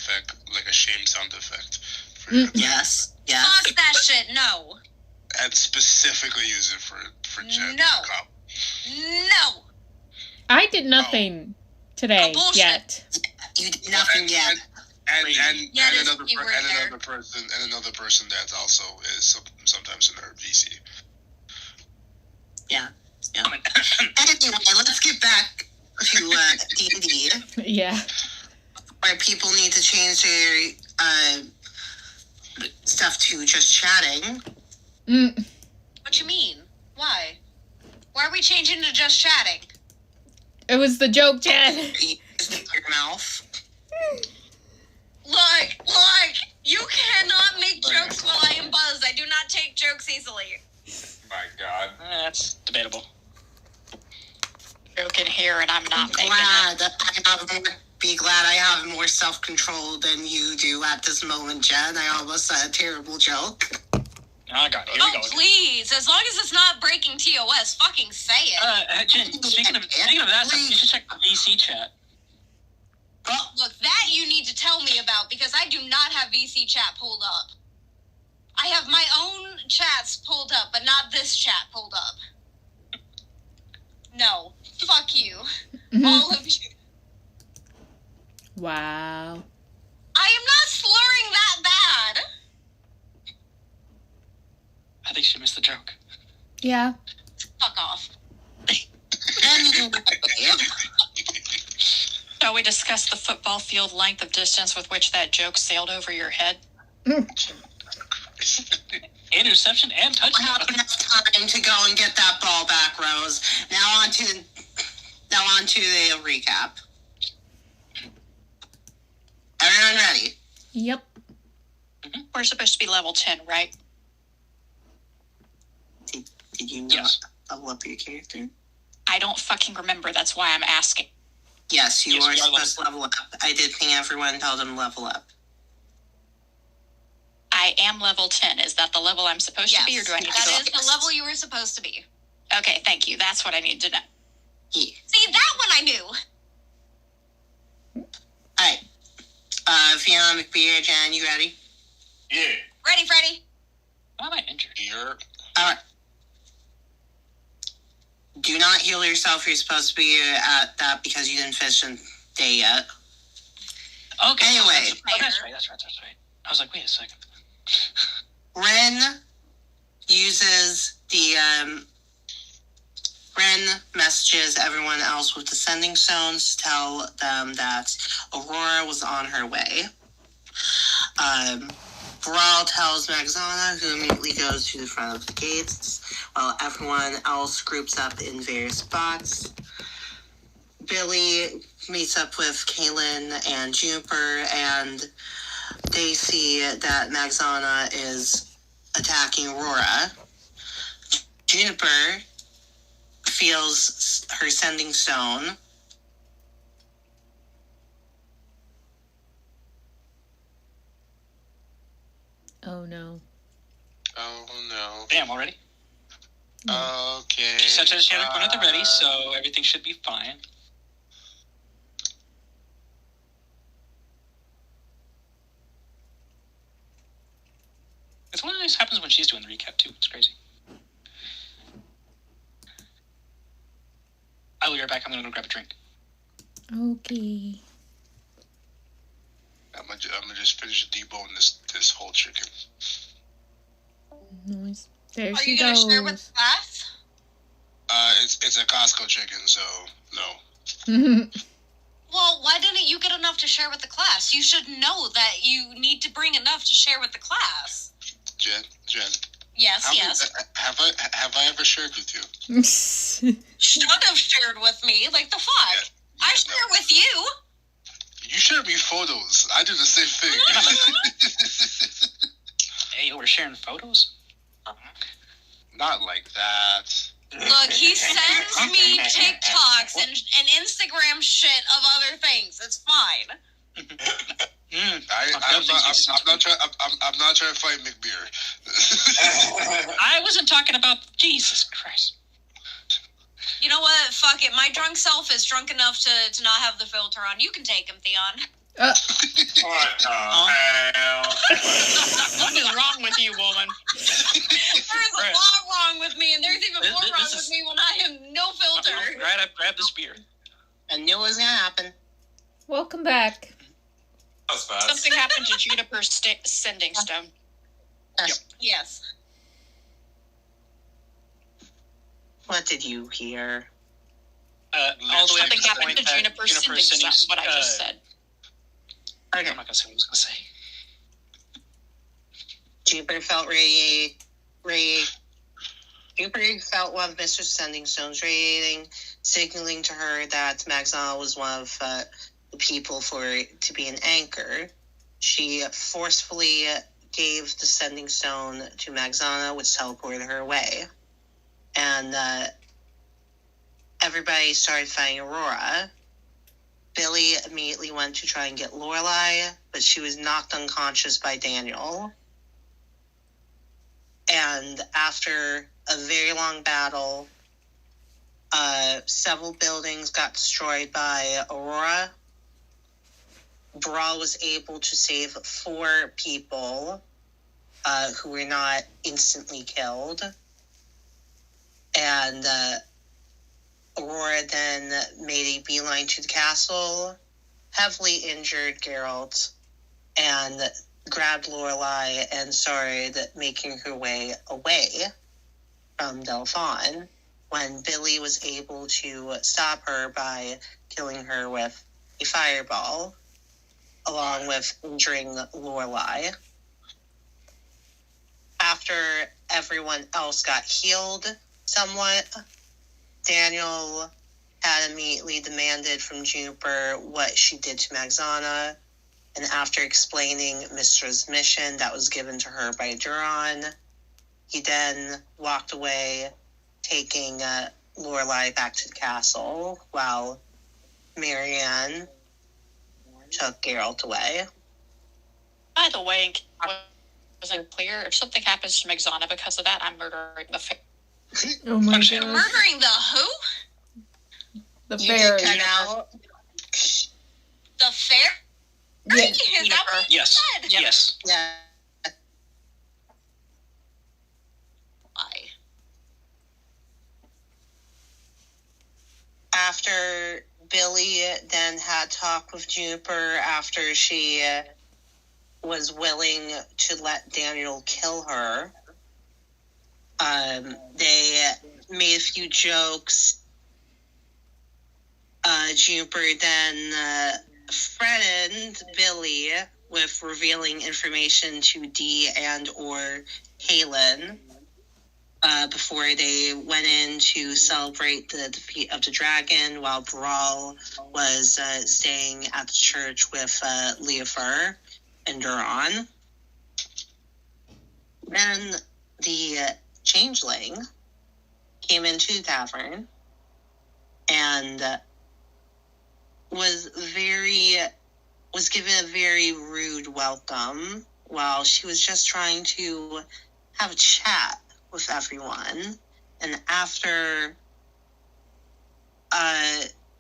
effect, like a shame sound effect. Yes. Fuck that shit, no. And specifically use it for Jet. No. I did nothing today yet. You did nothing yet. And another keyword person that also is sometimes in our VC. Yeah. Anyway, let's get back to D&D. Yeah. Where people need to change their stuff to just chatting. What you mean? Why? Why are we changing to just chatting? It was the joke, Jen. Your mouth. Look, you cannot make jokes while I am buzzed. I do not take jokes easily. My God. That's debatable. Joke in here, and I'm not making it. Be glad I have more self-control than you do at this moment, Jen. I almost said a terrible joke. Oh, God, here we go. Please, as long as it's not breaking TOS, fucking say it. Jen, speaking of that stuff, you should check the VC chat. Look, that you need to tell me about, because I do not have VC chat pulled up. I have my own chats pulled up, but not this chat pulled up. No. Fuck you. All of you. Wow. I am not slurring that bad. I think she missed the joke. Yeah. Fuck off. Shall we discuss the football field length of distance with which that joke sailed over your head? Interception and touchdown. We'll have enough time to go and get that ball back, Rose. Now on to the recap. Everyone ready? Yep. We're supposed to be level 10, right? Did you not level up your character? I don't fucking remember. That's why I'm asking. Yes, you are supposed to level up. I did ping everyone and tell them to level up. I am level 10. Is that the level I'm supposed to be, or do I need to go That up? is the level you were supposed to be. Okay, thank you. That's what I need to know. Yeah. See, that one I knew. Alright. Theon, McBeer, Jen, you ready? Yeah. Ready, Freddy? Why am I injured? Here. Alright. Do not heal yourself. You're supposed to be at that because you didn't finish the day yet. Okay. Anyway. That's right. I was like, wait a second. Ren uses the, Ren messages everyone else with descending stones to tell them that Aurora was on her way. Breral tells Magzana, who immediately goes to the front of the gates, while everyone else groups up in various spots. Billy meets up with Caelynn and Juniper, and they see that Magzana is attacking Aurora. Juniper feels her sending stone. Oh no. Oh no. Damn, already? Okay. She said she had one at the ready, so everything should be fine. It's one of these happens when she's doing the recap too. It's crazy. I will be right back. I'm gonna go grab a drink. Okay. I'm gonna just finish deboning this whole chicken. Nice. There Are she you going goes. to share with class? It's a Costco chicken, so no. Well, why didn't you get enough to share with the class? You should know that you need to bring enough to share with the class. Jen. Yes. Have I ever shared with you? Should have shared with me. Like the fuck? Yeah, I share with you. You shared me photos. I do the same thing. Hey, we're sharing photos? Not like that. Look, he sends me TikToks and Instagram shit of other things. It's fine. I'm not trying to fight McBeer. I wasn't talking about Jesus Christ. You know what? Fuck it. My drunk self is drunk enough to not have the filter on. You can take him, Theon. What the hell? What is wrong with you, woman? There's a lot wrong with me, and there's even more wrong with me when I have no filter. Grab the spear. I knew it was gonna happen. Welcome back. That was fast. Something happened to Juniper's sending stone. Yes. What did you hear? All the way up Something to the happened point to that Juniper's sending stone, what I just said. Okay. I'm not gonna say what I was gonna say. Juniper felt Juniper felt one of Mr. Sending Stones radiating, signaling to her that Magzana was one of the people for it to be an anchor. She forcefully gave the Sending Stone to Magzana, which teleported her away. And everybody started fighting Aurora. Billy immediately went to try and get Lorelai, but she was knocked unconscious by Daniel. And after a very long battle, several buildings got destroyed by Aurora. Breral was able to save 4 people who were not instantly killed. And Aurora then made a beeline to the castle, heavily injured Geralt, and grabbed Lorelai and started making her way away from Delphine, when Billy was able to stop her by killing her with a fireball, along with injuring Lorelai. After everyone else got healed somewhat, Daniel had immediately demanded from Juniper what she did to Magzana, and after explaining Mistra's mission that was given to her by Duran, he then walked away, taking Lorelai back to the castle, while Marianne took Geralt away. By the way, in case it wasn't clear, if something happens to Magzana because of that, I'm murdering the fair. Oh my Understand. god. Murdering the who? The You fairy. did cut out. The fair? Yeah. Is that what you Yes. said? Yes. Yeah. Why? After Billy then had talk with Juniper after she was willing to let Daniel kill her, they made a few jokes. Juniper then threatened Billy with revealing information to Dee and or Caelynn before they went in to celebrate the defeat of the dragon, while Breral was staying at the church with Leofer and Duran. Then the changeling came into the tavern and was given a very rude welcome while she was just trying to have a chat with everyone. And after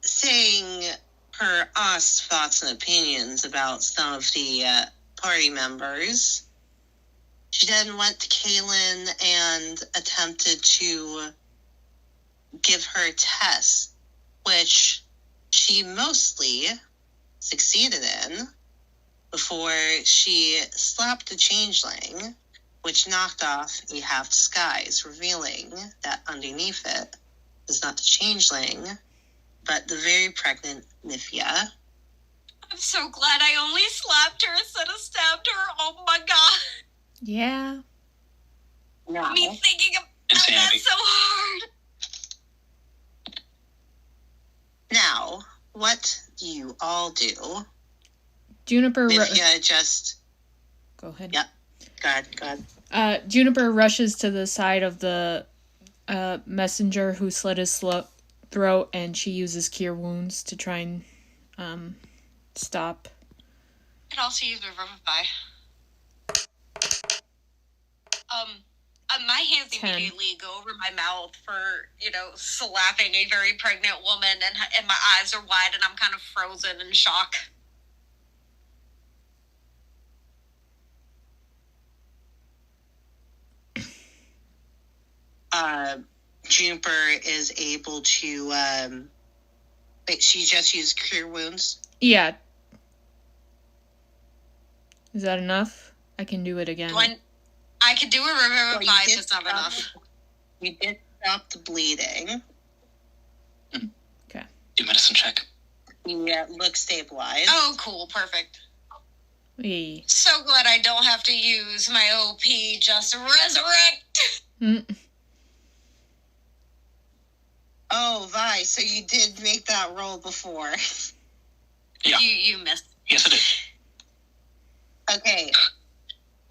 saying her honest thoughts and opinions about some of the party members, she then went to Caelynn and attempted to give her a test, which she mostly succeeded in, before she slapped the changeling, which knocked off a half disguise, revealing that underneath it is not the changeling, but the very pregnant Nifia. I'm so glad I only slapped her instead of stabbed her. Oh my god. Yeah. Now, Me thinking about Insanity. that so hard. now, what do you all do? Juniper. Nifia just... Go ahead. Yep. Go ahead. Juniper rushes to the side of the messenger who slit his throat, and she uses Cure Wounds to try and stop. I could also use Revivify. My hands 10. immediately go over my mouth for, slapping a very pregnant woman, and my eyes are wide and I'm kind of frozen in shock. Juniper is able to, she just used Cure Wounds. Yeah. Is that enough? I can do it again. I could do a Revivify Well, if it's not enough. You did stop the bleeding. Okay. Do medicine check. Yeah, look stabilized. Oh, cool. Perfect. Hey. So glad I don't have to use my OP just to resurrect. Mm. Oh, Vi, so you did make that roll before. Yeah. You missed. Yes, I did. Okay.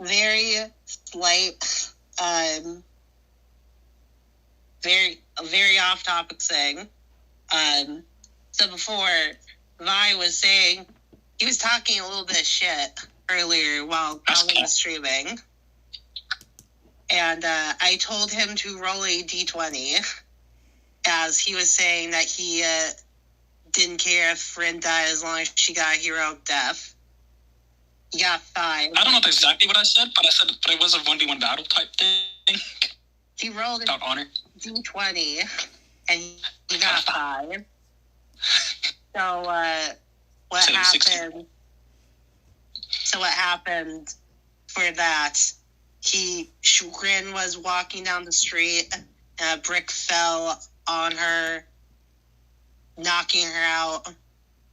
Very slight, very off-topic thing. So before, Vi was saying, he was talking a little bit of shit earlier while Paladin was streaming. And I told him to roll a d20, as he was saying that he didn't care if Rin died as long as she got a heroic death. He got 5. I don't know exactly what I said, but it was a 1v1 battle type thing. He rolled a Without honor. d20, and he got 5. So, what So, happened? 16. So what happened for that? Rin was walking down the street, and a brick fell on her, knocking her out.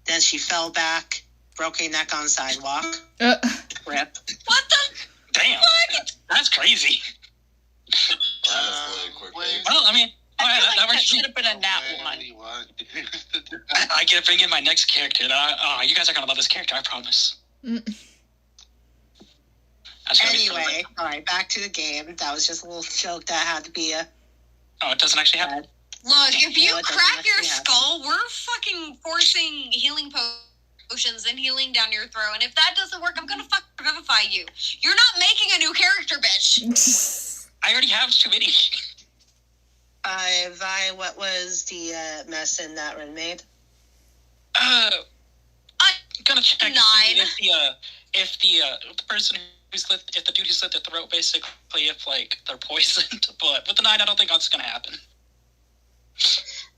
Then she fell back, broke her neck on the sidewalk. Rip. What the? Damn. Fuck? That's crazy. Well, I mean, I feel like that works. should have been a nat 1. I get to bring in my next character. You guys are gonna love this character, I promise. Anyway, alright, back to the game. That was just a little joke that had to be Oh, it doesn't actually happen? Look, if you No, it doesn't crack your actually happen. skull, we're fucking forcing healing potions and healing down your throat. And if that doesn't work, I'm gonna fucking revivify you. You're not making a new character, bitch. I already have too many. Vi, what was the medicine that Rin made? I'm gonna check and see 9. if the person if the dude who slit their throat, basically, if like they're poisoned. But with the 9, I don't think that's gonna happen.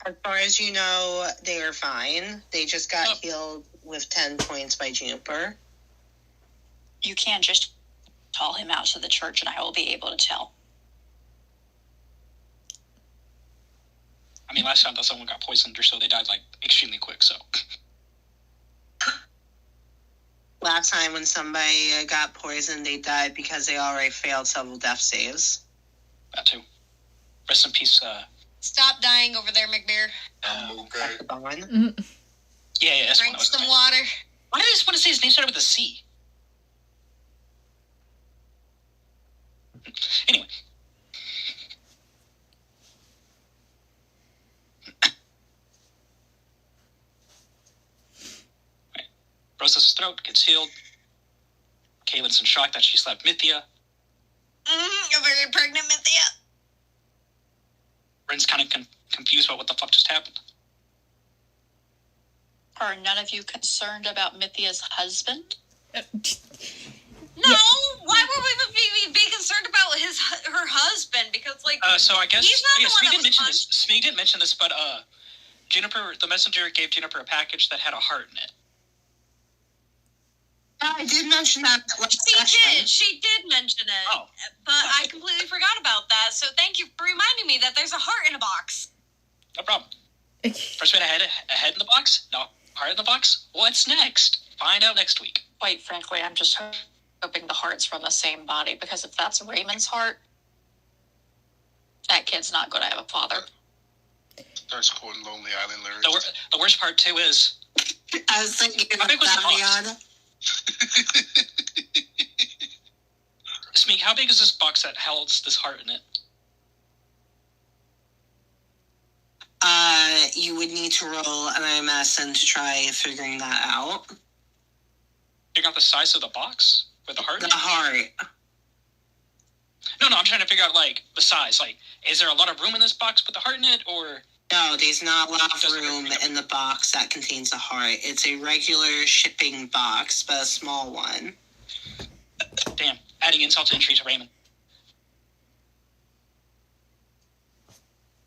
As far as you know, they are fine. They just got healed with 10 points by Juniper. You can just call him out to the church and I will be able to tell. I mean, last time that someone got poisoned or so, they died like extremely quick. So Last time when somebody got poisoned, they died because they already failed several death saves. that too. Rest in peace. Stop dying over there, McBeer. Okay. That's Bond. Yeah, that's Drink one. some water. Why did I just want to say his name started with a C? Anyway. Right. Rosa's throat gets healed. Caelynn's in shock that she slapped Mythia. A very pregnant Mythia. Rin's kind of confused about what the fuck just happened. Are none of you concerned about Mythia's husband? No, why would we be concerned about her husband? Because So I guess he's not the Smeag one didn't that was mention punched. this. Smeag didn't mention this, but Juniper, the messenger, gave Juniper a package that had a heart in it. I did mention that. She did mention it. Oh. But I completely forgot about that. So thank you for reminding me that there's a heart in a box. No problem. First we had a head in the box. No heart in the box. What's next? Find out next week. Quite frankly, I'm just hoping the heart's from the same body, because if that's Raymond's heart, that kid's not going to have a father. Starts quoting Lonely Island lyrics. The worst part too is I was thinking How of big was the that, box? Smeag, how big is this box that holds this heart in it? You would need to roll an MSN to try figuring that out. Figure out the size of the box with the heart in The it? heart. No, I'm trying to figure out like the size. Like, is there a lot of room in this box with the heart in it, or No, there's not a lot of room in the box that contains the heart. It's a regular shipping box, but a small one. damn, adding insult to injury to Raymond.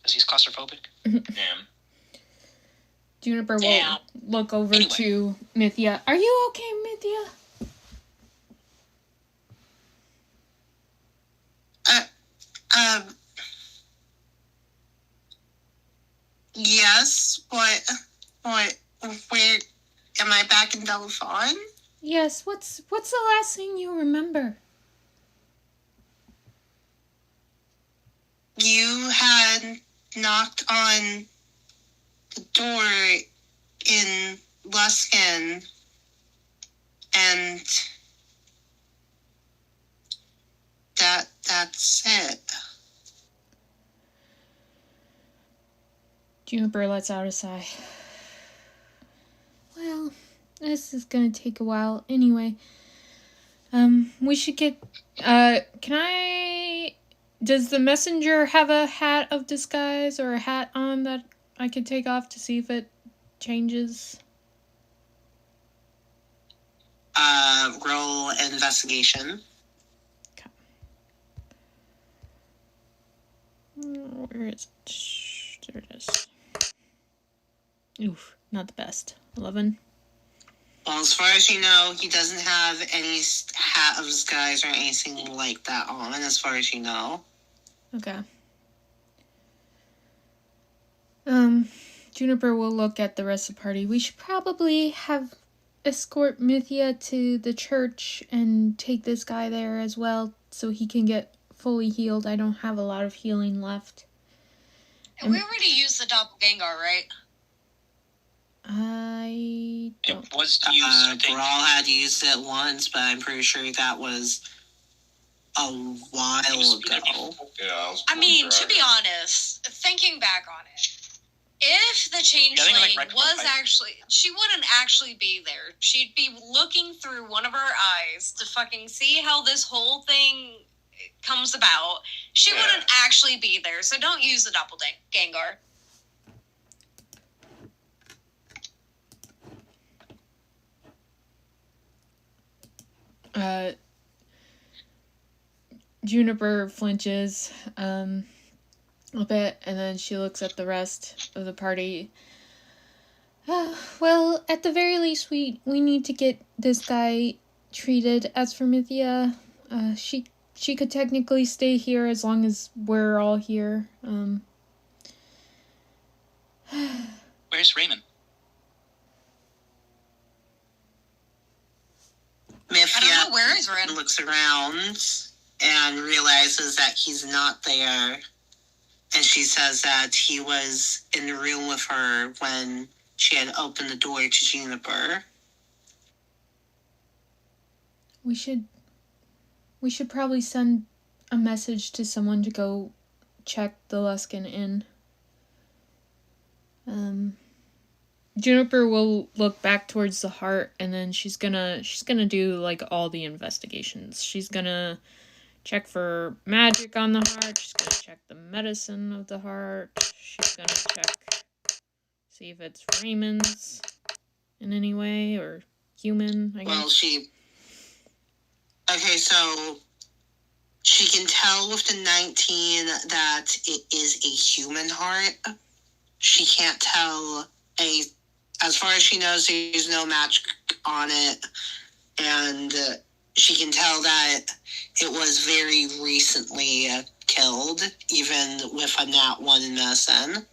because he's claustrophobic. Damn. Juniper will Damn. look over Anyway. to Mythia. Are you okay, Mythia? Yes. What? Where? Am I back in Delphon? Yes, what's the last thing you remember? You had knocked on the door in Luskin, and that's it. Juniper lets out a sigh. Well, this is gonna take a while anyway. We should get, does the messenger have a hat of disguise or a hat on that I could take off to see if it changes? Roll investigation. Okay. Where is it? There it is. Oof, not the best. 11. Well, as far as you know, he doesn't have any hat of disguise or anything like that on, as far as you know. Okay. Juniper will look at the rest of the party. We should probably escort Mythia to the church and take this guy there as well so he can get fully healed. I don't have a lot of healing left. And we already used the doppelganger, right? I don't. It was used, I think. Breral had used it once, but I'm pretty sure that was a while ago. Yeah, I mean, to be honest, thinking back on it, if the changeling she wouldn't actually be there. She'd be looking through one of her eyes to fucking see how this whole thing comes about. She wouldn't actually be there, so don't use the doppelganger. Juniper flinches a bit, and then she looks at the rest of the party. Well, at the very least, we need to get this guy treated. As for Mythia, she could technically stay here as long as we're all here. Where's Raymond? Mythia I don't know, where is Ren? looks around and realizes that he's not there. And she says that he was in the room with her when she had opened the door to Juniper. We should probably send a message to someone to go check the Luskin Inn. Juniper will look back towards the heart, and then she's gonna do like all the investigations. She's gonna check for magic on the heart. She's gonna check the medicine of the heart. She's gonna see if it's Raymond's in any way or human, I guess. Well, okay, so she can tell with the 19 that it is a human heart. She can't tell as far as she knows, there's no magic on it, and she can tell that it was very recently killed, even with a nat 1 in medicine.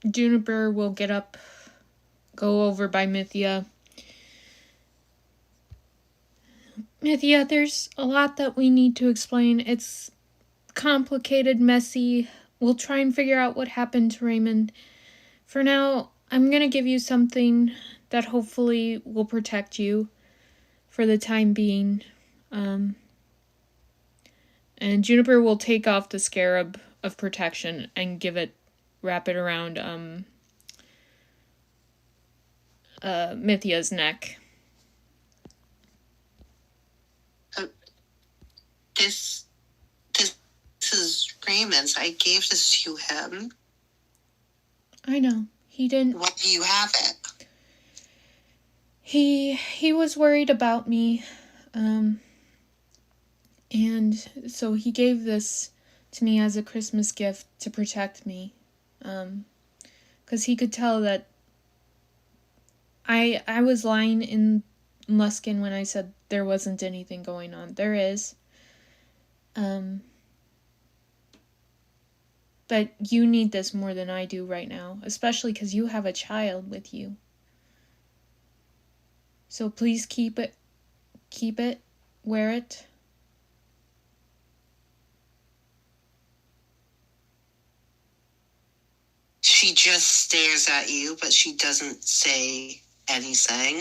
Juniper will get up, go over by Mythia. Mythia, there's a lot that we need to explain. It's complicated, messy. We'll try and figure out what happened to Raymond. For now, I'm gonna give you something that hopefully will protect you for the time being. And Juniper will take off the scarab of protection and wrap it around Mythia's neck. This is Raymond's. I gave this to him. I know. He didn't... Why do you have it? He was worried about me, and so he gave this to me as a Christmas gift to protect me, 'cause he could tell that I was lying in Luskin when I said there wasn't anything going on. There is. But you need this more than I do right now, especially because you have a child with you. So please keep it, wear it. She just stares at you, but she doesn't say anything.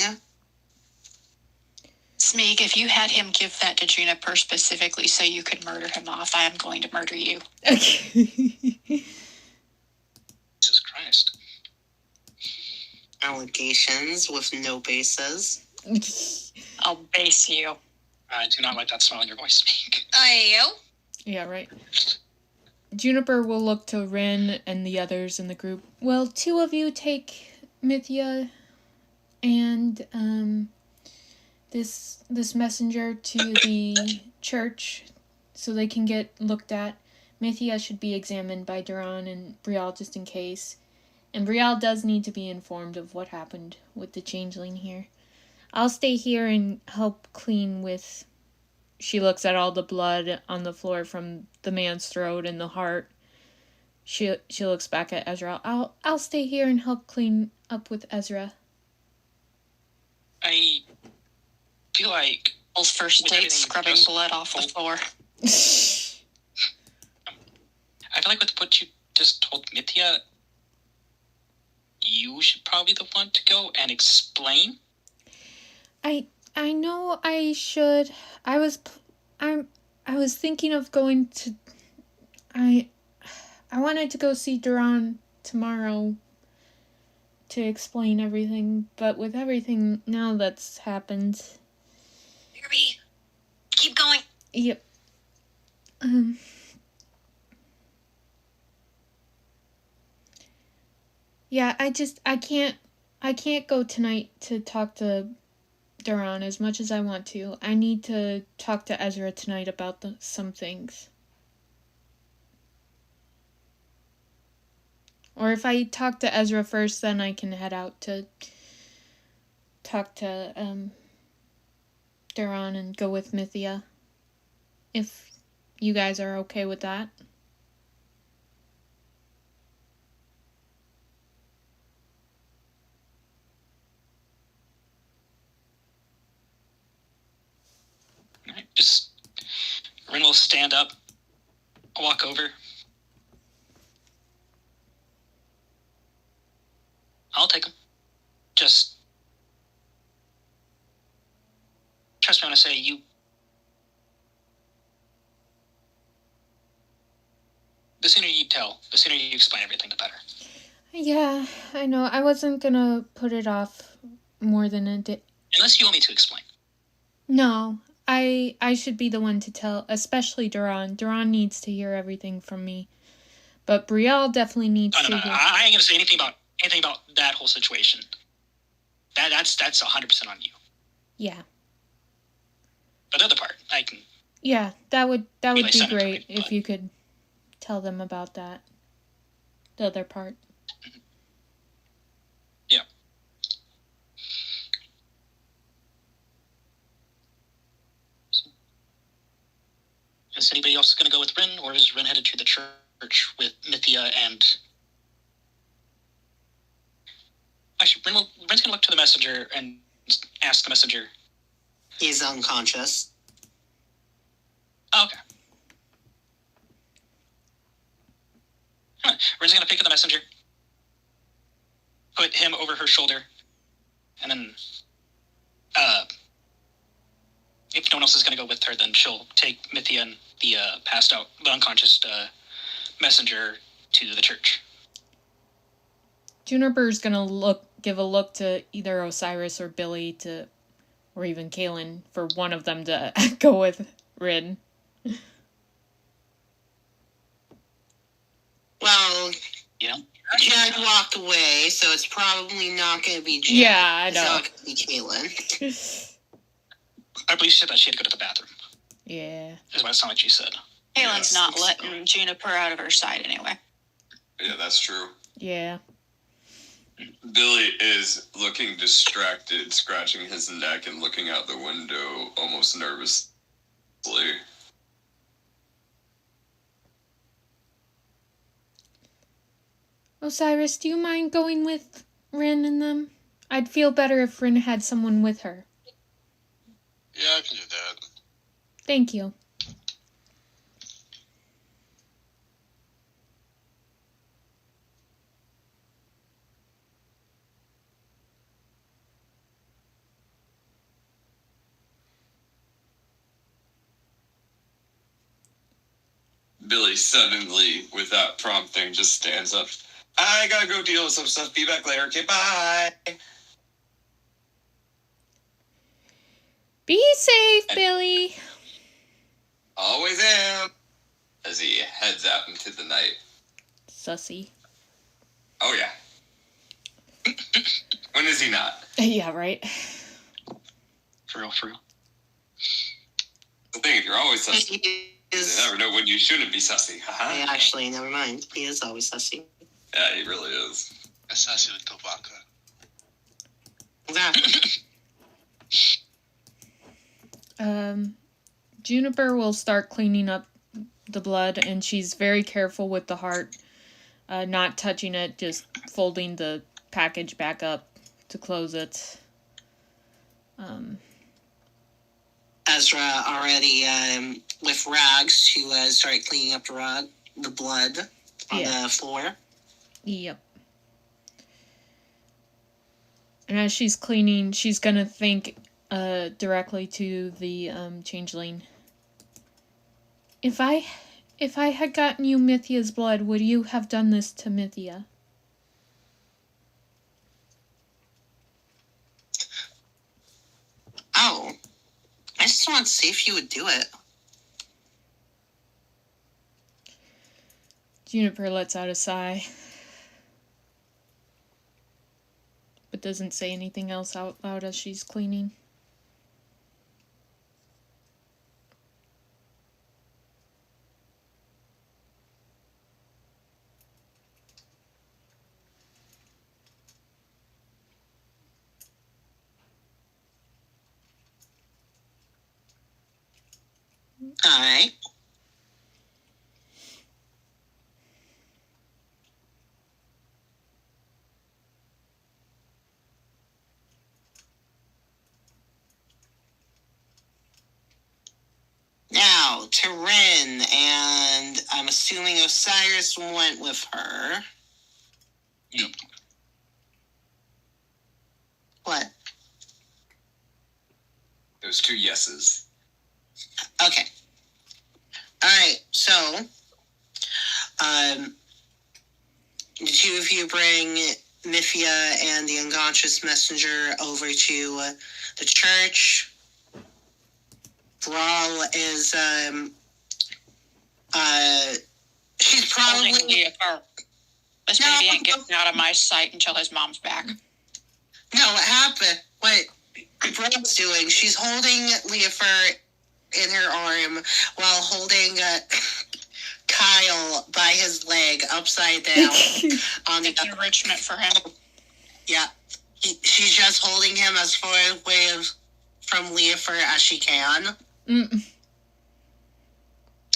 Smeag, if you had him give that to Juniper specifically so you could murder him off, I am going to murder you. Jesus Christ. Allegations with no basis. I'll base you. I do not like that smile in your voice, Smeag. Ayo. Yeah, right. Juniper will look to Rin and the others in the group. Well, 2 of you take Mythia and this messenger to the church so they can get looked at. Mythia should be examined by Duran and Breral just in case. And Breral does need to be informed of what happened with the changeling here. I'll stay here and help clean with... She looks at all the blood on the floor from the man's throat and the heart. She looks back at Ezra. I'll stay here and help clean up with Ezra. I feel like... Paul's first date scrubbing blood off the floor. I feel like with what you just told Mythia, you should probably be the one to go and explain. I know I should. I was thinking of going to... I wanted to go see Duran tomorrow to explain everything, but with everything now that's happened... Kirby, keep going. Yep. Yeah, I can't go tonight to talk to Duran as much as I want to. I need to talk to Ezra tonight about some things. Or if I talk to Ezra first, then I can head out to talk to Duran and go with Mythia. If you guys are okay with that. Alright, just... Rin will stand up, walk over. I'll take him. Just... Trust me when I say you... The sooner you tell, the sooner you explain everything, the better. Yeah, I know. I wasn't gonna put it off more than a day. Unless you want me to explain. No, I should be the one to tell, especially Duran. Duran needs to hear everything from me. But Breral definitely needs to hear... I ain't gonna say anything about that whole situation. That's 100% on you. Yeah. But the other part, I can... Yeah, that would be great me, if you could tell them about that. The other part. Yeah. Is anybody else going to go with Rin, or is Rin headed to the church with Mythia and... Actually, Rin's going to look to the messenger and ask the messenger. He's unconscious. Oh, okay. Rin's going to pick up the messenger, put him over her shoulder, and then, if no one else is going to go with her, then she'll take Mythia and the passed out, the unconscious messenger to the church. Juniper's gonna give a look to either Osiris or Billy or even Caelynn for one of them to go with Rin. Well, Yeah. Jen walked away, so it's probably not going to be Jen. Yeah, I know. It's not going to be Caelynn. I believe she said that she had to go to the bathroom. Yeah. Is what it sounded like she said. Caelynn's not letting Juniper out of her sight anyway. Yeah, that's true. Yeah. Billy is looking distracted, scratching his neck and looking out the window almost nervously. Osiris, do you mind going with Rin and them? I'd feel better if Rin had someone with her. Yeah, I can do that. Thank you. Billy suddenly, without prompting, just stands up. I gotta go deal with some stuff. Be back later. Okay, bye. Be safe, Billy. Always am. As he heads out into the night. Sussy. Oh, yeah. When is he not? Yeah, right. For real. The thing is, you're always sussy. You never know when you shouldn't be sussy. Actually, never mind. He is always sussy. Yeah, he really is. Assassin with Tobacco. Juniper will start cleaning up the blood, and she's very careful with the heart, not touching it, just folding the package back up to close it. Ezra already with rags to start cleaning up the blood on the floor. Yep. And as she's cleaning, she's gonna think directly to the changeling. If I had gotten you Mythia's blood, would you have done this to Mythia? Oh. I just want to see if you would do it. Juniper lets out a sigh, but doesn't say anything else out loud as she's cleaning. Alright. Now, to Rin, and I'm assuming Osiris went with her. Yep. What? Those 2 yeses. Okay. Alright, so, the 2 of you bring Mythia and the unconscious messenger over to the church. Breral is, she's probably... This baby ain't getting out of my sight until his mom's back. No, what happened? What Bral's doing, she's holding Leofer in her arm while holding Kyle by his leg upside down on the enrichment for him. Yeah. She's just holding him as far away from Leofer as she can.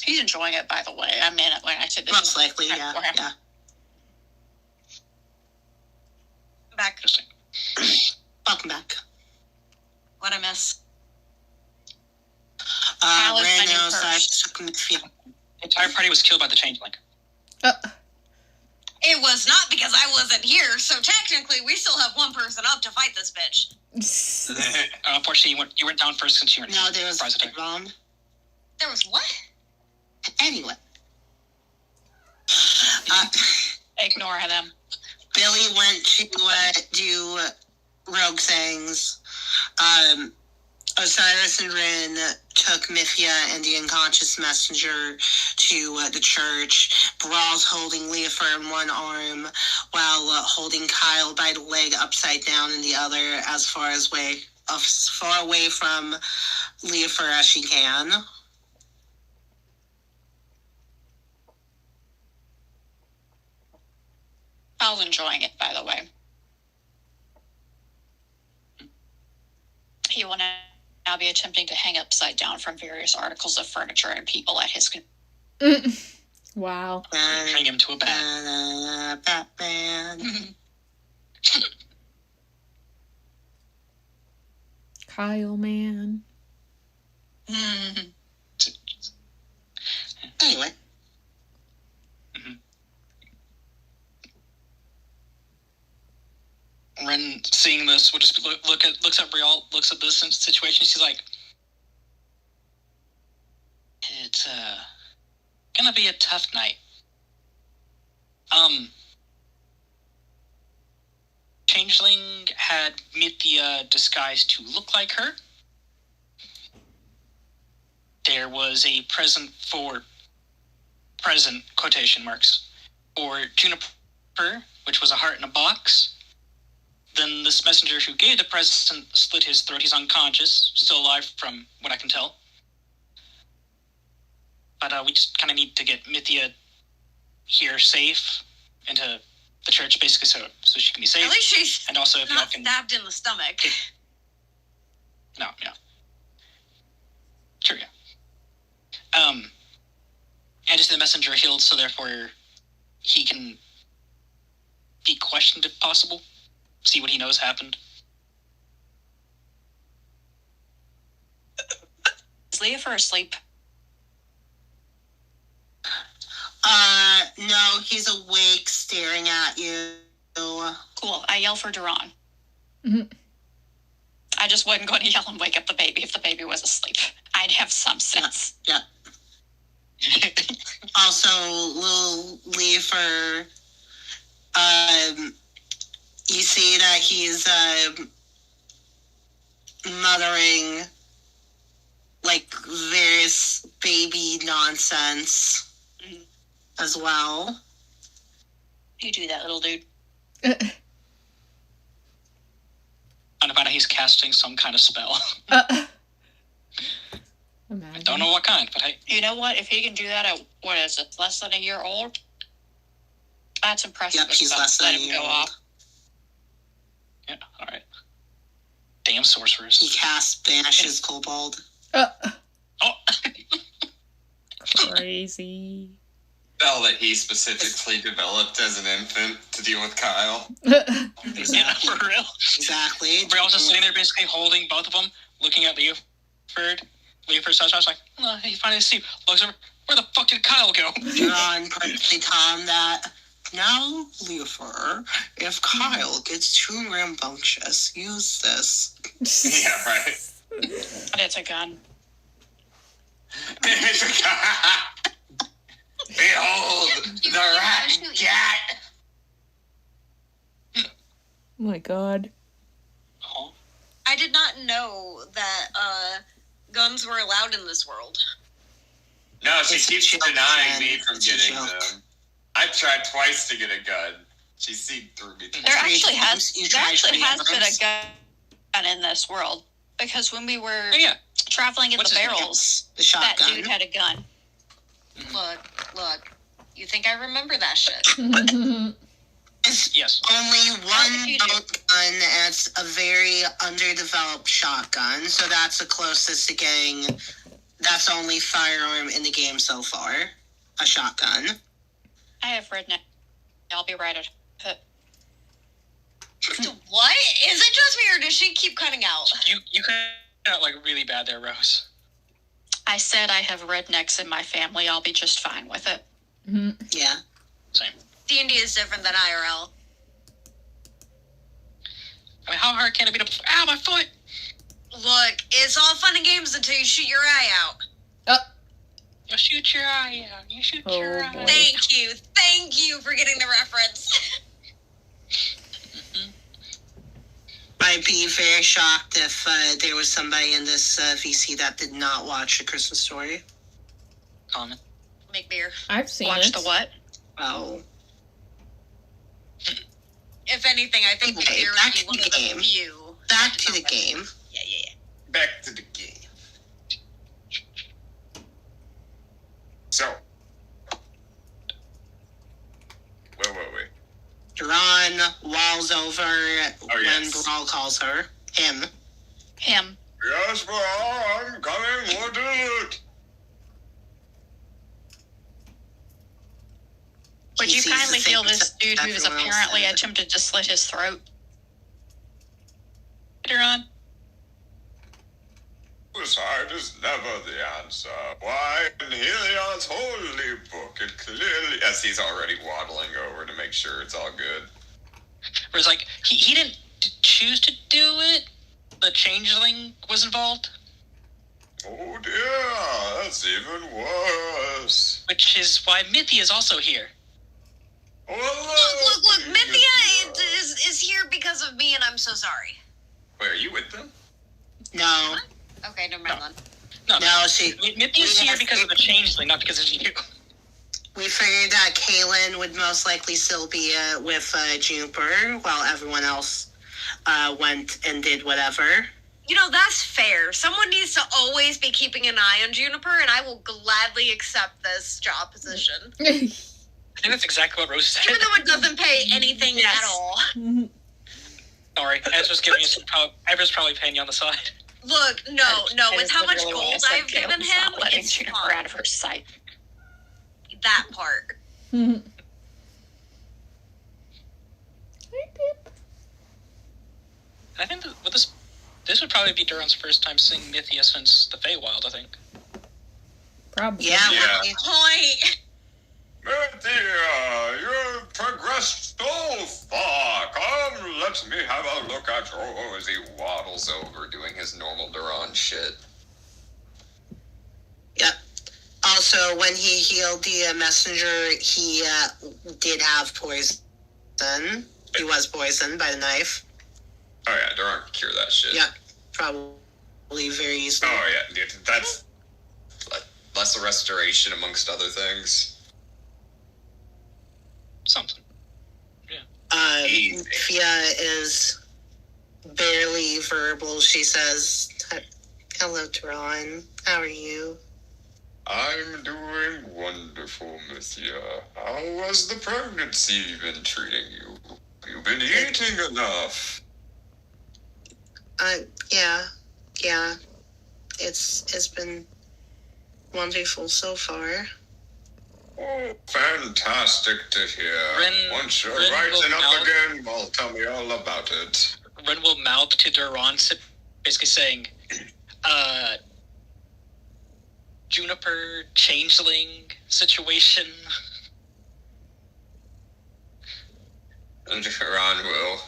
He's enjoying it, by the way. I mean, like I said, this most is likely, yeah. yeah. Back. Welcome back. What I miss? Rando, the entire party was killed by the changeling. It was not because I wasn't here, so technically we still have one person up to fight this bitch. Unfortunately, you went down first since you were No, there was a bomb. There was what? Anyway. Ignore them. Billy went to do rogue things. Osiris and Rin took Mythia and the unconscious messenger to the church. Bral's holding Leofer in one arm while holding Kyle by the leg upside down in the other, as far away from Leofer as she can. I was enjoying it, by the way. He will now be attempting to hang upside down from various articles of furniture and people at his... Wow. Bring him to a bat. Batman. Kyle, man. Anyway. Ren, seeing this, will just looks at Breral, looks at this situation. She's like, "It's gonna be a tough night." Changeling had Mythia disguised to look like her. There was a present quotation marks for Juniper, which was a heart in a box. Then this messenger who gave the present slit his throat. He's unconscious, still alive from what I can tell. But we just kind of need to get Mythia here safe into the church, basically, so she can be safe. At least she's and also if not y'all can stabbed in the stomach. No, yeah. Sure, yeah. And just the messenger healed, so therefore he can be questioned if possible. See what he knows happened. Is Leofer asleep? No, he's awake, staring at you. Cool. I yell for Duran. Mm-hmm. I just wasn't going to yell and wake up the baby if the baby was asleep. I'd have some sense. Yeah. Also, little Leofer, you see that he's mothering like various baby nonsense as well. You do that, little dude. And about he's casting some kind of spell. Imagine. I don't know what kind, but hey. You know what? If he can do that at, what is it, less than a year old? That's impressive. Yep, he's less than Let a him year go old. off. Yeah, alright. Damn sorcerers. He casts Banishes Kobold. Oh! Crazy. Spell that he specifically developed as an infant to deal with Kyle. Yeah, for real. Exactly. We're also sitting there basically holding both of them, looking at Leofer's touch. I was like, oh, he finally asleep. Looks over, where the fuck did Kyle go? John purposely tell him that, now, Leofer, if Kyle gets too rambunctious, use this. Yeah, right. But it's a gun. Behold, the rat cat! Oh my god. Oh. I did not know that guns were allowed in this world. No, she It's a keeps joke, denying Jen. me from It's a getting joke. them. I've tried twice to get a gun. She seen through me. There actually has You there tried actually 3 has been times? a gun in this world. Because when we were Oh, yeah. traveling in What's the his name? barrels, The that shotgun. dude had a gun. Look. You think I remember that shit? It's Yes. only How did one you do? bolt gun, and it's a very underdeveloped shotgun, so that's the closest to getting that's the only firearm in the game so far. A shotgun. I have redneck. I'll be right at it. What? Is it just me or does she keep cutting out? You cut out like really bad there, Rose. I said I have rednecks in my family. I'll be just fine with it. Yeah. Same. D&D is different than IRL. I mean, how hard can it be to... Ow, my foot! Look, it's all fun and games until you shoot your eye out. You shoot your eye out. You shoot Oh, your eye boy. out. Thank you for getting the reference. By I'd be very shocked if there was somebody in this VC that did not watch A Christmas Story. Common. McBeer. I've seen Watch it. the what? Oh. If anything, I think Okay, McBeer back would be to one the of the game. few. Back to the game. Yeah. Back to the game. So. Wait. Duran walls over when yes. Breral calls her. Him. Him. Yes, I'm coming. What is it? Would He you sees kindly the heal things this that dude who was everyone else apparently said. attempted to slit his throat? Later on. Suicide is never the answer. Why, in Heliod's holy book, it clearly... As he's already waddling over to make sure it's all good. Where it's like, he didn't choose to do it. The changeling was involved. Oh dear, that's even worse. Which is why Mythia is also here. Oh, Look, Mythia is here because of me, and I'm so sorry. Wait, are you with them? No. Okay, never mind then. No, she... Mythia's here because of the changeling, not because of you. We figured that Caelynn would most likely still be with Juniper, while everyone else went and did whatever. You know, that's fair. Someone needs to always be keeping an eye on Juniper, and I will gladly accept this job position. I think that's exactly what Rose said. Even though it doesn't pay anything Yes. at all. Don't worry, Ezra's giving you some... Ezra's probably paying you on the side. Look, no, That with is how much literally what I gold said. I've given Caelynn's him, not letting it's Juniper fine. out of her sight. That part. Hey, Pip. I think that with this would probably be Duran's first time seeing Mythia since the Feywild, I think. Probably. Yeah. Yeah. Point. Mythia, you've progressed so far. Come, let me have a look at you as he waddles over doing his normal Duran shit. Yep. Also, when he healed the messenger, he did have poison. He was poisoned by the knife. Oh yeah, Duran can cure that shit. Yep. Probably very easily. Oh yeah, that's less a restoration amongst other things. Something. Fia is barely verbal. She says, "Hello, Duran. How are you?" I'm doing wonderful, Mythia. How has the pregnancy been treating you? You've been eating enough. Yeah. It's been wonderful so far. Oh, fantastic to hear. Once you're Ren writing will up mouth- again, well, tell me all about it. Ren will mouth to Duran, basically saying, Juniper, changeling situation. And Duran will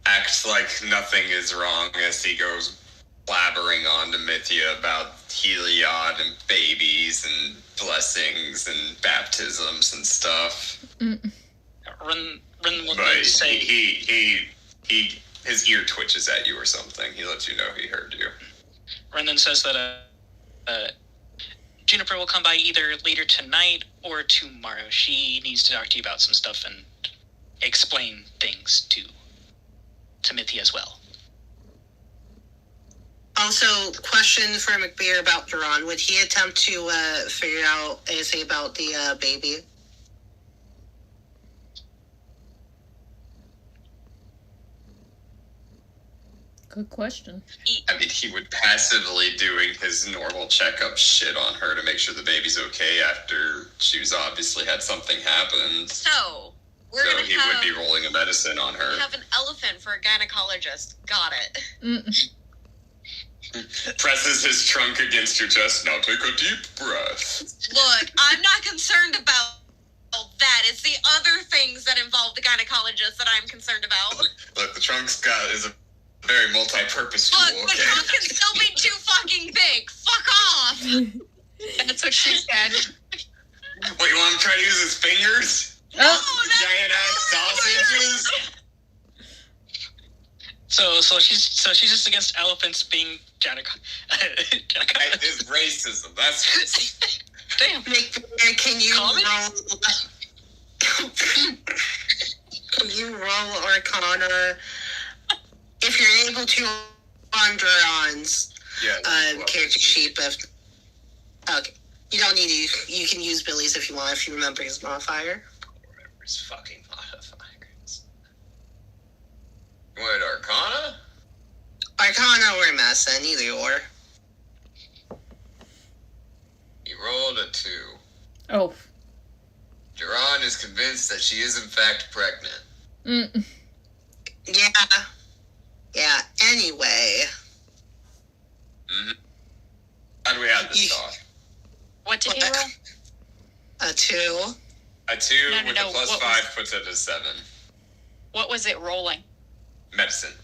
act like nothing is wrong as he goes blabbering on to Mythia about Heliod and babies and blessings and baptisms and stuff. Ren will But then say, his ear twitches at you or something. He lets you know he heard you. Ren then says that Juniper will come by either later tonight or tomorrow. She needs to talk to you about some stuff and explain things to Mythia as well. Also, question for McBeer about Duran. Would he attempt to figure out anything about the baby? Good question. I mean, he would passively doing his normal checkup shit on her to make sure the baby's okay after she's obviously had something happen. So, we're So gonna he have, would be rolling a medicine on her. have an elephant for a gynecologist. Got it. Presses his trunk against your chest. Now take a deep breath. Look, I'm not concerned about that. It's the other things that involve the gynecologist that I'm concerned about. Look, the trunk's is a very multi-purpose tool, Look, the okay? trunk can still be too fucking big. Fuck off. That's what she said. Wait, you want him to try to use his fingers? No, that's Giant-ass sausages? So she's just against elephants being Janica. It's racism. That's racism. Damn. McBeer, can you Comment? can you roll Arcana if you're able to on Duran's character sheet? But okay, you don't need to. You can use Billy's if you want. If you remember his modifier. Remember his fucking modifiers. You wanted Arcana? Arcana or Mesa, neither or. He rolled a 2. Oh. Duran is convinced that she is in fact pregnant. Mm. Yeah. Anyway. Mm-hmm. How do we have this talk? What did he roll? A 2. A 2 with a plus 5 puts it at 7. What was it rolling? Medicine.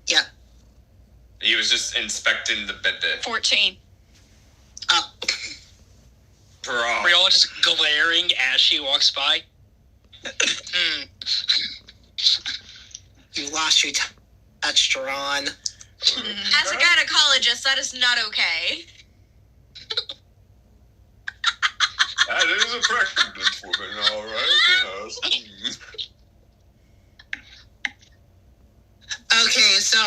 Yeah. He was just inspecting the bed. 14. Oh. Breral. We're all just glaring as she walks by. You lost your touch, Duran. As a gynecologist, that is not okay. That is a pregnant woman, all right. Yes. Okay, so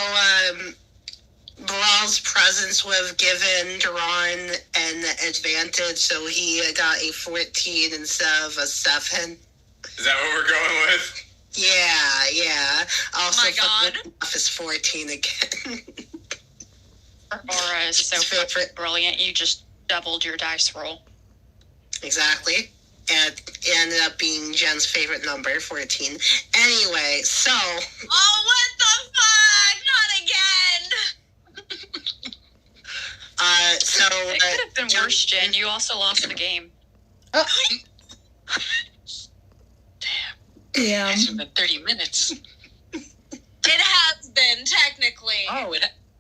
Beral's presence would have given Duran an advantage, so he got a 14 instead of a 7. Is that what we're going with? Yeah. Also, Oh my God. Off is 14 again. Aura is so brilliant, you just doubled your dice roll. Exactly. And it ended up being Jen's favorite number, 14. Anyway, so... Oh, what the fuck? Not again! It could have been worse, Jen. You also lost the game. Oh. Damn. Yeah. It's been 30 minutes. It has been, technically. Oh,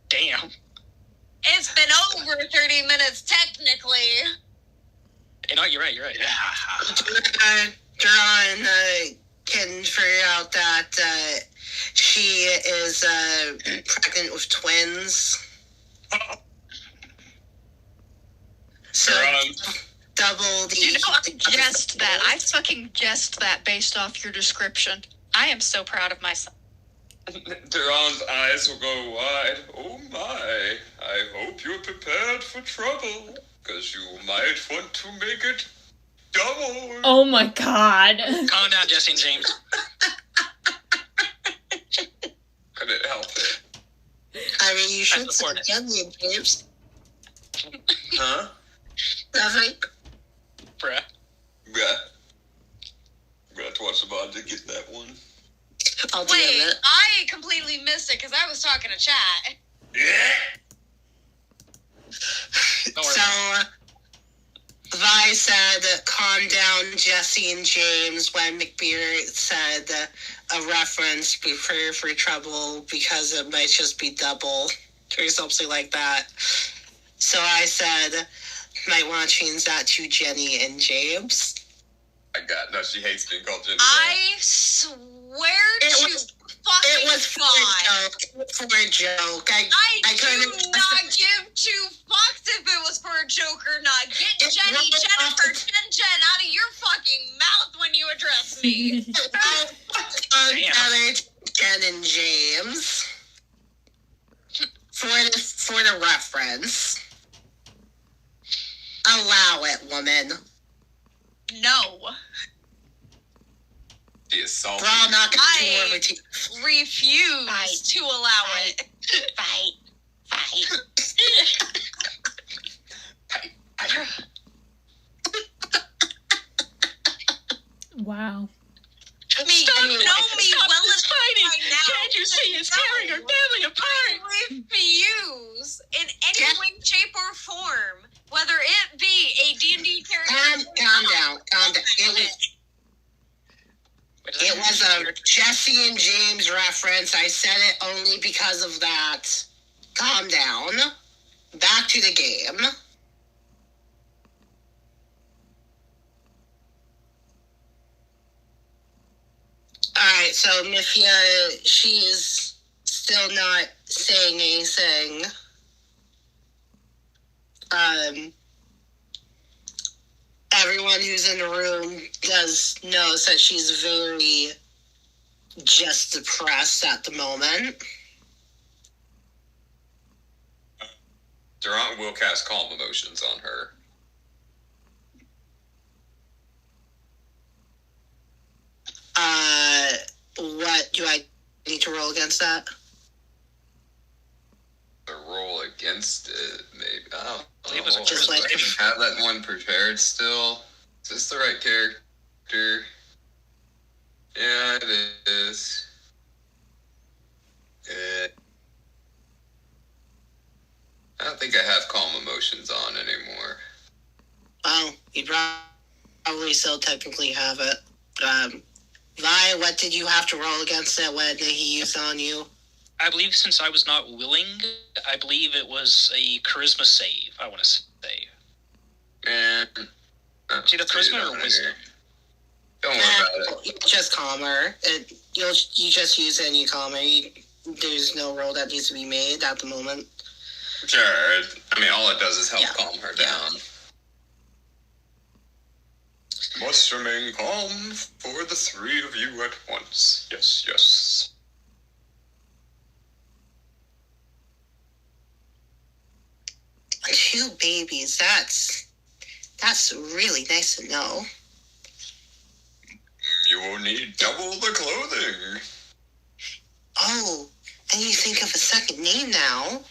damn. It's been over 30 minutes, technically. You know, you're right. Duran can figure out that she is pregnant with twins. So double the... You know, I guessed that. I fucking guessed that based off your description. I am so proud of myself. Duran's eyes will go wide. Oh my, I hope you're prepared for trouble, because you might want to make it double. Oh my God. Calm down, Jesse and James. Couldn't help it. I mean, you should support it. Jenny and James. Huh? Nothing. Bruh. Yeah. I'm gonna have to watch the mod to get that one. I'll do Wait, it. I completely missed it because I was talking to chat. Yeah. So, Vi said, calm down, Jesse and James, when McBeer said a reference, prepare for trouble, because it might just be double, or something like that. So I said, might want to change that to Jenny and James. No, she hates being called Jenny. I swear It was for a joke. I do not give 2 fucks if it was for a joke or not. Get Jennifer, 10 out of your fucking mouth when you address me. Jen and James. For the reference. Allow it, woman. No. The assault. Brawl not I more to refuse to allow it. Fight. Wow. You know me well enough right now. Can't you see it's tearing our family apart? I refuse in any way, shape, or form, whether it be a D&D character. Calm down. It was a Jesse and James reference. I said it only because of that. Calm down. Back to the game. Alright, Alright, so Mifia, she is still not saying anything. Everyone who's in the room knows that she's very just depressed at the moment. Durant will cast Calm Emotions on her. What do I need to roll against that? A roll against it, maybe. I believe it was a Just like- I have that one prepared still. Is this the right character? Yeah, it is. I don't think I have Calm Emotions on anymore. Well, you probably still technically have it. Vi, what did you have to roll against it when he used on you? I believe since I was not willing, I believe it was a charisma save, I want to say. Man. It's either charisma or wisdom. Don't worry about it. Just calmer. You just use it and you calm her. There's no roll that needs to be made at the moment. Sure. I mean, all it does is help Yeah. calm her down. Must remain calm for the three of you at once. Yes, yes. Two babies, that's really nice to know. You will need double the clothing. Oh, and you think of a second name now.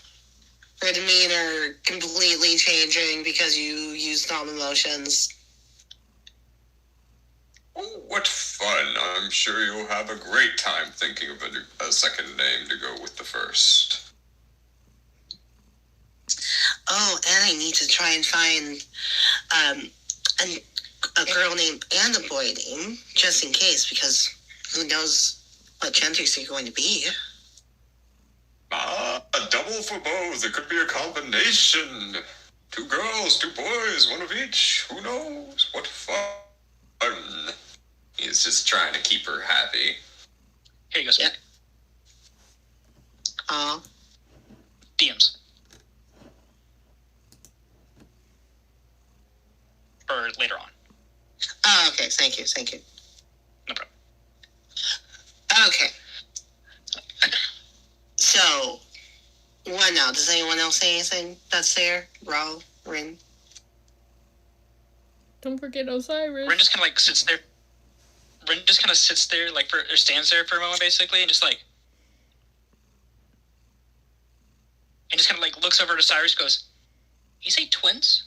Her demeanor completely changing because you used calm emotions. Oh, what fun. I'm sure you'll have a great time thinking of a second name to go with the first. Oh, and I need to try and find a girl name and a boy name, just in case, because who knows what genders they're going to be. Ah, a double for both. It could be a combination. 2 girls, 2 boys, one of each. Who knows? What fun. He's just trying to keep her happy. Here you go, Smeag. Yep. Aw. DMs. Or later on. Oh, okay, thank you. No problem. Okay. So, what now? Does anyone else say anything that's there? Raw, Rin? Don't forget Osiris. Ren just kind of sits there. Ren just kind of sits there, or stands there for a moment, basically, and just kind of looks over at Osiris, goes, "You say twins?"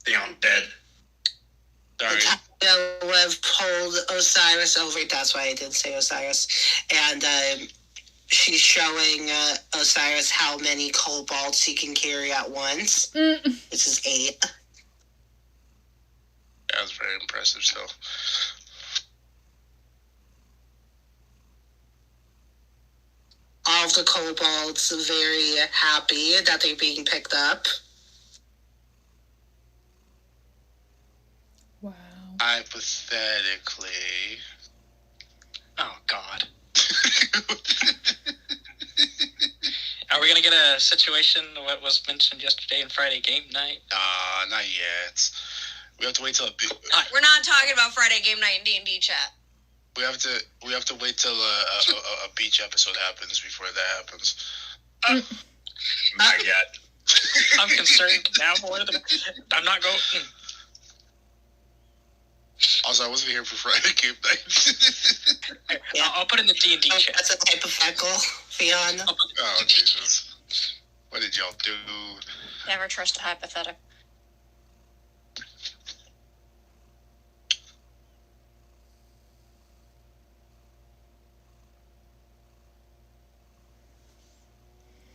Theon dead. Sorry. Natalia would have pulled Osiris over. That's why I did say Osiris. And she's showing Osiris how many kobolds he can carry at once. This is 8. That was very impressive, so. All of the kobolds very happy that they're being picked up. Wow. Hypothetically. Oh, God. Are we going to get a situation what was mentioned yesterday in Friday game night? Not yet. We have to wait till We're not talking about Friday game night in D&D chat. we have to wait till a beach episode happens before that happens. Not yet. I'm concerned now more than... I'm not going... Also, I wasn't here for Friday game night. Yeah. I'll put in the D&D Oh, chat. that's a hypothetical, Theon. Oh, Jesus. What did y'all do? Never trust a hypothetical.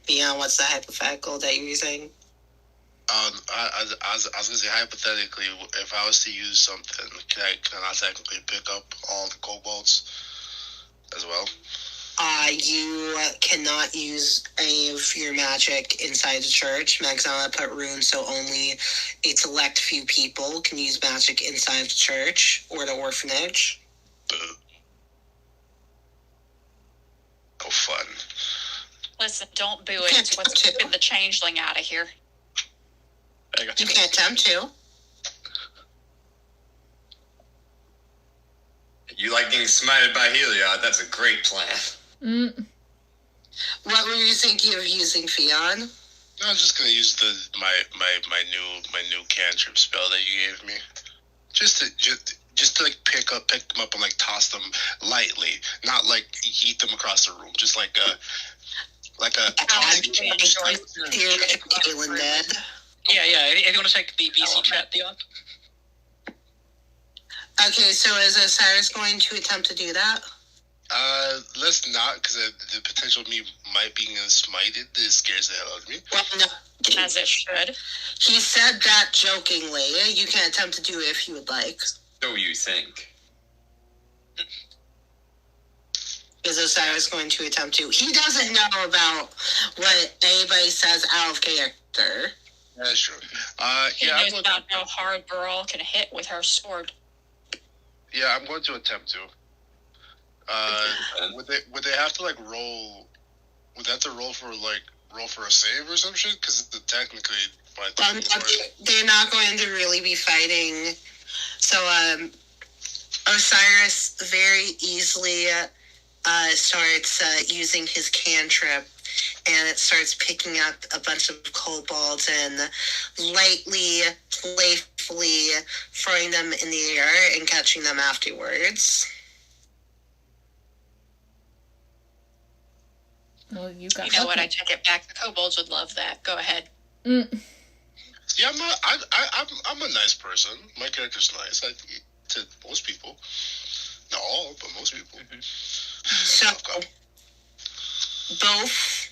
Theon, what's the hypothetical that you're using? I was gonna say hypothetically, if I was to use something, can I technically pick up all the kobolds as well? You cannot use any of your magic inside the church. Magzana put runes so only a select few people can use magic inside the church or the orphanage. Oh, fun. Listen, don't boo it. It's what's keeping the changeling out of here. You can't attempt to. You like getting smited by Heliod? That's a great plan. What were you thinking of using, Theon? No, I'm just gonna use my new cantrip spell that you gave me. Just to like pick them up and like toss them lightly, not like yeet them across the room. Just like a Caelynn dead. Yeah. If you want to check the VC chat, Theon. Okay, so is Osiris going to attempt to do that? Let's not, because the potential of me might being smited scares the hell out of me. Well, no. As it should. He said that jokingly. You can attempt to do it if you would like. So you think. Is Osiris going to attempt to? He doesn't know about what anybody says out of character. That's true. He knows about how hard Breral can hit with her sword. Yeah, I'm going to attempt to. Would they have to like roll? Would they have to roll for a save or some shit? Because technically, they're not going to really be fighting. So Osiris very easily starts using his cantrip, and it starts picking up a bunch of kobolds and lightly, playfully throwing them in the air and catching them afterwards. Well, you know what? I take it back. The kobolds would love that. Go ahead. Yeah, I'm a nice person. My character's nice to most people. Not all, but most people. So both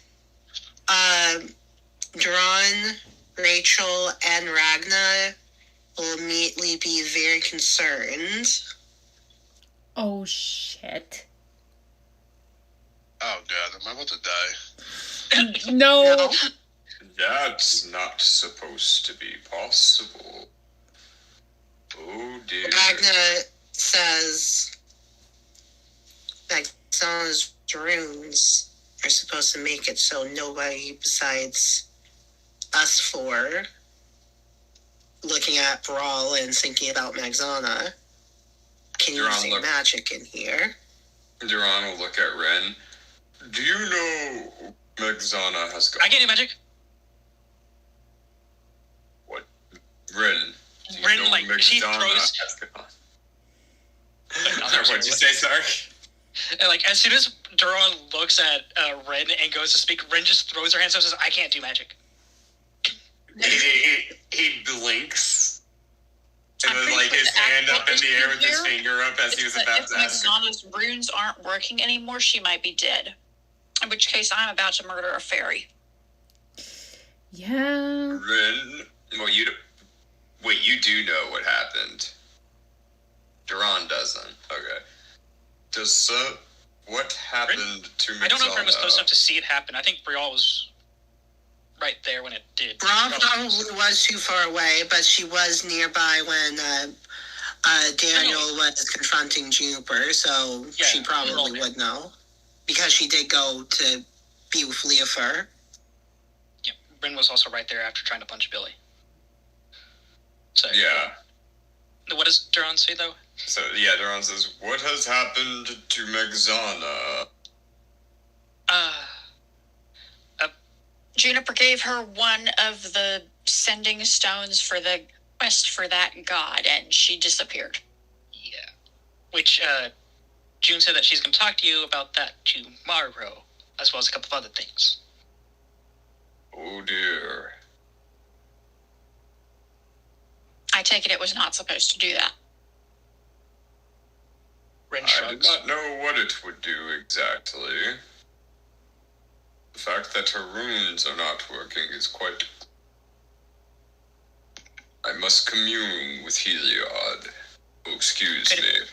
Duran, Rachel, and Ragna will immediately be very concerned. Oh, shit. Oh, God. Am I about to die? No. That's not supposed to be possible. Oh, dear. Ragna says that Magzana's runes are supposed to make it so nobody besides us four, looking at Breral and thinking about Magzana, can use their magic in here. Duran will look at Ren. Do you know Magzana has got... I can do magic. What? Ren. Ren, like, she throws... What'd you say, sorry? And, like, as soon as Duran looks at Ren and goes to speak, Ren just throws her hands up and says, I can't do magic. He blinks. And then, like, his hand up in the air with his finger up as he was about to ask. If Magzana's runes aren't working anymore, she might be dead. In which case, I'm about to murder a fairy. Yeah. Ren, well, you do know what happened. Duran doesn't. Okay. What happened to Magzana? I don't know if Ren was close enough to see it happen. I think Breral was right there when it did. Breral probably was too far away, but she was nearby when Daniel was confronting Juniper, so she probably would know. Because she did go to be with Leofer. Yeah, Ren was also right there after trying to punch Billy. So yeah. What does Duran say, though? So, yeah, Duran says, what has happened to Magzana? Juniper gave her one of the sending stones for the quest for that god, and she disappeared. Yeah. Which, June said that she's going to talk to you about that tomorrow, as well as a couple of other things. Oh, dear. I take it was not supposed to do that. Ren I shrugs. did not know what it would do exactly. The fact that her runes are not working is quite... I must commune with Heliod. Oh, excuse me.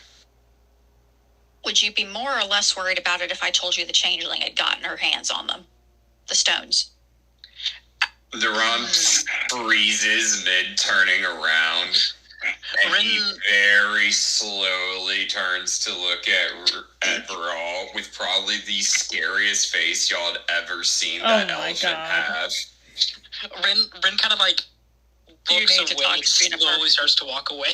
Would you be more or less worried about it if I told you the changeling had gotten her hands on them? The stones. Duran freezes mid-turning around, and he very slowly turns to look at Breral with probably the scariest face y'all had ever seen that elephant have. Rin kind of like looks away and slowly starts to walk away.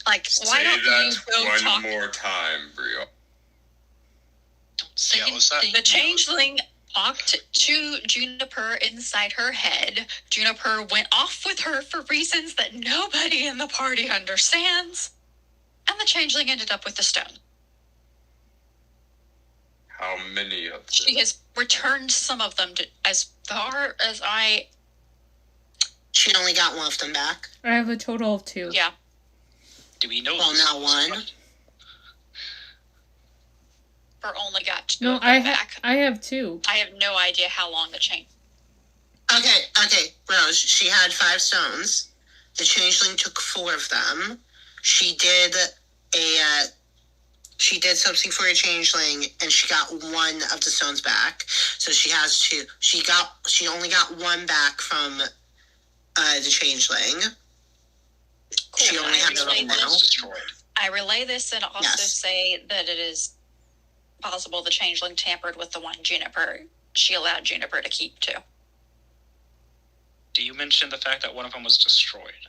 Like, why don't you go one talk more time, Breral? Don't say anything. The changeling talked to Juniper inside her head. Juniper went off with her for reasons that nobody in the party understands. And the changeling ended up with the stone. How many of them? She has returned some of them as far as I... She only got one of them back. I have a total of 2. Yeah. Do we know? Well, not one. Or only got 2 No, of them back. I have 2. I have no idea how long the chain... Okay, Rose, she had 5 stones. The changeling took 4 of them. She did something for a changeling, and she got 1 of the stones back. So she has 2. She only got 1 back from the changeling. Cool. She only had 1 now. I relay this and also say that it is possible the changeling tampered with the one Juniper. She allowed Juniper to keep 2. Do you mention the fact that one of them was destroyed?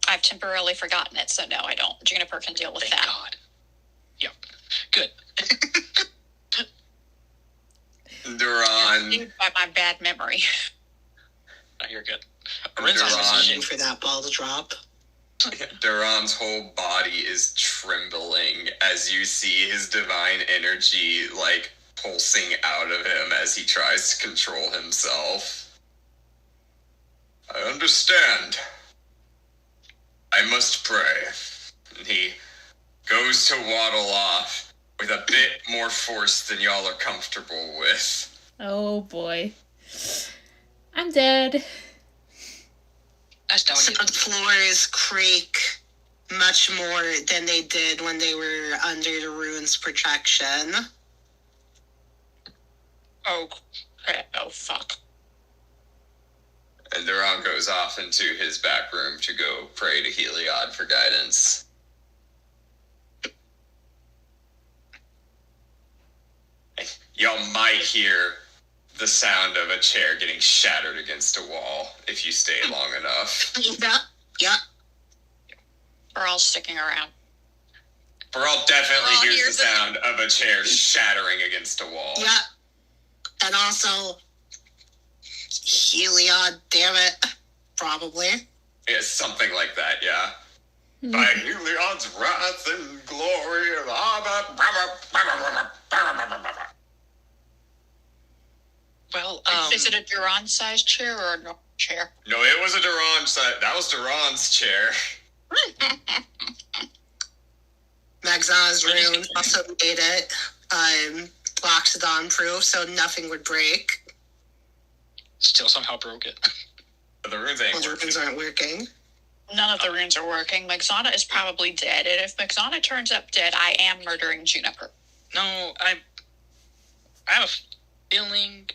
I've temporarily forgotten it, so no, I don't. Juniper can deal with Thank that. God. Yep. Good. Duran. By my bad memory. No, you're good. Waiting for that ball to drop. Duran's whole body is trembling as you see his divine energy, like, pulsing out of him as he tries to control himself. I understand. I must pray. And he goes to waddle off with a bit more force than y'all are comfortable with. Oh boy. I'm dead. That's down So the floors creak much more than they did when they were under the rune's protection. Oh, fuck. And Duran goes off into his back room to go pray to Heliod for guidance. Y'all might hear the sound of a chair getting shattered against a wall if you stay long enough. Yeah. We're all sticking around. Breral definitely Breral hears hears the it. sound of a chair shattering against a wall. Yeah. And also, Heliod, damn it. Probably. Yeah, something like that, yeah. By Heliod's wrath and glory. Well, Is it a Duran-sized chair or a normal chair? No, it was a Duran. That was Duran's chair. Magzana's rune also made it Loxodon proof, so nothing would break. still somehow broke it. The runes ain't Well, the working. runes aren't working. None of the runes are working. Magzana is probably dead, and if Magzana turns up dead, I am murdering Juniper. No, I have a feeling.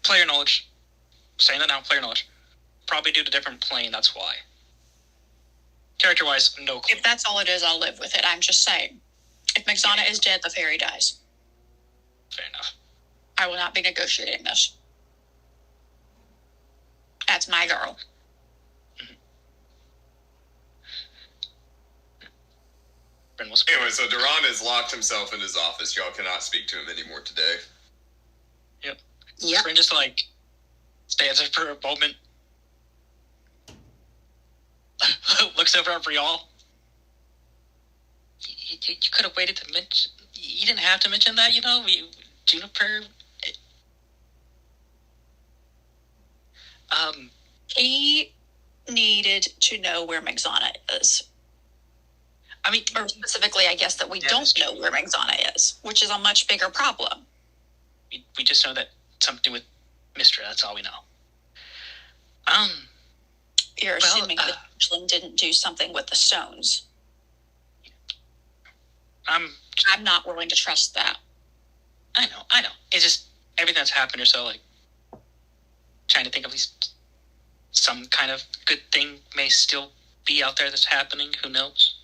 Player knowledge. Saying that now, player knowledge. Probably due to different plane, that's why. Character-wise, no clue. If that's all it is, I'll live with it. I'm just saying. If Magzana is dead, the fairy dies. Fair enough. I will not be negotiating this. That's my girl. Bryn was Anyway, so Duran has locked himself in his office. Y'all cannot speak to him anymore today. Yep. Bryn just like stands there for a moment. Looks over at Breral. You could have waited to mention. You didn't have to mention that, you know. Juniper. He needed to know where Magzana is. I mean, Or specifically, I guess that we Yeah, don't that's know true. where Magzana is, which is a much bigger problem. we just know that something with Mystra. That's all we know. You're Well, assuming that Changeling didn't do something with the stones. I'm not willing to trust that. I know. It's just everything that's happened or so, like, trying to think at least some kind of good thing may still be out there that's happening. Who knows?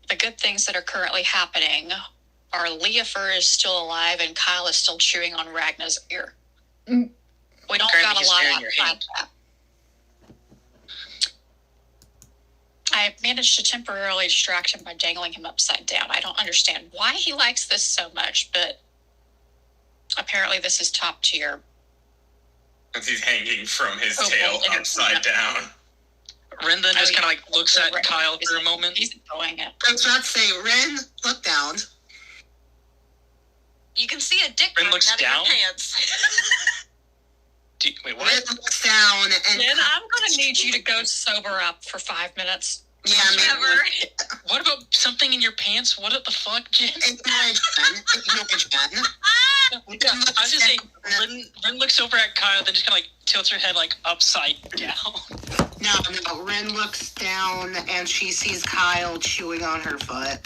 The good things that are currently happening are Leofer is still alive and Kyle is still chewing on Ragna's ear. Mm. We don't Currently got a lot he's staring outside that. I managed to temporarily distract him by dangling him upside down. I don't understand why he likes this so much, but apparently this is top tier. Because he's hanging from his tail upside down. Ren then just kind of like looks at Kyle for a moment. He's enjoying it. I was about to say, Ren, look down. You can see a dick Ren coming looks out down? of your pants. Wait, what? Ren looks down and... Jen, I'm going to need you to go sober up for 5 minutes. Yeah, Never. What about something in your pants? What the fuck, Jen? Ignore Jen. Yeah, I was just saying, Ren looks over at Kyle, then just kind of like tilts her head like upside down. No, Ren looks down and she sees Kyle chewing on her foot.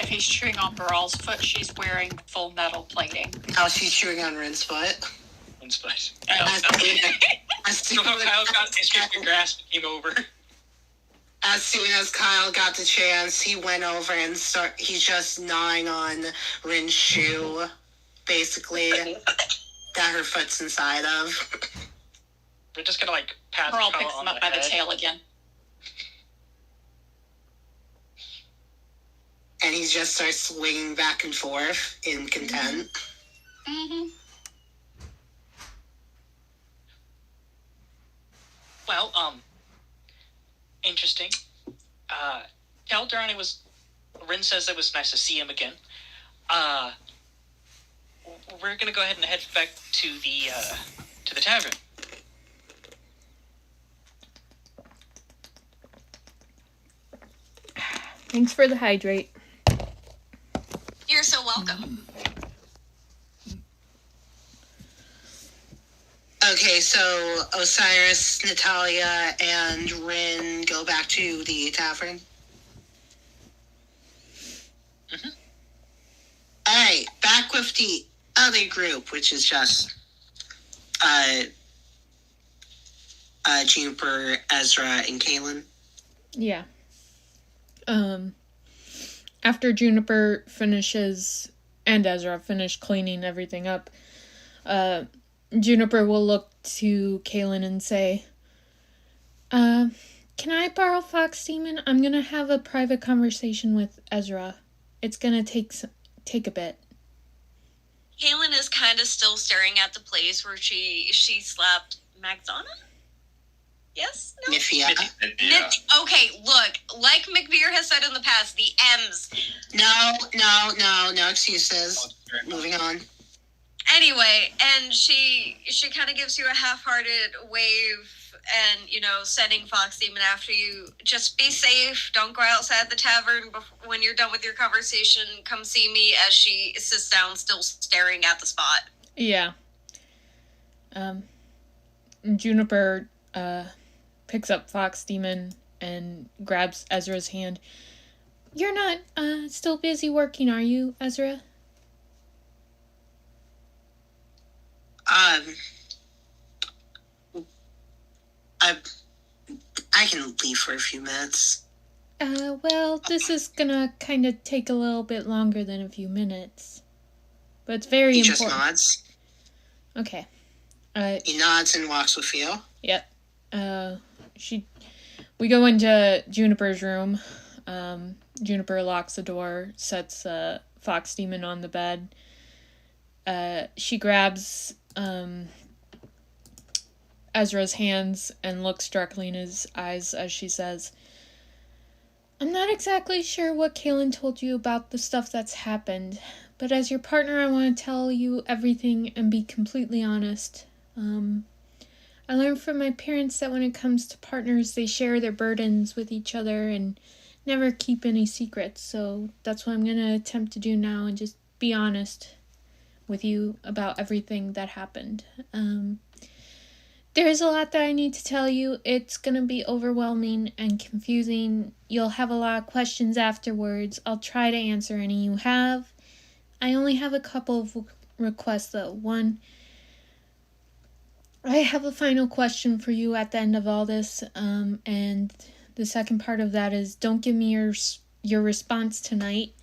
If he's chewing on Beryl's foot, she's wearing full metal plating. Oh, she's chewing on Ren's foot. Ren's foot. So how Kyle got his chicken grasp and came over. As soon as Kyle got the chance, he went over and he's just gnawing on Ren's shoe, basically, that her foot's inside of. We're just gonna like pat Beryl Kyle picks on him up the by head. the tail again. And he just starts swinging back and forth in content. Mm-hmm. Well, interesting. Tell Durrani Rin says it was nice to see him again. We're gonna go ahead and head back to the tavern. Thanks for the hydrate. You're so welcome. Okay, so Osiris, Natalia, and Rin go back to the tavern. Mm-hmm. Alright, back with the other group, which is just Juniper, Ezra, and Caelynn. Yeah. After Juniper finishes and Ezra finish cleaning everything up, Juniper will look to Caelynn and say, can I borrow Fox Demon? I'm gonna have a private conversation with Ezra. It's gonna take a bit. Caelynn is kind of still staring at the place where she slapped Magzana? Yes? No? Nifia. Yeah. Okay, look, like McBeer has said in the past, the M's. No excuses. Moving on. Anyway, and she kind of gives you a half-hearted wave and, sending Fox Demon after you. Just be safe. Don't go outside the tavern when you're done with your conversation. Come see me, as she sits down still staring at the spot. Yeah. Juniper, picks up Fox Demon and grabs Ezra's hand. You're not, still busy working, are you, Ezra? I can leave for a few minutes. Well, this is gonna kind of take a little bit longer than a few minutes. But it's very He important. just nods. Okay. He nods and walks with you. Yep. We go into Juniper's room. Juniper locks the door, sets Fox Demon on the bed. She grabs Ezra's hands and looks directly in his eyes as she says, I'm not exactly sure what Caelynn told you about the stuff that's happened, but as your partner I want to tell you everything and be completely honest. I learned from my parents that when it comes to partners, they share their burdens with each other and never keep any secrets, so that's what I'm going to attempt to do now and just be honest with you about everything that happened. There's a lot that I need to tell you. It's gonna be overwhelming and confusing. You'll have a lot of questions afterwards. I'll try to answer any you have. I only have a couple of requests though. One, I have a final question for you at the end of all this, and the second part of that is don't give me your response tonight.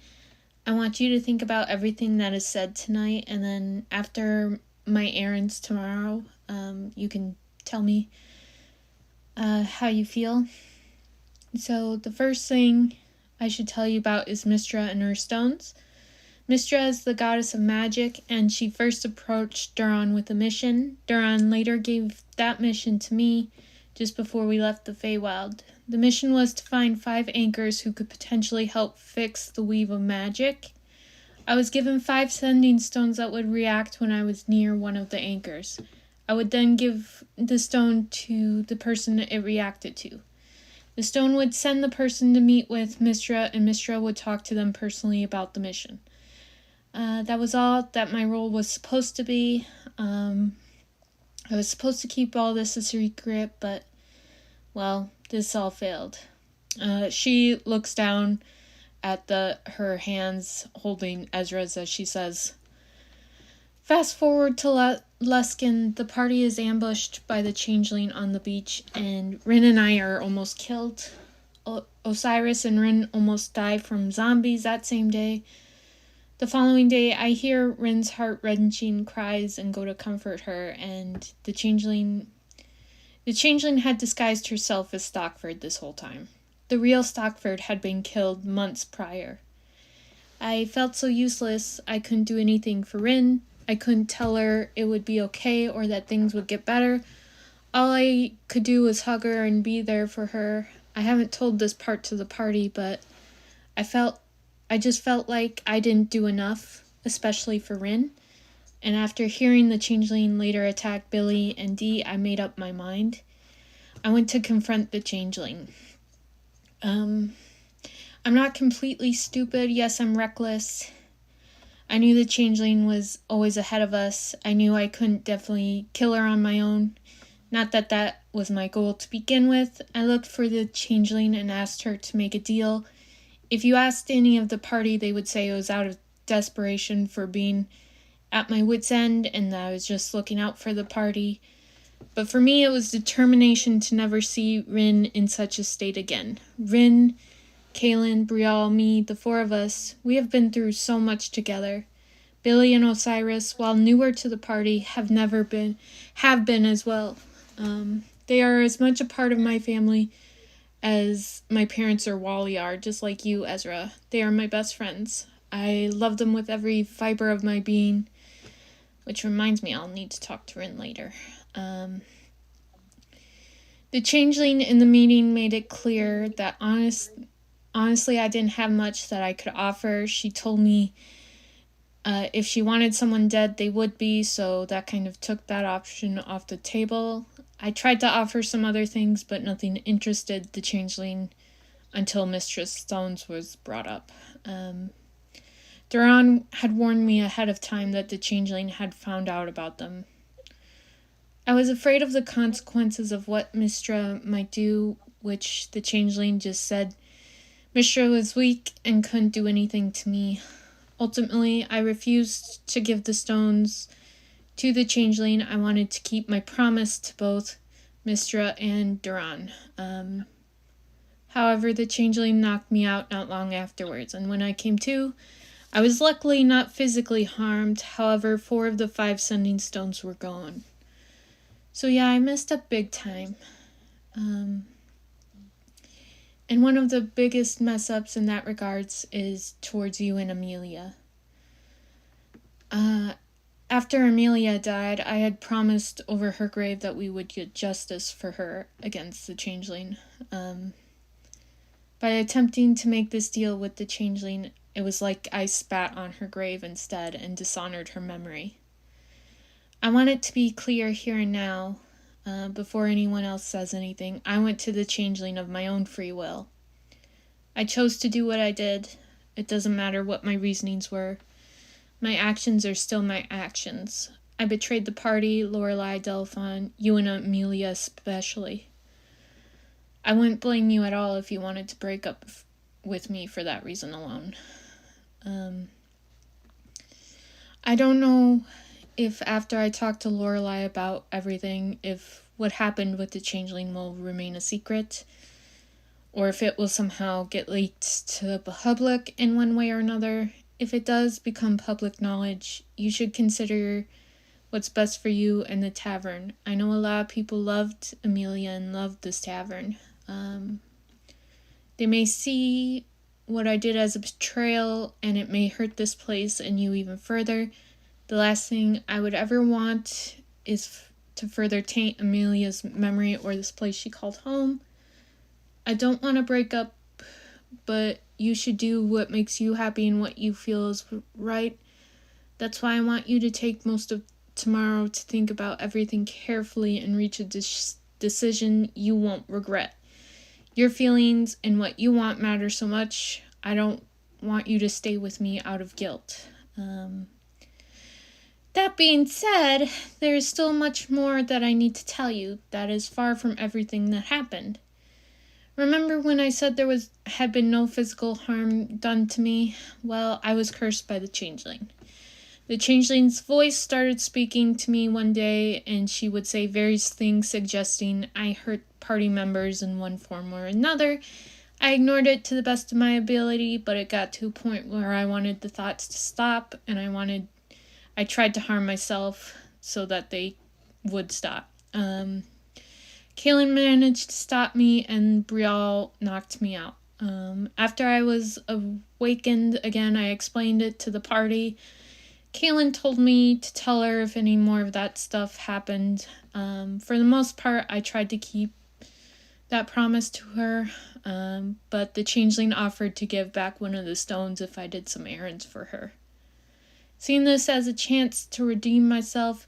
I want you to think about everything that is said tonight, and then after my errands tomorrow, you can tell me how you feel. So the first thing I should tell you about is Mystra and her stones. Mystra is the goddess of magic, and she first approached Duran with a mission. Duran later gave that mission to me just before we left the Feywild. The mission was to find 5 anchors who could potentially help fix the weave of magic. I was given 5 sending stones that would react when I was near one of the anchors. I would then give the stone to the person it reacted to. The stone would send the person to meet with Mystra, and Mystra would talk to them personally about the mission. That was all that my role was supposed to be. I was supposed to keep all this a secret, but, well, this all failed. She looks down at her hands holding Ezra's as she says, fast forward to Luskin. The party is ambushed by the changeling on the beach, and Rin and I are almost killed. Osiris and Rin almost die from zombies that same day. The following day, I hear Rin's heart-wrenching cries and go to comfort her, and the changeling had disguised herself as Stockford this whole time. The real Stockford had been killed months prior. I felt so useless. I couldn't do anything for Rin. I couldn't tell her it would be okay or that things would get better. All I could do was hug her and be there for her. I haven't told this part to the party, but I just felt like I didn't do enough, especially for Rin. And after hearing the changeling later attack Billy and Dee, I made up my mind. I went to confront the changeling. I'm not completely stupid. Yes, I'm reckless. I knew the changeling was always ahead of us. I knew I couldn't definitely kill her on my own. Not that that was my goal to begin with. I looked for the changeling and asked her to make a deal. If you asked any of the party, they would say it was out of desperation for being at my wit's end and that I was just looking out for the party. But for me, it was determination to never see Rin in such a state again. Rin, Caelynn, Breral, me, the 4 of us, we have been through so much together. Billy and Osiris, while newer to the party, have been as well. They are as much a part of my family as my parents or Wally are, just like you, Ezra. They are my best friends. I love them with every fiber of my being, which reminds me I'll need to talk to Rin later. The changeling in the meeting made it clear that honestly I didn't have much that I could offer. She told me if she wanted someone dead, they would be, so that kind of took that option off the table. I tried to offer some other things, but nothing interested the changeling until Mistress Stones was brought up. Duran had warned me ahead of time that the changeling had found out about them. I was afraid of the consequences of what Mystra might do, which the changeling just said Mystra was weak and couldn't do anything to me. Ultimately, I refused to give the stones to the changeling. I wanted to keep my promise to both Mystra and Duran. However, the changeling knocked me out not long afterwards, and when I came to, I was luckily not physically harmed. However, 4 of the 5 sending stones were gone. So yeah, I messed up big time. And one of the biggest mess-ups in that regards is towards you and Amelia. After Amelia died, I had promised over her grave that we would get justice for her against the changeling. By attempting to make this deal with the changeling, it was like I spat on her grave instead and dishonored her memory. I want it to be clear here and now, before anyone else says anything, I went to the changeling of my own free will. I chose to do what I did. It doesn't matter what my reasonings were. My actions are still my actions. I betrayed the party, Lorelei, Delphon, you and Amelia especially. I wouldn't blame you at all if you wanted to break up with me for that reason alone. I don't know if after I talked to Lorelei about everything, if what happened with the changeling will remain a secret, or if it will somehow get leaked to the public in one way or another. If it does become public knowledge, you should consider what's best for you and the tavern. I know a lot of people loved Amelia and loved this tavern. They may see what I did as a betrayal, and it may hurt this place and you even further. The last thing I would ever want is to further taint Amelia's memory or this place she called home. I don't want to break up, but you should do what makes you happy and what you feel is right. That's why I want you to take most of tomorrow to think about everything carefully and reach a decision you won't regret. Your feelings and what you want matter so much. I don't want you to stay with me out of guilt. That being said, there is still much more that I need to tell you that is far from everything that happened. Remember when I said there had been no physical harm done to me? Well, I was cursed by the changeling. The changeling's voice started speaking to me one day, and she would say various things suggesting I hurt party members in one form or another. I ignored it to the best of my ability, but it got to a point where I wanted the thoughts to stop, and I tried to harm myself so that they would stop. Caelynn managed to stop me, and Breral knocked me out. After I was awakened again, I explained it to the party. Caelynn told me to tell her if any more of that stuff happened. For the most part, I tried to keep that promise to her, but the changeling offered to give back one of the stones if I did some errands for her. Seeing this as a chance to redeem myself,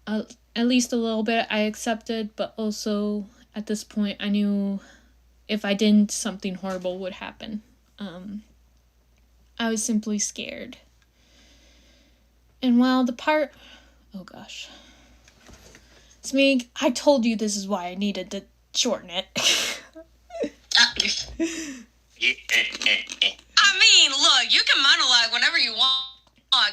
at least a little bit, I accepted, but also at this point I knew if I didn't, something horrible would happen. I was simply scared. And while oh gosh. Smeag, I told you this is why I needed to shorten it. I mean, look, you can monologue whenever you want.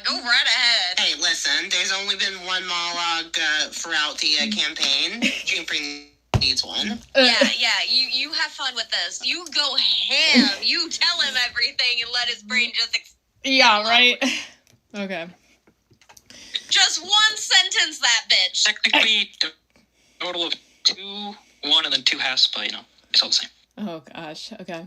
Go right ahead. Hey, listen, there's only been one monologue throughout the campaign. Juniper needs one. You have fun with this. You go ham. You tell him everything and let his brain just Yeah, right? Okay. Just one sentence, that bitch. Technically, total of 2, 1, and then 2 halves, but, it's all the same. Oh, gosh. Okay.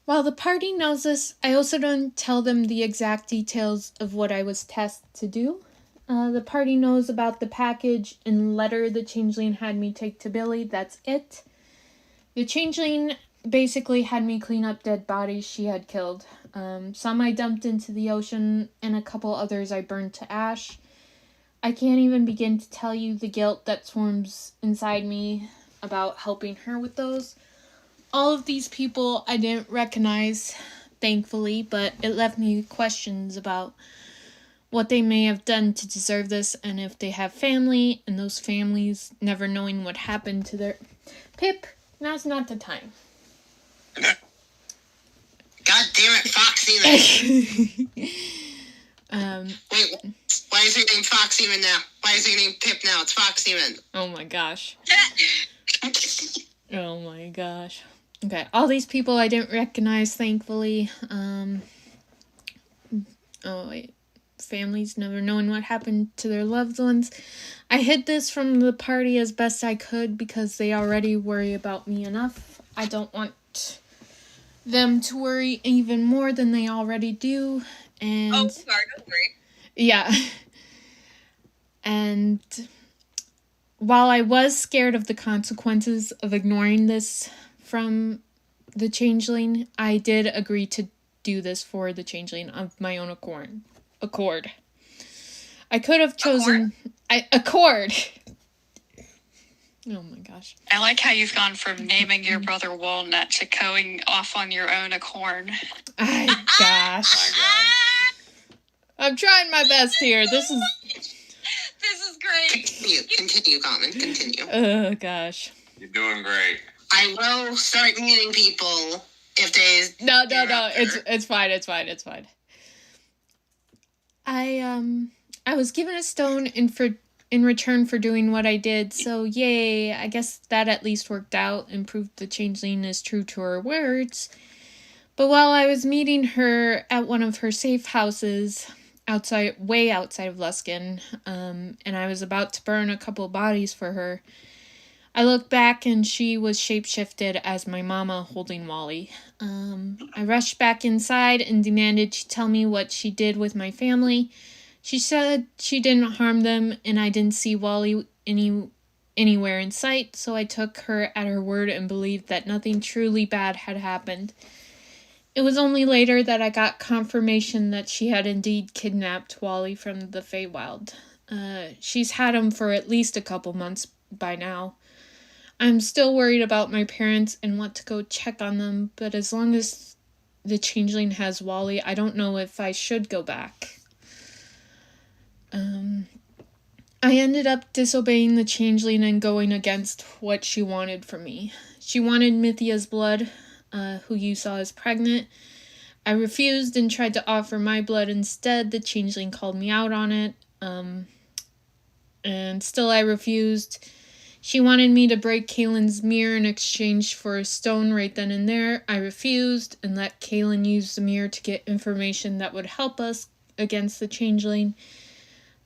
While the party knows this, I also don't tell them the exact details of what I was tasked to do. The party knows about the package and letter the changeling had me take to Billy. That's it. The changeling basically had me clean up dead bodies she had killed. Some I dumped into the ocean, and a couple others I burned to ash. I can't even begin to tell you the guilt that swarms inside me about helping her with those. All of these people I didn't recognize, thankfully, but it left me questions about what they may have done to deserve this, and if they have family, and those families never knowing what happened to their... Pip, now's not the time. God damn it, Foxy. Wait, why is her name Foxy now? Why is her name Pip now? It's Foxy. Oh my gosh. Oh my gosh. Okay, all these people I didn't recognize, thankfully. Families never knowing what happened to their loved ones. I hid this from the party as best I could because they already worry about me enough. I don't want them to worry even more than they already do. And sorry, don't worry. Yeah. And while I was scared of the consequences of ignoring this from the changeling, I did agree to do this for the changeling of my own accord. I could have chosen... Accord! Oh my gosh. I like how you've gone from naming your brother Walnut to going off on your own accord. Gosh. My God. I'm trying my best here. This is great. Continue, Common. Continue. Oh, gosh. You're doing great. I will start muting people if they... No. It's fine. I was given a stone in return for doing what I did, so yay, I guess that at least worked out and proved the changeling is true to her words. But while I was meeting her at one of her safe houses, way outside of Luskan, and I was about to burn a couple bodies for her, I looked back and she was shapeshifted as my mama holding Wally. I rushed back inside and demanded she tell me what she did with my family. She said she didn't harm them and I didn't see Wally anywhere in sight, so I took her at her word and believed that nothing truly bad had happened. It was only later that I got confirmation that she had indeed kidnapped Wally from the Feywild. She's had him for at least a couple months by now. I'm still worried about my parents and want to go check on them, but as long as the changeling has Wally, I don't know if I should go back. I ended up disobeying the changeling and going against what she wanted from me. She wanted Mythia's blood, who you saw is pregnant. I refused and tried to offer my blood instead. The changeling called me out on it, and still I refused. She wanted me to break Caelynn's mirror in exchange for a stone right then and there. I refused and let Caelynn use the mirror to get information that would help us against the changeling.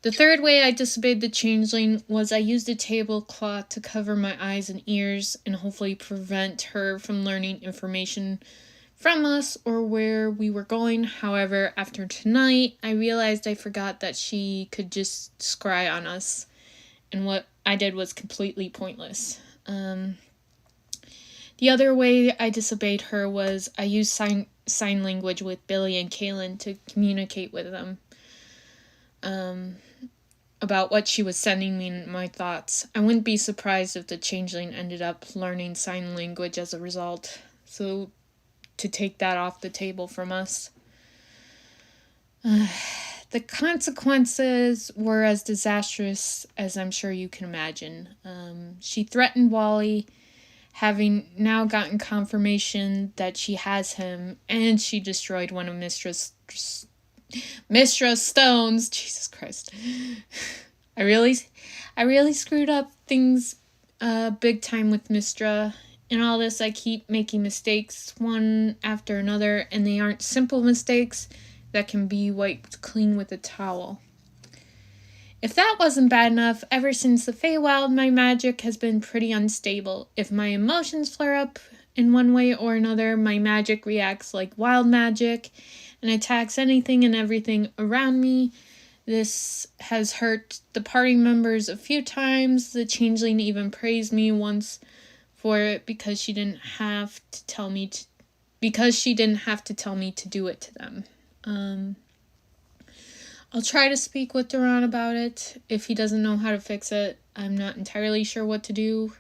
The third way I disobeyed the changeling was I used a tablecloth to cover my eyes and ears and hopefully prevent her from learning information from us or where we were going. However, after tonight, I realized I forgot that she could just scry on us, and what I did was completely pointless. The other way I disobeyed her was I used sign language with Billy and Caelynn to communicate with them about what she was sending me and my thoughts. I wouldn't be surprised if the changeling ended up learning sign language as a result, so to take that off the table from us. The consequences were as disastrous as I'm sure you can imagine. She threatened Wally, having now gotten confirmation that she has him, and she destroyed one of Mistress Stone's. Jesus Christ. I really screwed up things big time with Mistra. In all this, I keep making mistakes one after another, and they aren't simple mistakes that can be wiped clean with a towel. If that wasn't bad enough, ever since the Feywild, my magic has been pretty unstable. If my emotions flare up in one way or another, my magic reacts like wild magic and attacks anything and everything around me. This has hurt the party members a few times. The changeling even praised me once for it because she didn't have to tell me to do it to them. I'll try to speak with Duran about it. If he doesn't know how to fix it, I'm not entirely sure what to do.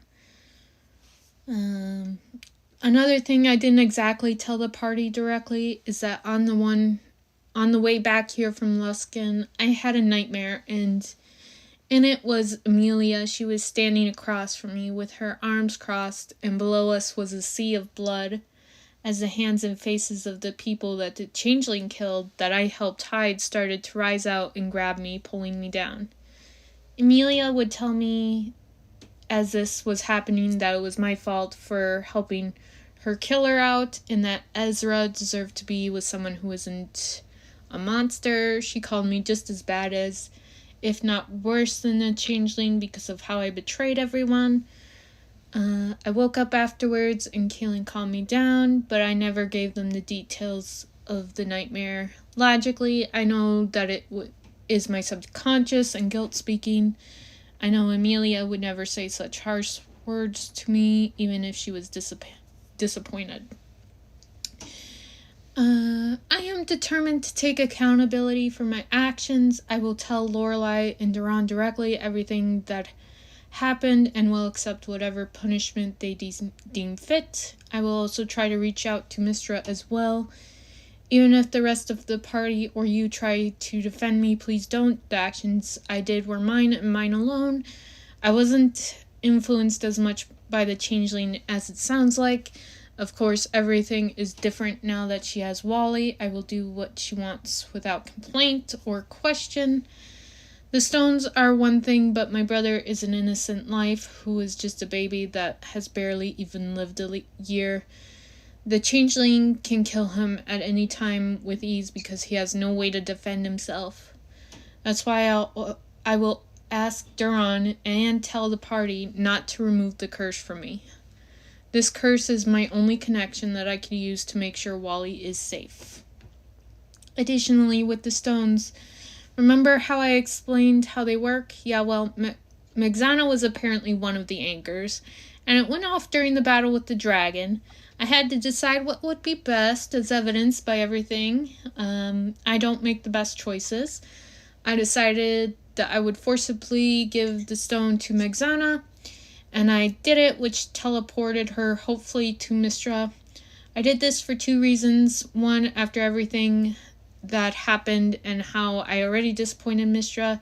Another thing I didn't exactly tell the party directly is that on the way back here from Luskan, I had a nightmare, and in it was Amelia. She was standing across from me with her arms crossed, and below us was a sea of blood, as the hands and faces of the people that the changeling killed that I helped hide started to rise out and grab me, pulling me down. Amelia would tell me as this was happening that it was my fault for helping her killer out, and that Ezra deserved to be with someone who isn't a monster. She called me just as bad as, if not worse than, a changeling because of how I betrayed everyone. I woke up afterwards and Caelynn calmed me down, but I never gave them the details of the nightmare. Logically, I know that it is my subconscious and guilt speaking. I know Amelia would never say such harsh words to me, even if she was disappointed. I am determined to take accountability for my actions. I will tell Lorelai and Duran directly everything that happened and will accept whatever punishment they deem fit. I will also try to reach out to Mistra as well Even if the rest of the party or you try to defend me, please don't. The actions I did were mine and mine alone. I wasn't influenced as much by the changeling as it sounds like. Of course, everything is different now that she has Wally. I will do what she wants without complaint or question. The stones are one thing, but my brother is an innocent life who is just a baby that has barely even lived a year. The changeling can kill him at any time with ease because he has no way to defend himself. That's why I will ask Duran and tell the party not to remove the curse from me. This curse is my only connection that I can use to make sure Wally is safe. Additionally, with the stones, remember how I explained how they work? Yeah, well, Megzana was apparently one of the anchors, and it went off during the battle with the dragon. I had to decide what would be best, as evidenced by everything. I don't make the best choices. I decided that I would forcibly give the stone to Megzana, and I did it, which teleported her, hopefully, to Mystra. I did this for 2 reasons. One, after everything that happened and how I already disappointed Mystra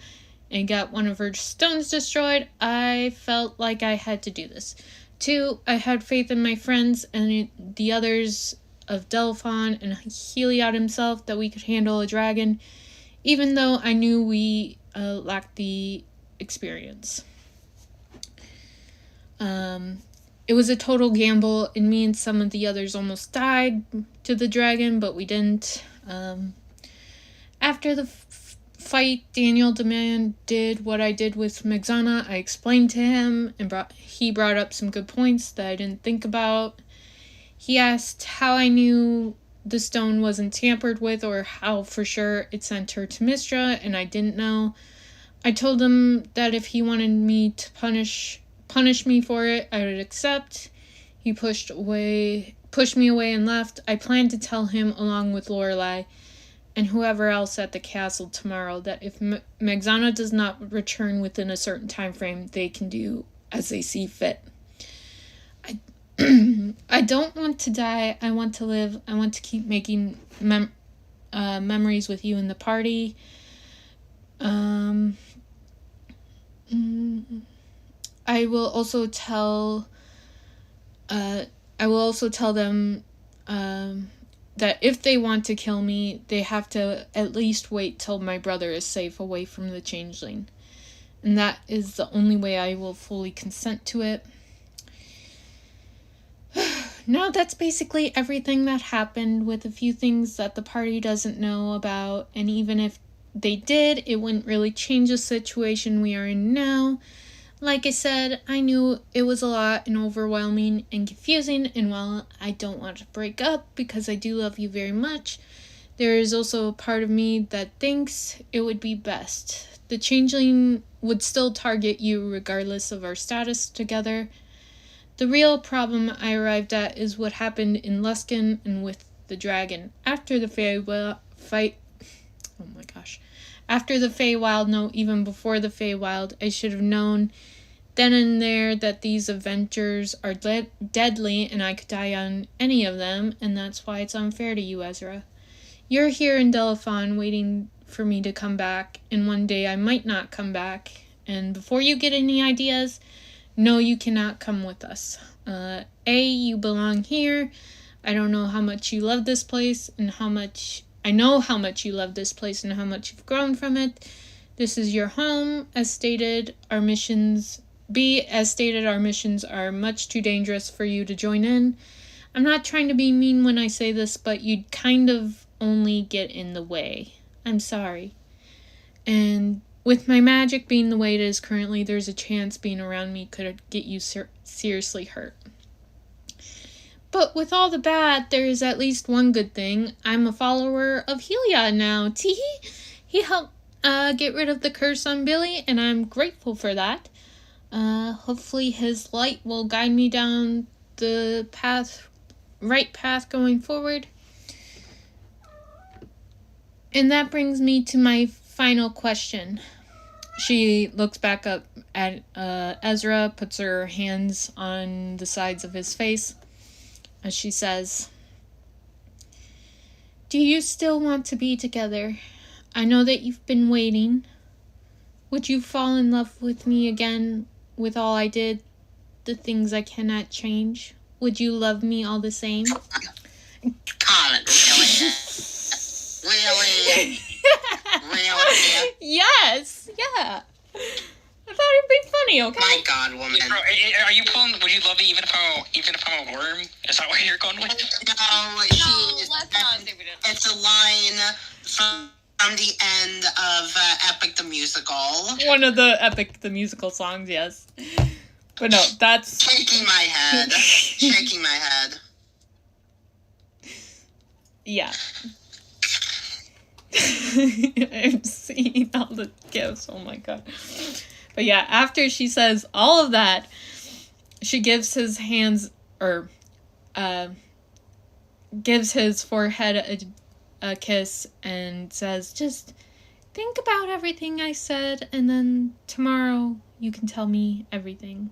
and got one of her stones destroyed, I felt like I had to do this. 2, I had faith in my friends and the others of Delphon and Heliod himself that we could handle a dragon, even though I knew we lacked the experience. It was a total gamble, and me and some of the others almost died to the dragon, but we didn't. After the fight, Daniel demanded what I did with Megzana. I explained to him, and he brought up some good points that I didn't think about. He asked how I knew the stone wasn't tampered with, or how for sure it sent her to Mystra, and I didn't know. I told him that if he wanted me to punish me for it, I would accept. He pushed me away and left. I planned to tell him, along with Lorelei and whoever else at the castle tomorrow, that if Megzana does not return within a certain time frame, they can do as they see fit. I don't want to die. I want to live. I want to keep making memories with you and the party. I will also tell them that if they want to kill me, they have to at least wait till my brother is safe away from the changeling. And that is the only way I will fully consent to it. Now that's basically everything that happened, with a few things that the party doesn't know about, and even if they did, it wouldn't really change the situation we are in now. Like I said, I knew it was a lot and overwhelming and confusing, and while I don't want to break up because I do love you very much, there is also a part of me that thinks it would be best. The changeling would still target you regardless of our status together. The real problem I arrived at is what happened in Luskan and with the dragon. After the Feywild, no, even before the Feywild, I should have known then and there that these adventures are deadly and I could die on any of them, and that's why it's unfair to you, Ezra. You're here in Delphon waiting for me to come back, and one day I might not come back, and before you get any ideas, no, you cannot come with us. You belong here. I don't know how much you love this place and I know how much you love this place and how much you've grown from it. This is your home. As stated, our missions are much too dangerous for you to join in. I'm not trying to be mean when I say this, but you'd kind of only get in the way. I'm sorry. And with my magic being the way it is currently, there's a chance being around me could get you seriously hurt. But with all the bad, there is at least one good thing. I'm a follower of Heliod now. Teehee! He helped get rid of the curse on Billy, and I'm grateful for that. Hopefully his light will guide me down the right path going forward. And that brings me to my final question. She looks back up at Ezra, puts her hands on the sides of his face, as she says, Do you still want to be together? I know that you've been waiting. Would you fall in love with me again with all I did? The things I cannot change? Would you love me all the same? Comment, really? Really? Really? Yes, yeah. I thought it'd be funny, okay? My God, woman. Bro, are you pulling? Would you love me even if I'm a worm? Is that what you're going with? No, let's not do it. it's a line from the end of Epic the Musical. One of the Epic the Musical songs, yes. But no, that's... Shaking my head. Shaking my head. Yeah. I'm seeing all the gifts, oh my god. But yeah, after she says all of that, she gives his hands, or, gives his forehead a kiss and says, just think about everything I said, and then tomorrow you can tell me everything,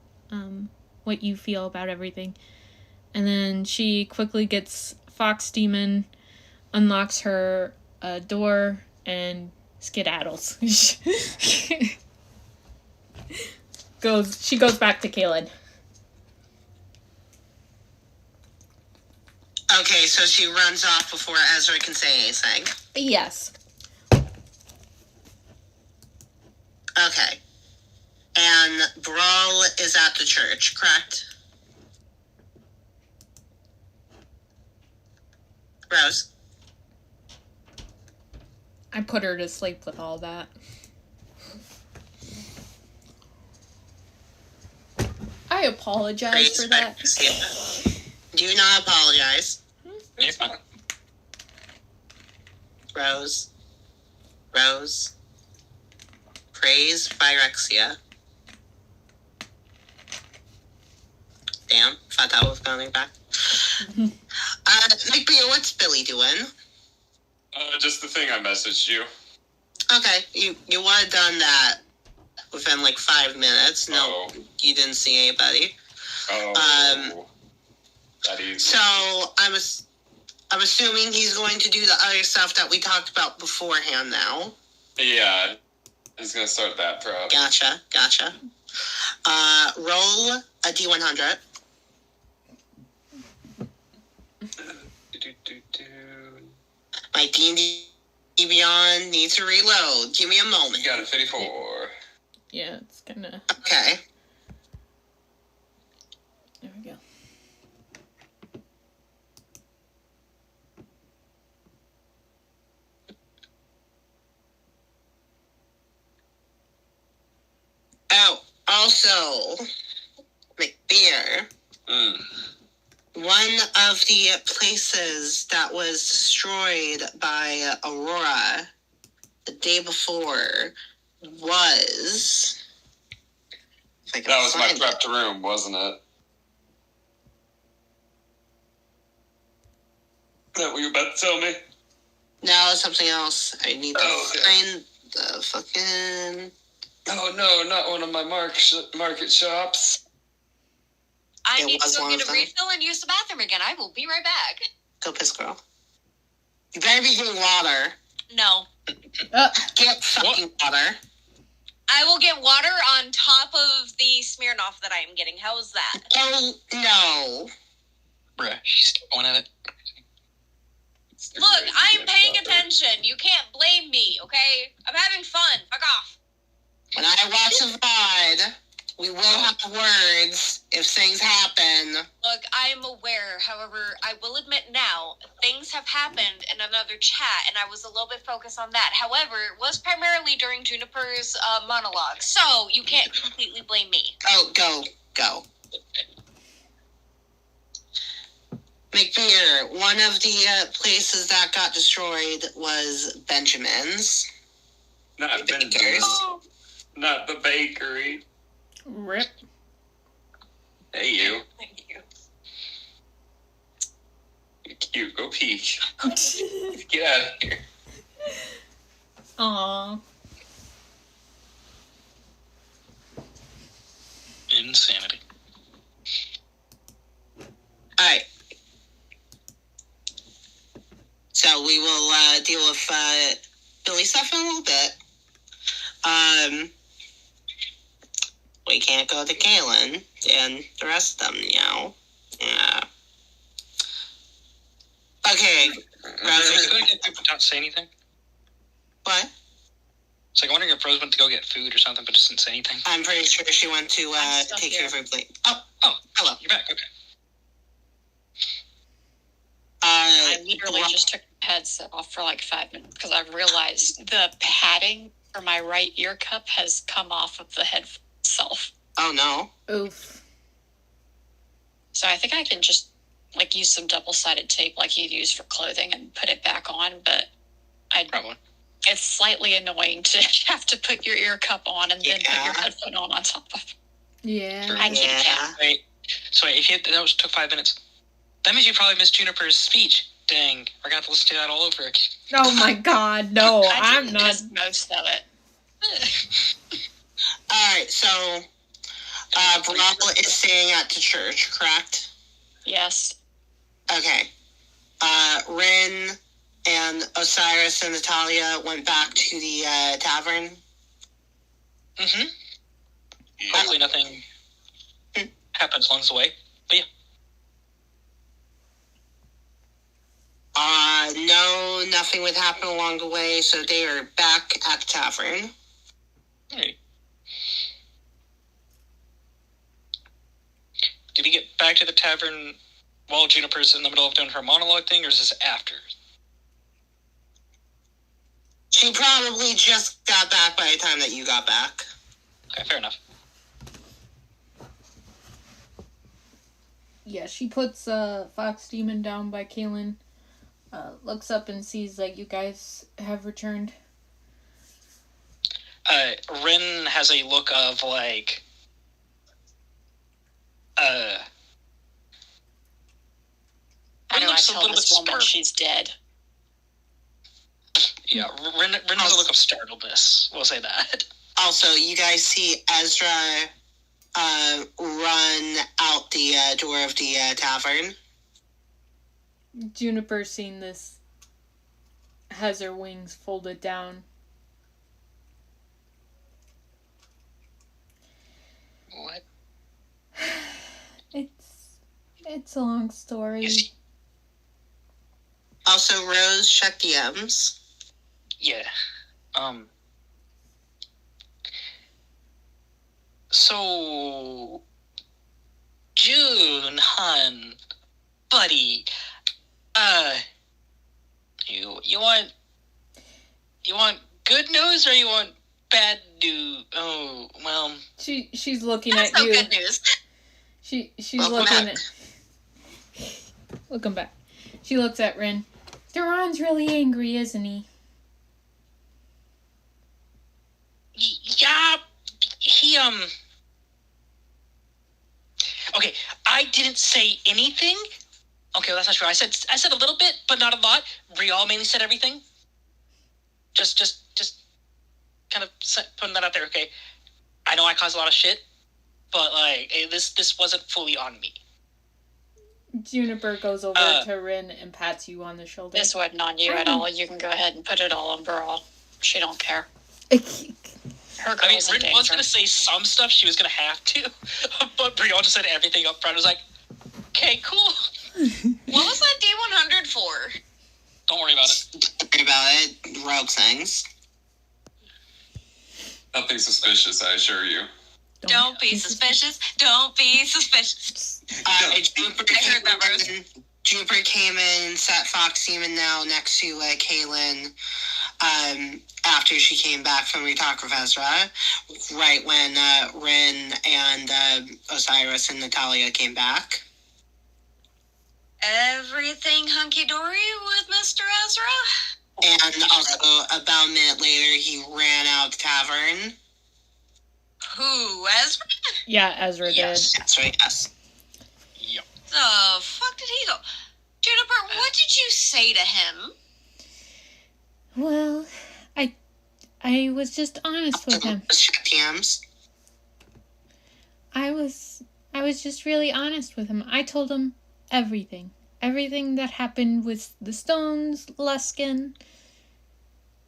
what you feel about everything. And then she quickly gets Fox Demon, unlocks her door, and skedaddles. She goes back to Caelynn. Okay, so she runs off before Ezra can say anything. Yes. Okay. And Breral is at the church, correct? Rose? I put her to sleep with all that. I apologize for that. Do not apologize. It's fine. Rose. Rose. Praise Phyrexia. Damn, thought that was coming back. McBeer, what's Billy doing? Just the thing I messaged you. Okay, you would have done that within like 5 minutes. No, you didn't see anybody. That is. So I'm assuming he's going to do the other stuff that we talked about beforehand now. Yeah, he's gonna start that prep. Gotcha. Roll a D100. My D&D Beyond needs to reload. Give me a moment. You got a 54. Yeah, it's gonna... Okay. There we go. Oh, also, McBeer. One of the places that was destroyed by Aurora the day before was... That was my prepped room, wasn't it? Is that what you were about to tell me? No, it's something else. I need to find the fucking... Oh no, not one of my market shops. I need to go get a refill and use the bathroom again. I will be right back. Go piss, girl. You better be getting water. No. Get fucking water. I will get water on top of the Smirnoff that I am getting. How is that? Oh, no. Bruh, she's going at it. Look, I'm paying attention. You can't blame me, okay? I'm having fun. Fuck off. When I watch a VOD, we will have words if things happen. Look, I am aware. However, I will admit now, things have happened in another chat, and I was a little bit focused on that. However, it was primarily during Juniper's monologue, so you can't completely blame me. Oh, go. McBeer, one of the places that got destroyed was Benjamin's. Not Benjamin's. Not the bakery. Rip. Hey, you. Thank you. You're cute. Go peek. Get out of here. Aww. Insanity. Alright. So we will deal with Billy stuff in a little bit. We can't go to Caelynn and the rest of them, Yeah. Okay. Not say anything? What? It's like, I'm wondering if Rose went to go get food or something, but just didn't say anything. I'm pretty sure she went to take care of her plate. Oh, hello. You're back, okay. I literally just took my headset off for like 5 minutes because I realized the padding for my right ear cup has come off of the headphone itself. Oh, no. Oof. So I think I can just like use some double-sided tape like you use for clothing and put it back on, but it's slightly annoying to have to put your ear cup on and then put your headphone on top of it. Yeah. I can't. Wait, so if that took 5 minutes, that means you probably missed Juniper's speech. Dang, we're gonna have to listen to that all over again. Oh my god, no, I'm not. Just most of it. Alright, so Breral is staying at the church, correct? Yes. Okay. Rin and Osiris and Natalia went back to the tavern. Mm-hmm. Hopefully nothing happens along the way. But yeah. No, nothing would happen along the way, so they are back at the tavern. Alright. Did we get back to the tavern while Juniper's in the middle of doing her monologue thing, or is this after? She probably just got back by the time that you got back. Okay, fair enough. Yeah, she puts Fox Demon down by Caelynn, looks up and sees that you guys have returned. Rin has a look of, like, How do I tell this woman she's dead? Yeah, Rin has a look of startledness. We'll say that. Also, you guys see Ezra run out the door of the tavern. Juniper, seeing this, has her wings folded down. What? It's a long story. Also, Rose, check DMs. Yeah. So, June, hun, buddy, you want good news or you want bad news? Oh, well. She's looking That's at no you. good news. She's Welcome looking back. Welcome back. She looks at Rin. Duran's really angry, isn't he? Yeah, he, okay, I didn't say anything. Okay, well, that's not true. I said a little bit, but not a lot. Breral mainly said everything. Just kind of putting that out there, okay? I know I caused a lot of shit, but, like, this wasn't fully on me. Juniper goes over to Rin and pats you on the shoulder. This wasn't on you at all. You can go ahead and put it all on Breral. She don't care. Her girl's in Rin was danger. going to say some stuff she was going to have to, but Breral just said everything up front. I was like, okay, cool. What was that D100 for? Don't worry about it. Don't worry about it. Rogue things. Nothing suspicious, I assure you. Don't be suspicious. Don't be suspicious. Juniper I heard that, Rose. Juniper came in and sat Fox Demon now next to Caelynn after she came back from your talk with Ezra, right when Rin and Osiris and Natalia came back. Everything hunky-dory with Mr. Ezra? And also, about a minute later, he ran out of the tavern. Who, Ezra? Yeah, Ezra Yes, did. that's right, yes. Yep. The fuck did he go? Juniper, what did you say to him? Well, I was just honest with him. Check DMs. I was just really honest with him. I told him everything. Everything that happened with the stones, Luskin,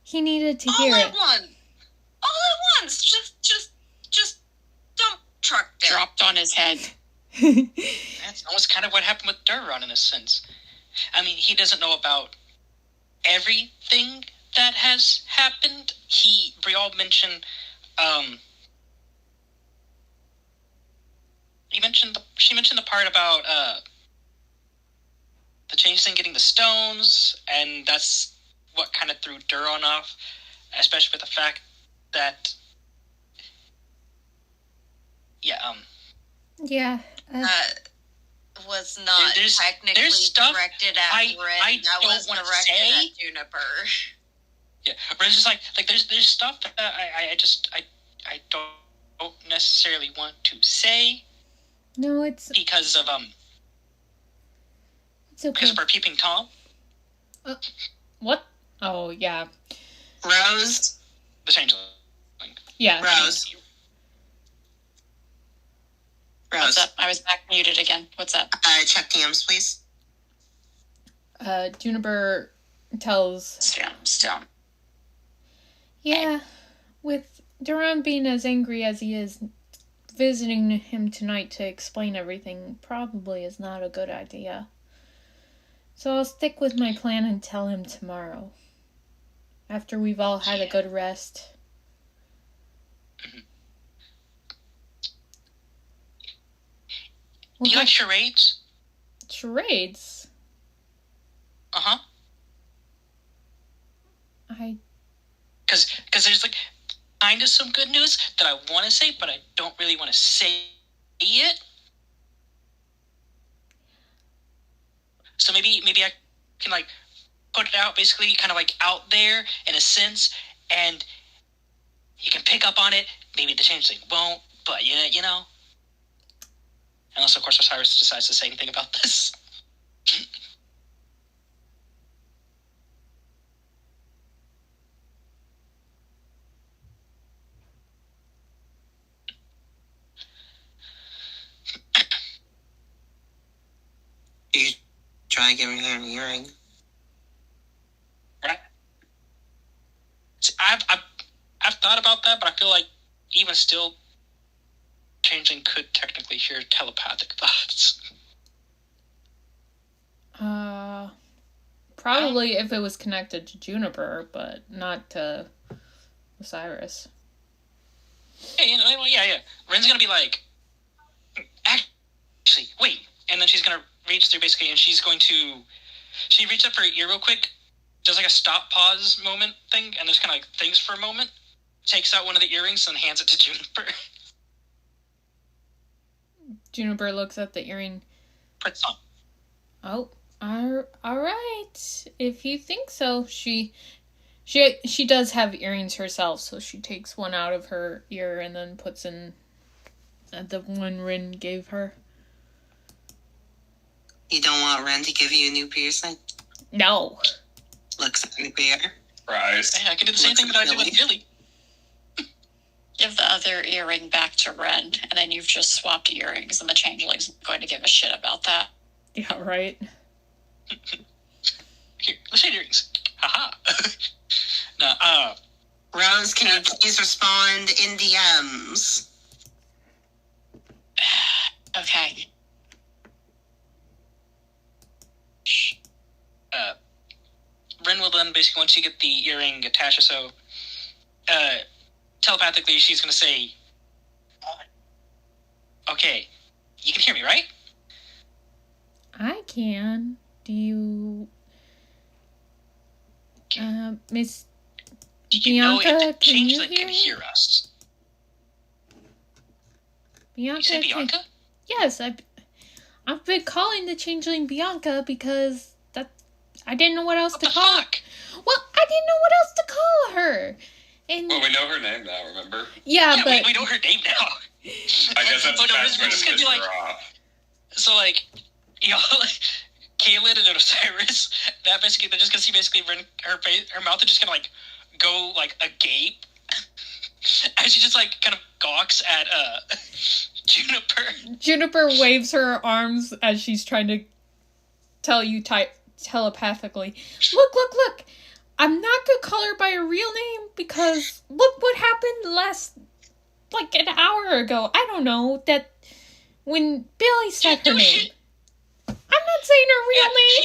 He needed to hear it. All at once. Just dump trucked it. Dropped on his head. That's almost kind of what happened with Duron in a sense. I mean, he doesn't know about everything that has happened. Breral mentioned, she mentioned the part about, the changeling getting the stones, and that's what kind of threw Duron off, especially with the fact that, was not technically directed at Ren. That was directed at Juniper. Yeah, but it's just like there's stuff that I don't necessarily want to say. No, it's because of it's okay. Because of our peeping Tom. What? Oh yeah. Rose. The changeling. Yeah. Rose. What's up? I was back muted again. What's up? Check DMs, please. Juniper tells... Stone. Yeah, with Duran being as angry as he is, visiting him tonight to explain everything probably is not a good idea. So I'll stick with my plan and tell him tomorrow. After we've all had a good rest. Do you like charades? Charades? Uh-huh. Because there's, kind of some good news that I want to say, but I don't really want to say it. So maybe I can, put it out, basically, kind of, out there, in a sense, and you can pick up on it. Maybe the changeling won't, but, you know. Unless, of course, Osiris decides to say anything about this. You try giving her an earring. Right. See, I've thought about that, but I feel like even still, changeling could technically hear telepathic thoughts. Probably if it was connected to Juniper, but not to Osiris. Yeah. Ren's gonna be like, actually, wait, and then she's gonna reach through basically, and she's going to, she reaches up her ear real quick, does a stop pause moment thing, and just kind of thinks for a moment, takes out one of the earrings and hands it to Juniper. Juniper looks at the earring. Puts on. Oh, all right. If you think so, she does have earrings herself, so she takes one out of her ear and then puts in the one Rin gave her. You don't want Ren to give you a new piercing? No. Looks at McBeer. Right. Hey, I can do the same thing that I did with Billy. Give the other earring back to Ren, and then you've just swapped earrings, and the changeling's going to give a shit about that. Yeah, right. Here, let's trade earrings. Haha. No, Rose, can you please respond in DMs? Okay. Ren will then basically, once you get the earring attached or so, telepathically she's going to say, okay, you can hear me, right? I can. Do you... Miss Bianca, know if the can you changeling hear can me? hear us? Bianca, You say Bianca? Yes, I've been calling the changeling Bianca because I didn't know what else to call her. Well, I didn't know what else to call her. And Well, we know her name now, remember? yeah, but we know her name now. I guess that's the best way to piss her off. So, Caelynn and Osiris, they're just gonna see basically her mouth is just gonna go agape, and she just kind of gawks at Juniper. Juniper waves her arms as she's trying to tell you telepathically, look, I'm not gonna call her by her real name because look what happened like an hour ago. I don't know, that when Billy said her name. I'm not saying her real name.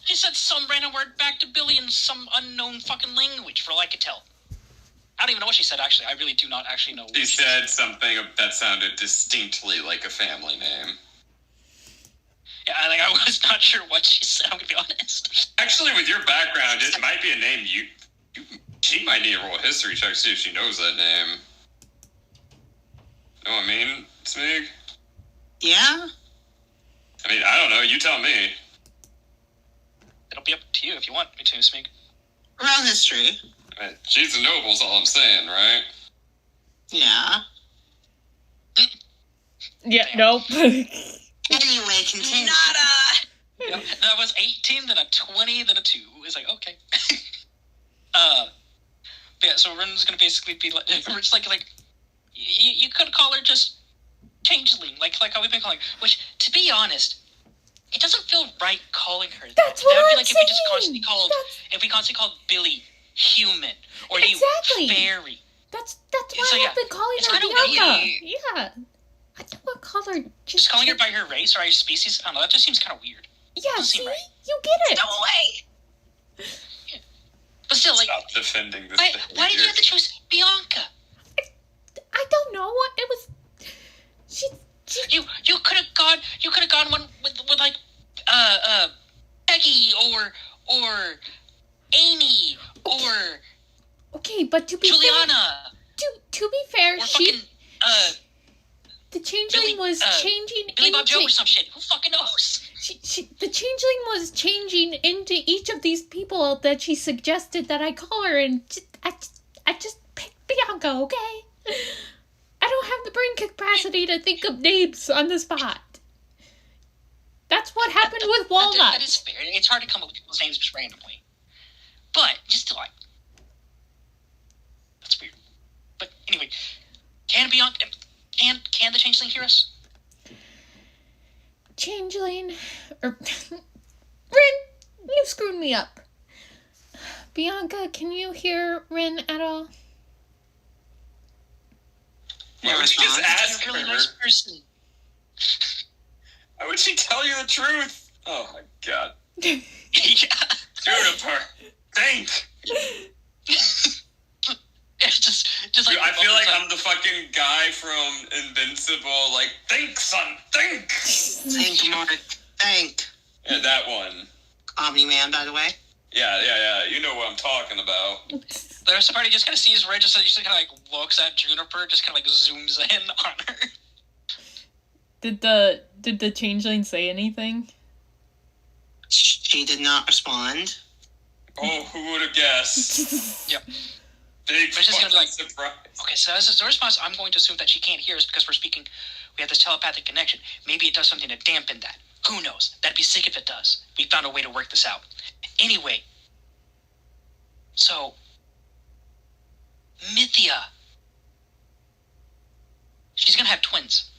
She said some random word back to Billy in some unknown fucking language, for all I could tell. I don't even know what she said, actually. I really do not actually know. She said something that sounded distinctly like a family name. Yeah, I was not sure what she said, I'm gonna be honest. Actually, with your background, it might be a name she might need a roll history check to see if she knows that name. Know what I mean, Smeag? Yeah? I mean, I don't know. You tell me. It'll be up to you if you want me to, Smeag. Roll history. Right. She's a noble's all I'm saying, right? Yeah. Yeah, nope. Anyway, continue. Nada! Yep, that was 18, then a 20, then a 2. It's like, okay. But yeah, so Ren's gonna basically be like, just like you could call her just Changeling, like how we've been calling her. Which, to be honest, it doesn't feel right calling her that. That's what That would be I'm like saying. if we constantly called Billy human or Exactly. you fairy. That's why So, I've yeah, been calling it's her kinda Bianca. weird. Yeah. I don't want to call her Just calling her by her race or her species. I don't know. That just seems kind of weird. Yeah, doesn't see? seem right. You get it. Go away! But still, like, Stop defending this. why did you have to choose Bianca? I don't know what it was. She You could have gone one with like Peggy or Amy or okay, but to be Juliana fair, to be fair, or fucking the changeling was changing Billy Bob into Joe or some shit. Who fucking knows? the changeling was changing into each of these people that she suggested that I call her, and I just picked Bianca. Okay, I don't have the brain capacity to think of names on the spot. That's what happened with Walnut. That is fair. It's hard to come up with people's names just randomly. But, just like... That's weird. But, anyway. Can the Changeling hear us? Changeling... Rin, you screwed me up. Bianca, can you hear Rin at all? Why would she just ask She's a really her? nice person. Why would she tell you the truth? Oh my god. Yeah. Juniper, think! It's just like... Dude, I feel like I'm the fucking guy from Invincible, like, think, son, think! Think, Mark. Think. Yeah, that one. Omni-Man, by the way. Yeah, you know what I'm talking about. There's a part he just kind of sees Red, just kind of like looks at Juniper, just kind of like zooms in on her. Did the changeling say anything? She did not respond. Oh, who would have guessed? Yep. Big But she's gonna be like, surprise. Okay, so as a response, I'm going to assume that she can't hear us because we have this telepathic connection. Maybe it does something to dampen that. Who knows? That'd be sick if it does. We found a way to work this out. Anyway, so, Mythia. She's gonna have twins.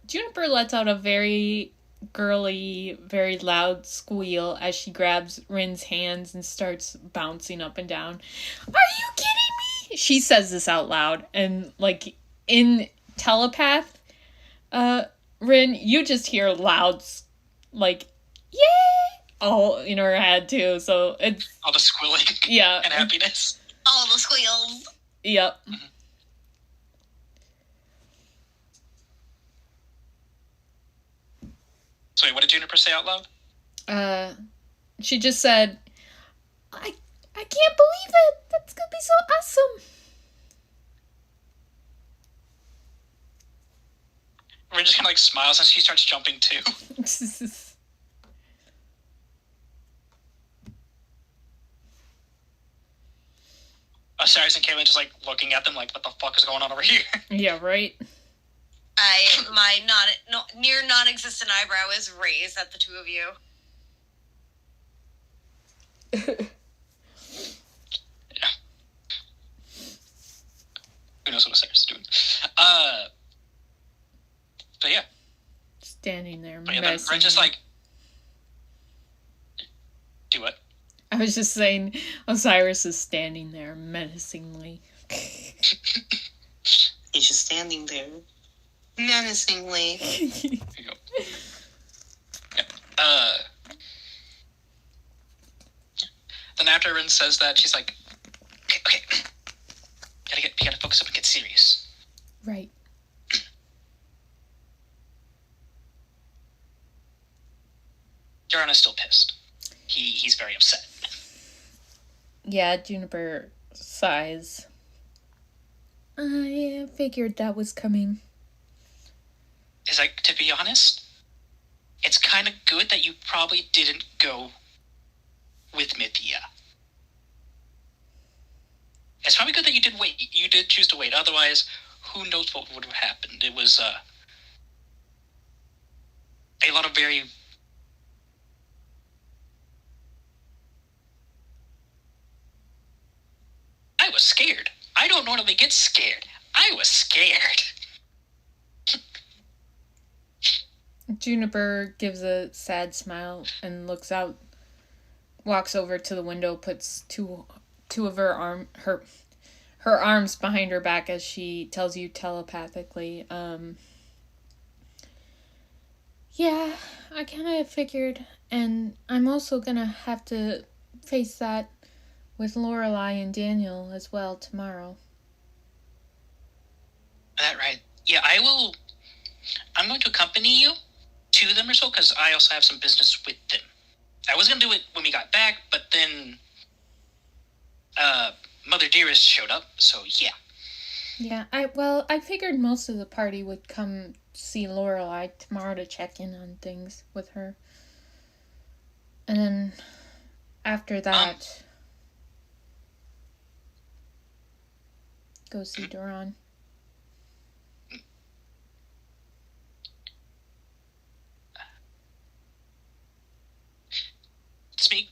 Juniper lets out a very girly, very loud squeal as she grabs Rin's hands and starts bouncing up and down. Are you kidding me? She says this out loud, and like in telepath, Rin, you just hear loud, like, yay, all in her head too. So it's All the squealing. Yeah. And happiness. All the squeals. Yep. Mm-hmm. So wait, what did Juniper say out loud? She just said, I can't believe it. That's gonna be so awesome. Rin just kind of like smiles and she starts jumping too. Osiris and Caelynn just like looking at them like, what the fuck is going on over here? Yeah, right? My near non-existent eyebrow is raised at the two of you. Yeah. Who knows what Osiris is doing? But yeah. Standing there, But yeah, then Rin just like... Do what? was just saying, Osiris is standing there menacingly. He's just standing there menacingly. Then after Rin says that, she's like, okay. You gotta focus up and get serious. Right. Duran is still pissed. He's very upset. Yeah, Juniper sighs. I figured that was coming. It's like, to be honest, it's kind of good that you probably didn't go with Mythia. It's probably good that you did wait. You did choose to wait. Otherwise, who knows what would have happened. It was a lot of very... I was scared. I don't normally get scared. I was scared. Juniper gives a sad smile and looks out, walks over to the window, puts two of her arms behind her back as she tells you telepathically, yeah, I kind of figured, and I'm also gonna have to face that with Lorelei and Daniel as well tomorrow. That right. Yeah, I'm going to accompany you to them or so, because I also have some business with them. I was going to do it when we got back, but then Mother Dearest showed up, so yeah. Yeah, I figured most of the party would come see Lorelei tomorrow to check in on things with her. And then after that, go see Duran. Smeag,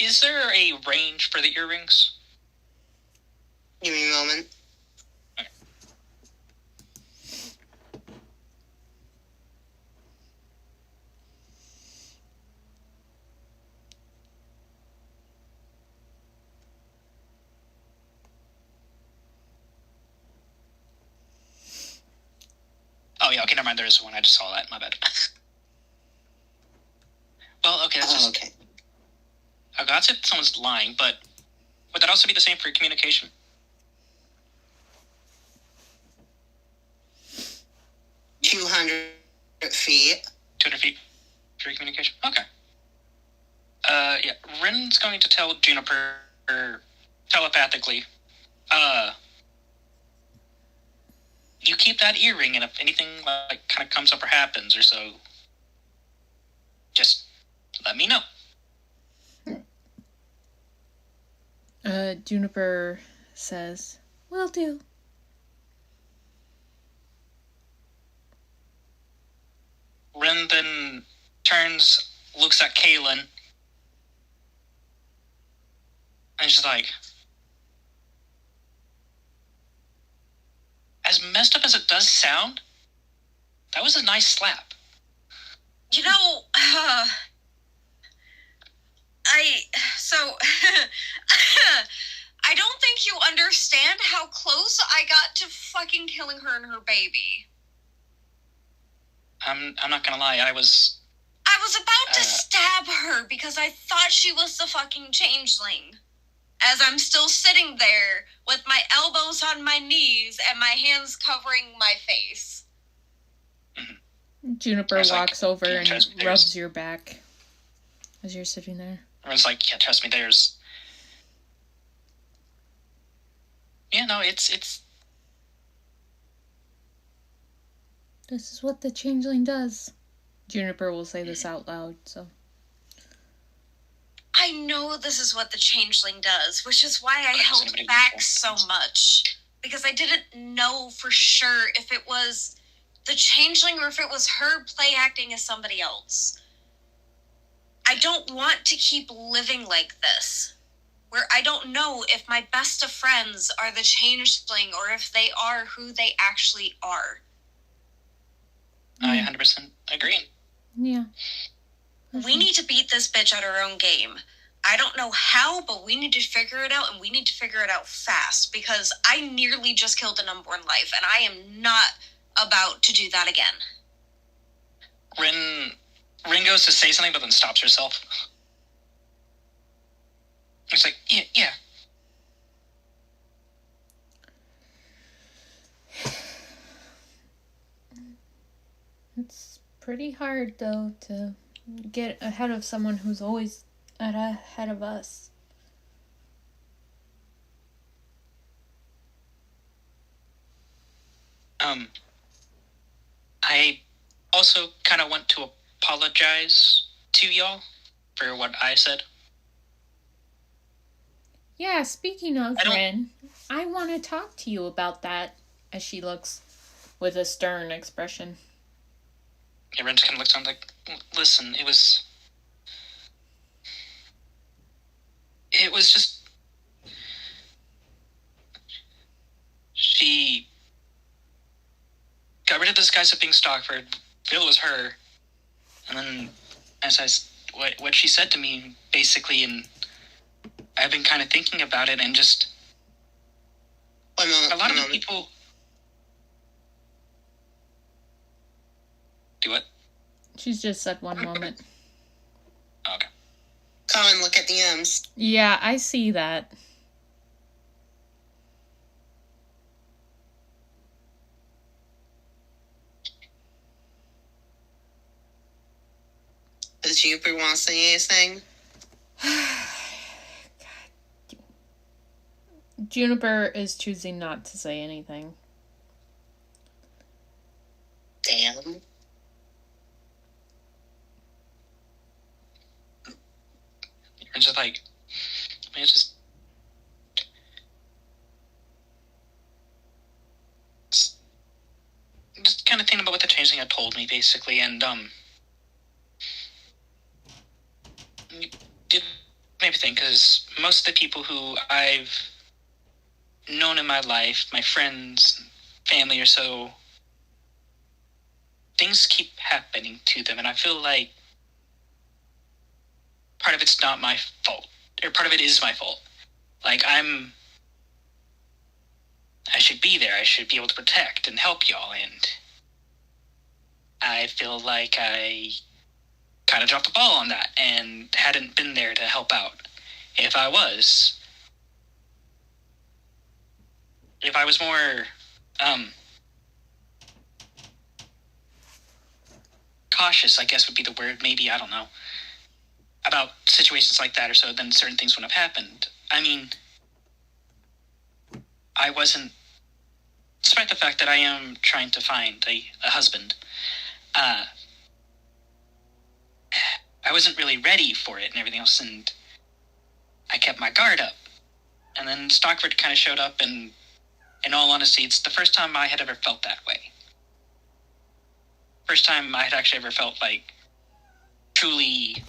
is there a range for the earrings? Give me a moment. Okay. Oh, yeah, okay, never mind, there is one. I just saw that. My bad. Well, okay, that's just... Okay. Oh, that's if someone's lying, but would that also be the same for communication? 200 feet. 200 feet for communication? Okay. Yeah, Rin's going to tell Juniper telepathically, you keep that earring, and if anything, like, kind of comes up or happens or so, just let me know. Juniper says, "Will do." Rin then turns, looks at Caelynn, and she's like, as messed up as it does sound, that was a nice slap. You know, I don't think you understand how close I got to fucking killing her and her baby. I'm not gonna lie, I was about to stab her because I thought she was the fucking changeling. As I'm still sitting there with my elbows on my knees and my hands covering my face. Juniper walks over and rubs your back as you're sitting there. Everyone's like, yeah, trust me, there's... Yeah, no, it's... This is what the changeling does. Juniper will say this out loud, so... I know this is what the changeling does, which is why I held back so much. Because I didn't know for sure if it was the changeling or if it was her play acting as somebody else. I don't want to keep living like this, where I don't know if my best of friends are the changeling or if they are who they actually are. I 100% agree. Yeah. We need to beat this bitch at her own game. I don't know how, but we need to figure it out, and we need to figure it out fast, because I nearly just killed an unborn life, and I am not about to do that again. Rin goes to say something, but then stops herself. It's like, yeah. It's pretty hard, though, to get ahead of someone who's always ahead of us. I also kind of want to apologize to y'all for what I said. Yeah, speaking of Rin, I want to talk to you about that, as she looks with a stern expression. Yeah, Rin just kind of looks on like, listen, it was just... She got rid of this guy being Stockford. It was her. And then, what she said to me, basically, and I've been kind of thinking about it, and just... a lot of the people... Do what? She's just said one moment. Okay. Come and look at the M's. Yeah, I see that. Does Juniper want to say anything? Juniper is choosing not to say anything. Damn. It's just like, it's just kind of thinking about what the changeling had told me, basically, and did maybe think, because most of the people who I've known in my life, my friends, family or so, things keep happening to them, and I feel like part of it's not my fault, or part of it is my fault. Like, I should be there, I should be able to protect and help y'all, and I feel like I kind of dropped the ball on that, and hadn't been there to help out. If I was more, cautious, I guess would be the word, maybe, I don't know, about situations like that or so, then certain things wouldn't have happened. I mean, I wasn't, despite the fact that I am trying to find a husband, I wasn't really ready for it and everything else, and I kept my guard up. And then Stockford kind of showed up, and in all honesty, it's the first time I had ever felt that way. First time I had actually ever felt, like, truly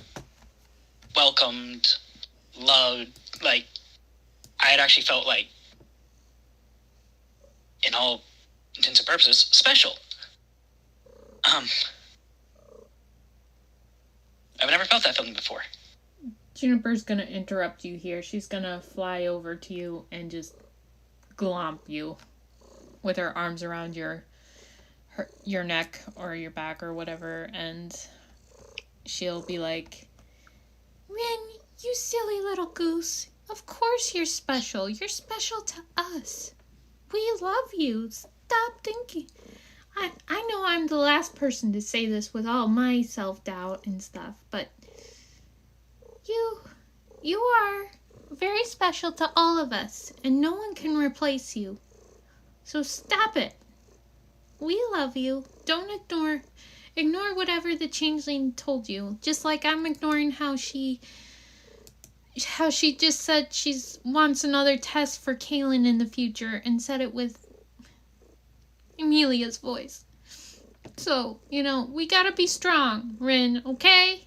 welcomed, loved, like, I had actually felt like, in all intents and purposes, special. I've never felt that feeling before. Juniper's gonna interrupt you here. She's gonna fly over to you and just glomp you with her arms around your neck or your back or whatever, and she'll be like, Rin, you silly little goose. Of course you're special. You're special to us. We love you. Stop thinking. I know I'm the last person to say this with all my self-doubt and stuff, but you are very special to all of us, and no one can replace you. So stop it. We love you. Don't ignore whatever the changeling told you. Just like I'm ignoring how she just said she wants another test for Caelynn in the future and said it with Emilia's voice. So, we gotta be strong, Rin, okay?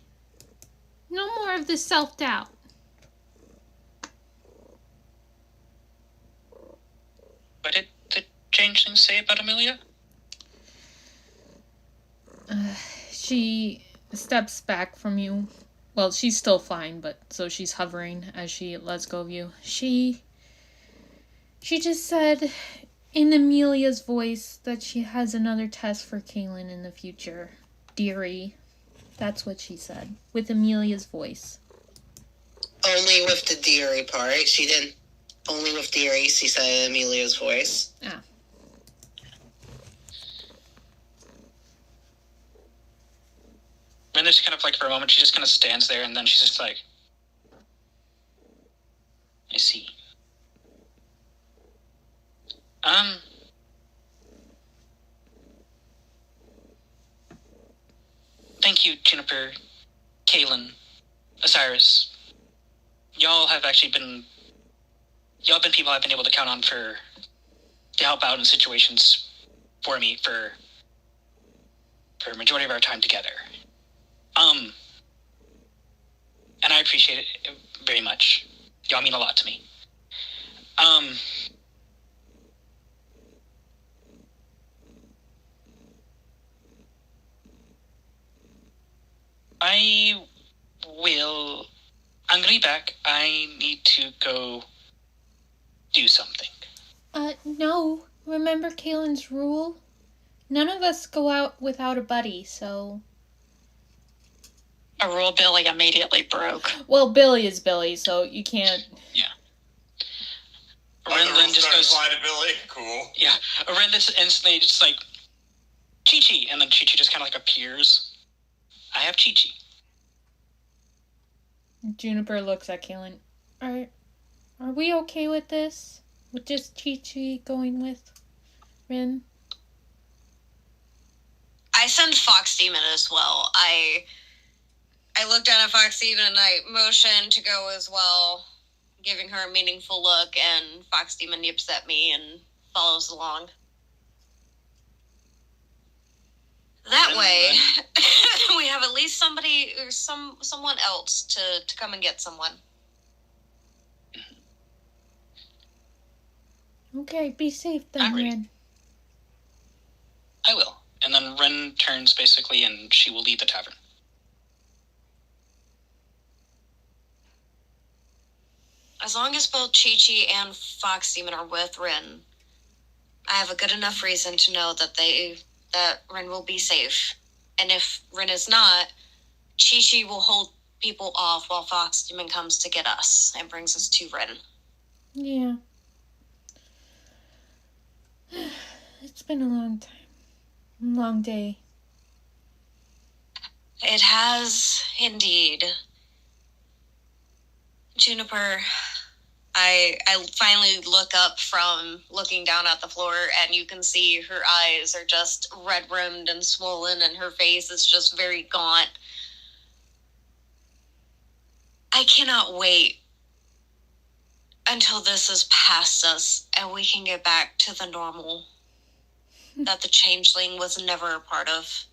No more of this self-doubt. What did the changeling say about Emilia? She steps back from you. Well, she's still flying, but so she's hovering as she lets go of you. She just said in Amelia's voice that she has another test for Caelynn in the future. Dearie. That's what she said. With Amelia's voice. Only with the dearie part. She didn't. Only with dearie, she said in Amelia's voice. Ah. And then just kind of like for a moment, she just kind of stands there, and then she's just like, I see. Thank you, Juniper, Caelynn, Osiris. Y'all have been people I've been able to count on to help out in situations for me for a majority of our time together. And I appreciate it very much. Y'all mean a lot to me. I'm gonna be back. I need to go do something. No. Remember Caelynn's rule? None of us go out without a buddy, so... A rule Billy immediately broke. Well, Billy is Billy, so you can't... Yeah. Ren just goes... Fly to Billy? Cool. Yeah. Ren just instantly just like... Chi-Chi. And then Chi-Chi just kind of like appears. I have Chi-Chi. Juniper looks at Caelynn. Are we okay with this? With just Chi-Chi going with Ren? I send Fox Demon as well. I looked down at Fox Demon and I motioned to go as well, giving her a meaningful look, and Fox Demon yips at me and follows along. That way, we have at least somebody or someone else to come and get someone. Okay, be safe then, Ren. I will. And then Ren turns basically and she will leave the tavern. As long as both Chi-Chi and Fox Demon are with Ren, I have a good enough reason to know that Ren will be safe. And if Ren is not, Chi-Chi will hold people off while Fox Demon comes to get us and brings us to Ren. Yeah. It's been a long time. Long day. It has indeed. Juniper, I finally look up from looking down at the floor, and you can see her eyes are just red-rimmed and swollen, and her face is just very gaunt. I cannot wait until this is past us and we can get back to the normal that the changeling was never a part of.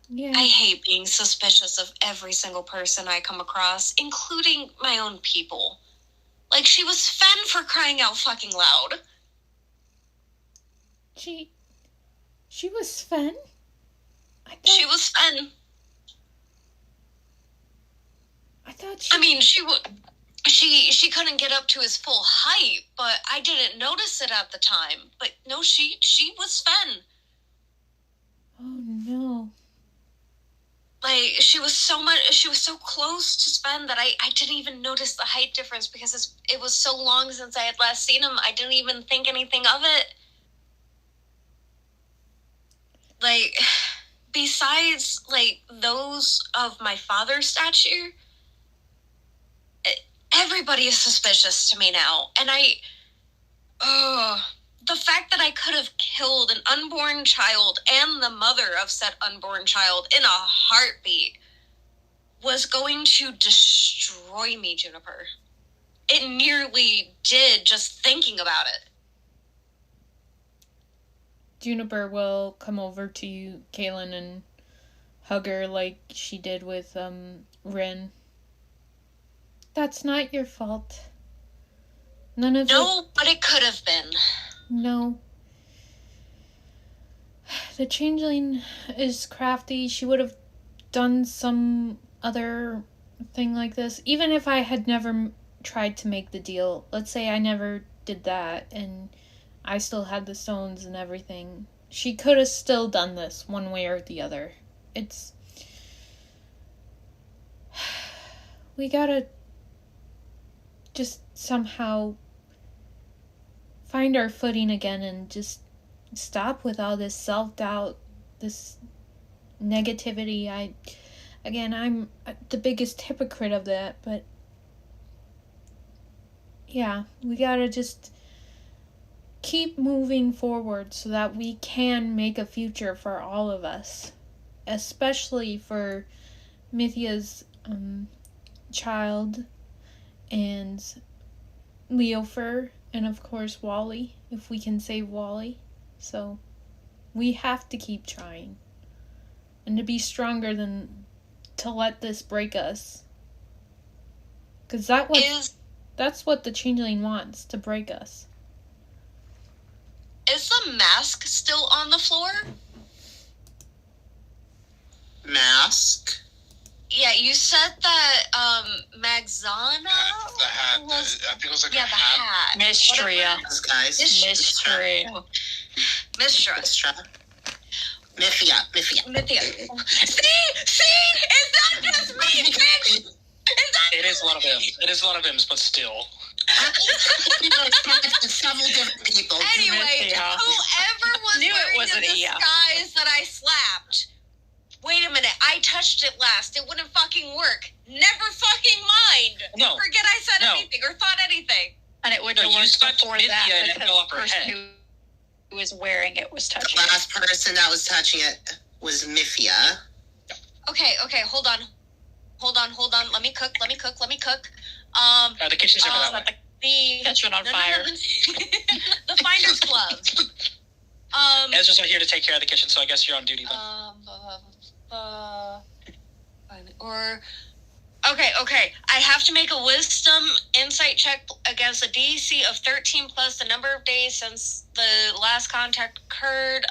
Yeah. I hate being suspicious of every single person I come across, including my own people. Like, she was Fen for crying out fucking loud. She was Fen? She was Fen. I thought she... I mean, she couldn't get up to his full height, but I didn't notice it at the time. But no, she was Fen. Oh, no. Like, she was so close to Sven that I didn't even notice the height difference because it was so long since I had last seen him. I didn't even think anything of it. Like, besides, like, those of my father's stature, everybody is suspicious to me now. And the fact that I could have killed an unborn child and the mother of said unborn child in a heartbeat was going to destroy me, Juniper. It nearly did just thinking about it. Juniper will come over to you, Caelynn, and hug her like she did with Ren. That's not your fault. No, but it could have been. No. The changeling is crafty. She would have done some other thing like this, even if I had never tried to make the deal, let's say I never did that and I still had the stones and everything, she could have still done this one way or the other. We gotta just somehow find our footing again and just stop with all this self-doubt, this negativity. I'm the biggest hypocrite of that, but yeah, we gotta just keep moving forward so that we can make a future for all of us, especially for Mythia's child and Leofer, and of course Wally, if we can save Wally. So we have to keep trying and to be stronger than to let this break us, because that's what the changeling wants, to break us. Is the mask still on the floor? Mask? Yeah, you said that Magzana The hat. I think it was like the hat. Mistria. Guys. Mistria. Mistra. Mythia. See? Is that just me, bitch? It is one of them. It is one of them, but still. Several different people. Anyway, whoever was wearing the disguise that I slapped. Wait a minute, I touched it last. It wouldn't fucking work. Never fucking mind. No. Forget I said anything or thought anything. And it wouldn't have worked before that because the person who was wearing it was touching it. The last person that was touching it was Mythia. Okay, hold on. Let me cook. The kitchen's over that way. The kitchen on fire. The finder's glove. Ezra's not here to take care of the kitchen, so I guess you're on duty then. Okay. I have to make a wisdom insight check against a DC of 13 plus the number of days since the last contact occurred.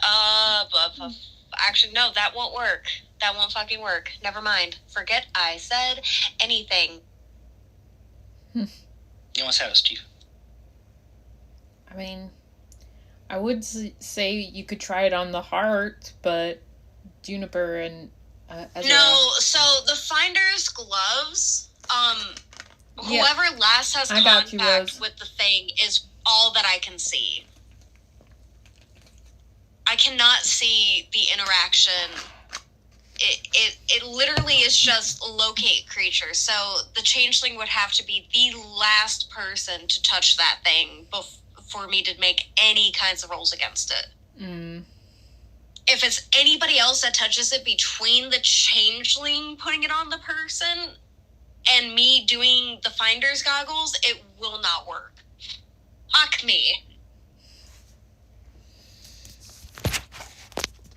Actually, no, that won't work. That won't fucking work. Never mind. Forget I said anything. You almost had us, Chief. I mean, I would say you could try it on the heart, but Juniper and No, so the finder's gloves, whoever last has contact with the thing is all that I can see. I cannot see the interaction. It literally is just locate creature. So the changeling would have to be the last person to touch that thing for me to make any kinds of rolls against it. If it's anybody else that touches it between the changeling putting it on the person and me doing the finder's goggles, it will not work. Fuck me.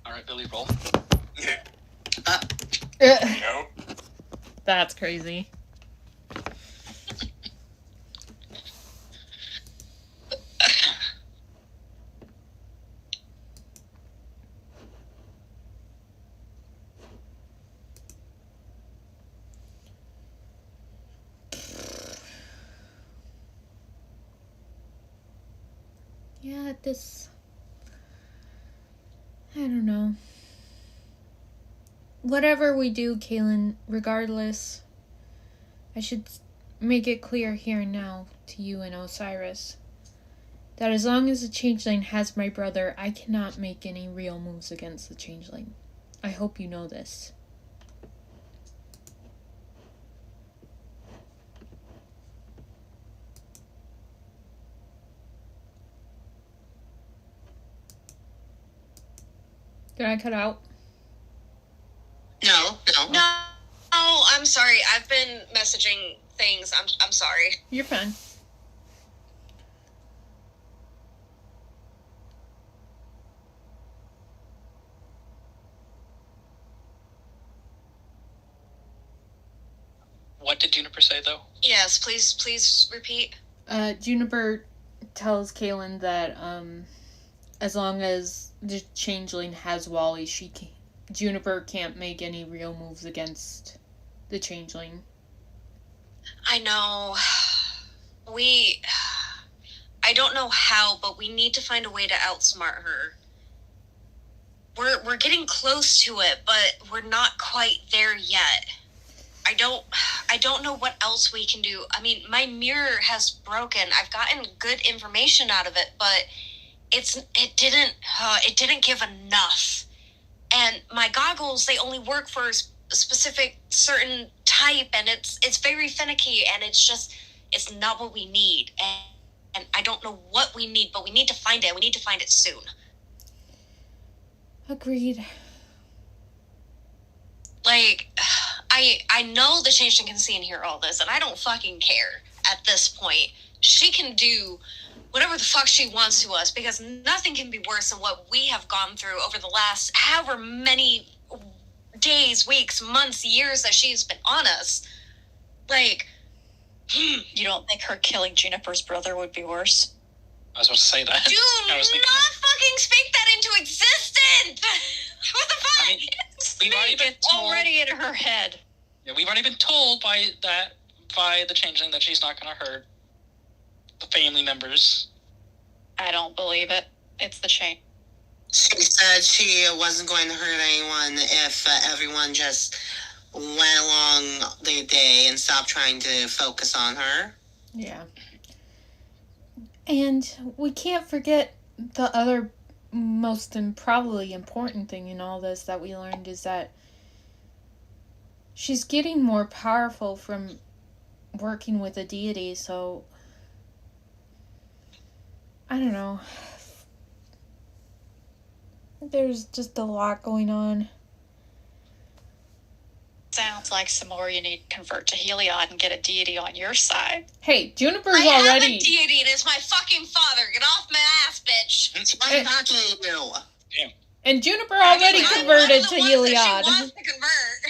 Alright, Billy, roll. Nope. That's crazy. Yeah, I don't know. Whatever we do, Caelynn, regardless, I should make it clear here and now to you and Osiris that as long as the changeling has my brother, I cannot make any real moves against the changeling. I hope you know this. Did I cut out? No. No, I'm sorry. I've been messaging things. I'm sorry. You're fine. What did Juniper say, though? Yes, please repeat. Juniper tells Caelynn that as long as the changeling has Wally, Juniper can't make any real moves against the changeling. I know. I don't know how, but we need to find a way to outsmart her. We're getting close to it, but we're not quite there yet. I don't know what else we can do. I mean, my mirror has broken. I've gotten good information out of it, but it didn't give enough. And my goggles, they only work for a specific certain type, and it's very finicky, and it's not what we need. And I don't know what we need, but we need to find it. We need to find it soon. Agreed. Like, I know the Changeling can see and hear all this, and I don't fucking care at this point. She can do whatever the fuck she wants to us, because nothing can be worse than what we have gone through over the last however many days, weeks, months, years that she's been on us. Like, you don't think her killing Juniper's brother would be worse? I was about to say that. Do not fucking speak that into existence! What the fuck? I mean, we've already been told, already in her head. Yeah, we've already been told by the Changeling that she's not going to hurt the family members. I don't believe it. It's the change. She said she wasn't going to hurt anyone if everyone just went along their day and stopped trying to focus on her. Yeah. And we can't forget the other most and probably important thing in all this that we learned is that she's getting more powerful from working with a deity, so I don't know. There's just a lot going on. Sounds like some more you need to convert to Heliod and get a deity on your side. Hey, Juniper's I already... have a deity and it's my fucking father. Get off my ass, bitch. I'm talking to you. Damn. And Juniper already converted to Heliod. She wants to convert.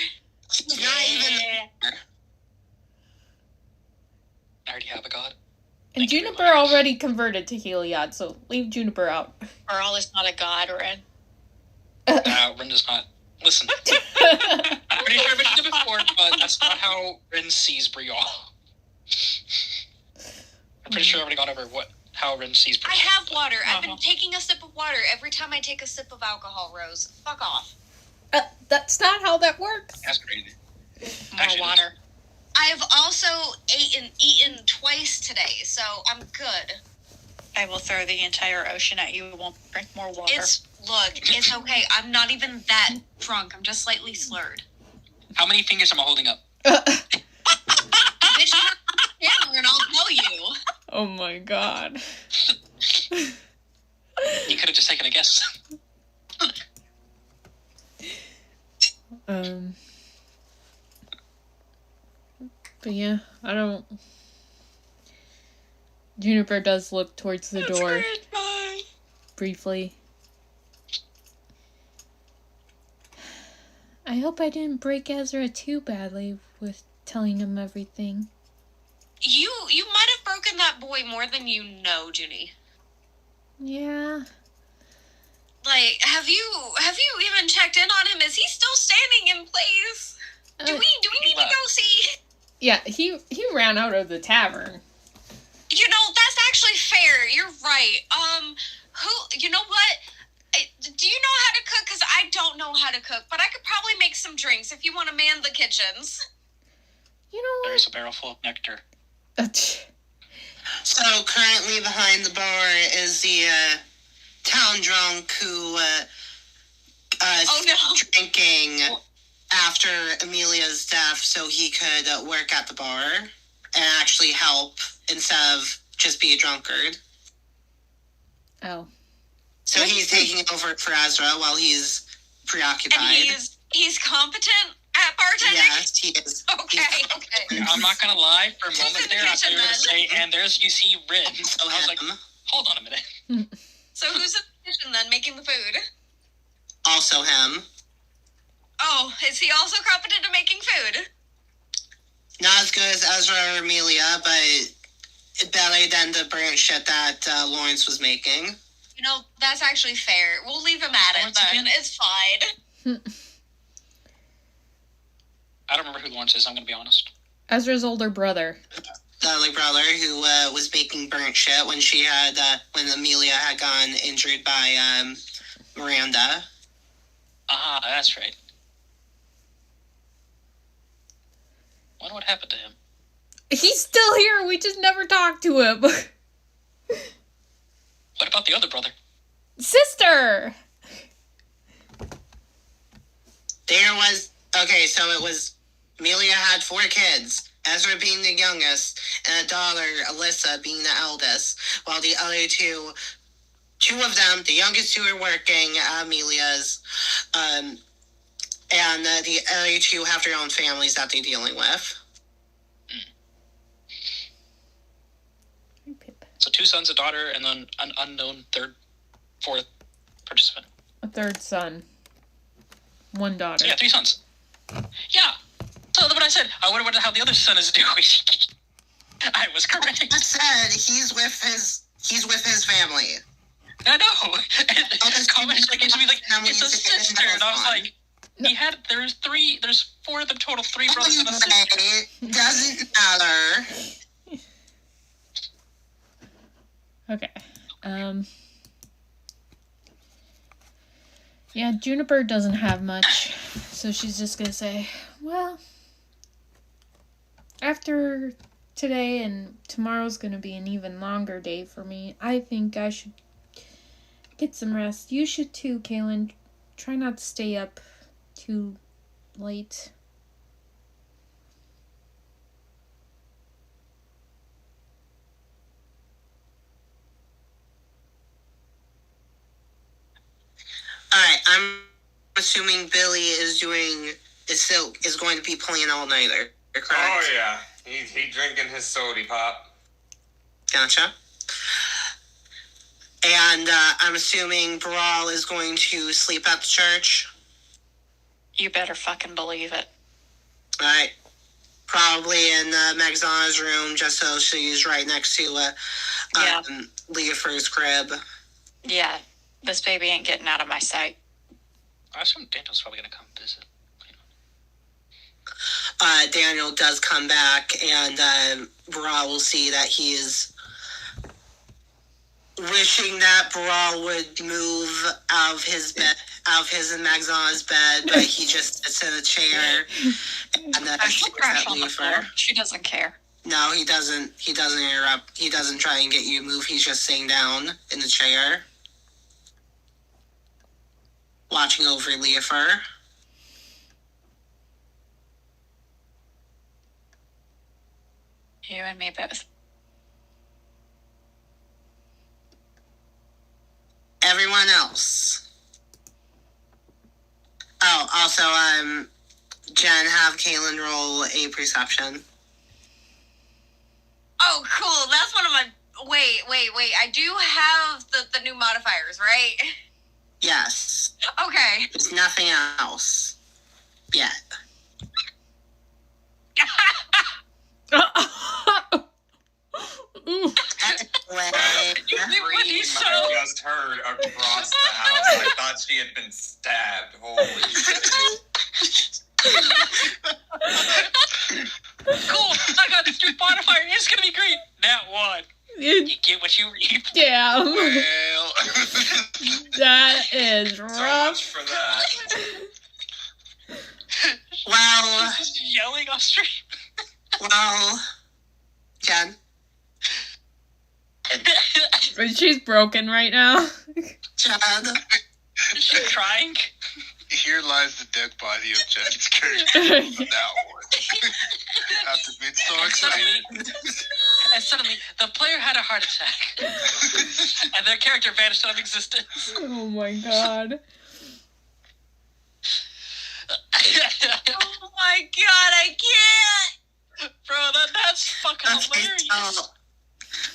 She's not even there. I already have a god. And Juniper already converted to Heliod, so leave Juniper out. Breral is not a god, Ren. Ren is not. Listen. I'm pretty sure I've mentioned it before, but that's not how Ren sees Breral. I'm pretty sure I've already gone over how Ren sees Breral. I have water. I've been taking a sip of water every time I take a sip of alcohol, Rose. Fuck off. That's not how that works. That's crazy. More water. I've also eaten twice today, so I'm good. I will throw the entire ocean at you. Won't drink more water. It's okay. I'm not even that drunk. I'm just slightly slurred. How many fingers am I holding up? Bitch, you're and I'll tell you. Oh my god. You could have just taken a guess. But yeah, I don't... Juniper does look towards the door. Briefly. I hope I didn't break Ezra too badly with telling him everything. You might have broken that boy more than you know, Junie. Yeah. Like, have you even checked in on him? Is he still standing in place? Do we need to go see? Yeah, he ran out of the tavern. You know, that's actually fair. You're right. You know what? Do you know how to cook? Because I don't know how to cook, but I could probably make some drinks if you want to man the kitchens. You know what? There's a barrel full of nectar. So currently behind the bar is the town drunk who drinking after Amelia's death so he could work at the bar and actually help instead of just be a drunkard. Oh. So he's taking over for Ezra while he's preoccupied. And he's competent at bartending? Yes, he is. Okay. I'm not gonna lie, for a moment there, I thought you were gonna say, and there's, you see, Rin. So I was like, hold on a minute. So who's in the kitchen then, making the food? Also him. Oh, is he also competent at making food? Not as good as Ezra or Amelia, but better than the burnt shit that Lawrence was making. You know, that's actually fair. We'll leave him at it then. It's fine. I don't remember who Lawrence is, I'm going to be honest. Ezra's older brother. The older brother who was making burnt shit when she had, when Amelia had gotten injured by Miranda. Ah, that's right. Wonder what happened to him. He's still here, we just never talked to him. What about the other brother? Sister! Okay, so it was, Amelia had 4 kids, Ezra being the youngest, and a daughter, Alyssa, being the eldest, while the other two of them, the youngest 2 are working at Amelia's, and the other 2 have their own families that they're dealing with. So 2 sons, a daughter, and then an unknown 4th participant. A 3rd son. 1 daughter. So yeah, 3 sons. Yeah. So what I said, I wonder how the other son is doing. I was correct. I said he's with his family. I know. And comments like it's a sister, and I was like, there's 4 of them total, 3 brothers and a sister. Doesn't matter. Okay. Yeah, Juniper doesn't have much, so she's just gonna say, well, after today and tomorrow's gonna be an even longer day for me, I think I should get some rest. You should too, Caelynn. Try not to stay up too late. Alright, I'm assuming Billy is going to be playing all nighter, correct? Oh yeah, he drinking his soda pop. Gotcha. And I'm assuming Breral is going to sleep at the church. You better fucking believe it. Alright. Probably in Magzana's room, just so she's right next to Leofer's crib. Yeah, this baby ain't getting out of my sight. I assume Daniel's probably going to come visit. Daniel does come back, and Breral will see that he is wishing that Breral would move out of his bed, out of his and Magzana's bed, but he just sits in a chair and She'll crash on the floor. She doesn't care. No, he doesn't. He doesn't interrupt. He doesn't try and get you to move. He's just sitting down in the chair, watching over Leofer. You and me both. Everyone else. Oh, also, Jen, have Caelynn roll a perception. Oh, cool. That's one of my... Wait. I do have the new modifiers, right? Yes. Okay. There's nothing else yet. When he just heard across the house, I thought she had been stabbed. Holy shit. Cool, I got this new modifier. It's gonna be great. That one. You get what you reap. Yeah. Well, That is rough. So much for that. Well, Just yelling off stream. well, Jen. She's broken right now. Jen. She's crying. here lies the dead body of Jen's character. That one. After being so excited. And suddenly, the player had a heart attack. And their character vanished out of existence. Oh my god. Oh my god, I can't! Bro, that's fucking hilarious.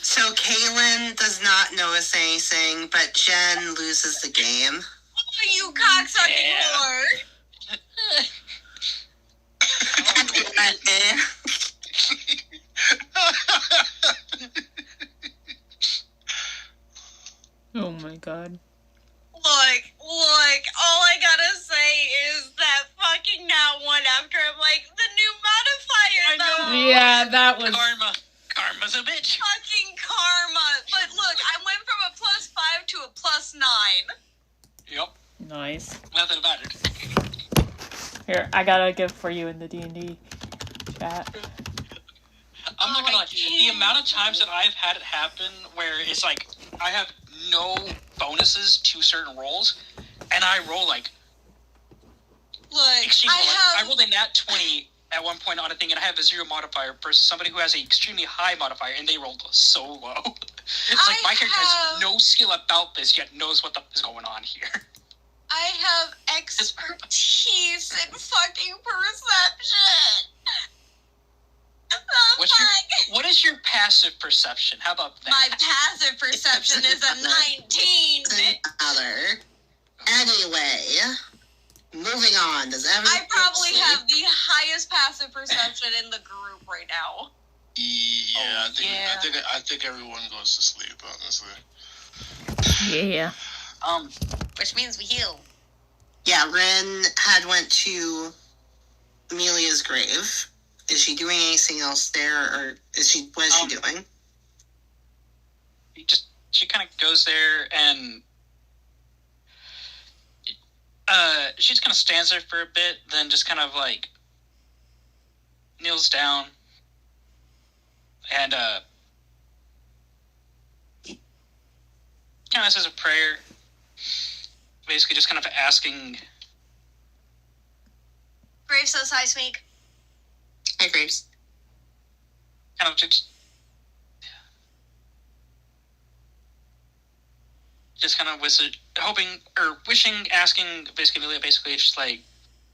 So Caelynn does not notice anything, but Jen loses the game. Oh, you cocksucking whore! Oh my god. Look, all I gotta say is that fucking not one after I'm like, the I know. Yeah, that was... Karma's a bitch. Fucking karma. But look, I went from a +5 to a +9. Yep. Nice. Nothing mattered. Here, I got a gift for you in the D&D chat. I'm not gonna lie. The amount of times that I've had it happen where it's like I have no bonuses to certain rolls, and I roll like extremely I rolled a nat 20 at one point on a thing, and I have a 0 modifier versus somebody who has an extremely high modifier, and they rolled so low. It's like my character has no skill about this, yet knows what the f is going on here. I have expertise in fucking perception. What is your passive perception? How about that? My passive perception is a 19. Anyway, moving on. Does everyone? I probably have the highest passive perception in the group right now. Yeah, I think everyone goes to sleep. Honestly. Yeah. Which means we heal. Yeah, Ren had went to Amelia's grave. Is she doing anything else there, or what is she doing? She kind of goes there and she just kind of stands there for a bit, then just kind of like kneels down and kind of says a prayer, basically just kind of asking. Grave says hi, Smeag. Hi, Graves. Kind of just kind of asking basically Amelia, basically just like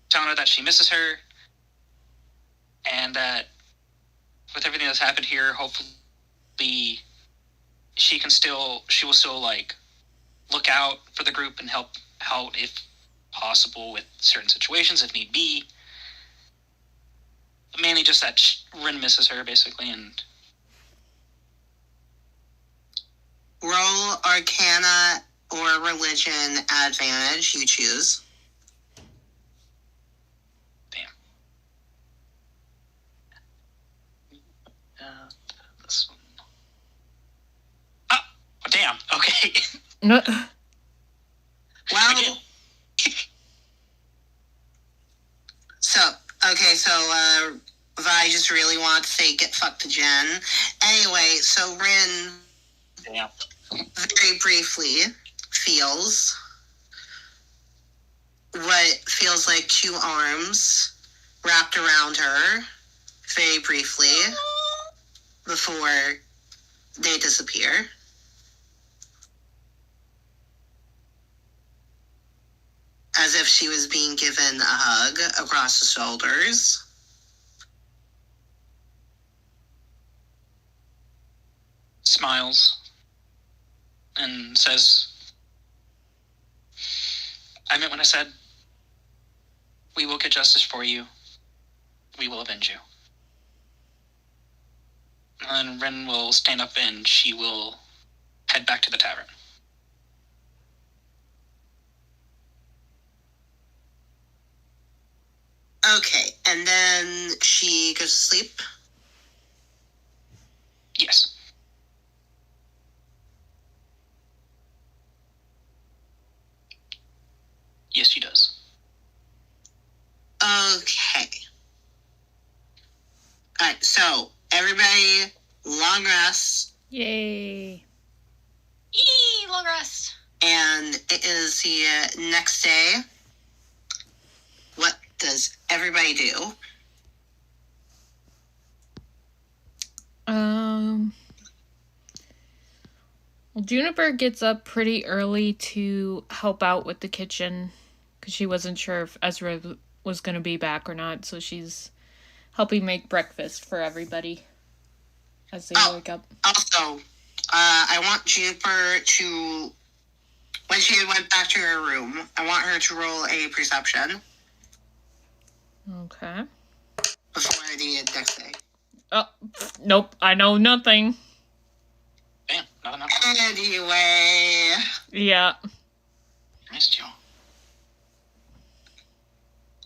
telling her that she misses her, and that with everything that's happened here, hopefully she will still like look out for the group and help out if possible with certain situations if need be. Mainly just that Rin misses her, basically, and... Roll Arcana or Religion advantage, you choose. Damn. This one. Oh, damn, okay. Well... So Vi just really wanted to say get fucked to Jen. Anyway, so Rin very briefly feels what feels like 2 arms wrapped around her very briefly before they disappear. As if she was being given a hug across the shoulders. Smiles and says, I meant when I said, we will get justice for you. We will avenge you. And Ren will stand up and she will head back to the tavern. Okay, and then she goes to sleep? Yes. Yes, she does. Okay. Alright, so, everybody, long rest. Yay. Yee, long rest. And it is the next day. What does everybody do? Well, Juniper gets up pretty early to help out with the kitchen because she wasn't sure if Ezra was going to be back or not, so she's helping make breakfast for everybody as they wake up. Also, I want Juniper to, when she went back to her room, I want her to roll a perception. Okay. Before the next day. Oh, nope, I know nothing. Damn, nothing. Anyway. Yeah. Missed you.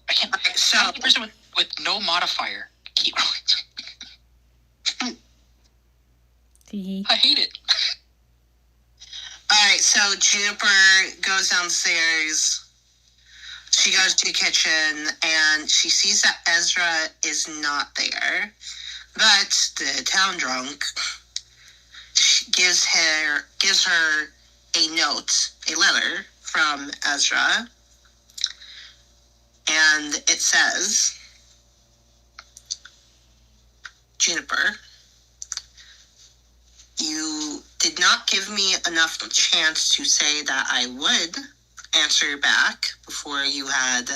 I can't. So, I'm the person with no modifier keep Tee. I hate it. Alright, so Juniper goes downstairs. She goes to the kitchen, and she sees that Ezra is not there. But the town drunk gives her a note, a letter from Ezra. And it says, Juniper, you did not give me enough chance to say that I would answer back before you had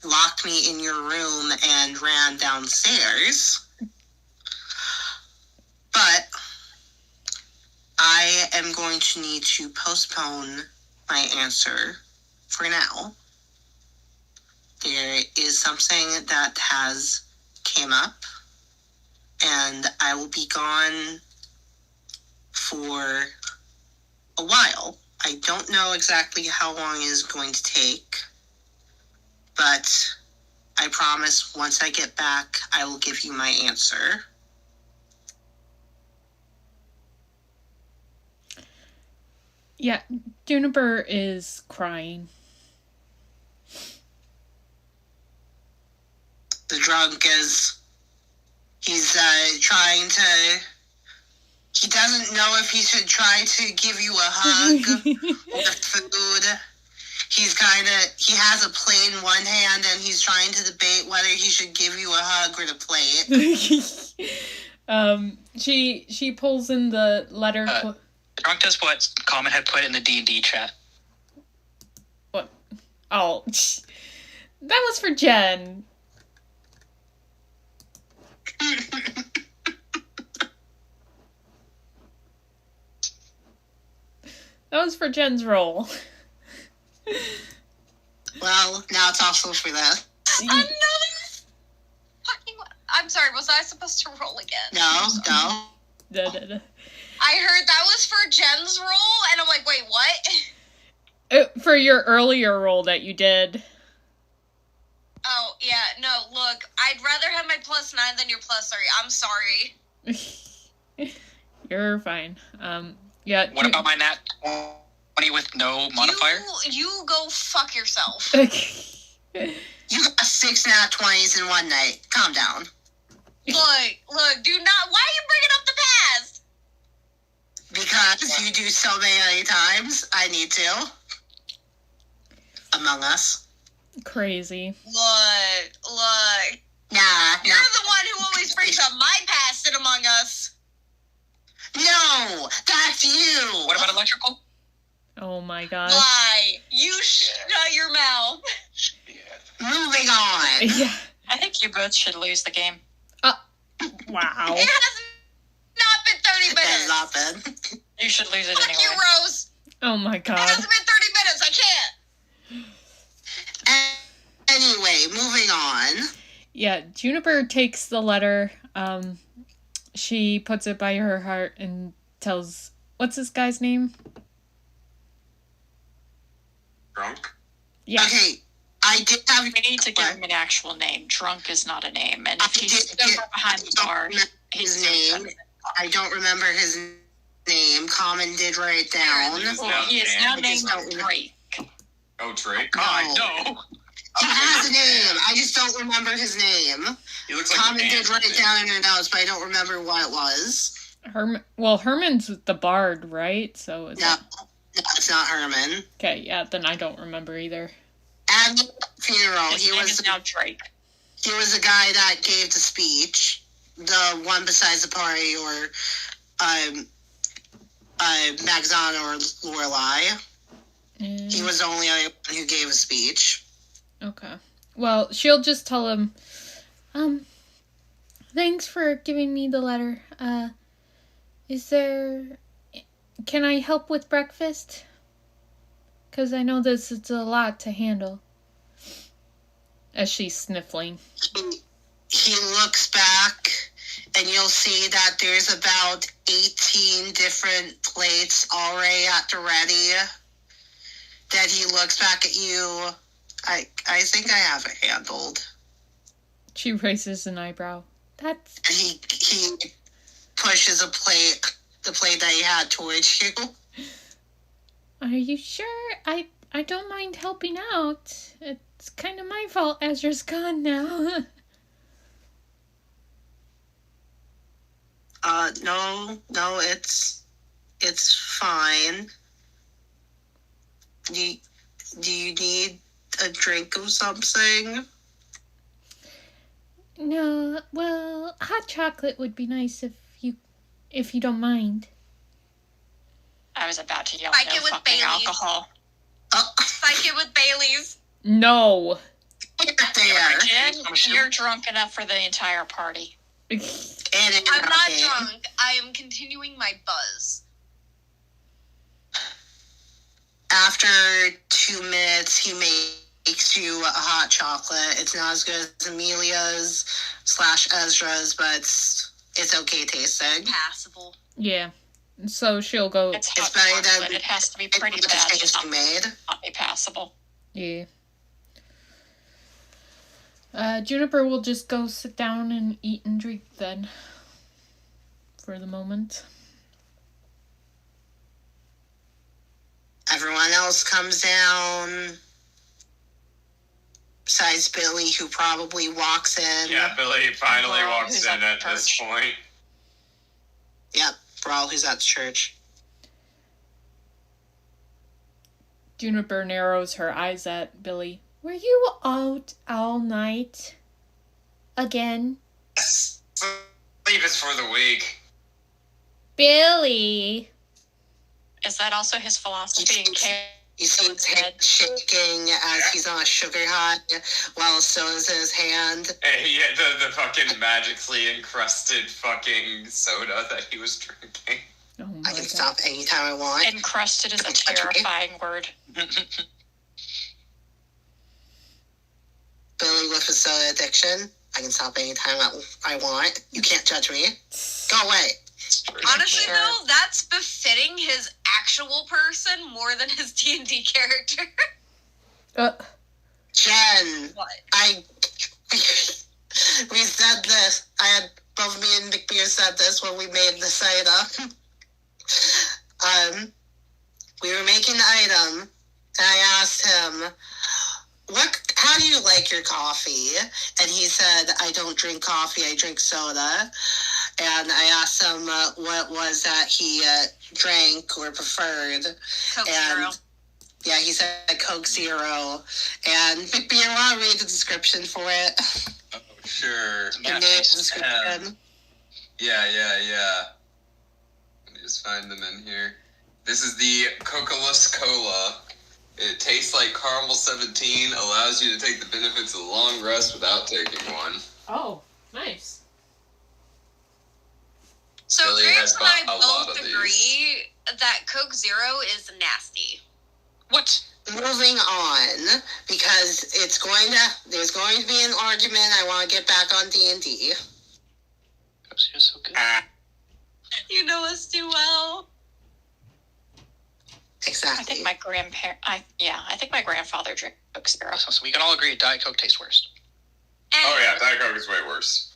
locked me in your room and ran downstairs. But I am going to need to postpone my answer for now. There is something that has came up, and I will be gone for a while. I don't know exactly how long it is going to take, but I promise once I get back, I will give you my answer. Yeah, Juniper is crying. The drunk he's trying to, he doesn't know if he should try to give you a hug or food. He has a plate in one hand and he's trying to debate whether he should give you a hug or the plate. She pulls in the letter. Drunk does what Common had put in the D&D chat. What? Oh, that was for Jen. That was for Jen's roll. Well, now it's also for that. Another fucking... I'm sorry, was I supposed to roll again? No. I heard that was for Jen's roll, and I'm like, wait, what? For your earlier roll that you did. Oh, yeah, no, look, I'd rather have my +9 than your +3. I'm sorry. You're fine. Yeah. What about my nat 20 with no modifier? You go fuck yourself. You got 6 nat 20s in one night. Calm down. Look, do not... Why are you bringing up the past? Because you do so many times, I need to. Among Us. Crazy. Look. Nah. You're the one who always brings up my past in Among Us. No, that's you. What about electrical? Oh my god. Lie. You shut your mouth. Moving on. Yeah. I think you both should lose the game. Wow. It has not been 30 minutes. It has not been. You should lose it Fuck anyway. you, Rose. Oh my It god. hasn't been 30 minutes. I can't. Anyway, moving on. Yeah, Juniper takes the letter. She puts it by her heart and tells... What's this guy's name? Drunk? Yeah. Okay, I did have... We need to give him an actual name. Drunk is not a name. And if he's did get- behind the bar, his name. I don't remember his name. Common did write it down. Well, he is now I just named don't- Drake. Oh, Drake? No. No. He has a name. I just don't remember his name. He looks like Common a did write it man. down in her notes, but I don't remember what it was. Herman's the bard, right? So is No, it's not Herman. Okay, yeah, then I don't remember either. At the funeral, His name is now Drake. he was the guy that gave the speech. The one besides the party, or Magzana or Lorelei. He was the only one who gave a speech. Okay. Well, she'll just tell him, thanks for giving me the letter. Can I help with breakfast? Because I know this is a lot to handle. As she's sniffling. He looks back, and you'll see that there's about 18 different plates already at the ready. That he looks back at you. I think I have it handled. She raises an eyebrow. That's... He pushes the plate that he had towards you. Are you sure? I don't mind helping out. It's kind of my fault Ezra's gone now. No, it's fine. Do you need a drink of something? No, well, hot chocolate would be nice if you don't mind. I was about to yell Spike no it with fucking Baileys. alcohol. Spike it with Bailey's. No. Jen, you're drunk enough for the entire party. I'm not drunk. I am continuing my buzz. After 2 minutes, he makes you a hot chocolate. It's not as good as Amelia's / Ezra's, but it's okay tasting. Passable. Yeah. So she'll go... It's hot better chocolate. than It has to be pretty the bad to taste you made. not be passable. Yeah. Juniper will just go sit down and eat and drink then. For the moment. Everyone else comes down. Besides Billy, who probably walks in. Yeah, Billy finally Breral, walks who's in at at this church. point. Yep, Breral, who's at the church. Juniper narrows her eyes at Billy. Were you out all night? Again? Leave us for the week. Billy! Is that also his philosophy in You see his head shaking as he's on a sugar high while soda's in his hand. Hey, yeah, the fucking magically encrusted fucking soda that he was drinking. Oh my I can God. stop anytime I want. Encrusted is a terrifying word. Billy with his soda addiction. I can stop anytime I want. You can't judge me. Go away. Honestly, Sure. though, that's befitting his actual person more than his D&D character. Jen, What? we said this. Both me and McBeer said this when we made this item. We were making the item, and I asked him, how do you like your coffee? And he said, I don't drink coffee, I drink soda. And I asked him what was that he drank or preferred. Coke and Zero. Yeah, he said Coke Zero. And McBeer, want to read the description for it? Oh, sure. The name description. Yeah. Let me just find them in here. This is the Coca-Less Cola. It tastes like Caramel 17, allows you to take the benefits of a long rest without taking one. Oh, nice. So Billy Grant has and I bought a lot both of these. agree that Coke Zero is nasty. What? Moving on, because there's going to be an argument. I want to get back on D&D. You're so good. You know us too well. I Exactly. think I think my grandfather drank Coke Zero. So we can all agree Diet Coke tastes worse. Oh yeah, Diet Coke is way worse.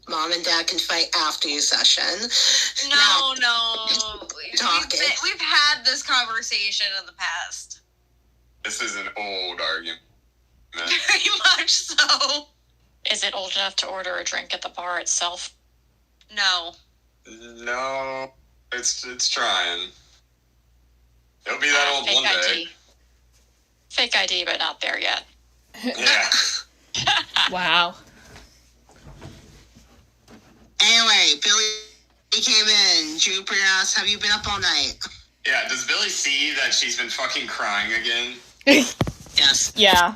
Mom and Dad can fight after your session. No. Talking. We've had this conversation in the past. This is an old argument. Very much so. Is it old enough to order a drink at the bar itself? No. No, it's trying. It'll be that old Fake one day. ID. Fake ID, but not there yet. Yeah. Wow. Anyway, Billy came in. Juniper asked, have you been up all night? Yeah, does Billy see that she's been fucking crying again? Yes. Yeah.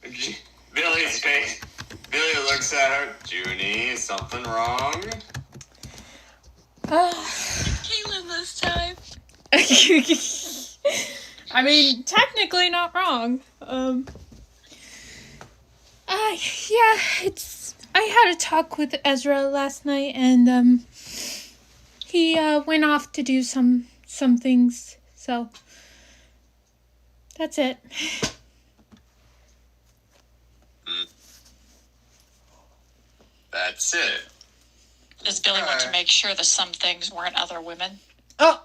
Billy's face. Billy looks at her. Junie, is something wrong? Caelynn this time. I mean, technically not wrong. Yeah, I had a talk with Ezra last night, and, he, went off to do some things, so That's it. That's it. Does Billy want to make sure that some things weren't other women? Oh!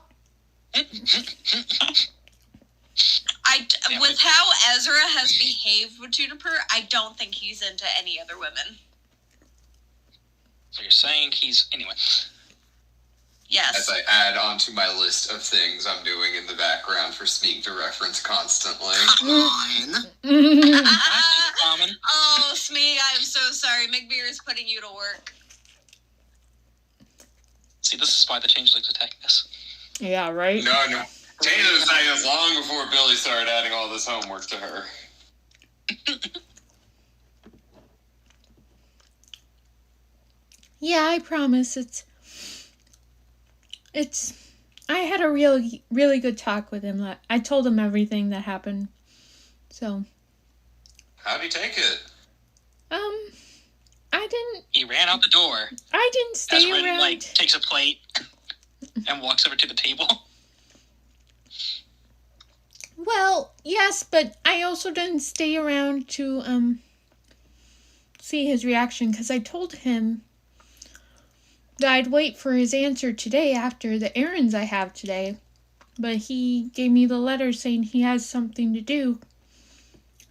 With how Ezra has behaved with Juniper, I don't think he's into any other women. So you're saying he's... Anyway. Yes. As I add onto my list of things I'm doing in the background for Smeag to reference constantly. Come on. Oh, Smeag, I'm so sorry. McBeer is putting you to work. See, this is why the changelings attacking us. Yeah, right? No. Taylor was saying this long before Billy started adding all this homework to her. Yeah, I promise. I had a really, really good talk with him. I told him everything that happened. So. How'd he take it? I didn't. He ran out the door. I didn't stay around. Takes a plate and walks over to the table. Well, yes, but I also didn't stay around to, see his reaction, because I told him that I'd wait for his answer today after the errands I have today. But he gave me the letter saying he has something to do.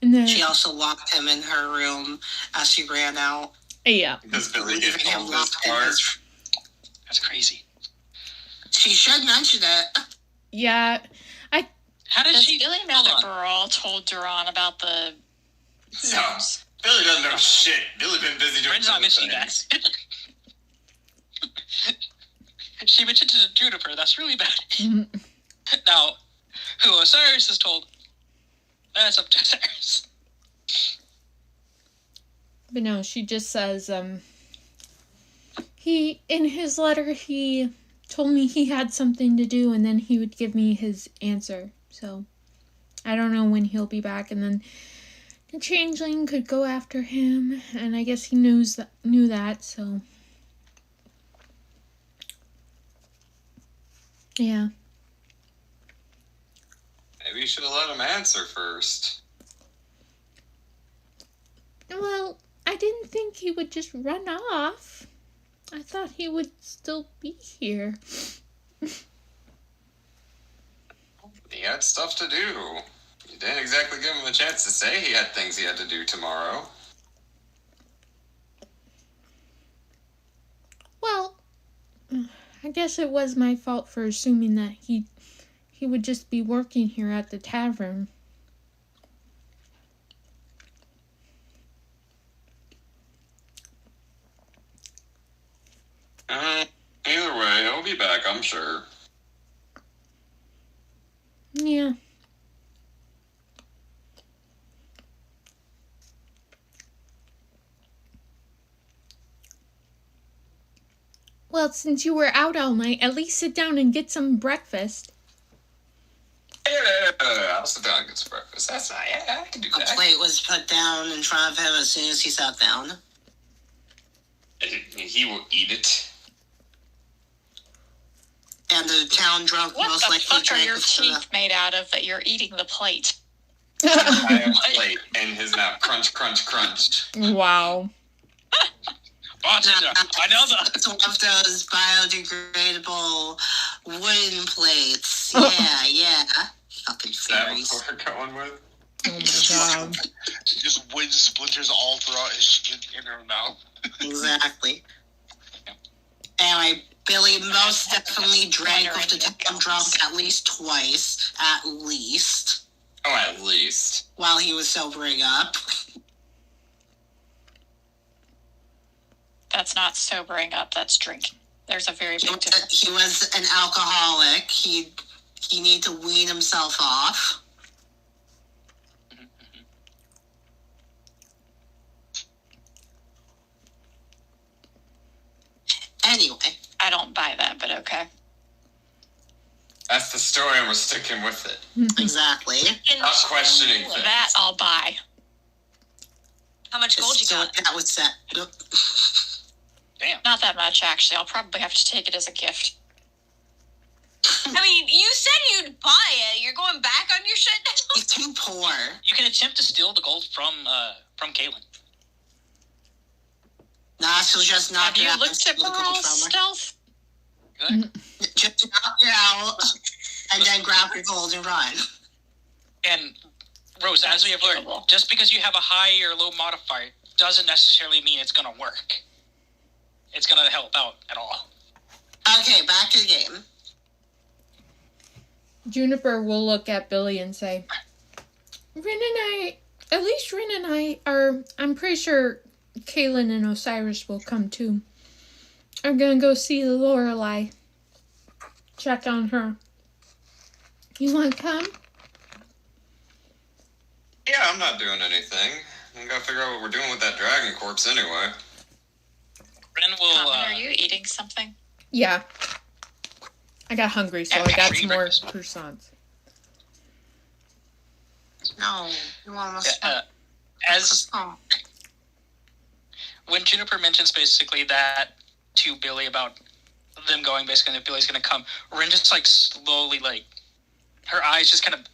And then She also locked him in her room as she ran out. Yeah. Does Billy get told this part? That's crazy. She should mention it. Yeah. How does she... Billy know that Breral told Duran about the... No. Billy doesn't know shit. Billy been busy doing Bren's not mentioning that. She mentioned it to Juniper. That's really bad. Now, who Osiris is told, that's up to Osiris. But no, she just says, in his letter, he told me he had something to do, and then he would give me his answer. So, I don't know when he'll be back, and then the changeling could go after him, and I guess he knew that, so. Yeah. Maybe you should have let him answer first. Well, I didn't think he would just run off. I thought he would still be here. He had stuff to do. You didn't exactly give him a chance to say he had things he had to do tomorrow. Well, I guess it was my fault for assuming that he would just be working here at the tavern. Either way, he'll be back, I'm sure. Yeah. Well, since you were out all night, at least sit down and get some breakfast. Yeah, I'll sit down and get some breakfast. That's not, yeah, I can do that. A plate was put down in front of him as soon as he sat down. He will eat it. And the town drunk What most the likely fuck are drank your the soda. teeth made out of that you're eating the plate? I have a plate in his mouth. Crunch, crunch, crunch. Wow. Bartender, I know that. It's one of those biodegradable wooden plates. Yeah. Fucking Is that fairies. what we're going with? Oh my god. Just wood splinters all throughout in her mouth. Exactly. Anyway, Billy most definitely drank with the town drunk at least twice. At least. Oh, at least. While he was sobering up. That's not sobering up, that's drinking. There's a very big difference. He was an alcoholic. He needed to wean himself off. Anyway. I don't buy that, but okay. That's the story and we're sticking with it. Exactly. Not questioning things. That I'll buy. How much gold you got? That was set. Damn. Not that much, actually. I'll probably have to take it as a gift. I mean, you said you'd buy it. You're going back on your shit now? He's too poor. You can attempt to steal the gold from Caelynn. Nah, she'll just knock Have it you out. looked at Beryl's stealth? Good. Just knock it out, and then grab your gold and run. And Rose, as we have learned, just because you have a high or low modifier doesn't necessarily mean it's going to work. It's going to help out at all. Okay, back to the game. Juniper will look at Billy and say, Rin and I are, I'm pretty sure Caelynn and Osiris will come too. I'm gonna go see Lorelei. Check on her. You wanna come? Yeah, I'm not doing anything. I gotta figure out what we're doing with that dragon corpse anyway. Ren will. Are you eating something? Yeah. I got hungry, so I got some more croissants. No, you almost. As when Juniper mentions basically that to Billy about them going, basically that Billy's gonna come, Ren just like slowly, like her eyes just kind of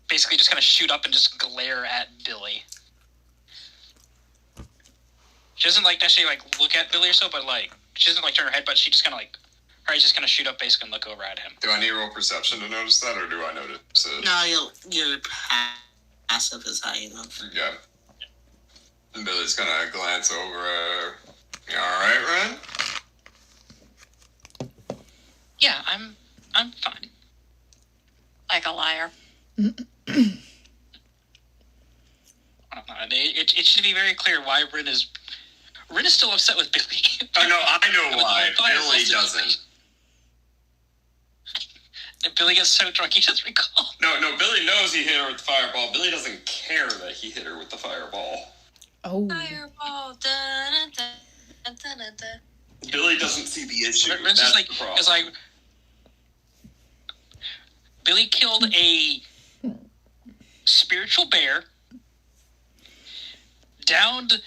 basically just kind of shoot up and just glare at Billy. She doesn't like necessarily like look at Billy or so, but like she doesn't like turn her head, but she just kind of like her eyes just kind of shoot up basically and look over at him. Do I need roll perception to notice that, or do I notice it? No, your passive is high enough. Yeah. And Billy's gonna glance over. You all right, Ren? Yeah, I'm fine. Like a liar. I don't know. It should be very clear why Ren is still upset with Billy. Oh no, I know why. Billy doesn't. Billy gets so drunk he doesn't recall. No, Billy knows he hit her with the fireball. Billy doesn't care that he hit her with the fireball. Oh. Fireball. Dun, dun, dun, dun, dun, dun. Billy doesn't see the issue. Ren's That's just like, the problem. it's like Billy killed a spiritual bear, downed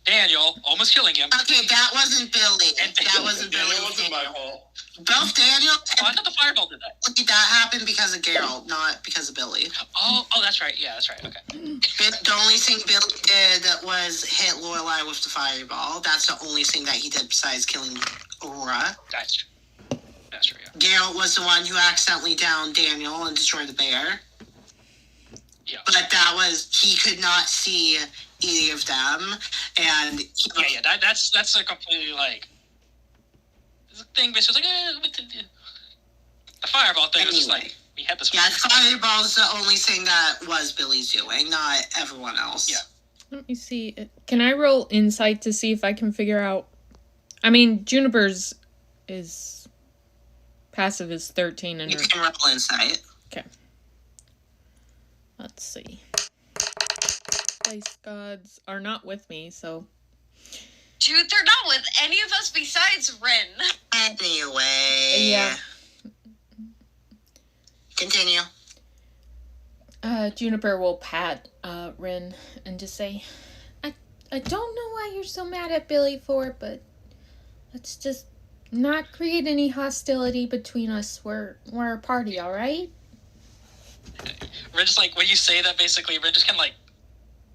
Daniel, almost killing him. Okay, that wasn't Billy. That wasn't Billy. It wasn't my fault. Both Daniel Oh, I thought the fireball did that. and that happened because of Geralt, not because of Billy. Oh, that's right. Yeah, that's right. Okay. The only thing Billy did was hit Lorelei with the fireball. That's the only thing that he did besides killing Aurora. That's true. That's true, yeah. Geralt was the one who accidentally downed Daniel and destroyed the bear. Yeah. But that was, he could not see either of them. And Yeah, that's a completely, like, the thing basically was like, the fireball thing was just like, we had this one. yeah, the fireball's the only thing that was Billy's doing, not everyone else. Yeah. Let me see. Can I roll insight to see if I can figure out... I mean, Juniper's is... passive is 13 and You her... can roll insight. Okay. Let's see. Dice gods are not with me, so... Dude, they're not with any of us besides Ren. Anyway. Yeah. Continue. Juniper will pat Rin and just say, I don't know why you're so mad at Billy for it, but let's just not create any hostility between us. We're a party, alright? Ren just, like, when you say that, basically, Ren just kind of, like,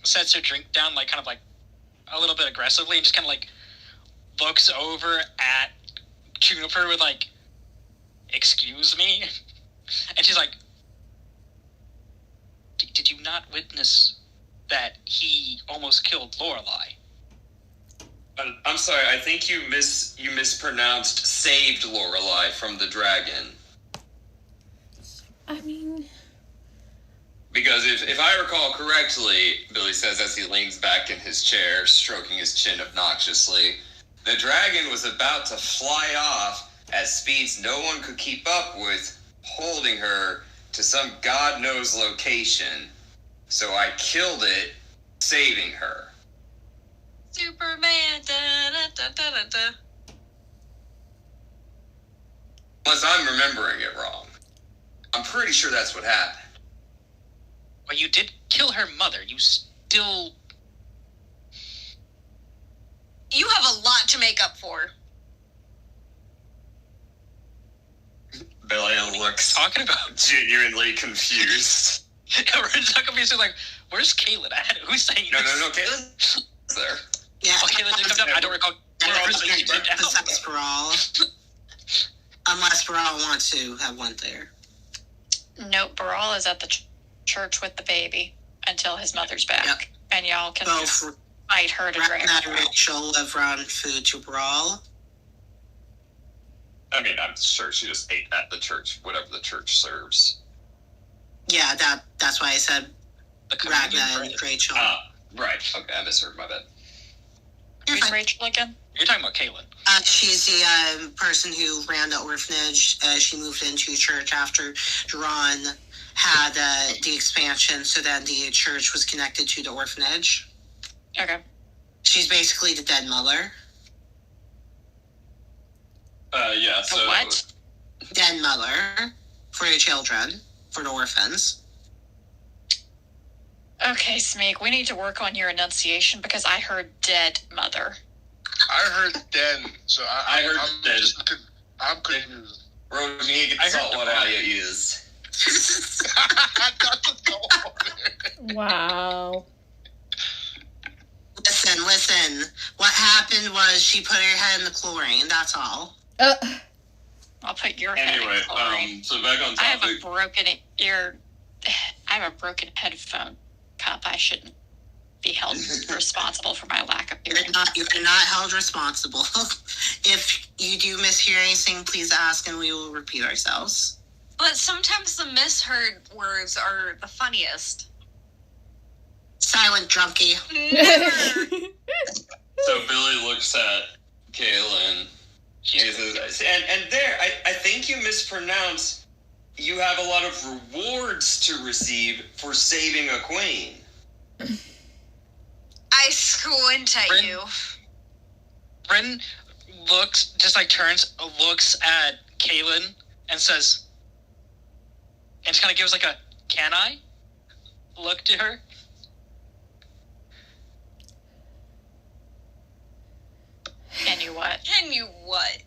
sets her drink down, like, kind of, like, a little bit aggressively, and just kind of, like, looks over at Juniper with, like, excuse me? And she's like, did you not witness that he almost killed Lorelei? I'm sorry, I think you mispronounced saved Lorelei from the dragon. I mean... Because if I recall correctly, Billy says as he leans back in his chair, stroking his chin obnoxiously, the dragon was about to fly off at speeds no one could keep up with, holding her to some god knows location. So I killed it, saving her. Superman. Da, da, da, da, da, da. Unless I'm remembering it wrong. I'm pretty sure that's what happened. Well, you did kill her mother. You still... You have a lot to make up for. looks talking about? Genuinely confused. Everyone's so confused. Like, where's Caelynn at? Who's saying No, this? Caelynn's there. Yeah. Oh, Caelynn did come down. I don't recall. Besides Breral. Unless Breral wants to have one there. Nope, Breral is at the church with the baby until his mother's back. Yep. And y'all can Both fight her to drag Ragnar her and out. Rachel have run food to Breral. I mean, I'm sure she just ate at the church, whatever the church serves. Yeah, that's why I said The communion Ragnar bread. and Rachel. Right. Okay, I misheard, my bad. You're Who's fine. Rachel again? You're talking about Caelynn. She's the person who ran the orphanage. She moved into church after Duran had the expansion, so then the church was connected to the orphanage. Okay. She's basically the dead mother. Yeah, The what? Dead mother for the children, for the orphans. Okay, Smeag, we need to work on your enunciation because I heard dead mother. I heard den, so I heard I'm den. I'm confused. Bro, you need to get salt water how you use. Wow. Listen. What happened was she put her head in the chlorine, that's all. I'll put your head Anyway, in chlorine. so back on I have topic. a broken ear. I have a broken headphone cup. I shouldn't be held responsible for my lack of hearing. You're not held responsible. If you do mishear anything, please ask and we will repeat ourselves. But sometimes the misheard words are the funniest. Silent drunkie. Never. So Billy looks at Caelynn. He says, and there, I think you mispronounced. You have a lot of rewards to receive for saving a queen. I squint at Bryn- you. Bryn looks, just like turns, looks at Caelynn and says, and just kind of gives like a, can I? Look to her. And you what? And you what?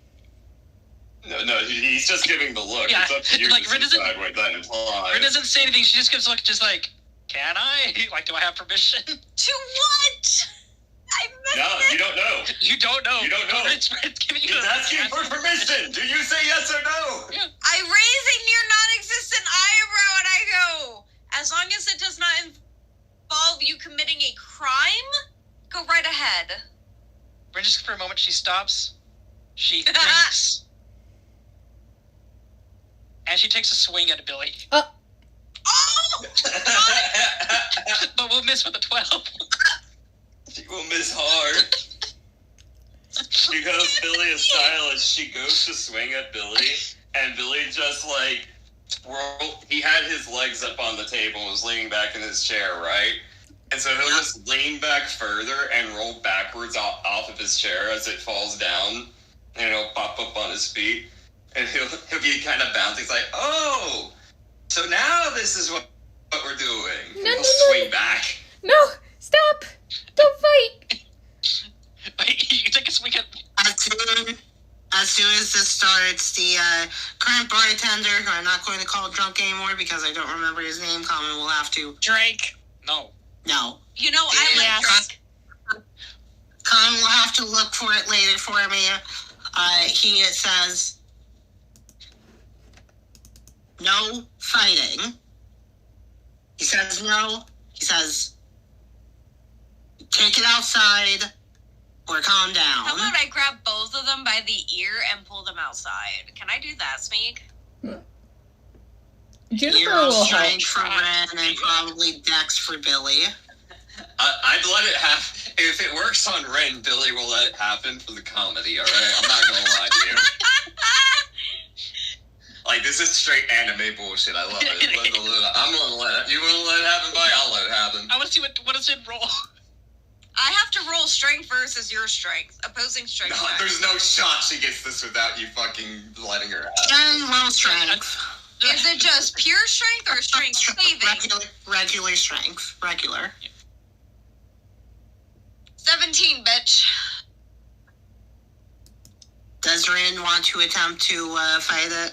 No, he's just giving the look. Yeah, It's up to you like, to Bryn doesn't- decide what that implies. Bryn doesn't say anything, she just gives a look, just like, can I? Like, do I have permission? To what? I missed No, it. you don't know. You don't know. You don't know. Bryn's giving you He's asking for permission. Do you say yes or no? Yeah. I raise a near non-existent eyebrow and I go, as long as it does not involve you committing a crime, go right ahead. Bryn, just for a moment, she stops. She thinks. And she takes a swing at Billy. Oh! But we'll miss with a 12. She will miss hard. Because Billy is stylish, she goes to swing at Billy, and Billy just like twirl. He had his legs up on the table and was leaning back in his chair, right? And so he'll just lean back further and roll backwards off of his chair as it falls down, and it'll pop up on his feet, and he'll be kind of bouncing. He's like, oh, so now this is what we're doing. No, He'll no. swing back. No! Stop! Don't fight! You take a swing at. As soon as this starts, the current bartender, who I'm not going to call drunk anymore because I don't remember his name, Common will have to. Drake. No. No. You know, I like Yes. drink. Common will have to look for it later for me. He says, no fighting. He says no. He says, take it outside or calm down. How about I grab both of them by the ear and pull them outside? Can I do that, Smeag? Juniper Hero will strength help. for Ren and probably Dex for Billy. I'd let it happen. If it works on Ren, Billy will let it happen for the comedy, alright? I'm not gonna lie to you. Like, this is straight anime bullshit. I love it. I'm gonna let it. You wanna let it happen, buddy? I'll let it happen. I want to see what does it roll. I have to roll strength versus your strength. Opposing strength. No, check. there's no shot she gets this without you fucking letting her have it. And roll strength. Is it just pure strength or strength saving? Regular strength. Regular. 17, bitch. Does Ren want to attempt to fight it?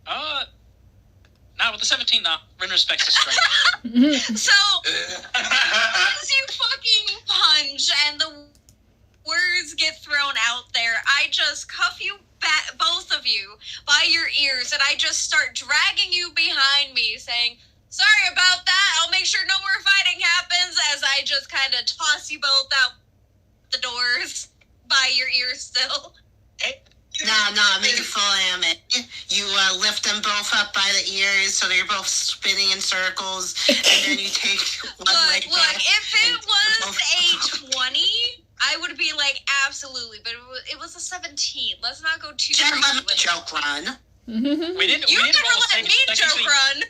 Not with the 17, nah. Rin respects his strength. So, as you fucking punch and the words get thrown out there, I just cuff you back, both of you, by your ears, and I just start dragging you behind me, saying, "Sorry about that, I'll make sure no more fighting happens," as I just kind of toss you both out the doors by your ears still. No, make it full Amit. You lift them both up by the ears so they're both spinning in circles, and then you take one leg back. If it was a 20, I would be like, absolutely, but it was a 17. Let's not go too Just crazy let me joke run. We didn't You roll never let me joke run.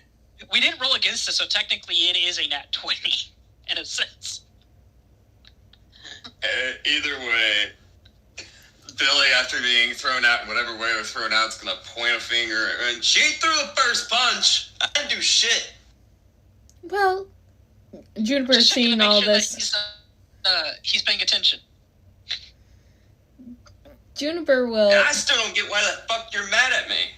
We didn't roll against it, so technically it is a nat 20, in a sense. Either way, Billy, after being thrown out in whatever way it was thrown out, is going to point a finger and she threw the first punch. I didn't do shit. Well, Juniper's seeing all this. He's paying attention. Juniper will... And I still don't get why the fuck you're mad at me.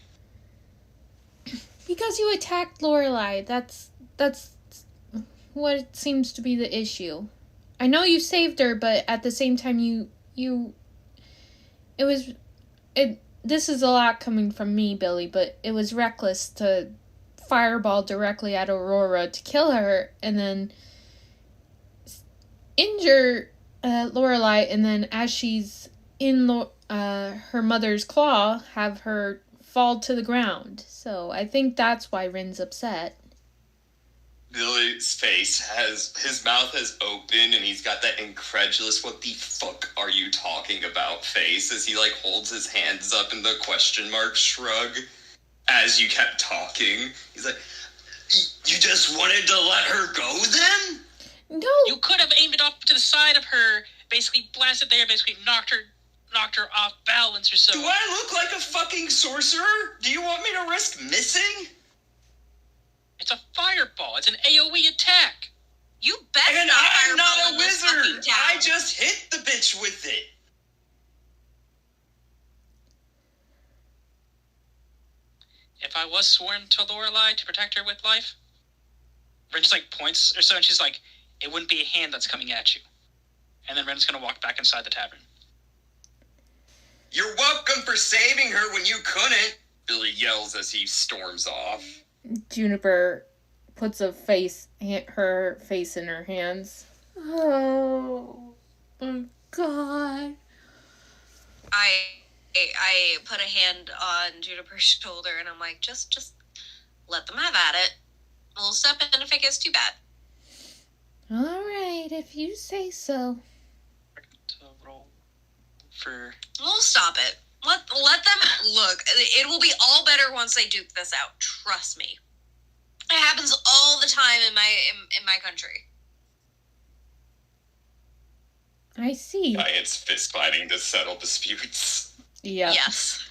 Because you attacked Lorelei. That's what seems to be the issue. I know you saved her, but at the same time this is a lot coming from me, Billy, but it was reckless to fireball directly at Aurora to kill her and then injure Lorelei, and then as she's in her mother's claw, have her fall to the ground. So I think that's why Rin's upset. Billy's face his mouth has opened and he's got that incredulous, what the fuck are you talking about face as he holds his hands up in the question mark shrug as you kept talking. He's like, you just wanted to let her go then? No. You could have aimed it off to the side of her, basically blasted there, basically knocked her off balance or so. Do I look like a fucking sorcerer? Do you want me to risk missing? It's a fireball. It's an AoE attack. You better And not I'm not fireball a this fucking wizard. town. I just hit the bitch with it. If I was sworn to Lorelei to protect her with life, Ren just points or so, and she's like, "It wouldn't be a hand that's coming at you." And then Ren's gonna walk back inside the tavern. You're welcome for saving her when you couldn't, Billy yells as he storms off. Juniper puts her face in her hands. Oh my god. I put a hand on Juniper's shoulder and I'm like, just let them have at it. We'll step in if it gets too bad. Alright, if you say so. To roll for... We'll stop it. Let them look. It will be all better once they duke this out. Trust me. It happens all the time in my country. I see. Giants fist fighting to settle disputes. Yeah. Yes.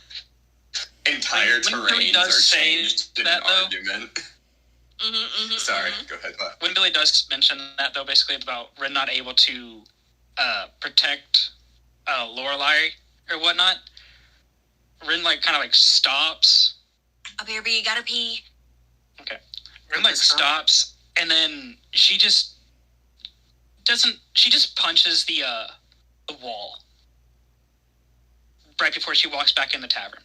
Entire When Billy terrains does are say changed in that, an though- argument. Sorry, go ahead. When Billy does mention that, though, basically about Ren not able to protect Lorelei or whatnot, Ren kind of stops. BRB, gotta pee. Okay. Ren stops, and then she just doesn't. She just punches the wall right before she walks back in the tavern.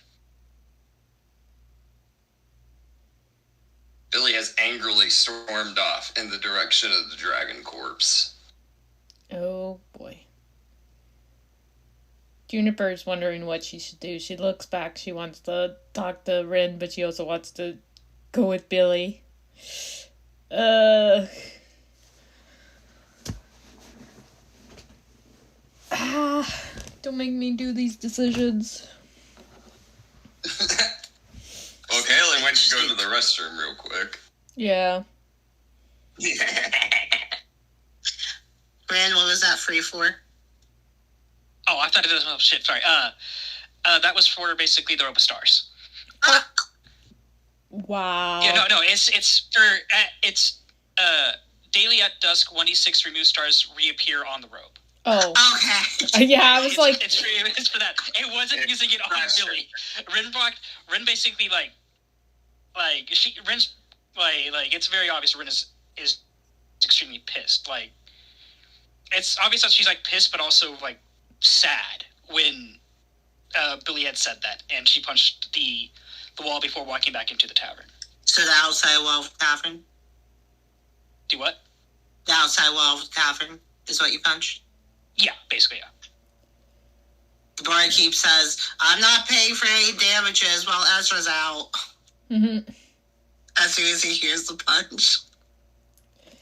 Billy has angrily stormed off in the direction of the dragon corpse. Oh boy. Juniper's wondering what she should do. She looks back. She wants to talk to Rin, but she also wants to go with Billy. Don't make me do these decisions. Well, Caelynn went to go to the restroom real quick. Yeah. Ren, what was that free for? Oh, I thought it was... Oh, shit, sorry. That was for basically the Rope of Stars. Wow. Yeah, no, it's for... it's daily at dusk, 1d6 remove stars reappear on the robe. Oh. Okay. Yeah, I was like... It's for that. It wasn't using it on Billy. Ren basically, like Rin's like it's very obvious Rin is extremely pissed. Like it's obvious that she's like pissed, but also like sad when Billy had said that, and she punched the wall before walking back into the tavern. So the outside wall of the tavern? Do what? The outside wall of the tavern is what you punched? Yeah, basically, yeah. The barkeep says, I'm not paying for any damages while Ezra's out. Mm-hmm. As soon as he hears the punch.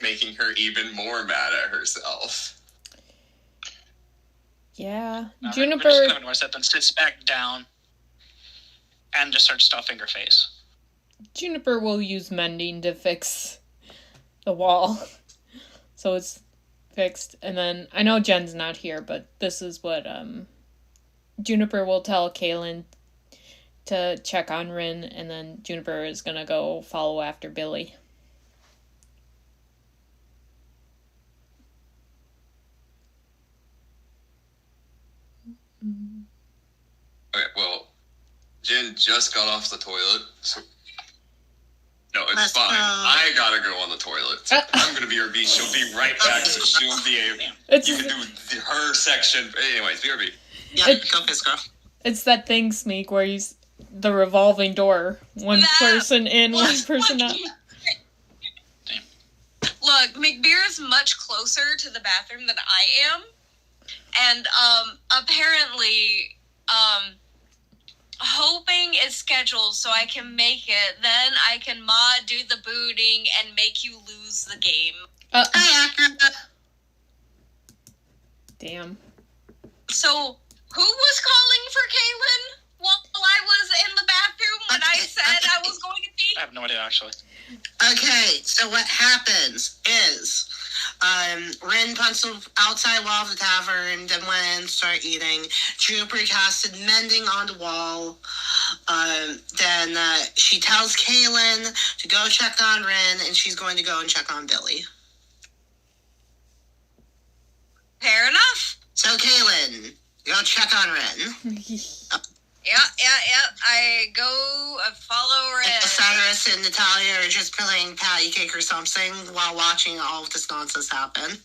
Making her even more mad at herself. Yeah. Right, Juniper... just kind of ignores that, then sits back down and just starts stuffing her face. Juniper will use mending to fix the wall. So it's fixed. And then, I know Jen's not here, but this is what Juniper will tell Caelynn to check on Rin, and then Juniper is gonna go follow after Billy. Okay, well, Jen just got off the toilet, so... No, it's Let's fine. go. I gotta go on the toilet. So I'm gonna be her B. She'll be right back, so she'll be able... You can do her section. Anyways, BRB. Yeah, go Fizz Girl. It's that thing, Smeag, where you... The revolving door. One person in, one person out. Look, McBeer is much closer to the bathroom than I am. And, apparently, hoping is scheduled so I can make it. Then I can mod, do the booting, and make you lose the game. Damn. So, who was calling for Caelynn while I was in the bathroom when I said I was going to be? I have no idea, actually. Okay, so what happens is, Rin punched the outside wall of the tavern, then went in and started eating. Juniper casted mending on the wall. Then she tells Caelynn to go check on Rin, and she's going to go and check on Billy. Fair enough. So Caelynn, go check on Rin. Yeah. I go follow Rin. Osiris and Natalia are just playing patty cake or something while watching all of this nonsense happen.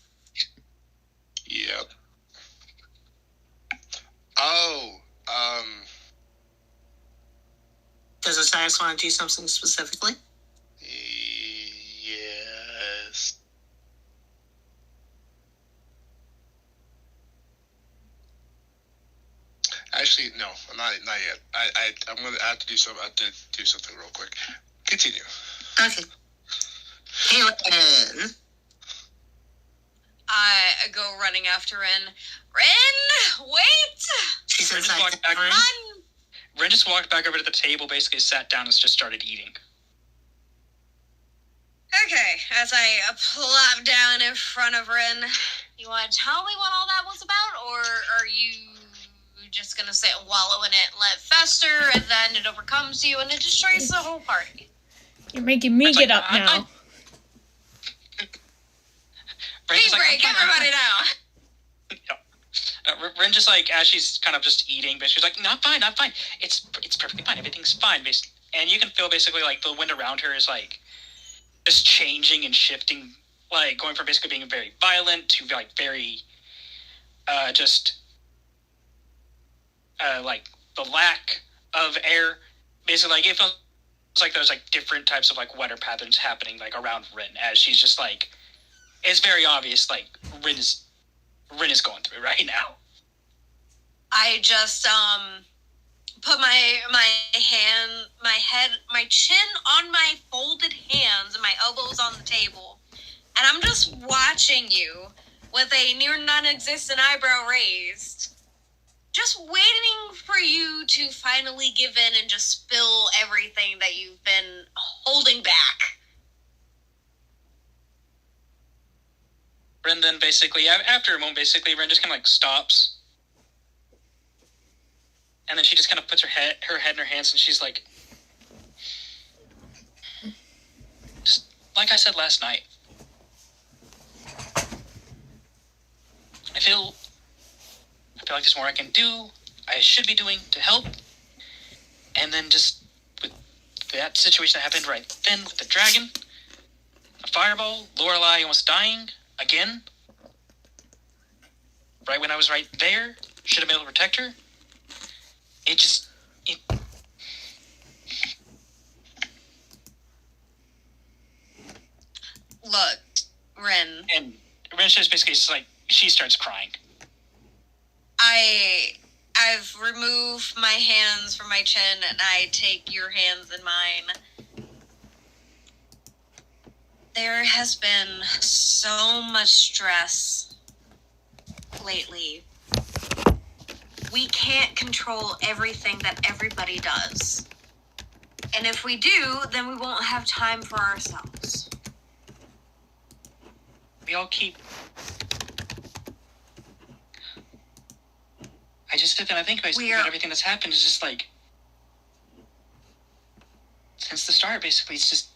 Yep. Oh, Does Osiris want to do something specifically? yes. Actually, no, not yet. I have to do something real quick. Continue. Okay. Caelynn. I go running after Rin. Rin, wait! She's Rin just inside walked the back. tavern. Run! Rin just walked back over to the table, basically sat down and just started eating. Okay, as I plop down in front of Rin, you want to tell me what all that was about, or are you just gonna sit and wallow in it and let it fester, and then it overcomes you and it destroys the whole party? You're making me get up now. Tea break, everybody now! Rin just like, as she's kind of just eating, but she's like, not fine. It's perfectly fine. Everything's fine. And you can feel basically like the wind around her is like just changing and shifting, like going from basically being very violent to like very like the lack of air. Basically, like it feels like there's like different types of like weather patterns happening like around Rin, as she's just like, it's very obvious like Rin is going through it right now. I just put my chin on my folded hands and my elbows on the table, and I'm just watching you with a near non-existent eyebrow raised, just waiting for you to finally give in and just spill everything that you've been holding back. Rin then basically, after a moment, basically, Rin just kind of like stops. And then she just kind of puts her head in her hands and she's like, just like I said last night, I feel like there's more I can do, I should be doing to help. And then just with that situation that happened right then with the dragon, a fireball, Lorelei almost dying again. Right when I was right there, should have been able to protect her. Look, Ren. And Ren's just basically just like, she starts crying. I've removed my hands from my chin, and I take your hands in mine. There has been so much stress lately. We can't control everything that everybody does. And if we do, then we won't have time for ourselves. We all keep... I just sit there and I think about everything that's happened. It's just like... Since the start, basically, it's just...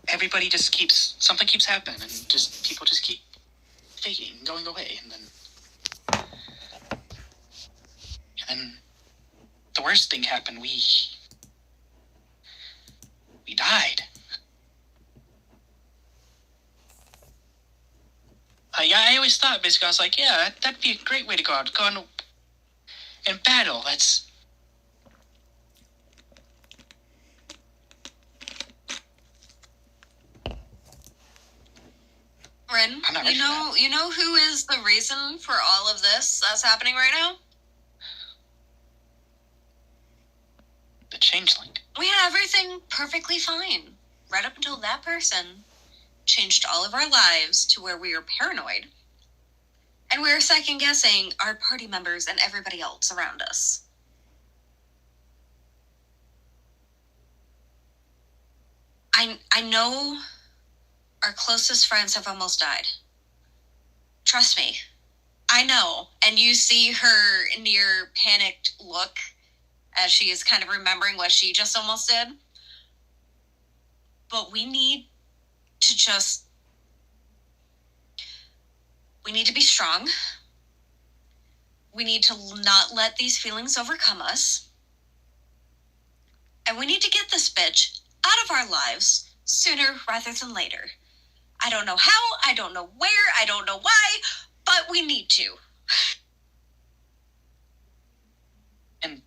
Everybody just keeps... Something keeps happening, and just people just keep faking, going away, and then the worst thing happened. We died. I always thought, basically, I was like, yeah, that'd be a great way to go out. Go on in battle. That's... Ren, you know who is the reason for all of this that's happening right now? The Changeling. We had everything perfectly fine. Right up until that person changed all of our lives to where we were paranoid. And we were second-guessing our party members and everybody else around us. I know our closest friends have almost died. Trust me. I know. And you see her near panicked look as she is kind of remembering what she just almost did. But we need to be strong. We need to not let these feelings overcome us. And we need to get this bitch out of our lives sooner rather than later. I don't know how, I don't know where, I don't know why, but we need to. And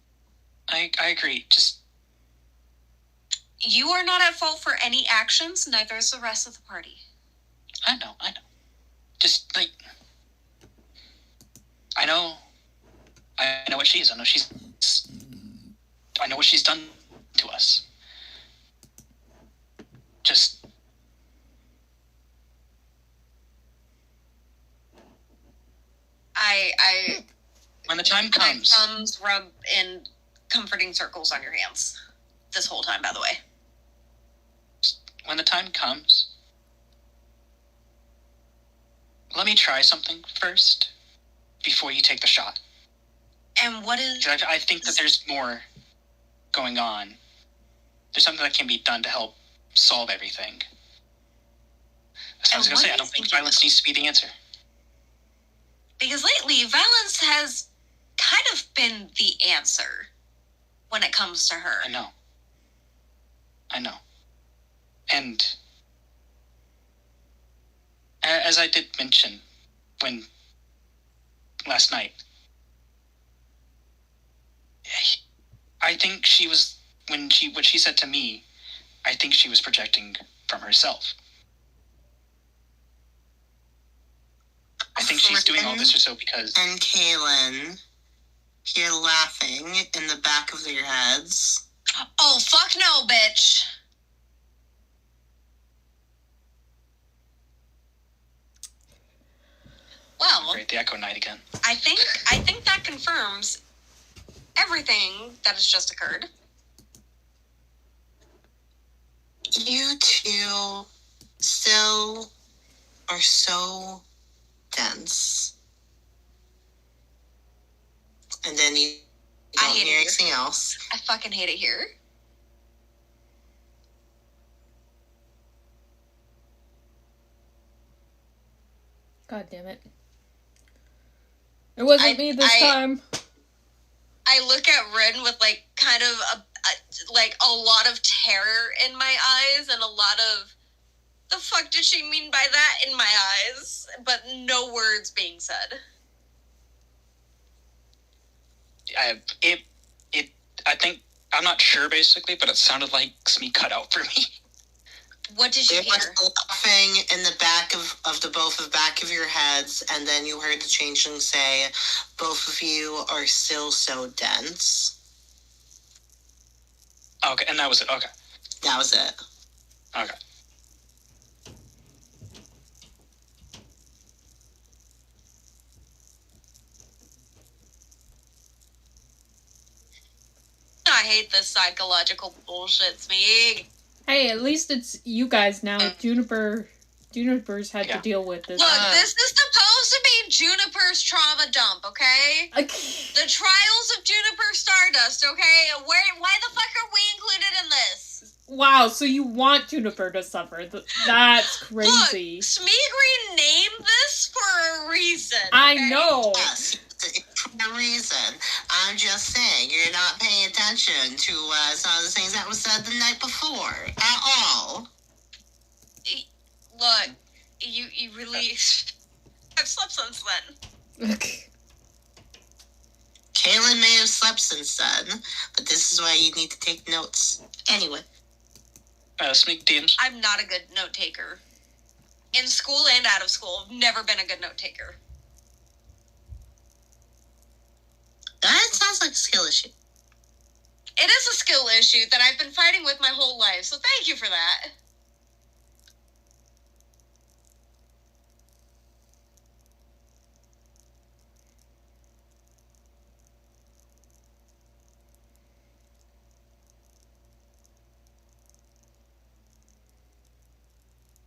I agree. Just... You are not at fault for any actions, neither is the rest of the party. I know. Just, like... I know what she is. I know what she's done to us. Just... When the time comes... My thumbs rub in comforting circles on your hands. This whole time, by the way. When the time comes... Let me try something first, before you take the shot. And what is... I think that there's more going on. There's something that can be done to help solve everything. That's what I was going to say. I don't think violence needs to be the answer. Because lately, violence has kind of been the answer when it comes to her. I know. And as I did mention last night, I think she was, what she said to me, I think she was projecting from herself. I think she's doing all this or so because... And Caelynn, you're laughing in the back of their heads. Oh, fuck no, bitch. Well... Great, the Echo Knight again. I think that confirms everything that has just occurred. You two still are so dense. And then you don't hear anything else. I fucking hate it here. God damn it. It wasn't me this time. I look at Rin with, like, kind of like a lot of terror in my eyes and a lot of the fuck did she mean by that in my eyes, but no words being said. I think, I'm not sure basically, but it sounded like Smeag cut out for me. What did you hear? There was laughing in the back of the both of back of your heads, and then you heard the changeling say, "Both of you are still so dense." Okay, and that was it. Okay. That was it. Okay. I hate this psychological bullshit, Smeag. Hey, at least it's you guys now. Juniper's had to deal with this. Look, this is supposed to be Juniper's trauma dump, okay? The trials of Juniper Stardust, okay? Why the fuck are we included in this? Wow, so you want Juniper to suffer. That's crazy. Look, Smeag renamed this for a reason. Okay? I know. Yes, for a reason. I'm just saying, you're not paying attention to some of the things that was said the night before at all. Look, you really... I've slept since then. Caelynn may have slept since then, but this is why you need to take notes. Anyway. Smeag DMs. I'm not a good note taker. In school and out of school, I've never been a good note taker. That sounds like a skill issue. It is a skill issue that I've been fighting with my whole life, so thank you for that.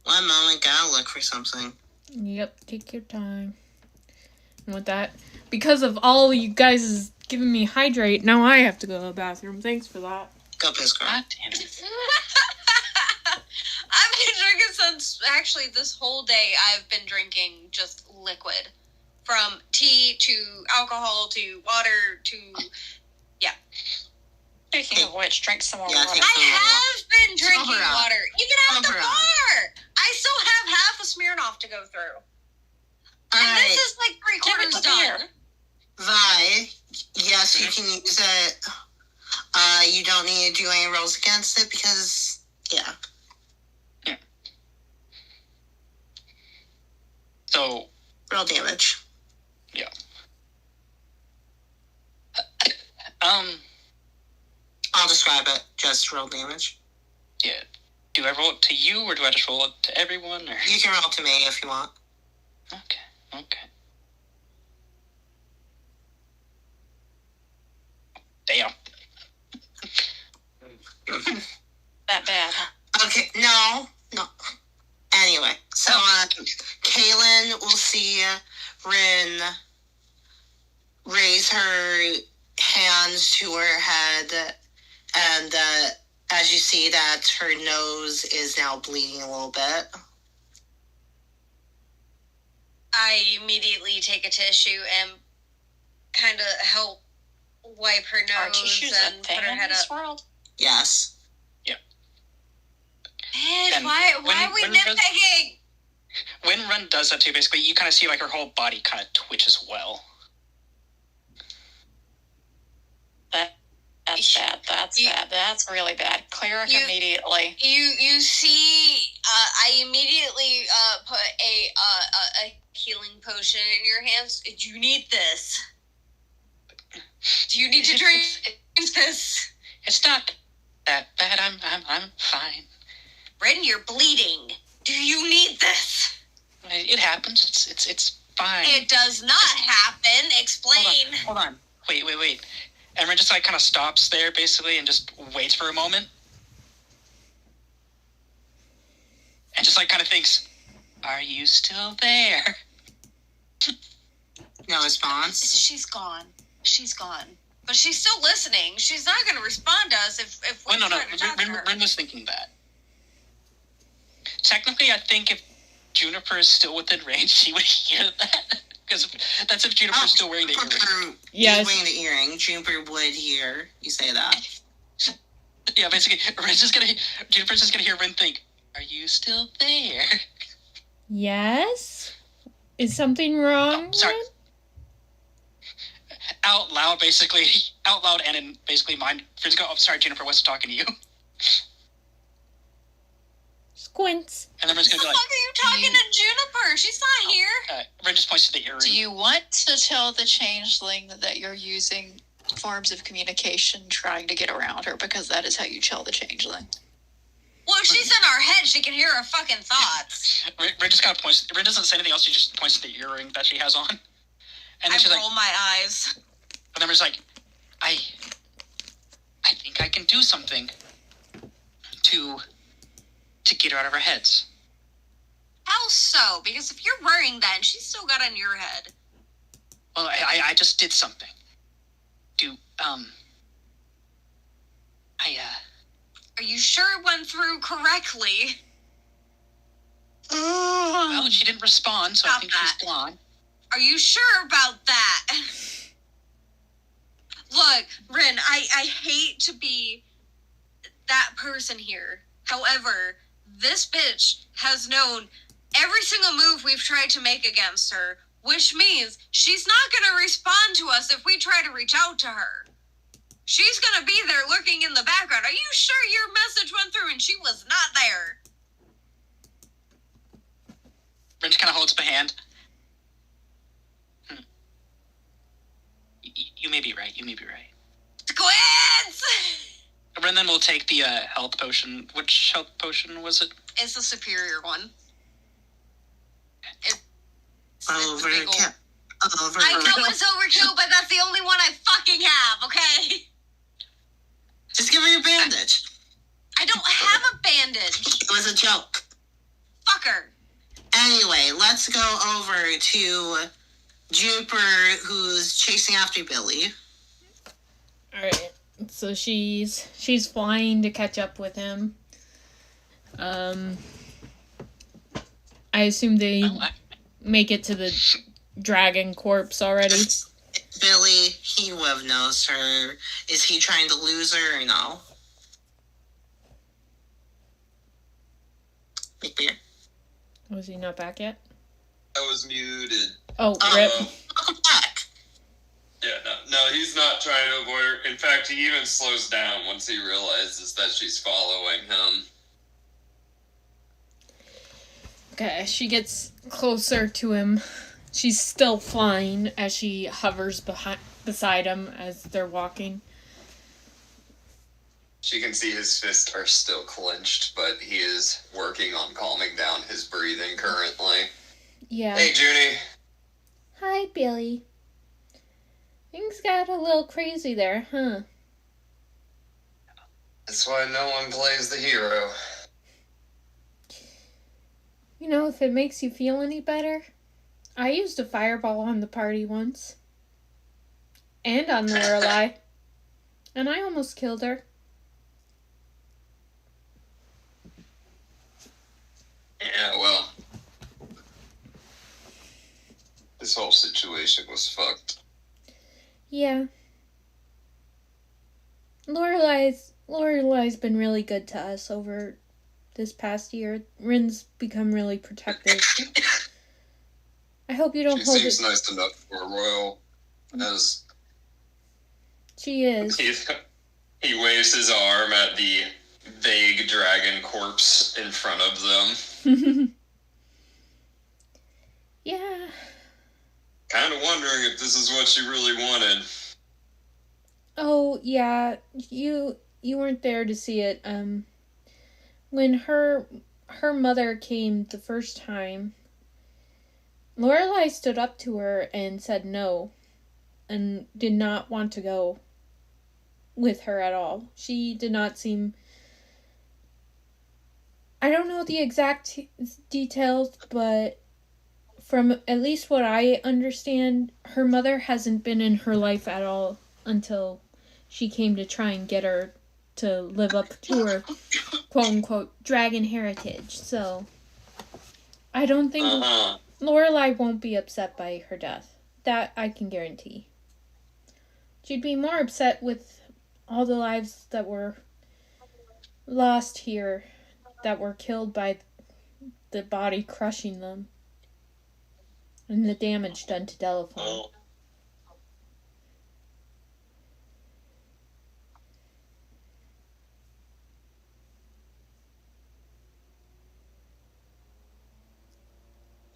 One moment, gotta look for something. Yep, take your time. And with that, because of all you guys giving me hydrate, now I have to go to the bathroom. Thanks for that. Go piss, girl. God damn it. I've been drinking since, actually, this whole day I've been drinking just liquid. From tea to alcohol to water to, yeah. Speaking of which, drink some more Yeah, water. I have been drinking Sober up. water. Even at the Sober up. bar. I still have half a Smirnoff to go through. And this is like 3/4 done. Vi, yes, you can use it. You don't need to do any rolls against it because, yeah. So, Roll damage. yeah. I'll describe it. Just roll damage. Yeah. Do I roll it to you, or do I just roll it to everyone, or? You can roll to me if you want. Okay. Damn. That bad. Okay, no. Anyway, so, Caelynn will see Rin raise her hands to her head, and as you see that her nose is now bleeding a little bit. I immediately take a tissue and kind of help wipe her Are nose tissues and a put thing her in head this up. world? Yes. Bitch, And why are we nitpicking? When Ren does that too, basically, you kind of see like her whole body kind of twitch as well. That's bad. That's bad. That's really bad. Cleric immediately. You see, I immediately put a healing potion in your hands. Do you need this? Do you need to drink this? It's not that bad. I'm fine. Ren, you're bleeding. Do you need this? It happens. It's fine. It does not happen. Explain. Hold on. Wait. And Ren just like kind of stops there basically and just waits for a moment. And just like kind of thinks, are you still there? No response. She's gone. But she's still listening. She's not going to respond to us if we're Well, no. trying to talk to her. Ren was thinking that. Technically, I think if Juniper is still within range, she would hear that. Because that's if Juniper's still wearing the earring. Yes. He's wearing the earring. Juniper would hear you say that. Yeah, basically, Juniper's just gonna hear Rin think, "Are you still there?" Yes? Is something wrong? Oh, sorry. Out loud and in basically mind. Rin's go, "Oh, sorry, Juniper, what's talking to you?" Squints. And then Rin's gonna be like, "What are you talking to Juniper? She's not here." Rin just points to the earring. Do you want to tell the changeling that you're using forms of communication trying to get around her, because that is how you tell the changeling? Well, if she's in our head, she can hear her fucking thoughts. Rin just kind of points. Rin doesn't say anything else. She just points to the earring that she has on. And then I roll my eyes. And then Rin's like, I think I can do something to get her out of her heads. How so? Because if you're wearing that and she's still got it in your head. Well, I just did something. Are you sure it went through correctly? Well, she didn't respond, so I think she's gone. Are you sure about that? Look, Rin, I hate to be that person here. However, this bitch has known every single move we've tried to make against her, which means she's not going to respond to us if we try to reach out to her. She's going to be there lurking in the background. Are you sure your message went through and she was not there? Rin kind of holds up a hand. You may be right. Squints! Rin then will take the health potion. Which health potion was it? It's the superior one. It's Overkill. I know it's overkill, but that's the only one I fucking have, okay? Just give me a bandage. I don't have a bandage. It was a joke. Fucker. Anyway, let's go over to Juniper, who's chasing after Billy. Alright, so she's flying to catch up with him. I assume they make it to the dragon corpse already. Billy, he would have knows her. Is he trying to lose her or no? McBeer? Was he not back yet? I was muted. Oh, rip. Welcome back. Yeah, no, he's not trying to avoid her. In fact, he even slows down once he realizes that she's following him. Okay, she gets closer to him. She's still flying as she hovers beside him as they're walking. She can see his fists are still clenched, but he is working on calming down his breathing currently. Yeah. Hey, Junie. Hi, Billy. Things got a little crazy there, huh? That's why no one plays the hero. You know, if it makes you feel any better, I used a fireball on the party once. And on Lorelei. And I almost killed her. Yeah, well, this whole situation was fucked. Yeah. Lorelai's been really good to us over this past year. Rin's become really protective. I hope you don't hold it. She seems nice enough for a royal, as she is. He waves his arm at the vague dragon corpse in front of them. Yeah. Kind of wondering if this is what she really wanted. Oh, yeah. You weren't there to see it. When her mother came the first time, Lorelai stood up to her and said no, and did not want to go with her at all. She did not seem... I don't know the exact details, but from at least what I understand, her mother hasn't been in her life at all until she came to try and get her to live up to her quote-unquote dragon heritage. So I don't think Lorelai won't be upset by her death. That I can guarantee. She'd be more upset with all the lives that were lost here that were killed by the body crushing them. And the damage done to Delaphon. Oh.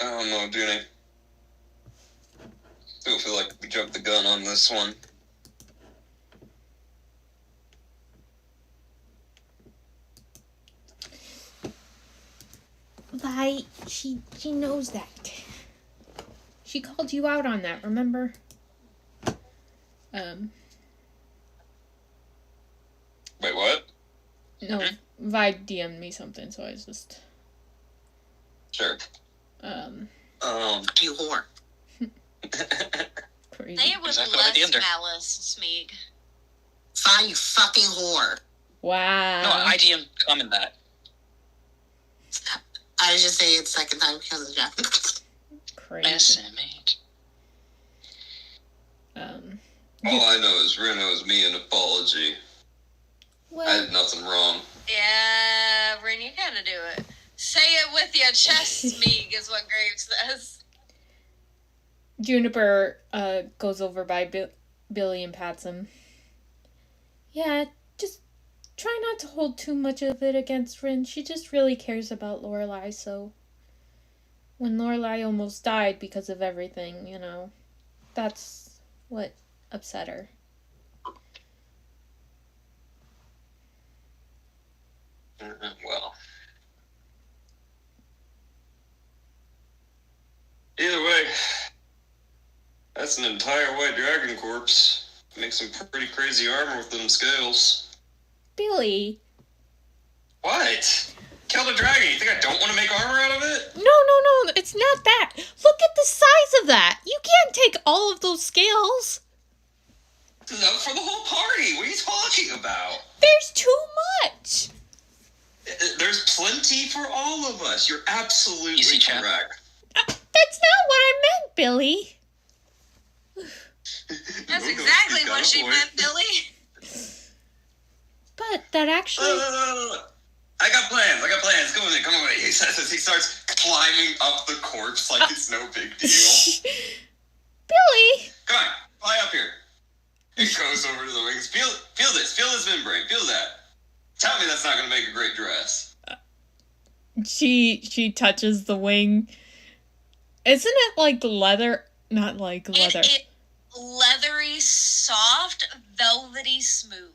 I don't know, Junie. I feel like we jumped the gun on this one. Vi, she knows that. She called you out on that, remember? Wait, what? No, Vi DM'd me something, so I was just... Sure. You whore. Crazy. Say it with Exactly what I less DM'd her. malice, Smeag. Fine, you fucking whore. Wow. No, I DM comment that. I was just saying it's second time because of Jack. Crazy. Estimate. All I know is Ren owes me an apology. I Well, did nothing wrong. Yeah, Rin, you gotta do it. Say it with your chest, Smeag, is what Graves says. Juniper goes over by Billy and pats him. Yeah, just try not to hold too much of it against Rin. She just really cares about Lorelai, so... When Lorelai almost died because of everything, you know, that's what upset her. Well. Either way, that's an entire white dragon corpse. Makes some pretty crazy armor with them scales. Billy! What? Kill the dragon. You think I don't want to make armor out of it? No, it's not that. Look at the size of that. You can't take all of those scales. This is up for the whole party. What are you talking about? There's too much. There's plenty for all of us. You're absolutely Easy, chap. correct. That's not what I meant, Billy. That's exactly what she meant, Billy. But that actually... I got plans. Come with me. He says as he starts climbing up the corpse like it's no big deal. Billy! Come on, fly up here. He goes over to the wings. Feel this. Feel this membrane. Feel that. Tell me that's not going to make a great dress. She touches the wing. Isn't it like leather? Not like leather. It leathery, soft, velvety, smooth.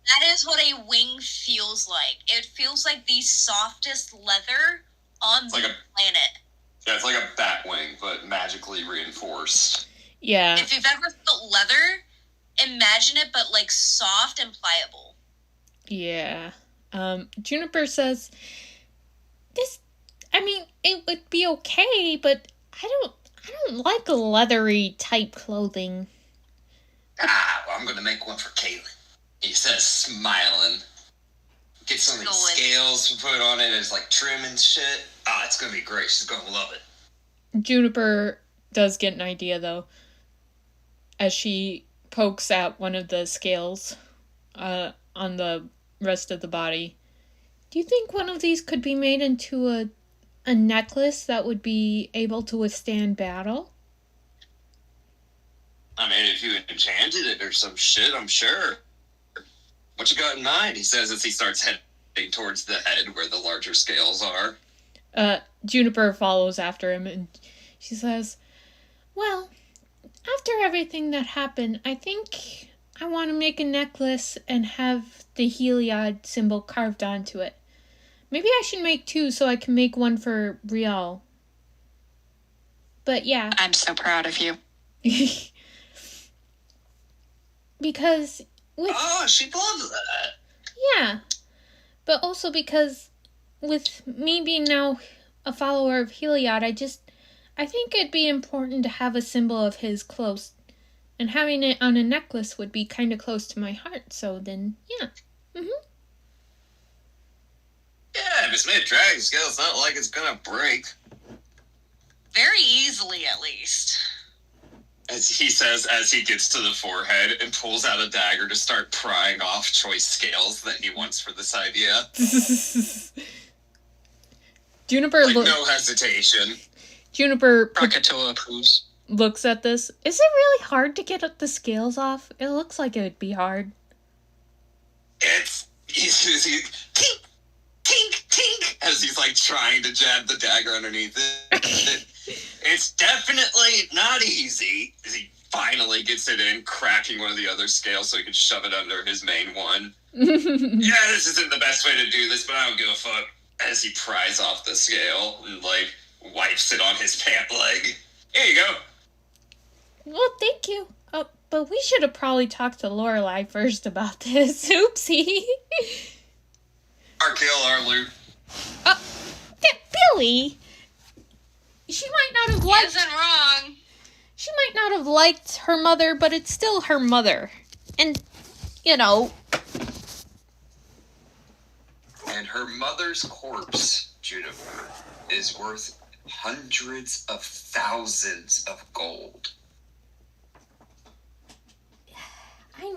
That is what a wing feels like. It feels like the softest leather on the planet. Yeah, it's like a bat wing, but magically reinforced. Yeah. If you've ever felt leather, imagine it, but like soft and pliable. Yeah. Juniper says, it would be okay, but I don't like leathery type clothing. Well, I'm gonna make one for Caelynn. He says, smiling. Get some of these scales to put on it as like trim and shit. It's gonna be great. She's gonna love it. Juniper does get an idea, though, as she pokes at one of the scales on the rest of the body. Do you think one of these could be made into a necklace that would be able to withstand battle? I mean, if you enchanted it or some shit, I'm sure. What you got in mind? He says as he starts heading towards the head where the larger scales are. Juniper follows after him and she says, well, after everything that happened, I think I want to make a necklace and have the Heliod symbol carved onto it. Maybe I should make two so I can make one for Breral. But yeah. I'm so proud of you. Because she loves that. Yeah. But also because with me being now a follower of Heliod, I think it'd be important to have a symbol of his close. And having it on a necklace would be kind of close to my heart. So then, yeah. Yeah, if it's made of dragon scale, it's not like it's gonna break. Very easily, at least. As he says, as he gets to the forehead and pulls out a dagger to start prying off choice scales that he wants for this idea. Juniper no hesitation. Juniper Krakatoa approves. Looks at this. Is it really hard to get the scales off? It looks like it would be hard. He's tink, tink, tink, as he's like trying to jab the dagger underneath it. It's definitely not easy. As he finally gets it in, cracking one of the other scales so he can shove it under his main one. Yeah, this isn't the best way to do this, but I don't give a fuck. As he pries off the scale and like wipes it on his pant leg. Here you go. Well, thank you. But we should have probably talked to Lorelai first about this. Oopsie. Our kill, our loot. Billy. She might not have liked. Isn't wrong. She might not have liked her mother, but it's still her mother, and you know. And her mother's corpse, Juniper, is worth hundreds of thousands of gold. I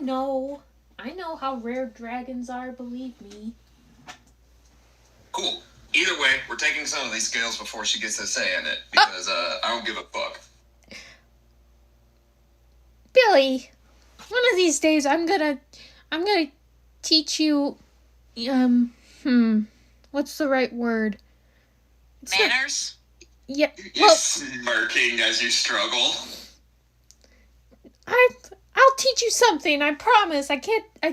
know how rare dragons are, believe me. Cool. Either way, we're taking some of these scales before she gets a say in it, because I don't give a fuck. Billy, one of these days I'm gonna teach you, what's the right word? Manners? Yeah, You're smirking as you struggle. I'll teach you something, I promise. I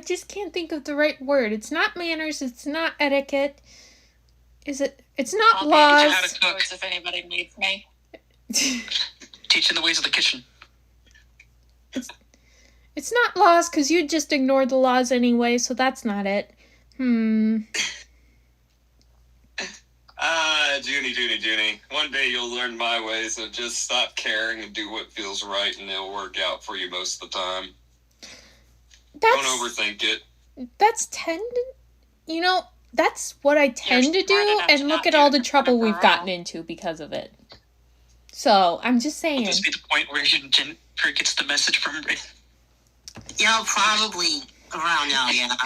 just can't think of the right word. It's not manners, it's not etiquette. Is it? It's not laws. I'll teach you how to cook if anybody needs me. Teaching the ways of the kitchen. It's not laws, because you just ignore the laws anyway, so that's not it. Junie. One day you'll learn my ways, so just stop caring and do what feels right, and it'll work out for you most of the time. Don't overthink it. That's that's what I tend to do, and look at all the trouble we've gotten into because of it. So, I'm just saying. Will this be the point where Juniper gets the message from Ray? Yeah, probably around now, yeah.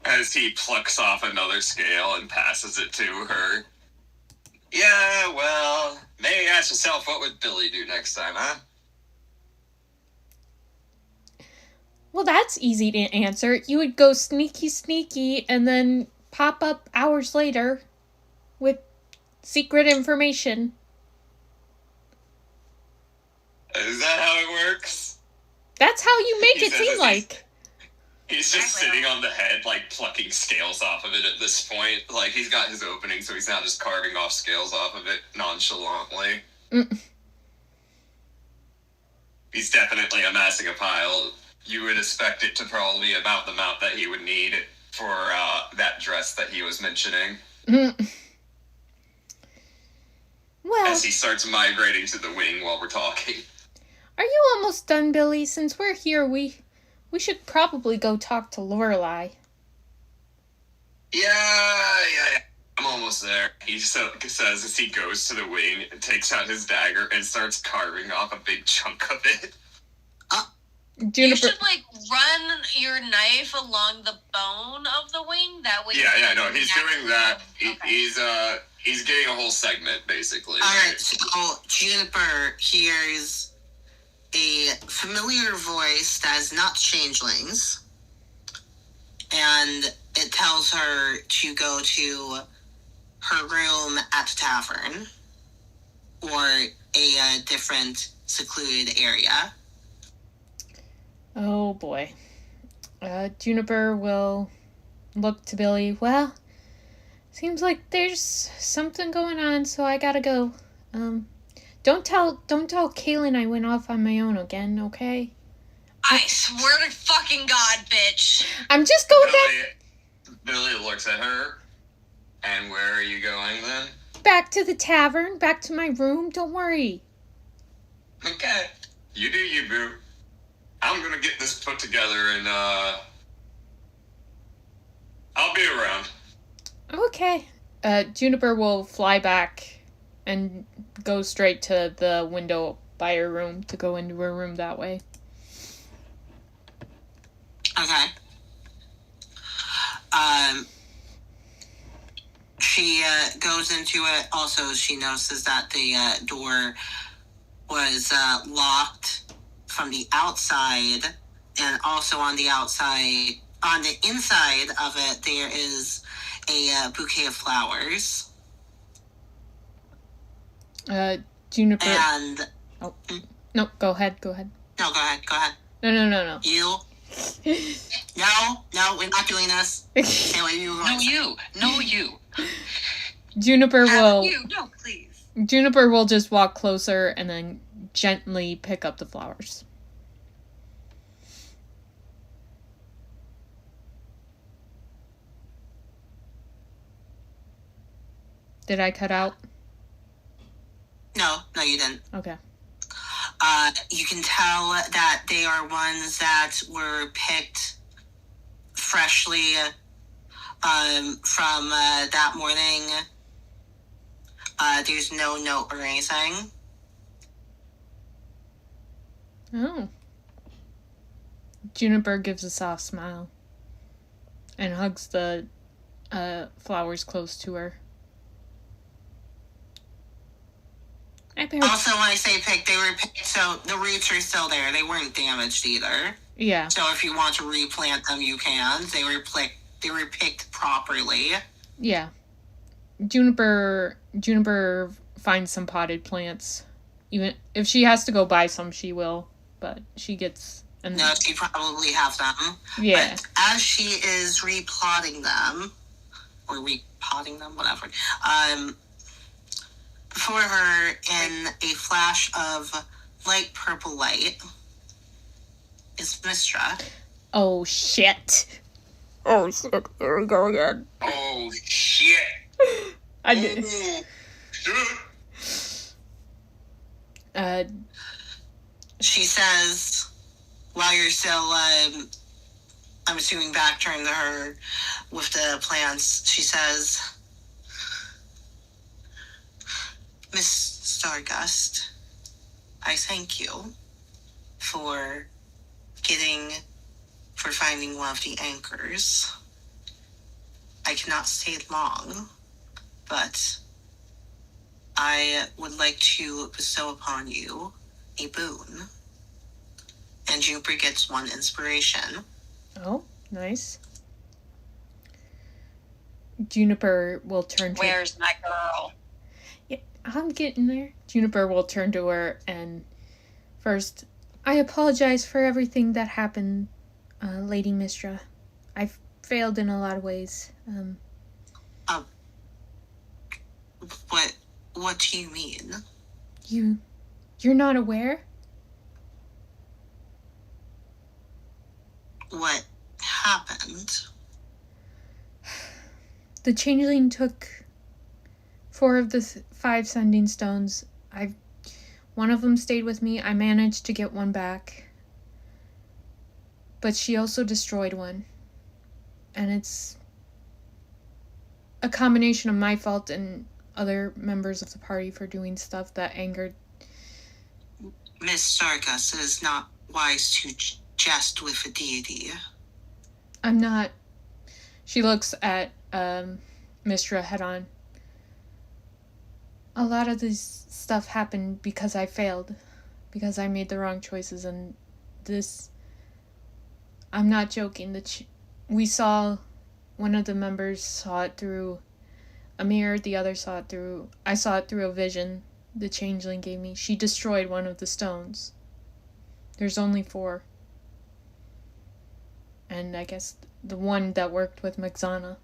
As he plucks off another scale and passes it to her. Yeah, well, maybe ask yourself, what would Billy do next time, huh? Well, that's easy to answer. You would go sneaky, and then pop up hours later with secret information. Is that how it works? That's how you make it seem like. He's just sitting on the head, like, plucking scales off of it at this point. Like, he's got his opening, so he's now just carving off scales off of it nonchalantly. He's definitely amassing a pile. You would expect it to probably be about the amount that he would need for that dress that he was mentioning. Well, as he starts migrating to the wing while we're talking. Are you almost done, Billy? Since we're here, we should probably go talk to Lorelai. Yeah. I'm almost there. He says as he goes to the wing and takes out his dagger and starts carving off a big chunk of it. Juniper. You should, run your knife along the bone of the wing. That way. Yeah, no, he's doing that. Okay. He's getting a whole segment, basically. Alright, so Juniper hears a familiar voice that is not changelings, and it tells her to go to her room at the tavern, or a different secluded area. Oh boy. Juniper will look to Billy. Well, seems like there's something going on, so I gotta go. Don't tell Caelynn I went off on my own again, okay? I swear to fucking God, bitch. I'm just going back. Billy looks at her. And where are you going then? Back to the tavern, back to my room. Don't worry. Okay. You do you, boo. I'm gonna get this put together and, I'll be around. Okay. Juniper will fly back and go straight to the window by her room to go into her room that way. Okay. She goes into it. Also, she notices that the door was locked from the outside, and also on the outside, on the inside of it, there is a bouquet of flowers. Juniper. And oh no, go ahead. No, go ahead. No. You. No, we're not doing this. Say what you want. No, you. Juniper will. You, no, please. Juniper will just walk closer and then gently pick up the flowers. Did I cut out? No, you didn't. Okay. You can tell that they are ones that were picked freshly from that morning. There's no note or anything. Oh. Juniper gives a soft smile and hugs the flowers close to her. Also, when I say picked, they were picked, so the roots are still there. They weren't damaged either. Yeah. So if you want to replant them, you can. They were picked properly. Yeah. Juniper finds some potted plants. Even if she has to go buy some, she will. But she gets... No, she probably have them. Yeah. But as she is repotting them, or repotting them, whatever, before her, in a flash of light purple light, is Mistra. Oh, shit. Oh, shit. There we go again. Oh, shit. I did. She says, while you're still, I'm assuming back turned to her with the plants, she says, Miss Stargust, I thank you for finding one of the anchors. I cannot stay long, but I would like to bestow upon you a boon. And Juniper gets one inspiration. Oh, nice. Juniper will turn to... Where's my girl? Yeah, I'm getting there. Juniper will turn to her and... First, I apologize for everything that happened, Lady Mistra. I've failed in a lot of ways. What do you mean? You're not aware? What happened? The changeling took 4 of the 5 sending stones. One of them stayed with me. I managed to get one back. But she also destroyed one. And it's a combination of my fault and other members of the party for doing stuff that angered... Miss Stargust, it is not wise to jest with a deity. I'm not... She looks at Mistra head on. A lot of this stuff happened because I failed. Because I made the wrong choices, and this... I'm not joking. We saw... One of the members saw it through a mirror, the other saw it through... I saw it through a vision the changeling gave me. She destroyed one of the stones. There's only 4. And I guess the one that worked with Mexana.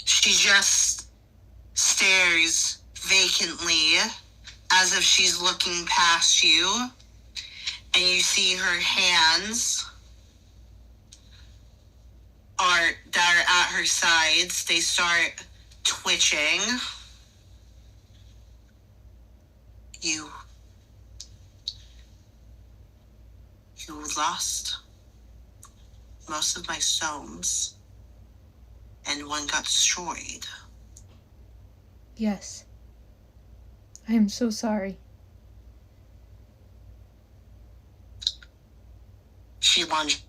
She just stares vacantly as if she's looking past you, and you see her hands that are at her sides. They start twitching. You lost most of my stones. and one got destroyed. Yes. I am so sorry. She lunges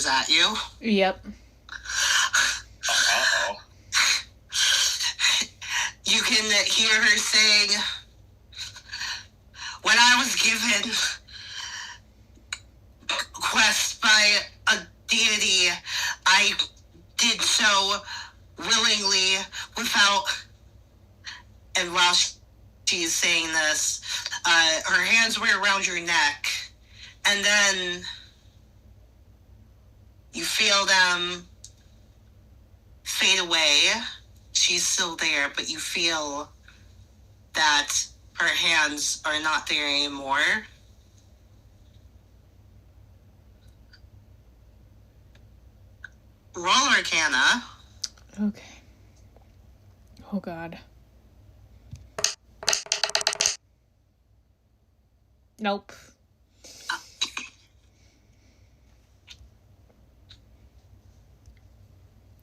at you. Yep. Uh-oh. You can hear her saying, when I was given quest by a deity, I did so willingly without... And while she's saying this, her hands were around your neck. And then you feel them fade away. She's still there, but you feel that her hands are not there anymore. Roll Arcana. Okay. Oh, God. Nope.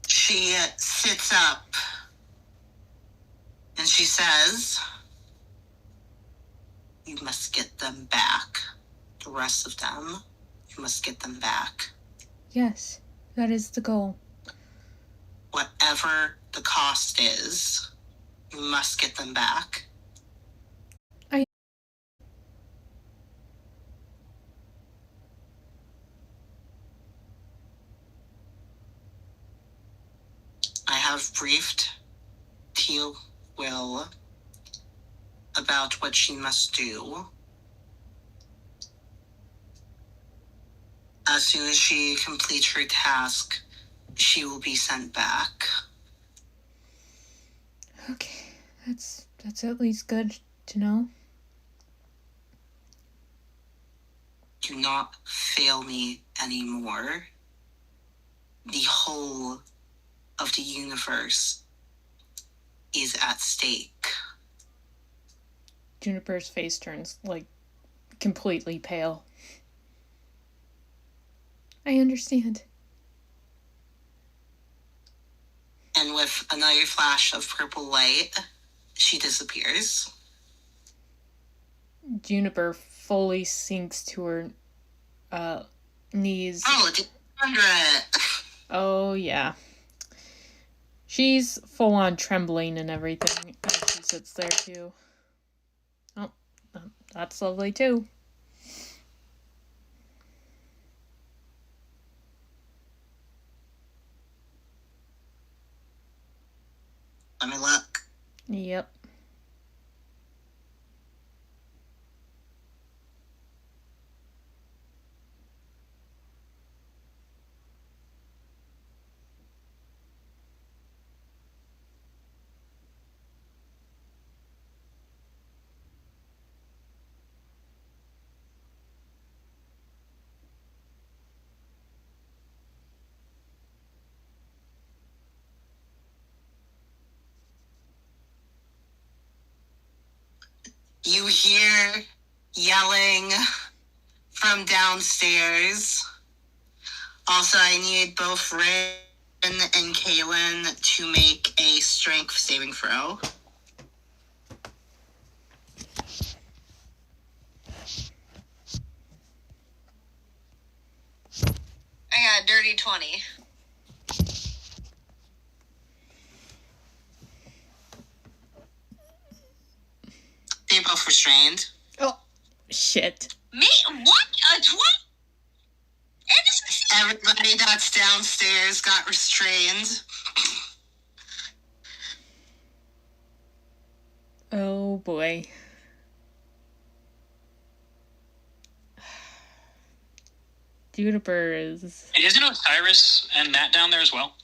She sits up and she says, you must get them back. The rest of them, you must get them back. Yes, that is the goal. Whatever the cost is, you must get them back. I have briefed Teal Will about what she must do. As soon as she completes her task, she will be sent back. Okay, that's at least good to know. Do not fail me anymore. The whole of the universe is at stake. Juniper's face turns, completely pale. I understand. And with another flash of purple light, she disappears. Juniper fully sinks to her knees. Oh, it's 100. Oh, yeah. She's full on trembling and everything as she sits there, too. Oh, that's lovely, too. Let me look. Yep. You hear yelling from downstairs. Also, I need both Rin and Caelynn to make a strength saving throw. I got a dirty 20. They're both restrained. Oh, shit. Me? What? A 20? Everybody that's downstairs got restrained. Oh, boy. Juniper is... Isn't Osiris and Nat down there as well?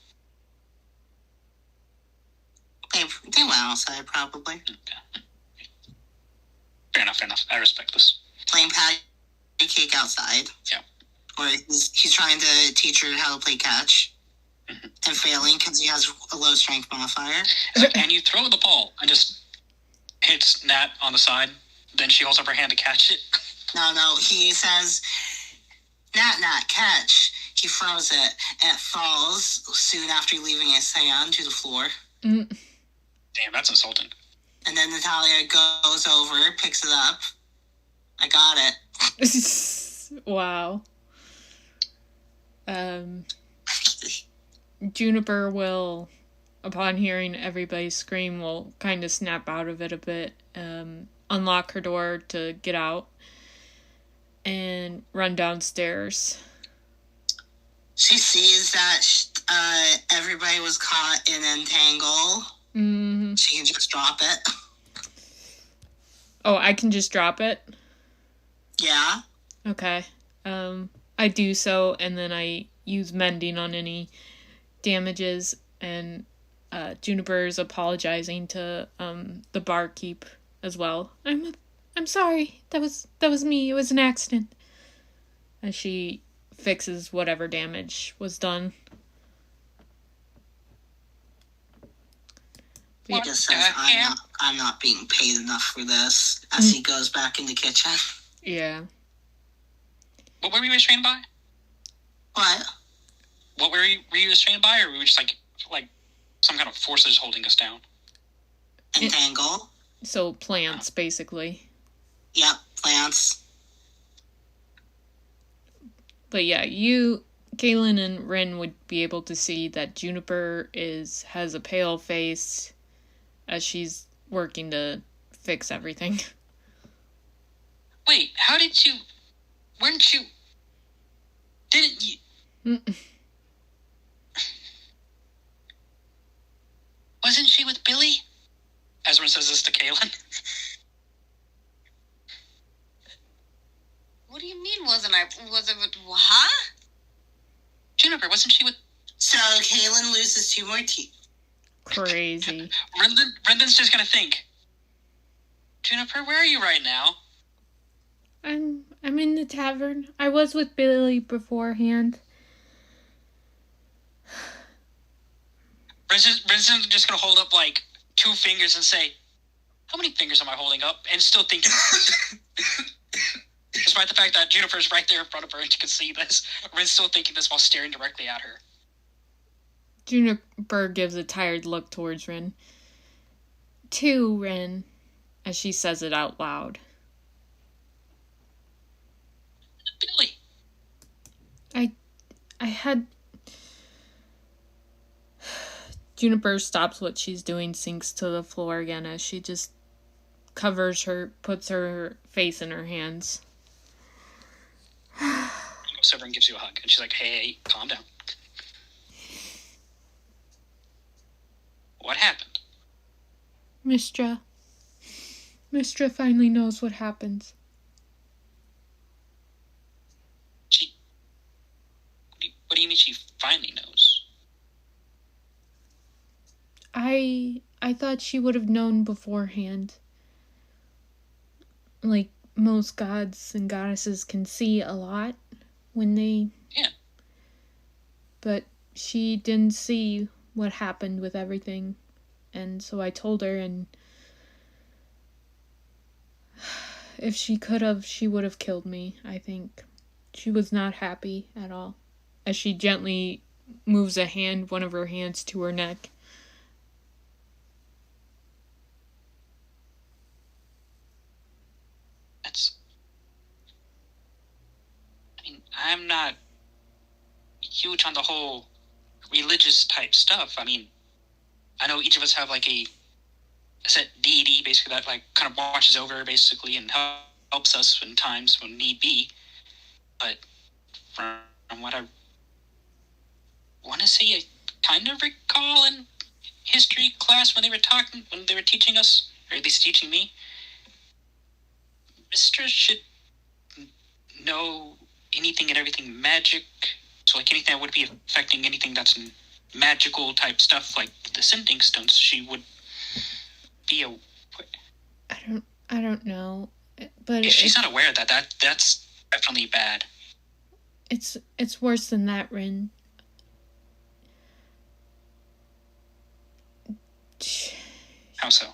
They went outside, probably. Okay. Fair enough. I respect this. Playing patty cake outside. Yeah. Or he's trying to teach her how to play catch. Mm-hmm. And failing because he has a low strength modifier. So can you throw the ball and just hits Nat on the side? Then she holds up her hand to catch it? No. He says, Nat, catch. He throws it, and it falls soon after leaving its hand to the floor. Damn, that's insulting. And then Natalia goes over, picks it up. I got it. Wow. Juniper will, upon hearing everybody scream, will kind of snap out of it a bit, unlock her door to get out, and run downstairs. She sees that everybody was caught in entangle. Mm-hmm. She can just drop it. Oh, I can just drop it? Yeah. Okay. I do so, and then I use mending on any damages, and Juniper's apologizing to the barkeep as well. I'm sorry. That was me. It was an accident. As she fixes whatever damage was done. He just says, I'm not being paid enough for this, as he goes back in the kitchen. Yeah. What were we restrained by? What? What were you restrained by, or were we just like some kind of forces holding us down? Entangle. So plants, basically. Yep, plants. But yeah, you, Caelynn and Rin would be able to see that Juniper has a pale face as she's working to fix everything. Wait, how did you... Weren't you... Didn't you... Mm-mm. Wasn't she with Billy? Ezra says this to Caelynn. What do you mean, was it with, huh? Juniper, wasn't she with... So, Caelynn loses 2 more teeth. Crazy. Brendan's just gonna think, Juniper, where are you right now? I'm in the tavern. I was with Billy beforehand. Brendan's just gonna hold up, 2 fingers and say, how many fingers am I holding up? And still thinking... Despite the fact that Juniper's right there in front of her and she can see this, Rin's still thinking this while staring directly at her. Juniper gives a tired look towards Rin. To Rin, as she says it out loud. Billy. I had... Juniper stops what she's doing, sinks to the floor again as she just puts her face in her hands. Goes over and gives you a hug, and she's like, hey, calm down. What happened? Mistra finally knows what happens. What do you mean she finally knows? I thought she would have known beforehand. Like, most gods and goddesses can see a lot when they... Yeah. But she didn't see what happened with everything. And so I told her, and... if she could have, she would have killed me, I think. She was not happy at all. As she gently moves one of her hands to her neck. I'm not huge on the whole religious type stuff. I mean, I know each of us have a set deity basically that kind of watches over basically and helps us in times when need be. But from what I want to say, I kind of recall in history class when they were teaching us, or at least teaching me, Mistress should know anything and everything magic, so anything that would be affecting anything that's magical type stuff, like the sending stones, she would be I don't know, but if she's not aware of that's definitely bad. It's worse than that, Rin. How so?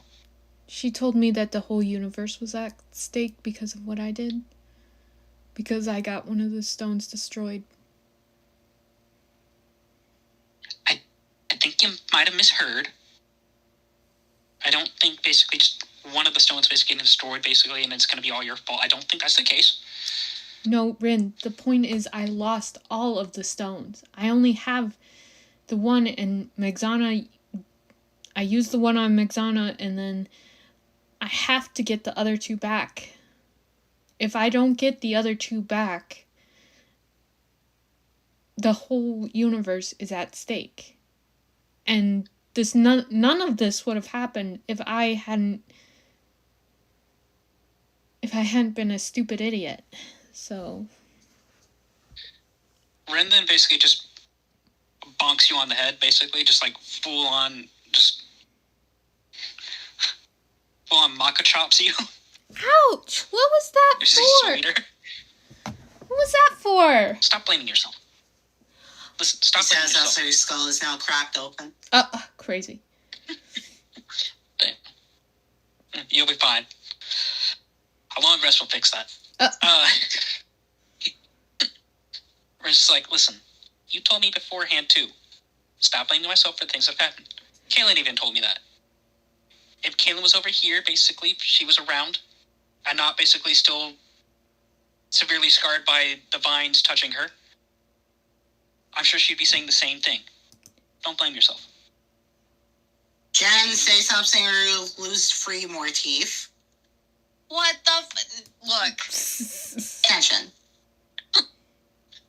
She told me that the whole universe was at stake because of what I did. Because I got one of the stones destroyed. you might have misheard. I don't think basically just one of the stones basically getting destroyed basically, and it's going to be all your fault. I don't think that's the case. No, Rin, the point is I lost all of the stones. I only have the one in Megzana. I used the one on Megzana, and then I have to get the other 2 back. If I don't get the other 2 back, the whole universe is at stake. And this none of this would have happened if I hadn't been a stupid idiot. So Ren then basically just bonks you on the head, basically, just like full on Maka chops you. ouch! What was that for? What was that for? Stop blaming yourself. Listen, stop blaming yourself. So your skull is now cracked open. Crazy. You'll be fine. A long rest will fix that. We're just like, listen, you told me beforehand too. Stop blaming myself for things that happened. Caelynn even told me that. If Caelynn was over here, basically, if she was around, and not basically still severely scarred by the vines touching her, I'm sure she'd be saying the same thing. Don't blame yourself. Jen, say something or you'll lose 3 more teeth. What the look. Attention.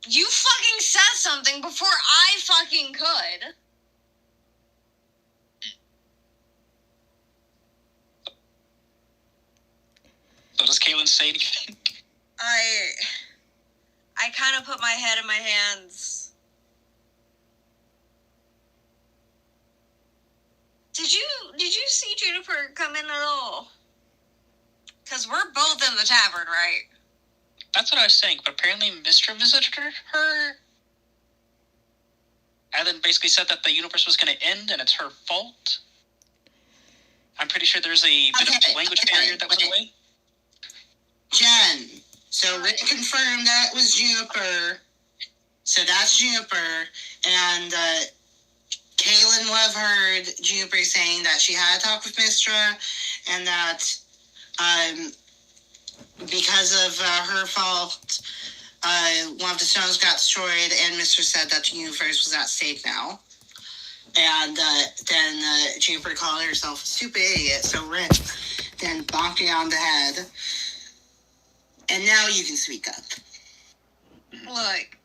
You fucking said something before I fucking could. So does Caelynn say anything? I kind of put my head in my hands. Did you see Juniper come in at all? Because we're both in the tavern, right? That's what I was saying, but apparently Mistra visited her, and then basically said that the universe was going to end and it's her fault. I'm pretty sure there's a bit of language barrier that was in the way. Jen, so Rick confirmed that was Juniper. So that's Juniper, and Caelynn would have heard Juniper saying that she had a talk with Mistra, and that because of her fault, one of the stones got destroyed, and Mistra said that the universe was at stake now. And then Juniper called herself a stupid idiot, so Rick then bonked her on the head. And now you can speak up. Look,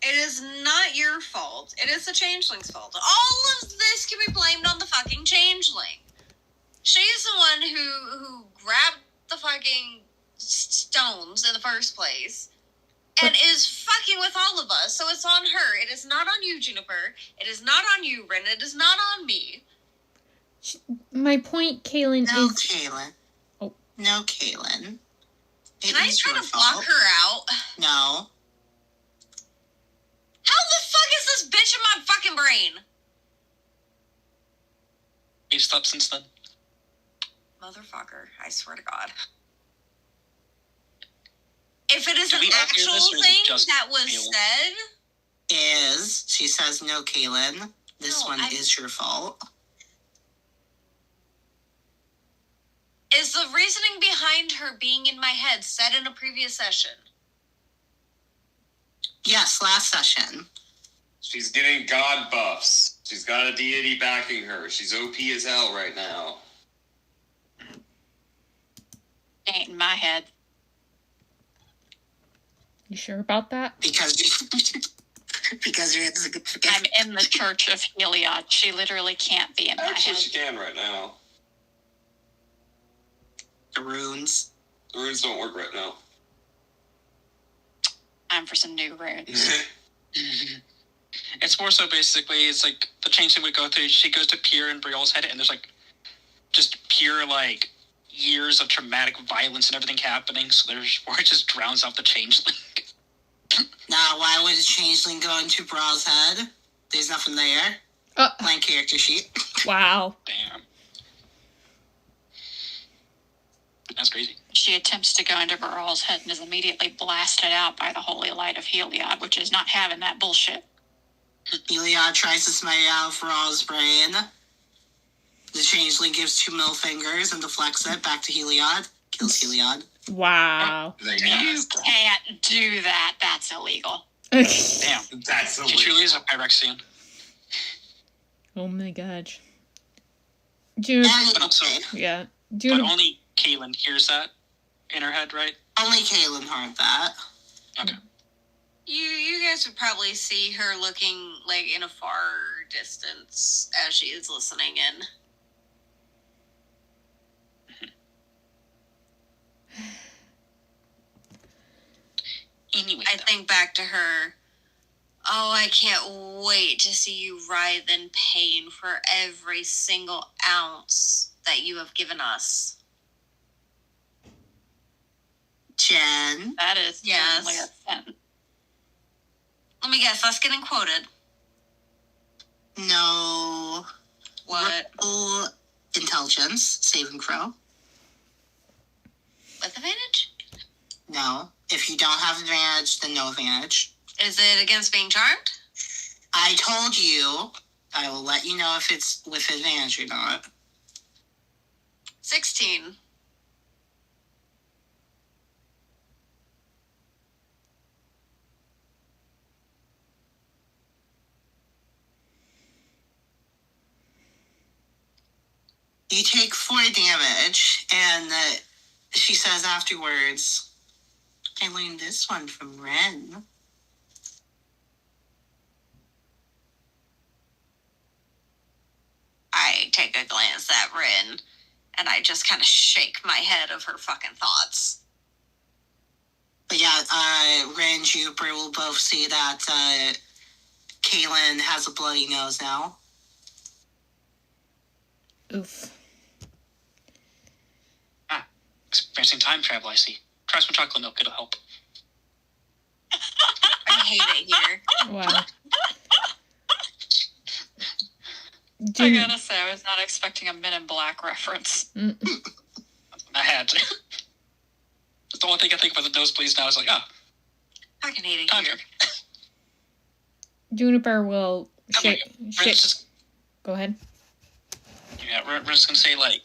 it is not your fault. It is the Changeling's fault. All of this can be blamed on the fucking Changeling. She's the one who grabbed the fucking stones in the first place and is fucking with all of us. So it's on her. It is not on you, Juniper. It is not on you, Ren. It is not on me. My point, Caelynn, No, is... Caelynn. Oh. No, Caelynn. Can I try to block her out? No. How the fuck is this bitch in my fucking brain? You've slept since then. Motherfucker, I swear to God. If it is an Do we all hear actual this, or is it thing just that was Caelynn? said, She says, no, Caelynn. This No, one is your fault. is the reasoning behind her being in my head said in a previous session? Yes, last session. She's getting god buffs. She's got a deity backing her. She's OP as hell right now. Ain't in my head. You sure about that? Because you're I'm in the Church of Heliod. She literally can't be in my Actually, head. she can right now. the runes. The runes don't work right now. Time for some new runes. It's more so basically, it's like the change that we go through. She goes to peer in Breal's head, and there's like just pure like years of traumatic violence and everything happening. So there's where it just drowns out the changeling. Now, why would a changeling go into Bral's head? There's nothing there. Blank character sheet. Wow. Damn. That's crazy. She attempts to go into Beryl's head and is immediately blasted out by the holy light of Heliod, which is not having that bullshit. Heliod tries to smite out Feral's brain. The changeling gives 2 middle fingers and deflects it back to Heliod. Kills Heliod. Wow. You can't do that. That's illegal. Damn. That's She truly is a Pyrexian. Oh my gosh. Juniper. But also, Yeah. but Juniper. only Caelynn hears that in her head, right? Only Caelynn heard that. Okay. You guys would probably see her looking like in a far distance as she is listening in. Anyway, I think back to her. Oh, I can't wait to see you writhe in pain for every single ounce that you have given us. Jen? That is Yes. certainly a sin. Let me guess, that's getting quoted. No. What? Roll intelligence, saving throw. With advantage? No. If you don't have advantage, then no advantage. Is it against being charmed? I told you. I will let you know if it's with advantage or not. 16. You take 4 damage, and she says afterwards, I learned this one from Ren. I take a glance at Rin, and I just kind of shake my head of her fucking thoughts. But yeah, Ren and Juniper will both see that Caelynn has a bloody nose now. Oof. experiencing time travel, I see. Try some chocolate milk, it'll help. I hate it here. Wow. I gotta say, I was not expecting a Men in Black reference. I had to. That's the only thing I think about the nosebleeds now. I was like, oh, I can hate it time here. travel. Juniper will shake. Ren's Shake. just, Go ahead. yeah, Ren's gonna say, like,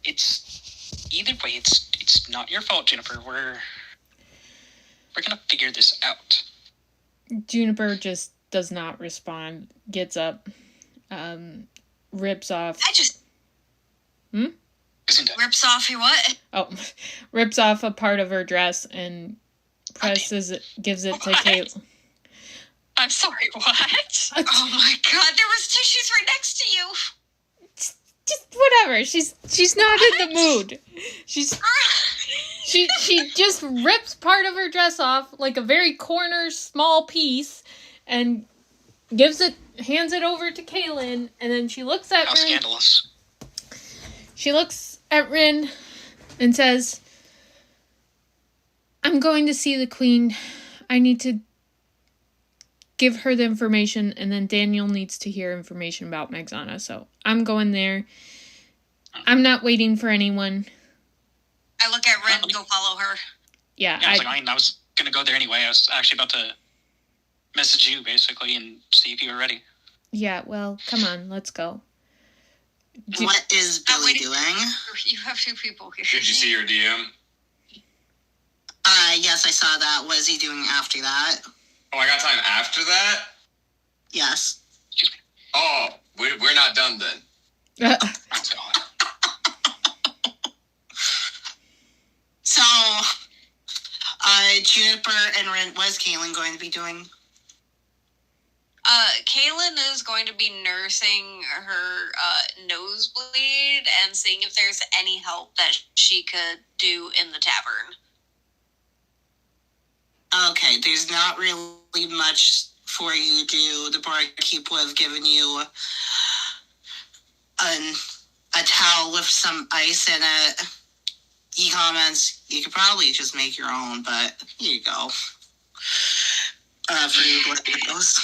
it's either way, it's not your fault, Juniper. We're gonna figure this out. Juniper just does not respond. Gets up. Rips off. I just Gesundheit. rips off your what? Oh, rips off a part of her dress and presses it, gives it to What? Caelynn. I'm sorry, what? Oh my god, there was tissues right next to you. Just whatever. She's not in the mood. She just rips part of her dress off, like a very corner small piece, and hands it over to Caelynn, and then she looks at How Rin. scandalous. She looks at Rin and says, I'm going to see the queen. I need to give her the information, and then Daniel needs to hear information about Magzana, so I'm going there. I'm not waiting for anyone. I look at Ren and go follow her. Yeah, Yeah, I was gonna go there anyway. I was actually about to message you, basically, and see if you were ready. yeah, well, come on, let's go. What is I'm Billy waiting. doing? You have two people here. Did you see your DM? Yes, I saw that. What is he doing after that? Oh, I got time after that? Yes. Excuse me. Oh, we're not done then. Oh, God. So, Juniper and Ren, what is Caelynn going to be doing? Caelynn is going to be nursing her nosebleed and seeing if there's any help that she could do in the tavern. Okay, there's not really much for you to do. The barkeep would have given you a towel with some ice in it. He comments, you could probably just make your own, but here you go. For your blood nose.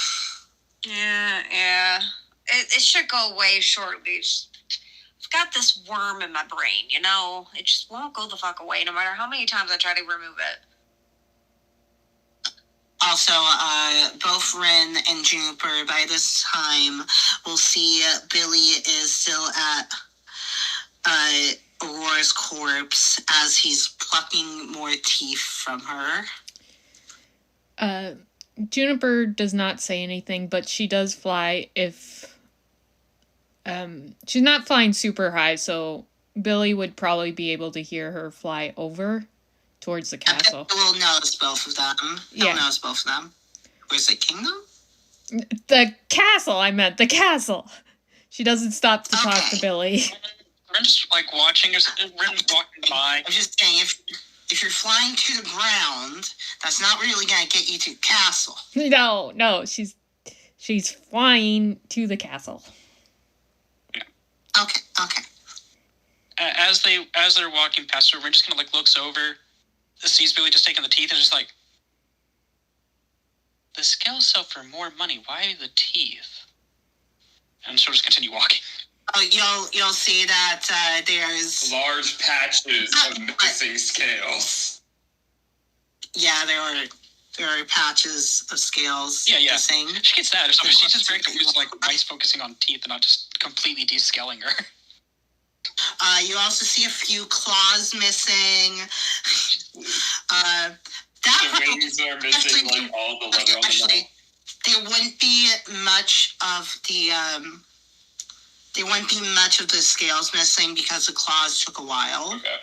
Yeah. It should go away shortly. I've got this worm in my brain, you know? It just won't go the fuck away no matter how many times I try to remove it. Also, both Ren and Juniper, by this time, will see Billy is still at Aurora's corpse as he's plucking more teeth from her. Juniper does not say anything, but she does fly if... she's not flying super high, so Billy would probably be able to hear her fly over towards the castle. We'll notice both of them. He'll notice both of them. Where's the kingdom? The castle, I meant. The castle. She doesn't stop to talk to Billy. I'm just, like, watching. Ren's walking by. I'm just saying, if you're flying to the ground, that's not really going to get you to the castle. No. She's flying to the castle. Yeah. Okay. As they're walking past her, Ren just kind of, like, looks over, sees Billy just taking the teeth, and just like, the scales sell for more money. Why the teeth? And she'll just continue walking. Oh, you'll see that there's large patches of missing scales. Yeah, there are patches of scales. Yeah. Missing. She gets that. So she's just very confused, like, why he's focusing on teeth and not just completely descaling her. You also see a few claws missing. The wings are missing, like, all the leather on the mouth. There wouldn't be much of the scales missing because the claws took a while. Okay.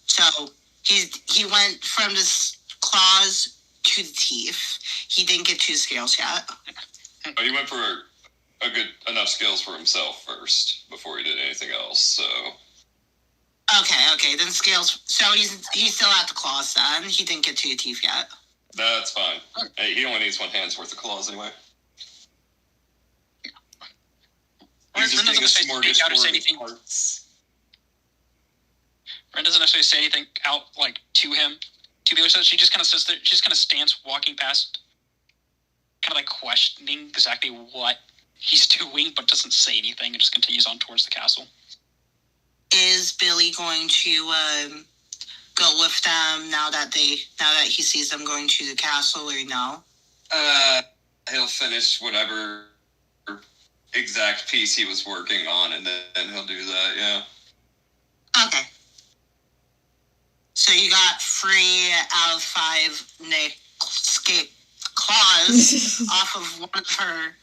So he went from the claws to the teeth. He didn't get to the scales yet. But he went for a good enough scales for himself first before he did anything else. So. Okay. Then scales. So he's still at the claws. Then he didn't get to the teeth yet. That's fine. Hey, he only needs one hand's worth of claws anyway. He's just getting a smorgasbord of parts. Ren doesn't necessarily say anything out, like, to him. To the other side, she just kind of sits there. She just kind of stands walking past, kind of like questioning exactly what he's doing, but doesn't say anything and just continues on towards the castle. Is Billy going to go with them now that he sees them going to the castle, or no? He'll finish whatever exact piece he was working on, and then he'll do that. Yeah. Okay. So you got 3 out of 5 claws off of one of her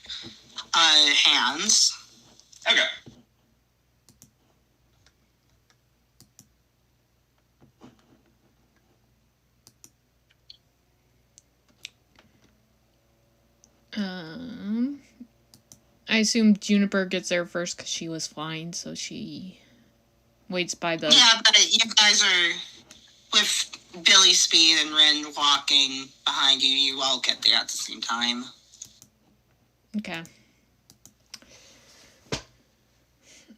hands. Okay. I assume Juniper gets there first because she was flying, so she waits by the... Yeah, but you guys are... With Billy's speed and Ren walking behind you, you all get there at the same time. Okay.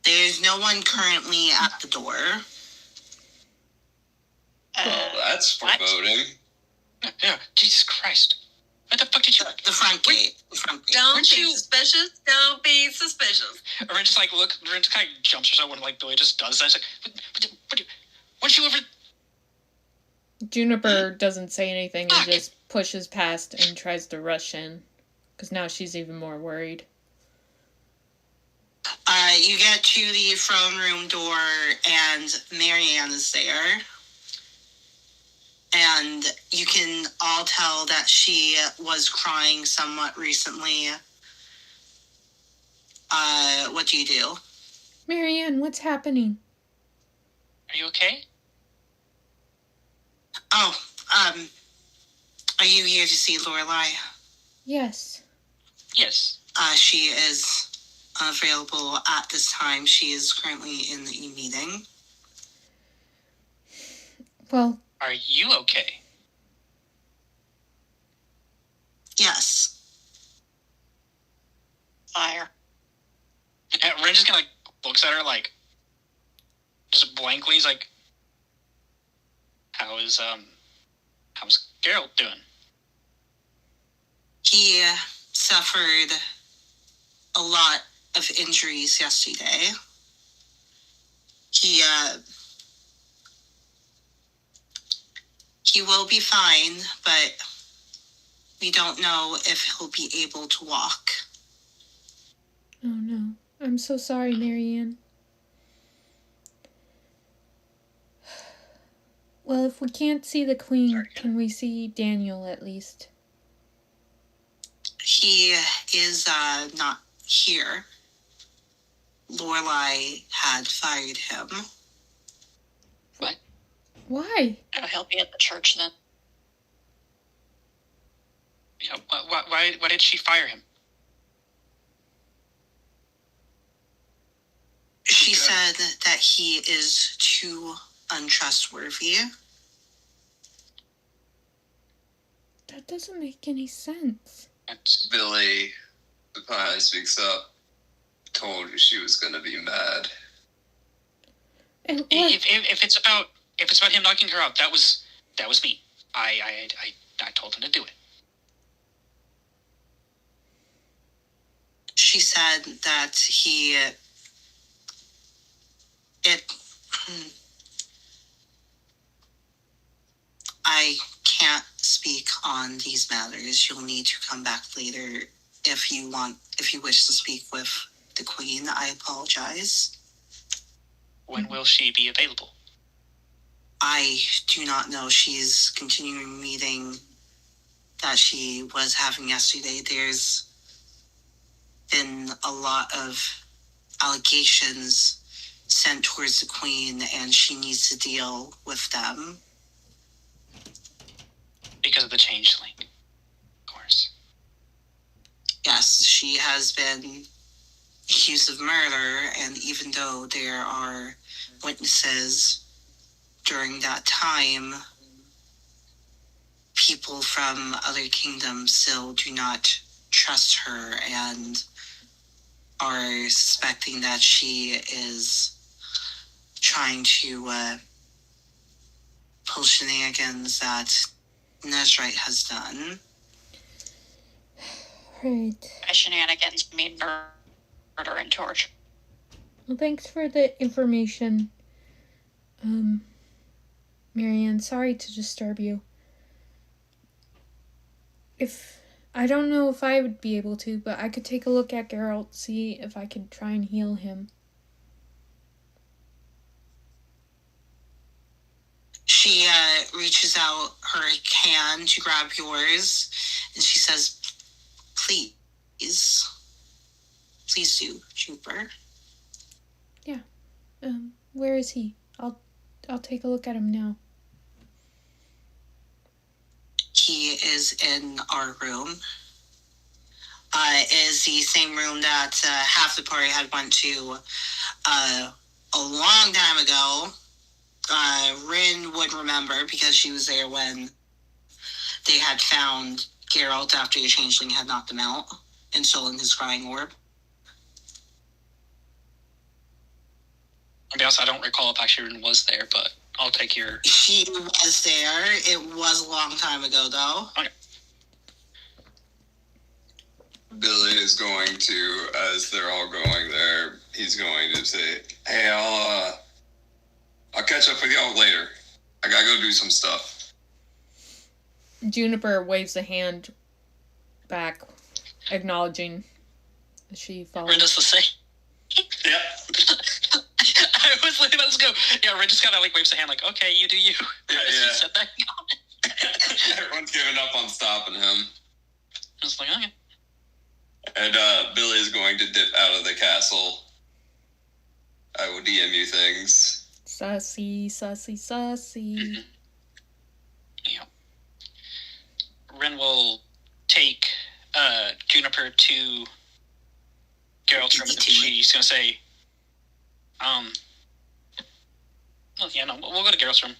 There's no one currently at the door. Well, that's foreboding. Yeah, Jesus Christ. What the fuck did you... The front gate. Don't be suspicious. Don't be suspicious. Ren just, like, Ren just kind of jumps herself when, like, Billy just does that. It's like, what you over... Juniper doesn't say anything and just pushes past and tries to rush in. Because now she's even more worried. You get to the throne room door, and Marianne is there. And you can all tell that she was crying somewhat recently. What do you do? Marianne, what's happening? Are you okay? Oh, are you here to see Lorelai? Yes. Yes. She is available at this time. She is currently in the meeting. Well... Are you okay? Yes. Fire. And Ren just kind of, like, looks at her, like, just blankly. He's like, how's Geralt doing? He suffered a lot of injuries yesterday. He will be fine, but We don't know if he'll be able to walk. Oh no. I'm so sorry, Marianne. Well, if we can't see the Queen, can we see Daniel at least? He is not here. Lorelai had fired him. What? Why? He'll be at the church then. Yeah, why did she fire him? She said that he is too untrustworthy. That doesn't make any sense. Billy finally speaks up. Told you she was gonna be mad. And If it's about him knocking her out, that was me. I told him to do it. She said that I can't speak on these matters. You'll need to come back later if you wish to speak with the Queen. I apologize. When will she be available? I do not know. She's continuing a meeting that she was having yesterday. There's been a lot of allegations sent towards the Queen, and she needs to deal with them. Because of the changeling, of course. Yes, she has been accused of murder, and even though there are witnesses during that time, people from other kingdoms still do not trust her and are suspecting that she is trying to pull shenanigans that Nezrite has done. Right. By shenanigans mean murder and torture. Well, thanks for the information. Marianne, sorry to disturb you. I don't know if I would be able to, but I could take a look at Geralt, see if I could try and heal him. She reaches out her hand to grab yours, and she says, please do, Juniper. Yeah. Where is he? I'll take a look at him now. He is in our room. Is the same room that half the party had went to a long time ago. Rin would remember because she was there when they had found Geralt after the changeling had knocked him out and stolen his crying orb. To be honest, I don't recall if actually Rin was there, but I'll take your... She was there. It was a long time ago, though. Okay. Billy is going to, as they're all going there, he's going to say, hey, I'll catch up with y'all later. I gotta go do some stuff. Juniper waves a hand back, acknowledging as she follows. Rin does the same. Yeah. I was like, let's go. Yeah, Rin just kind of like waves a hand like, okay, you do you. Yeah. Said that. Everyone's giving up on stopping him. I was like, okay. And Billy is going to dip out of the castle. I will DM you things. Sassy. Mm-hmm. Yeah. Ren will take Juniper to Geralt's room. She's going to say, well, yeah, no, we'll go to Geralt's room.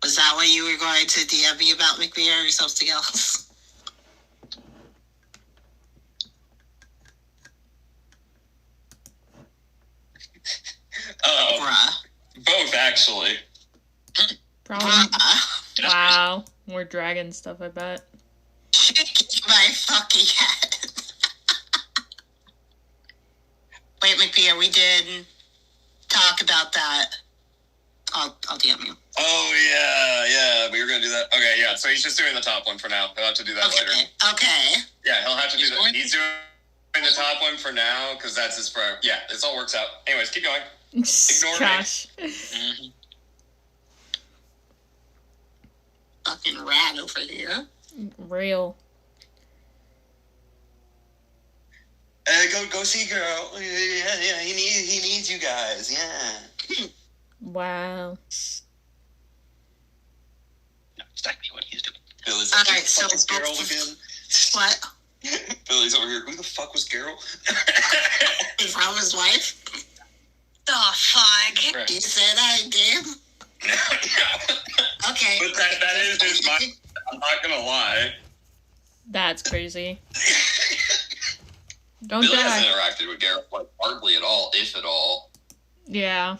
Was that what you were going to DM me about, McBeer, or something else? Both, actually. Probably. Wow. More dragon stuff, I bet. My fucking head. we did talk about that. I'll DM you. Oh, yeah, we were going to do that. Okay, yeah, so he's just doing the top one for now. He'll have to do that later. Okay. Yeah, he'll have to do that. He's doing the top one for now, because that's his prior. Yeah, this all works out. Anyways, keep going. Ignore Gosh. me. Mm-hmm. Fucking rat over here. Real. Go see girl. Yeah, he needs you guys. Yeah. Wow. No, exactly what he's doing. Billy's All like, right, so is Geralt again? What? Billy's over here. Who the fuck was Geralt? Is that his wife? Oh, fuck. Right. You said I did. Okay. But that is his mind. I'm not gonna lie. That's crazy. Don't Billy die. hasn't interacted with Geralt like hardly at all, if at all. Yeah.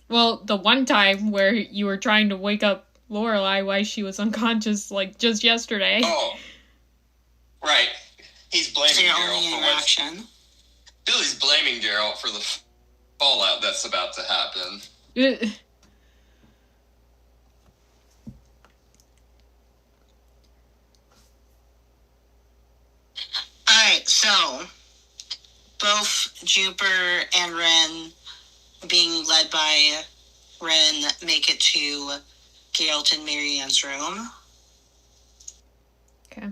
Well, the one time where you were trying to wake up Lorelai while she was unconscious, like, just yesterday. Oh. Right. He's blaming Their Geralt only for interaction. Billy's blaming Geralt for the fallout that's about to happen. Alright, so both Juniper and Ren, being led by Ren, make it to Geralt and Marianne's room. Okay.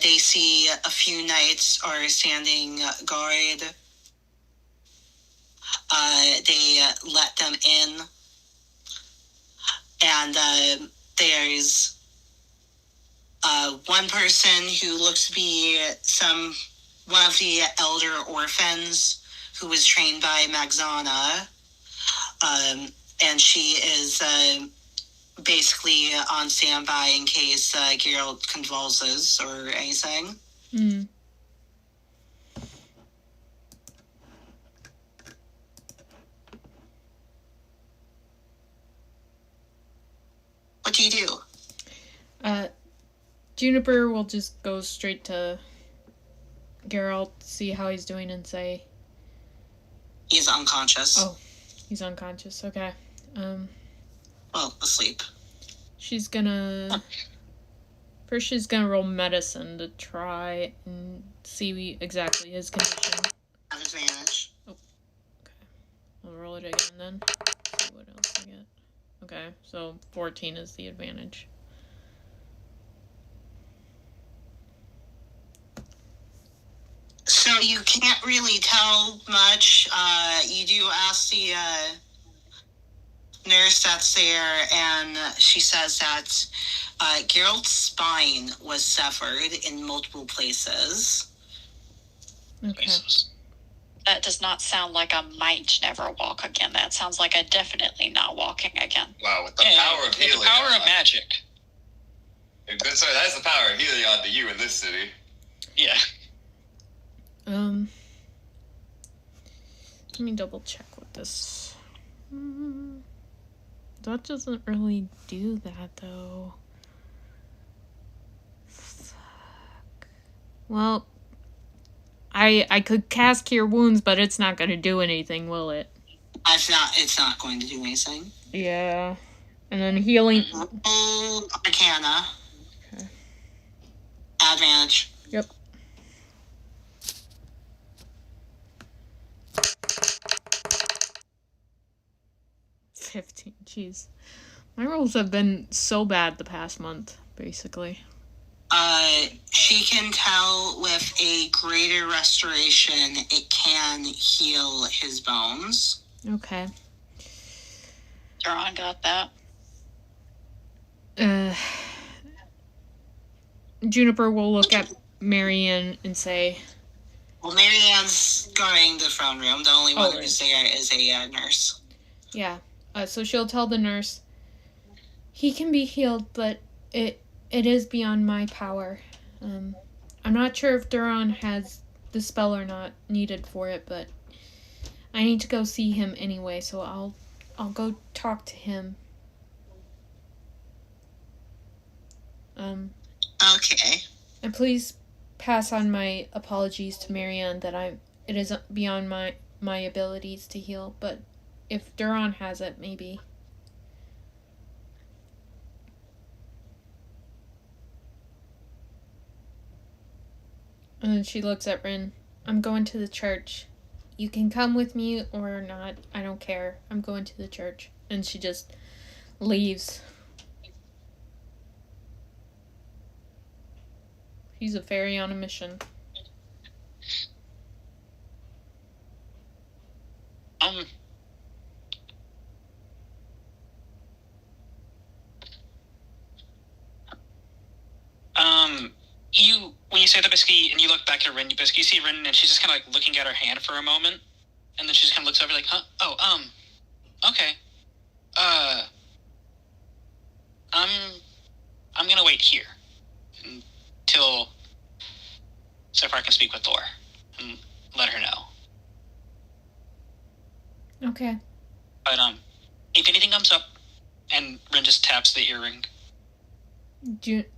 They see a few knights are standing guard. They let them in. And there's one person who looks to be one of the elder orphans who was trained by Magzana. And she is basically on standby in case Geralt convulses or anything. Mm. What do you do? Juniper will just go straight to Geralt, see how he's doing, and say... He's unconscious. Oh, he's unconscious, okay. Well, asleep. She's gonna... First she's gonna roll medicine to try and see exactly his condition. Have advantage. Oh, okay. I'll roll it again then. See what else I get. Okay, so 14 is the advantage. So you can't really tell much. You do ask the nurse that's there, and she says that Geralt's spine was severed in multiple places. Okay. That does not sound like a might never walk again. That sounds like a definitely not walking again. Wow, with the power of Heliod. The power of magic. That's the power of Heliod to you in this city. Yeah. Let me double check with this. That doesn't really do that, though. Fuck. Well, I could cast Cure Wounds, but it's not going to do anything, will it? It's not going to do anything. Yeah. And then healing... Arcana. Okay. Advantage. Yep. $15. Jeez. My rolls have been so bad the past month, basically. She can tell with a greater restoration, it can heal his bones. Okay. Duran got that. Juniper will look at Marianne and say... Well, Marianne's guarding the throne room. The only one who's there is a nurse. Yeah. So she'll tell the nurse, he can be healed, but it is beyond my power. I'm not sure if Duran has the spell or not needed for it, but I need to go see him anyway, so I'll go talk to him. Okay. And please pass on my apologies to Marianne that it is beyond my abilities to heal, but if Duran has it, maybe. And then she looks at Rin. I'm going to the church. You can come with me or not. I don't care. I'm going to the church. And she just leaves. She's a fairy on a mission. When you say that, basically, and you look back at Rin, you basically see Rin, and she's just kind of like looking at her hand for a moment, and then she just kind of looks over like, huh? Oh, okay. I'm gonna wait here until so far I can speak with Thor and let her know. Okay. But if anything comes up, and Rin just taps the earring.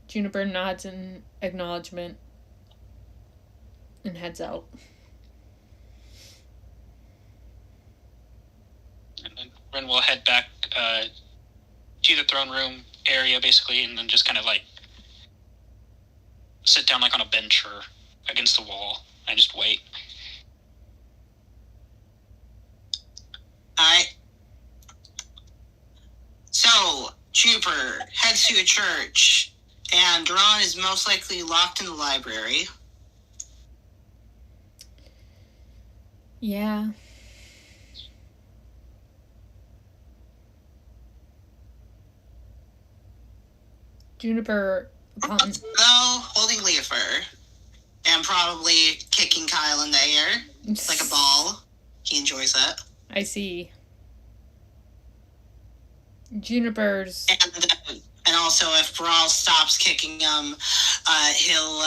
Juniper nods in acknowledgement and heads out. And then Rin will head back to the throne room area, basically, and then just kind of like sit down like on a bench or against the wall and just wait. Alright. So, Juniper heads to a church, and Duran is most likely locked in the library. Yeah. Juniper... Though, holding Leofer, and probably kicking Caelynn in the air like a ball. He enjoys it. I see. Juniper's... And also, if Breral stops kicking him, he'll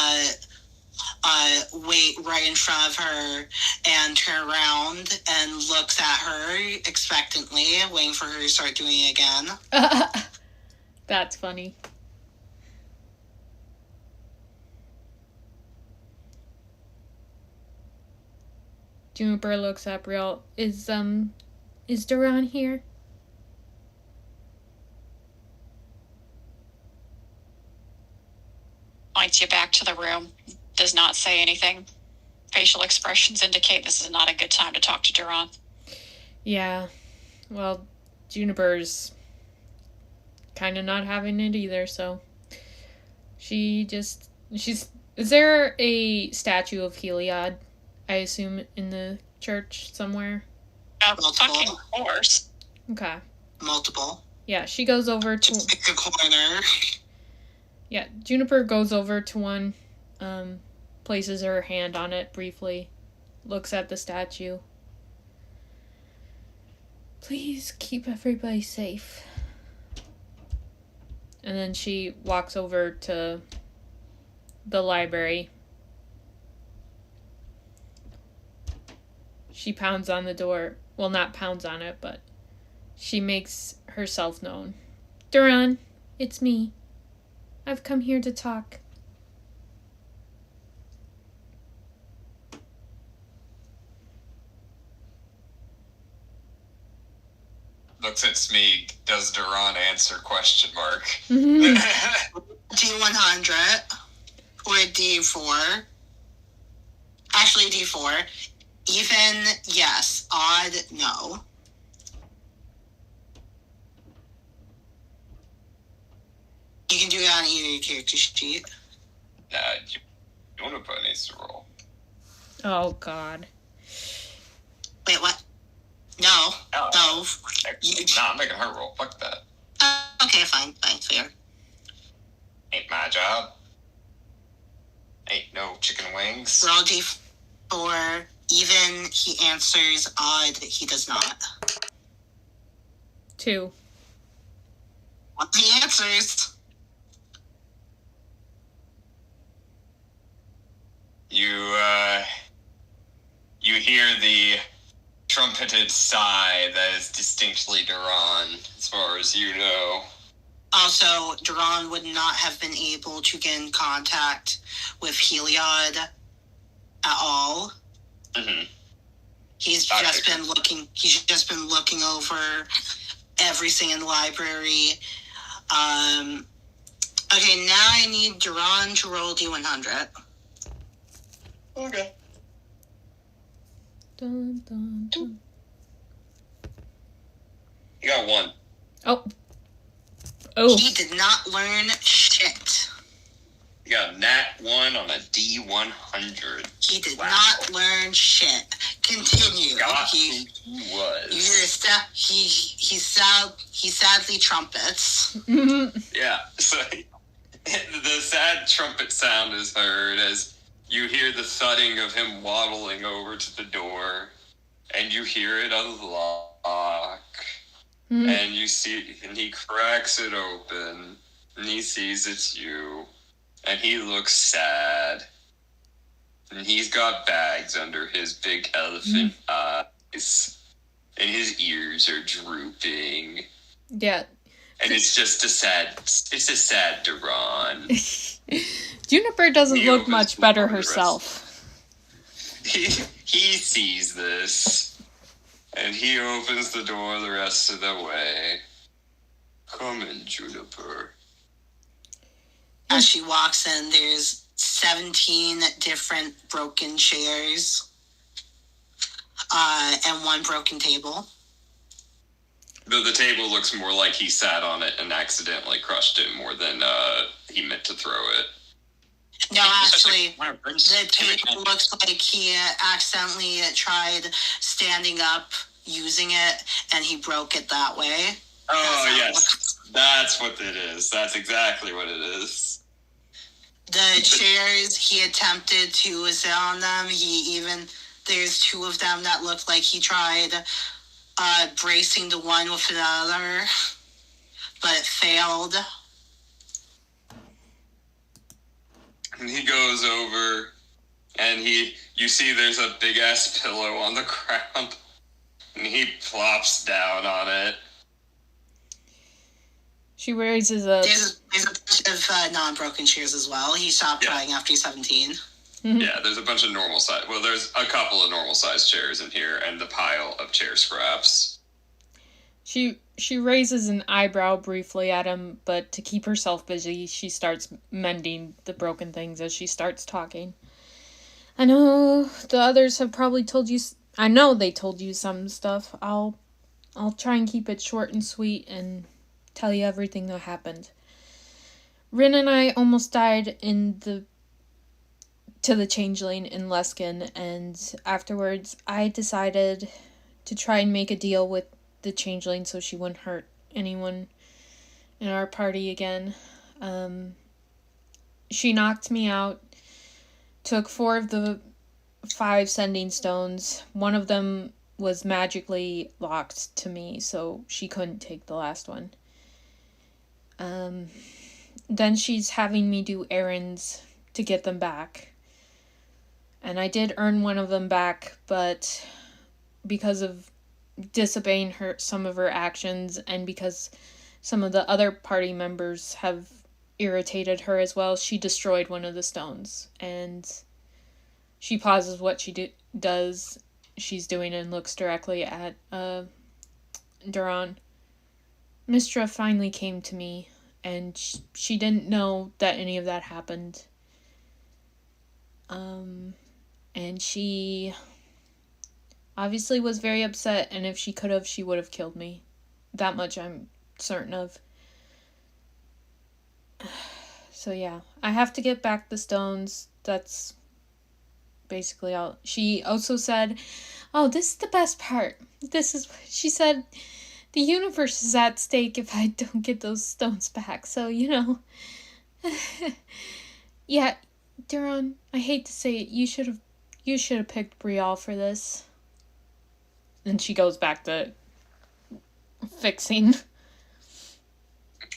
wait right in front of her and turn around and looks at her expectantly, waiting for her to start doing it again. That's funny. Juniper looks at Breral. Is Duran here? Points you back to the room. Does not say anything. Facial expressions indicate this is not a good time to talk to Duran. Yeah. Well, Juniper's kind of not having it either, so she's... Is there a statue of Heliod, I assume, in the church somewhere? Fucking course. Okay. Multiple. Yeah, she goes over to... Just pick a corner. Yeah, Juniper goes over to one, places her hand on it briefly, looks at the statue. Please keep everybody safe. And then she walks over to the library. She pounds on the door. Well, not pounds on it, but she makes herself known. Duran, it's me. I've come here to talk. Looks at Smeag. Does Duran answer? Question mark. D100 or D4. Actually, D4. Even, yes. Odd, no. You can do it on either character sheet. Nah, Juniper needs to roll. Oh, God. Wait, what? No. No. No. Nah, I'm making her roll. Fuck that. Okay, fine. Fair. Ain't my job. Ain't no chicken wings. Roll D4. Even he answers. Odd, he does not. 2. What he answers? You hear the trumpeted sigh that is distinctly Duran, as far as you know. Also, Duran would not have been able to get in contact with Heliod at all Mm-hmm. He's just been looking over everything in the library. Okay, now I need Duran to roll D100. Okay. Dun, dun, dun. You got 1. Oh. He did not learn shit. You got a nat 1 on a D100. He did not learn shit. Continue. He was. You hear he sadly trumpets. Yeah, so the sad trumpet sound is heard as you hear the thudding of him waddling over to the door, and you hear it unlock, and you see, and he cracks it open, and he sees it's you, and he looks sad, and he's got bags under his big elephant eyes, and his ears are drooping. Yeah. And it's just a sad Duran. Juniper doesn't look much better herself. He sees this, and he opens the door the rest of the way. Come in, Juniper. As she walks in, there's 17 different broken chairs, and 1 broken table. The table looks more like he sat on it and accidentally crushed it more than he meant to throw it. No, actually, the table looks like he accidentally tried standing up using it, and he broke it that way. Oh, yes. That's what it is. That's exactly what it is. The chairs, he attempted to sit on them. There's 2 of them that look like he tried bracing the one with another, but it failed. And he goes over, and you see there's a big ass pillow on the ground, and he plops down on it. She raises a... There's a bunch of non-broken chairs as well. He stopped trying after he's 17. Yeah, there's a bunch of normal size. Well, there's a couple of normal size chairs in here, and the pile of chair scraps. She raises an eyebrow briefly at him, but to keep herself busy, she starts mending the broken things as she starts talking. I know the others have probably told you... I know they told you some stuff. I'll try and keep it short and sweet and tell you everything that happened. Rin and I almost died to the changeling in Leskin, and afterwards I decided to try and make a deal with the changeling so she wouldn't hurt anyone in our party again. She knocked me out, took 4 of the 5 sending stones. One of them was magically locked to me, so she couldn't take the last one. Then she's having me do errands to get them back. And I did earn one of them back, but because of disobeying some of her actions, and because some of the other party members have irritated her as well, she destroyed one of the stones. And she pauses what she does. She's doing and looks directly at Duran. Mistra finally came to me, and she didn't know that any of that happened. And she obviously was very upset, and if she could have, she would have killed me. That much I'm certain of. So yeah, I have to get back the stones. That's basically all. She also said, oh, this is the best part. She said, the universe is at stake if I don't get those stones back. So, yeah, Duran, I hate to say it, you should have picked Breral for this. And she goes back to fixing.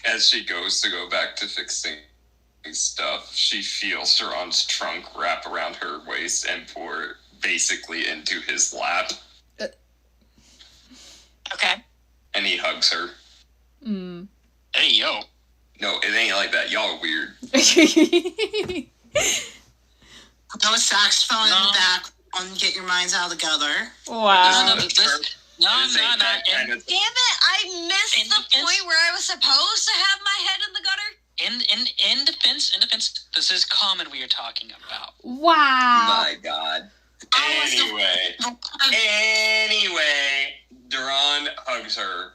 As she goes to go back to fixing stuff, she feels Duran's trunk wrap around her waist and pour basically into his lap. Okay. And he hugs her. Hey, yo. No, it ain't like that. Y'all are weird. No saxophone in the back. Get your minds out of the gutter. Wow. No. Damn it! I missed the point where I was supposed to have my head in the gutter. In defense, this is common we are talking about. Wow. My God. Anyway, Duran hugs her,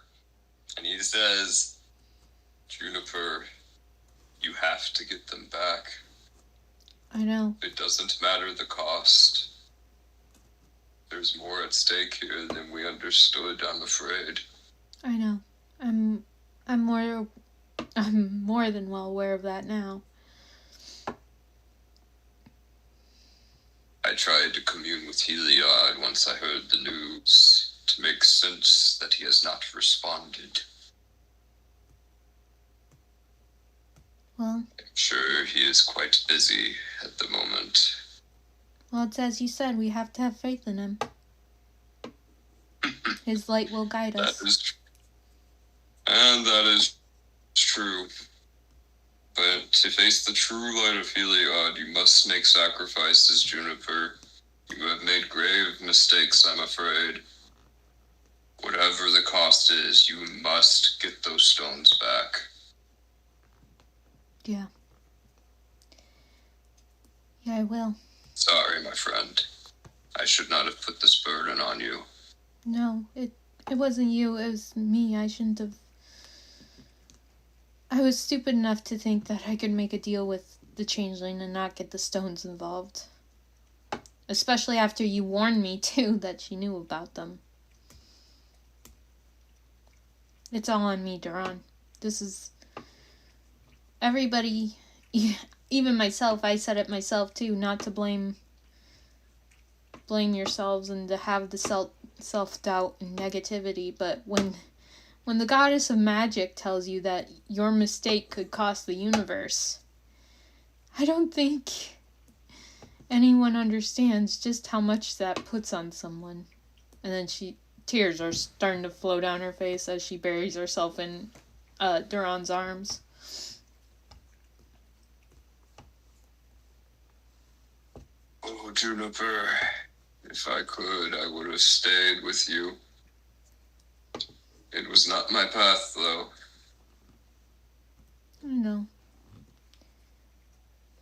and he says, Juniper, you have to get them back. I know. It doesn't matter the cost. There's more at stake here than we understood, I'm afraid. I know. I'm more than well aware of that now. I tried to commune with Heliod once I heard the news to make sense that he has not responded. Well, I'm sure he is quite busy at the moment. well, it's as you said, we have to have faith in him. His light will guide us. That is true. But to face the true light of Heliod, you must make sacrifices, Juniper. You have made grave mistakes, I'm afraid. Whatever the cost is, you must get those stones back. Yeah. Yeah, I will. Sorry, my friend. I should not have put this burden on you. No, it wasn't you, it was me. I shouldn't have... I was stupid enough to think that I could make a deal with the Changeling and not get the stones involved. Especially after you warned me, too, that she knew about them. It's all on me, Duran. This is... Everybody, even myself, I said it myself, too, not to blame yourselves and to have the self-doubt and negativity, but when the goddess of magic tells you that your mistake could cost the universe, I don't think anyone understands just how much that puts on someone. And then tears are starting to flow down her face as she buries herself in Duran's arms. Oh, Juniper, if I could, I would have stayed with you. It was not my path, though. I know.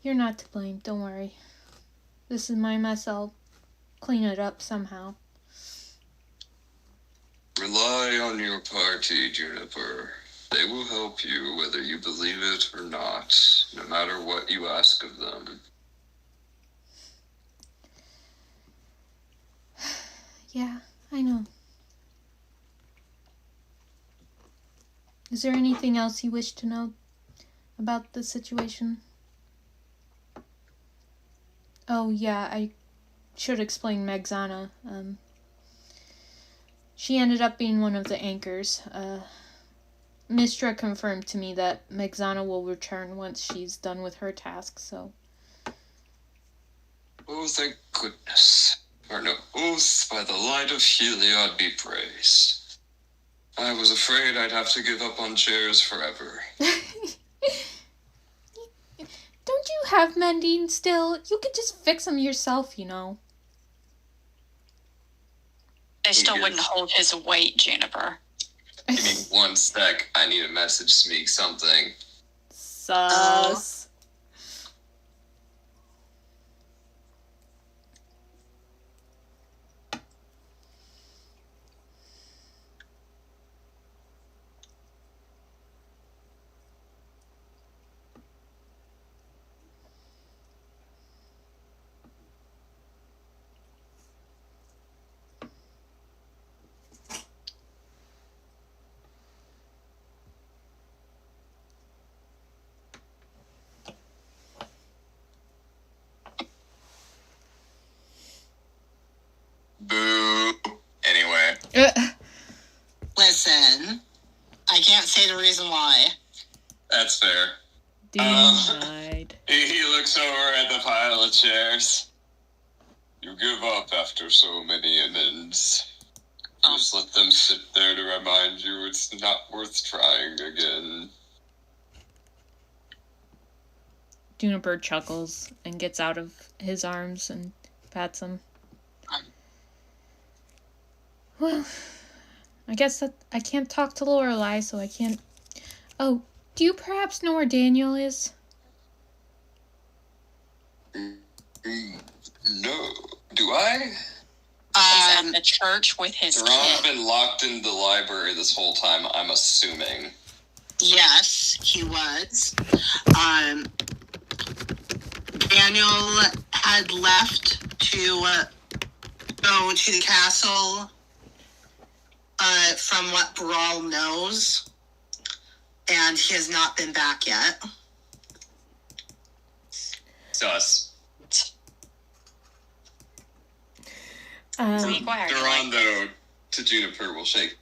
You're not to blame, don't worry. This is my mess, I'll clean it up somehow. Rely on your party, Juniper. They will help you whether you believe it or not, no matter what you ask of them. Yeah, I know. Is there anything else you wish to know about the situation? Oh, yeah, I should explain Megzana. She ended up being one of the anchors. Mistra confirmed to me that Megzana will return once she's done with her task, so... Oh, thank goodness. For no oath by the light of Heliod be praised. I was afraid I'd have to give up on chairs forever. Don't you have mending still? You could just fix them yourself, you know. They still wouldn't hold his weight, Juniper. Give me 1 sec. I need to message Smeag something. Sus. Boo. Anyway. Listen, I can't say the reason why. That's fair. Denied. He looks over at the pile of chairs. You give up after so many amends. Just let them sit there to remind you it's not worth trying again. Juniper chuckles and gets out of his arms and pats him. Well, I guess that I can't talk to Lorelei, so I can't... Oh, do you perhaps know where Daniel is? No. Do I? He's at the church with his Theon's kid. been locked in the library this whole time, I'm assuming. Yes, he was. Daniel had left to go to the castle, from what Breral knows, and he has not been back yet. Sus. Theon, though, to Juniper will shake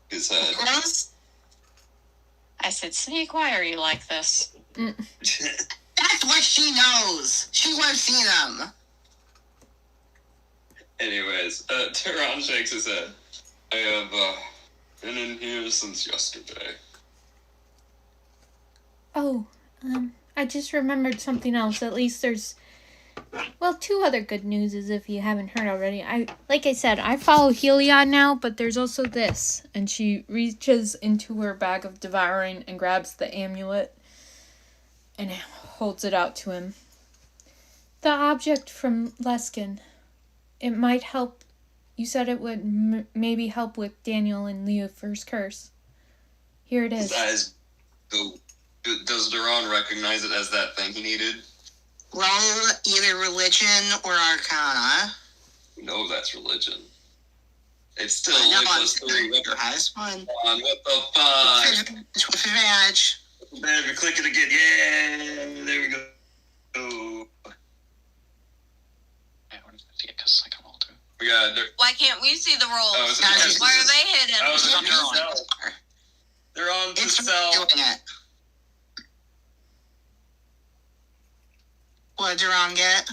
his head. Yes? I said, Sneak, why are you like this? That's what she knows. She would have seen him. Anyways, Theon shakes his head. I have been in here since yesterday. Oh, I just remembered something else. At least there's... Well, 2 other good news is if you haven't heard already. Like I said, I follow Heliod now, but there's also this. And she reaches into her bag of devouring and grabs the amulet and holds it out to him. The object from Leskin. It might help. You said it would maybe help with Daniel and Leofer's curse. Here it is. Does Duran recognize it as that thing he needed? Roll either religion or arcana. No, that's religion. It's still I know, only plus 3. What the highest one. What the fuck? It's with advantage. Man, we click it again. Yeah, there we go. Because I can roll too. We got. Why can't we see the rolls? Oh, it's Why are they hidden? Oh, it's on their own. They're on the cell. Doing it. What did Duran get?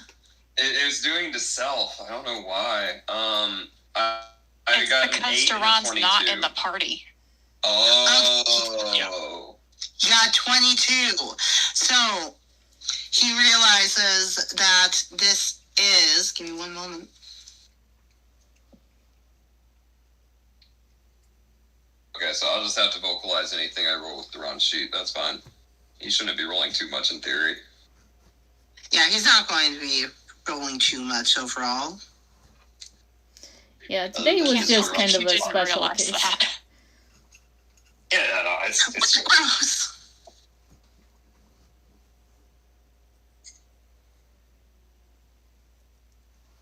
It was doing to self. I don't know why. I got an 8 because and a Duran's 22. not in the party. Oh. Yeah. You got 22. So, he realizes that this is... Give me one moment. Okay, so I'll just have to vocalize anything I roll with Duran's sheet. That's fine. He shouldn't be rolling too much in theory. Yeah, he's not going to be rolling too much overall. Yeah, today was just kind of a didn't special realize case. that. Yeah, no, it's Gross.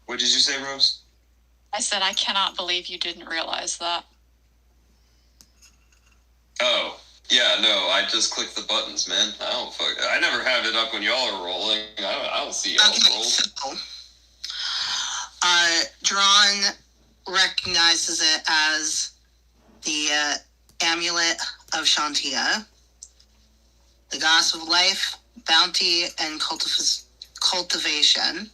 What did you say, Rose? I said, I cannot believe you didn't realize that. Oh, yeah, no, I just click the buttons, man. I never have it up when y'all are rolling. I don't see y'all roll. So, Duran recognizes it as the amulet of Shantia, the goddess of life, bounty, and cultivation.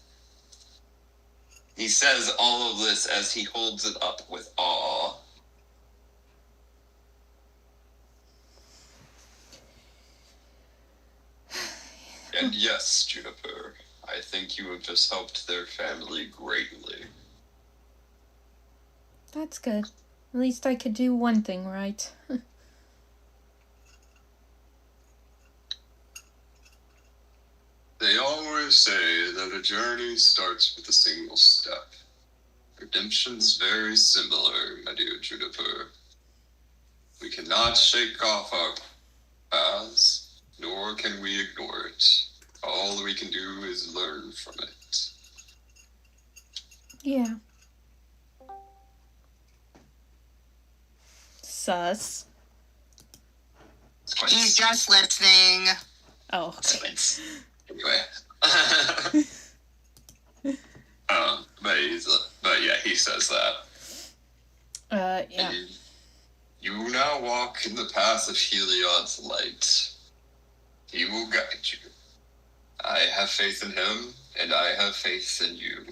He says all of this as he holds it up with awe. And yes, Juniper, I think you have just helped their family greatly. That's good. At least I could do one thing right. They always say that a journey starts with a single step. Redemption's very similar, my dear Juniper. We cannot shake off our past, nor can we ignore it. All we can do is learn from it. Yeah. Sus. He's just listening. Oh, okay. Anyway. But yeah, he says that. Yeah. And you now walk in the path of Heliod's light. He will guide you. I have faith in him, and I have faith in you.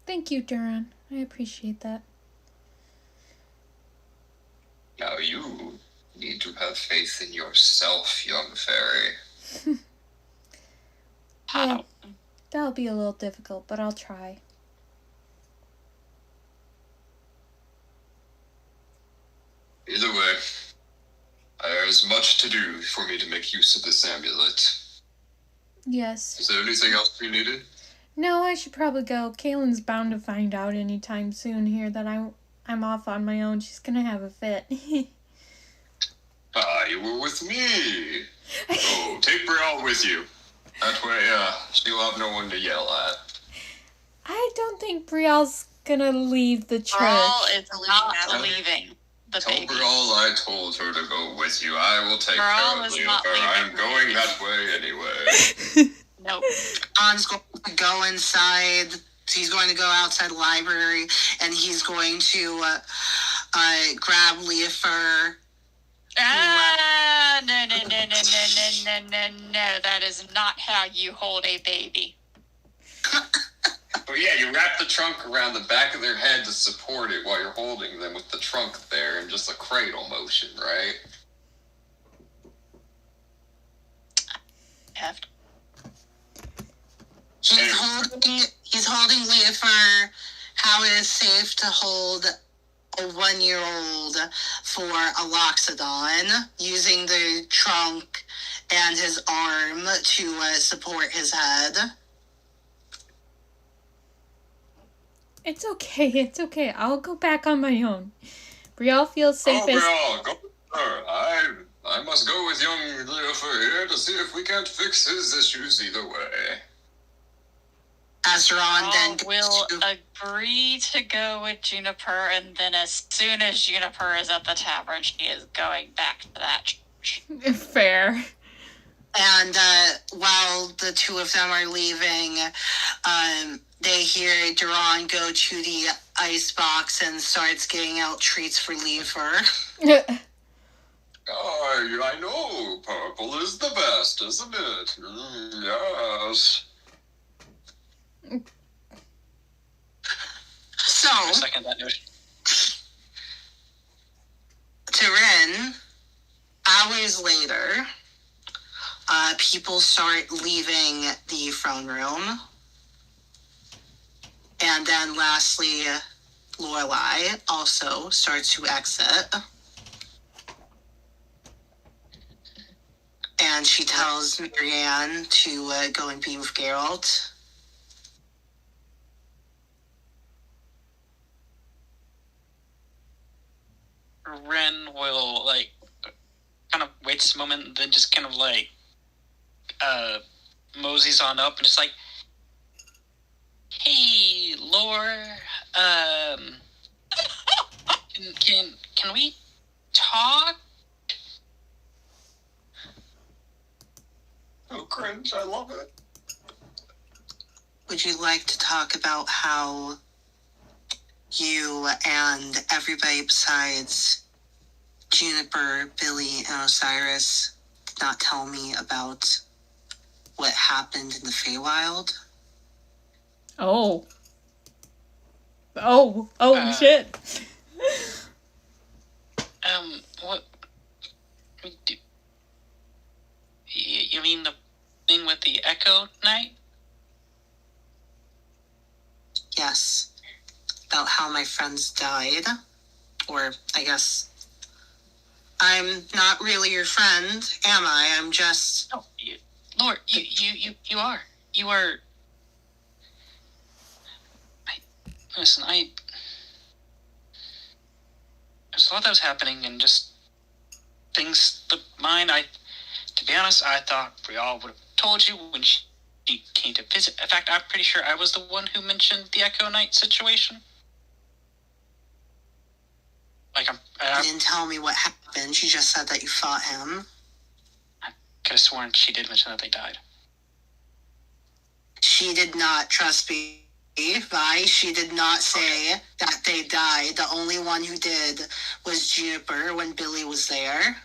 Thank you, Duran. I appreciate that. Now you need to have faith in yourself, young fairy. Yeah, that'll be a little difficult, but I'll try. to do for me to make use of this amulet. Yes. Is there anything else you needed? No, I should probably go. Caelynn's bound to find out anytime soon here that I'm off on my own. She's gonna have a fit. You were with me. Oh, take Breral with you. That way, she'll have no one to yell at. I don't think Breal's gonna leave the church. Breral is not leaving the Tell baby. Breral I told her to go with you. I will take Breral care of is Juniper. not leaving I'm the going baby. that way anyway. Nope. John's going to go inside. He's going to go outside the library, and he's going to grab Leofer. No. That is not how you hold a baby. Oh yeah, you wrap the trunk around the back of their head to support it while you're holding them with the trunk there in just a cradle motion, right? Have to. He's holding Leofer how it is safe to hold a 1-year-old for a loxodon, using the trunk and his arm to support his head. It's okay. I'll go back on my own. Breal feels safest. Oh, Breral, go with her. I must go with young Leofer here to see if we can't fix his issues either way. Azeron then will agree to go with Juniper, and then as soon as Juniper is at the tavern, she is going back to that church. Fair. And while the two of them are leaving, they hear Duran go to the ice box and starts getting out treats for Leofer. Oh, I know. Purple is the best, isn't it? Yes. So, I second that notion. Tyrin, hours later, people start leaving the throne room. And then lastly, Lorelai also starts to exit. And she tells Marianne to go and be with Geralt. Ren will, like, kind of waits a moment and then just kind of, like, moseys on up and just like, hey, Lore, can we talk? Oh, cringe, I love it. Would you like to talk about how you and everybody besides Juniper, Billy, and Osiris did not tell me about what happened in the Feywild? Oh, shit. What? You mean the thing with the Echo Knight? Yes. About how my friends died. Or, I guess, I'm not really your friend, am I? I'm just... No, Lord, you are. You are... Listen, there's a lot that was happening, and just things slipped mine. To be honest, I thought Breral would have told you when she came to visit. In fact, I'm pretty sure I was the one who mentioned the Echo Knight situation. Like, You didn't tell me what happened. She just said that you fought him. I could have sworn she did mention that they died. She did not, trust me. She did not say that they died. The only one who did was Juniper when Billy was there.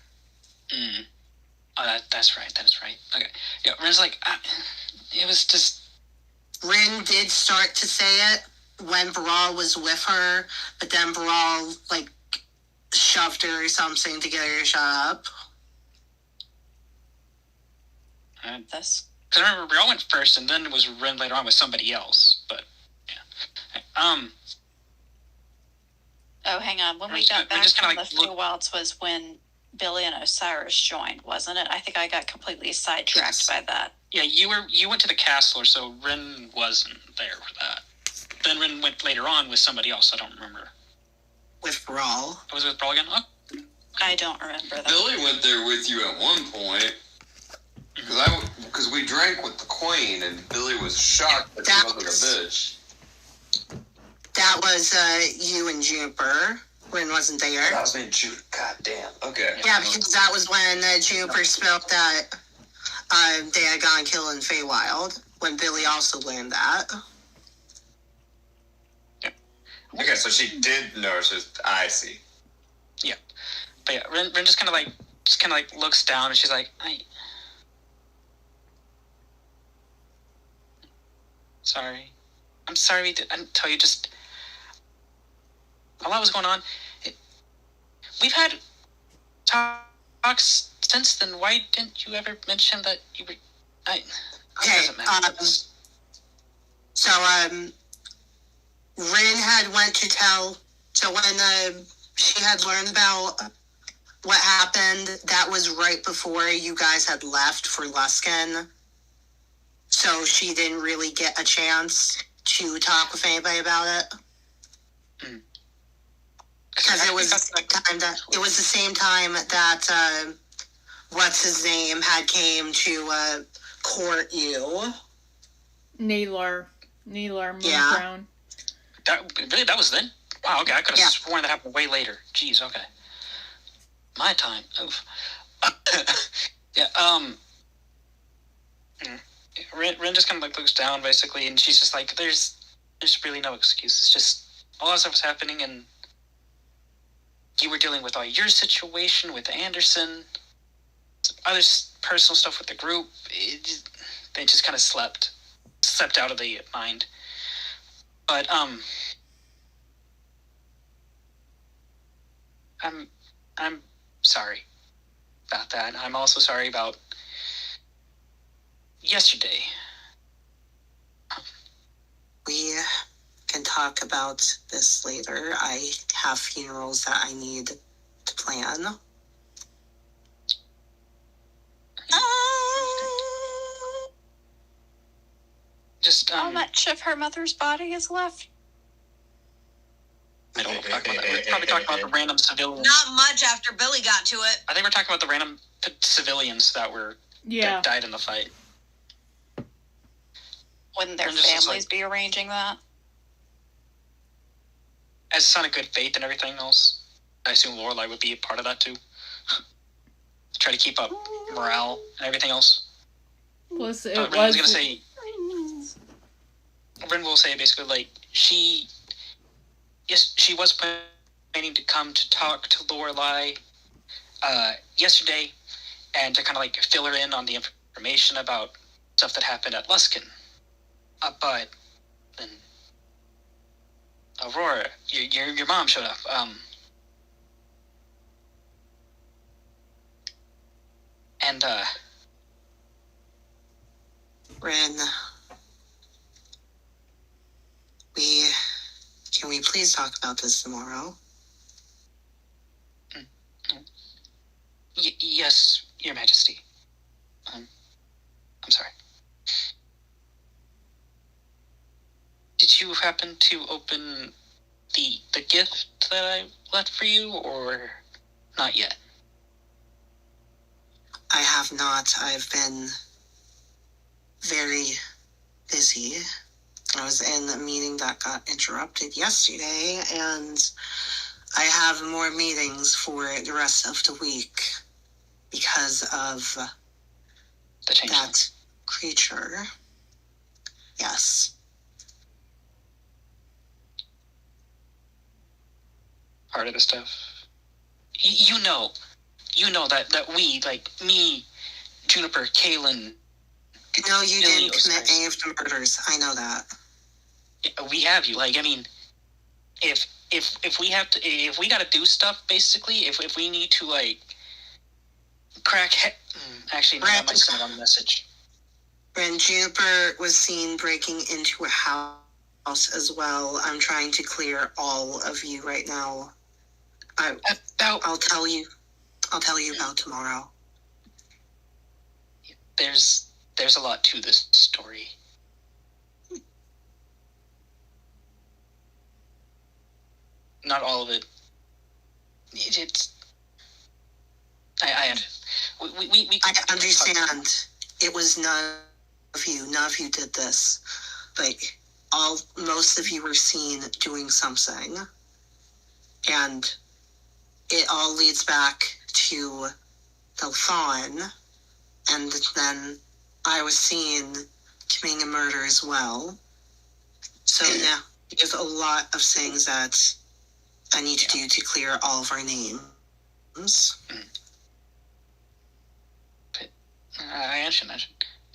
Oh, that's right. That is right. Okay. Yeah, Ren's like, it was just... Rin did start to say it when Breral was with her, but then Breral, like, shoved her or something to get her to shut up. Because I remember Breral went first, and then it was Rin later on with somebody else, but... Oh, hang on. When we got back from the Feywilds was when Billy and Osiris joined, wasn't it? I think I got completely sidetracked by that. Yeah, you went to the castle, so Ren wasn't there for that. Then Ren went later on with somebody else. I don't remember. With Breral. I was with Breral again? Oh. I don't remember that. Billy went there with you at one point. Because we drank with the queen, and Billy was shocked that she wasn't a bitch. That was you and Juniper. Ren wasn't there. That was me and Juniper. God damn. Okay. Yeah, because that was when Juniper spelled that they had gone killing Feywild. When Billy also learned that. Yeah. Okay, so she did notice. I see. Yeah. But yeah, Ren just kind of like looks down, and she's like, Sorry. I'm sorry I didn't tell you. Just a lot was going on. We've had talks since then. Why didn't you ever mention that you were... Okay, Rin had went to tell... So when she had learned about what happened, that was right before you guys had left for Luskin. So she didn't really get a chance to talk with anybody about it. Because it was the same time that what's his name had came to court you. Naylor moved Yeah. around. That was then? Wow, okay, I could have sworn that happened way later. Jeez, okay. My time. Oof. Yeah, Ren just kind of like looks down basically, and she's just like, there's really no excuse. It's just all that stuff was happening, and you were dealing with all your situation with Anderson, other personal stuff with the group. They just kind of slept out of the mind. But I'm sorry about that. I'm also sorry about yesterday. We can talk about this later. I have funerals that I need to plan. Just How much of her mother's body is left? I don't want to talk about that. We're probably talking about the random civilians. Not much after Billy got to it. I think we're talking about the random civilians that died in the fight. Wouldn't their families be arranging that? As a sign of good faith and everything else, I assume Lorelai would be a part of that too. Try to keep up morale and everything else. Plus, Ren will say basically like she was planning to come to talk to Lorelai yesterday and to kind of like fill her in on the information about stuff that happened at Luskin. But then Aurora, your mom showed up. Ren, can we please talk about this tomorrow? Yes, Your Majesty. I'm sorry. Did you happen to open the gift that I left for you, or not yet? I have not. I've been very busy. I was in a meeting that got interrupted yesterday, and I have more meetings for the rest of the week because of that creature. Yes. Part of the stuff. You know that we, like me, Juniper, Caelynn. No, you didn't commit any of the murders. I know that. We have you. Like, I mean, if we have to, if we got to do stuff, basically, if we need to like crack. Actually, no, that might send it on the message. When Juniper was seen breaking into a house as well, I'm trying to clear all of you right now. I'll tell you I'll tell you about tomorrow. There's a lot to this story. Not all of it. It's. I understand. It was none of you. None of you did this. Like, most of you were seen doing something. And it all leads back to the Theon. And then I was seen committing a murder as well. So now there's a lot of things that I need to do to clear all of our names. I understand.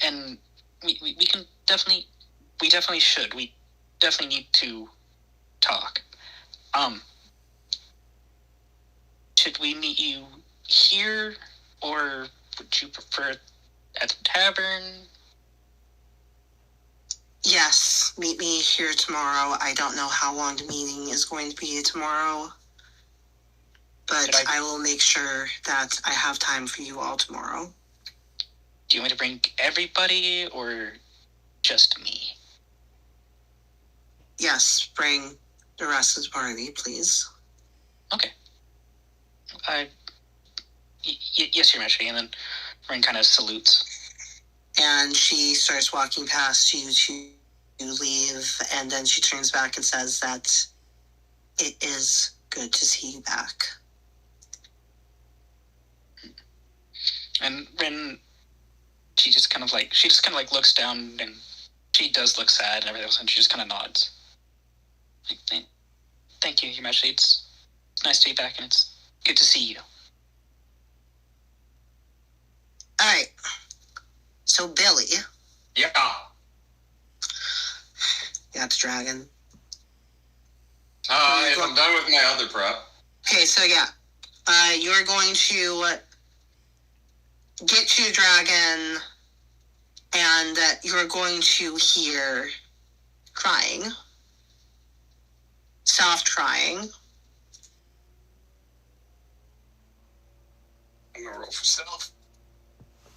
And we can definitely, we definitely should. We definitely need to talk. Should we meet you here, or would you prefer at the tavern? Yes, meet me here tomorrow. I don't know how long the meeting is going to be tomorrow, but I will make sure that I have time for you all tomorrow. Do you want me to bring everybody, or just me? Yes, bring the rest of the party, please. Okay. Yes, Your Majesty. And then Ring kind of salutes. And she starts walking past you to leave, and then she turns back and says that it is good to see you back. And Rin, she just kind of like looks down, and she does look sad and everything else, and she just kind of nods. Like, thank you, Your Majesty. It's nice to be back, and it's good to see you. All right. So, Billy. Yeah. That's dragon. If I'm done with my other prep. Okay, so yeah. You're going to get to the dragon, and you're going to hear crying. Soft crying. I'm gonna roll for stealth.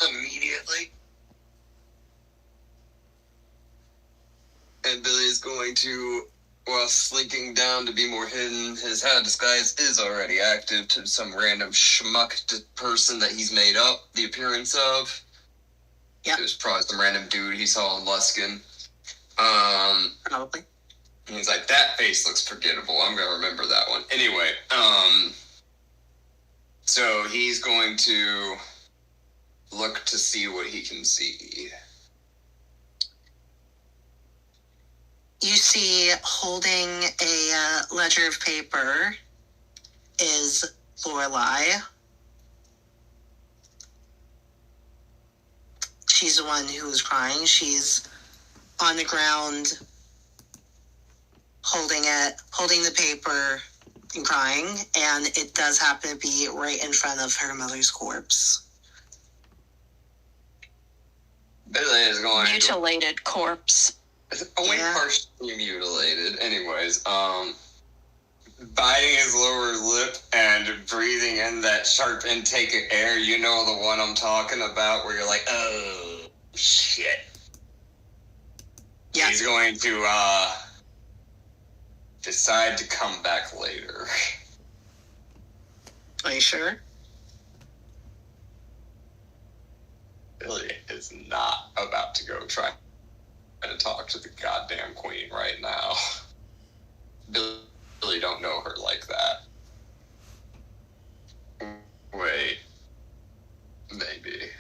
Immediately. And Billy is going to, while slinking down to be more hidden, his hat disguise is already active to some random schmuck person that he's made up the appearance of. Yeah. It was probably some random dude he saw in Luskin. Probably. And he's like, that face looks forgettable. I'm going to remember that one. Anyway, so he's going to look to see what he can see. You see, holding a ledger of paper is Lorelei. She's the one who is crying. She's on the ground, holding the paper and crying, and it does happen to be right in front of her mother's corpse. Billy is going Mutilated corpse. Only partially mutilated. Anyways, biting his lower lip and breathing in that sharp intake of air. You know the one I'm talking about, where you're like, oh, shit. Yeah. He's going to, decide to come back later. Are you sure? Billy is not about to go try to talk to the goddamn queen right now. Billy don't know her like that. Wait. Maybe.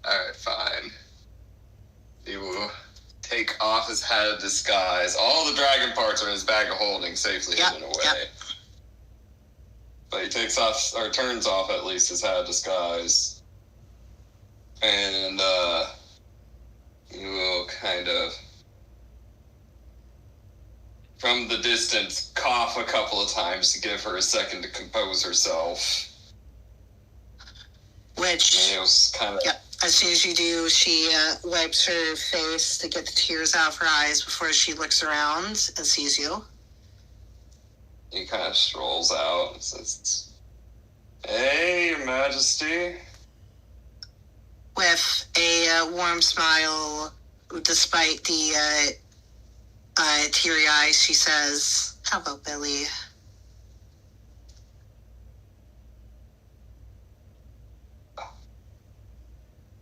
Alright, fine. He will take off his hat of disguise. All the dragon parts are in his bag of holding, safely hidden away. Yep. But he takes off, or turns off at least, his hat of disguise. And, he will kind of, from the distance, cough a couple of times to give her a second to compose herself. Which, kind of, yep, as soon as you do, she wipes her face to get the tears out of her eyes before she looks around and sees you. He kind of strolls out and says, Hey, Your Majesty. With a warm smile, despite the teary eyes, she says, "Hello, Billy."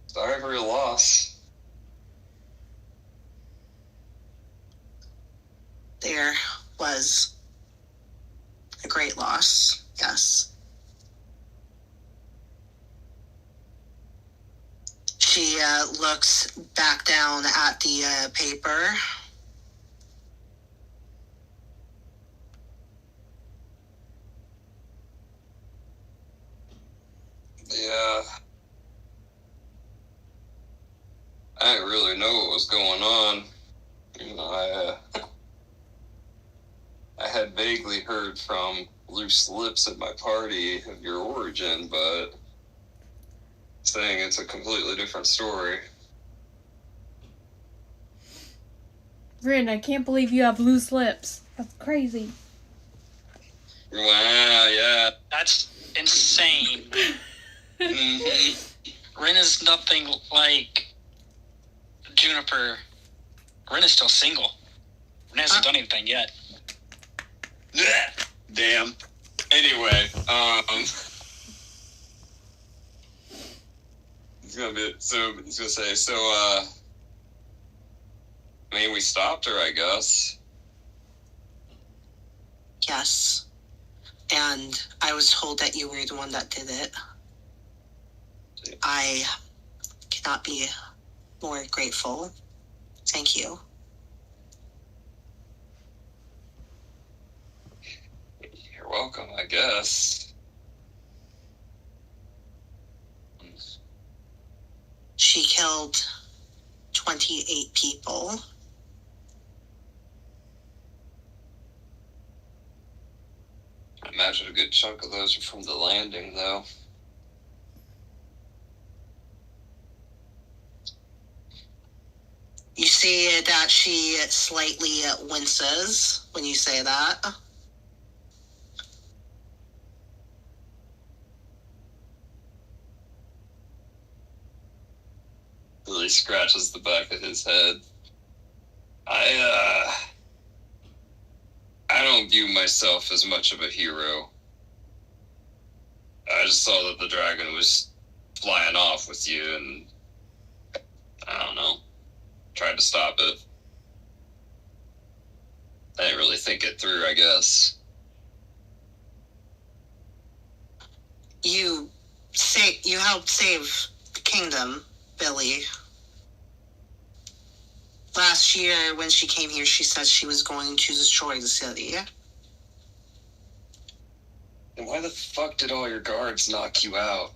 Sorry for your loss. There was a great loss, yes. She looks back down at the paper. Yeah. I didn't really know what was going on. You know, I had vaguely heard from loose lips at my party of your origin, but saying it's a completely different story. Rin, I can't believe you have loose lips. That's crazy. Wow, yeah. That's insane. Mm-hmm. Rin is nothing like Juniper. Rin is still single. Rin hasn't done anything yet. Damn. Anyway, he's gonna say, I mean, we stopped her, I guess. Yes. And I was told that you were the one that did it. I cannot be more grateful. Thank you. You're welcome, I guess. She killed 28 people. I imagine a good chunk of those are from the landing, though. You see that she slightly winces when you say that. Really scratches the back of his head. I don't view myself as much of a hero. I just saw that the dragon was flying off with you, and I don't know, tried to stop it. I didn't really think it through, I guess. You helped save the kingdom, Billy. Last year, when she came here, she said she was going to destroy the city. And why the fuck did all your guards knock you out?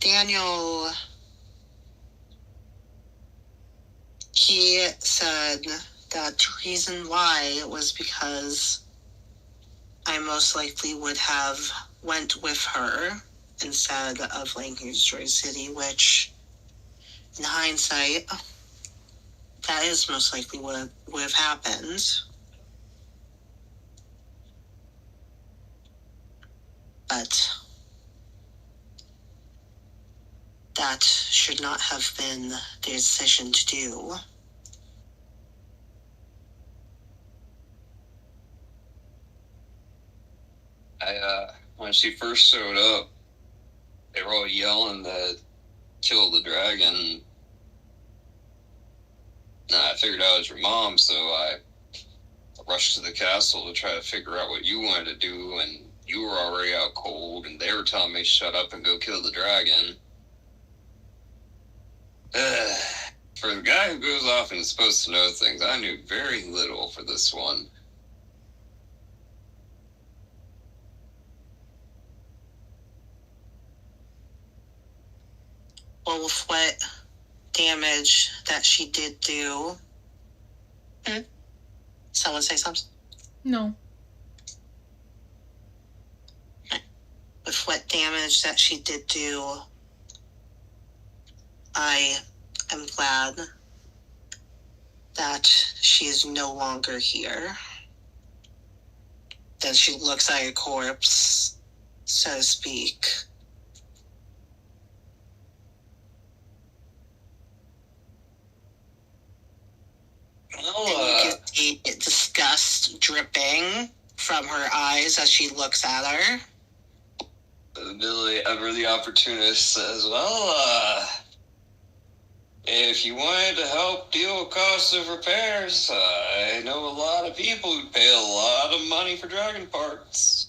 Daniel, he said that the reason why was because I most likely would have went with her instead of letting her destroy the city, which, in hindsight, that is most likely what would have happened. But that should not have been their decision to do. When she first showed up, they were all yelling that kill the dragon. I figured out it was your mom, so I rushed to the castle to try to figure out what you wanted to do, and you were already out cold, and they were telling me shut up and go kill the dragon. For the guy who goes off and is supposed to know things, I knew very little for this one. Well, with what damage that she did do... Someone say something? No. With what damage that she did do, I am glad that she is no longer here. Then she looks at your corpse, so to speak. Well, And you can see disgust dripping from her eyes as she looks at her. Billy, ever the opportunist, says, well, if you wanted to help deal with costs of repairs, I know a lot of people who pay a lot of money for dragon parts.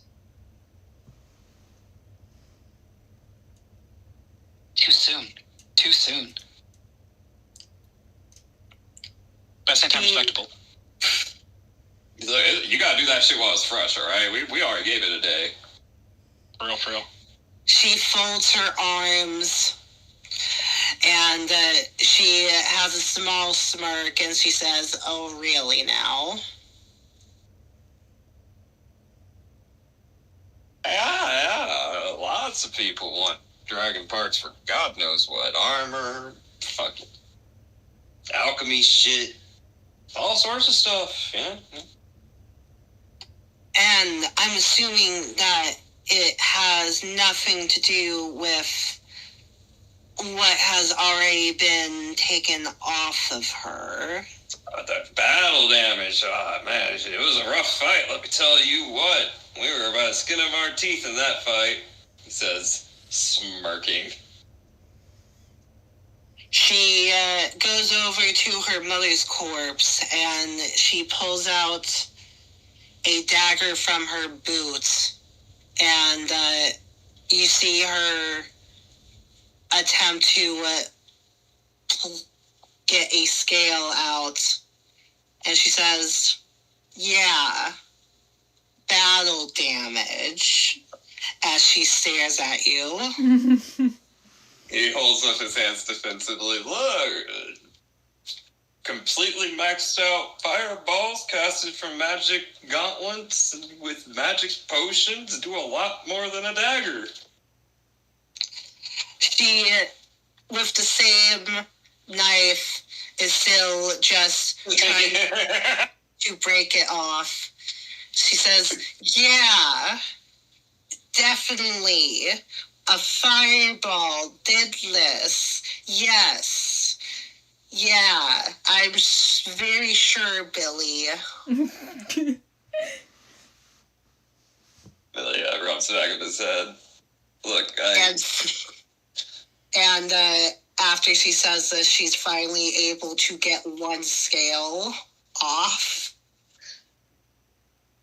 Too soon. Too soon. But at the same time, respectable. He's like, you gotta do that shit while it's fresh, alright? We already gave it a day. For real. She folds her arms and she has a small smirk and she says, oh, really now? Yeah, lots of people want dragon parts for God knows what. Armor, fucking alchemy shit, all sorts of stuff, yeah. And I'm assuming that it has nothing to do with what has already been taken off of her. That battle damage, man, it was a rough fight, let me tell you what. We were about the skin of our teeth in that fight, he says, smirking. She goes over to her mother's corpse and she pulls out a dagger from her boot, and you see her attempt to get a scale out, and she says, yeah, battle damage, as she stares at you. He holds up his hands defensively. Look, completely maxed out fireballs casted from magic gauntlets with magic potions do a lot more than a dagger. She, with the same knife, is still just trying to break it off. She says, yeah, definitely. A fireball did this. Yes. Yeah, I'm very sure, Billy. Billy rubs the back of his head. Look, And after she says this, she's finally able to get one scale off.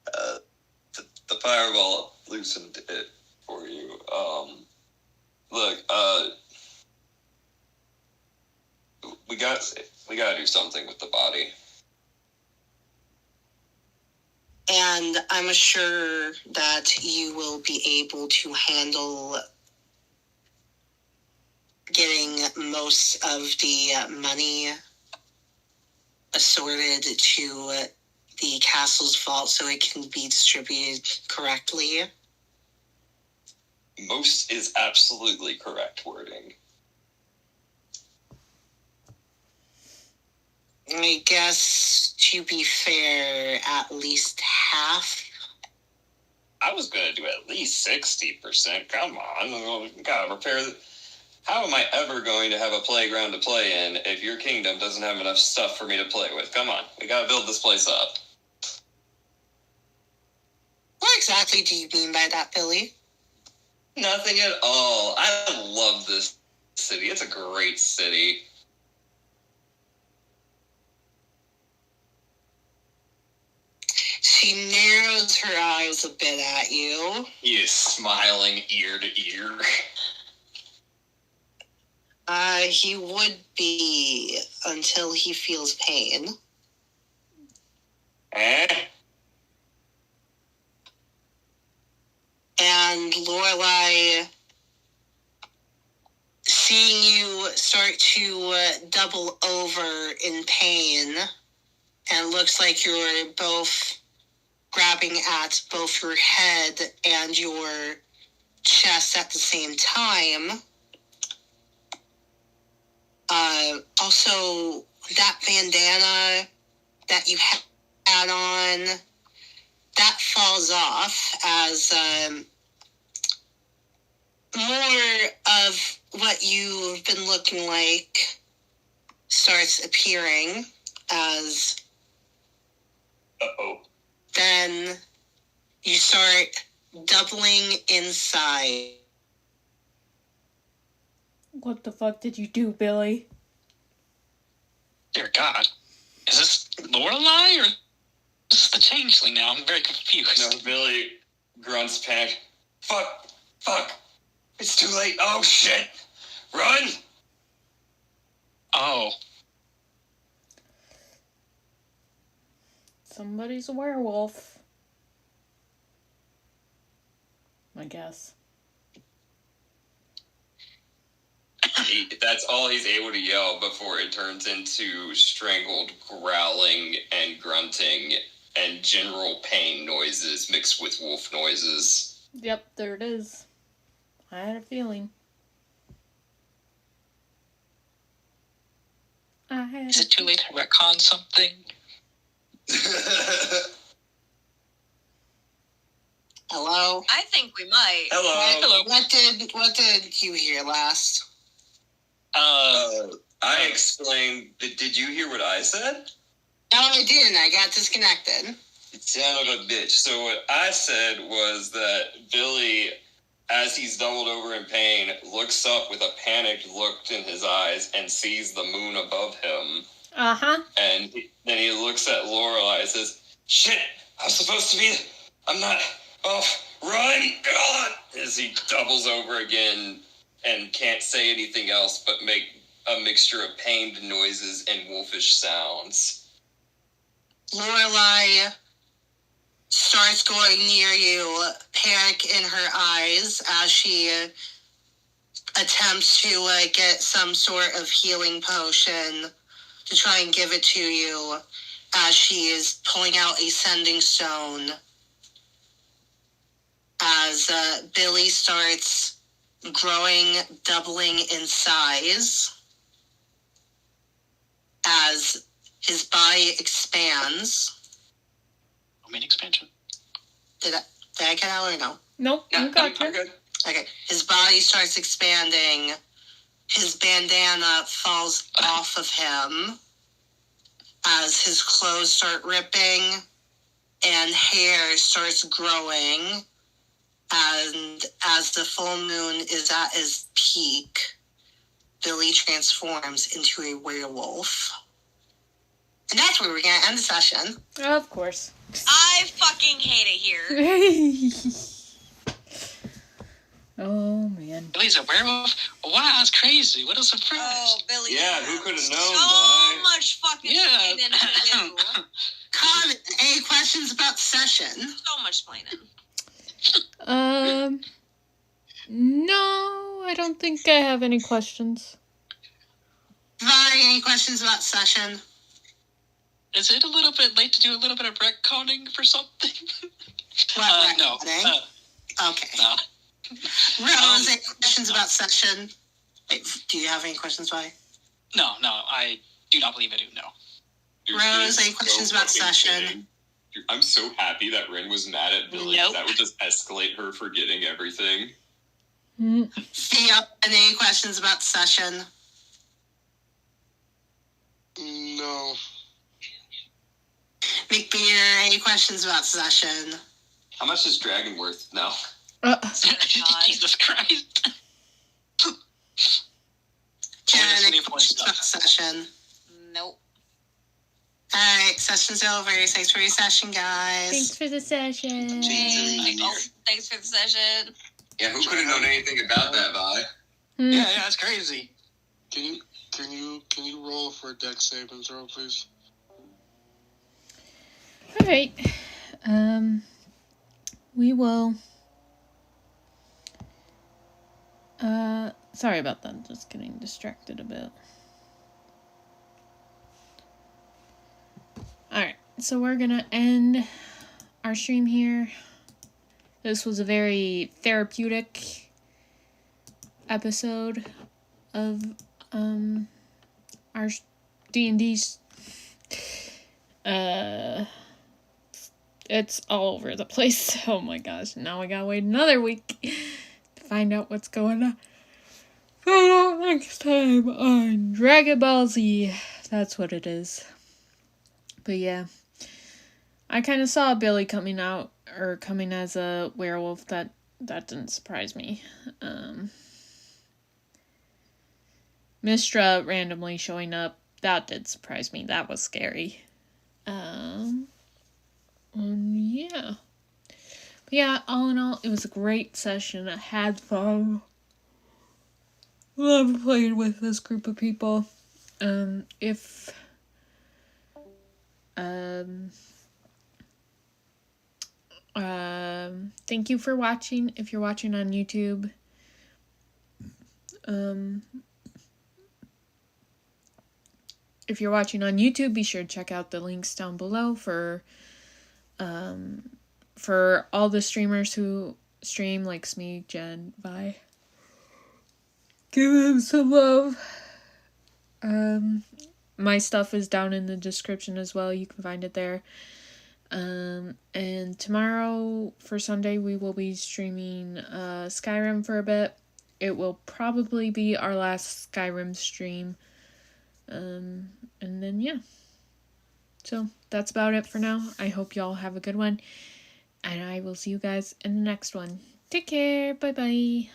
The fireball loosened it for you. Look, we gotta do something with the body. And I'm sure that you will be able to handle getting most of the money assorted to the castle's vault so it can be distributed correctly. Most is absolutely correct wording. I guess, to be fair, at least half. I was gonna do at least 60%. Come on, gotta repair the... How am I ever going to have a playground to play in if your kingdom doesn't have enough stuff for me to play with? Come on, we gotta build this place up. What exactly do you mean by that, Billy? Nothing at all. I love this city. It's a great city. She narrows her eyes a bit at you. He is smiling ear to ear. He would be until he feels pain. And Lorelai, seeing you start to double over in pain, and looks like you're both grabbing at both your head and your chest at the same time. Also, that bandana that you had on, that falls off as more of what you've been looking like starts appearing as then you start doubling inside. What the fuck did you do, Billy? Dear God. Is this Lorelei or is this the changeling now? I'm very confused. No, Billy grunts panic. Fuck. It's too late. Oh, shit. Run! Oh. Somebody's a werewolf. I guess. That's all he's able to yell before it turns into strangled growling and grunting and general pain noises mixed with wolf noises. Yep, there it is. I had a feeling. Is it too late to retcon something? Hello? I think we might. Hello. What did you hear last? I explained. Did you hear what I said? No, I didn't. I got disconnected. Son of a bitch. So what I said was that Billy, as he's doubled over in pain, looks up with a panicked look in his eyes and sees the moon above him. Uh-huh. And then he looks at Lorelei and says, "Shit, I'm supposed to be... I'm not... Oh, run! God!" As he doubles over again and can't say anything else but make a mixture of pained noises and wolfish sounds. Lorelei starts going near you, panic in her eyes, as she attempts to get some sort of healing potion to try and give it to you, as she is pulling out a sending stone. As Billy starts growing, doubling in size, as his body expands. Main expansion. Did I get out or no? Nope, you got I'm good. Okay. His body starts expanding. His bandana falls off of him as his clothes start ripping and hair starts growing. And as the full moon is at its peak, Billy transforms into a werewolf. And that's where we're going to end the session. Of course. I fucking hate it here. Oh, man. Billy's a werewolf? Wow, that's crazy. What a surprise. Oh, Billy. Yeah, who could have known? So much fucking explaining to do. Con, any questions about the session? So much explaining. No, I don't think I have any questions. Vi, any questions about the session? Is it a little bit late to do a little bit of retconning for something? What, No. Okay. No. Rose, any questions about session? Wait, do you have any questions, Vi? No, I do not believe I do, no. Rose, any questions about session? Kidding. I'm so happy that Rin was mad at Billy. Nope. That would just escalate her forgetting everything. Theo, any questions about the session? No. McBeer, any questions about session? How much is Dragon worth now? Jesus Christ. Karen, Any any questions about session? Nope. Alright, session's over. Thanks for your session, guys. Thanks for the session. Thanks for the session. Yeah, who could have known anything about that, Vi? Yeah, that's crazy. Can you roll for a dex saving throw, please? Alright. We will... sorry about that. Just getting distracted a bit. Alright, so we're gonna end our stream here. This was a very therapeutic episode of our D&D It's all over the place. Oh my gosh, now I gotta wait another week to find out what's going on. Find out next time on Dragon Ball Z. That's what it is. But yeah, I kind of saw Billy coming as a werewolf. That didn't surprise me. Mystra randomly showing up, that did surprise me. That was scary. Yeah. But yeah, all in all, it was a great session. I had fun. Love playing with this group of people. Thank you for watching. If you're watching on YouTube, if you're watching on YouTube, be sure to check out the links down below for all the streamers who stream, like Smeag, Jen, Vi. Give them some love. My stuff is down in the description as well. You can find it there. And tomorrow for Sunday, we will be streaming Skyrim for a bit. It will probably be our last Skyrim stream. And then, yeah. So, that's about it for now. I hope y'all have a good one. And I will see you guys in the next one. Take care. Bye-bye.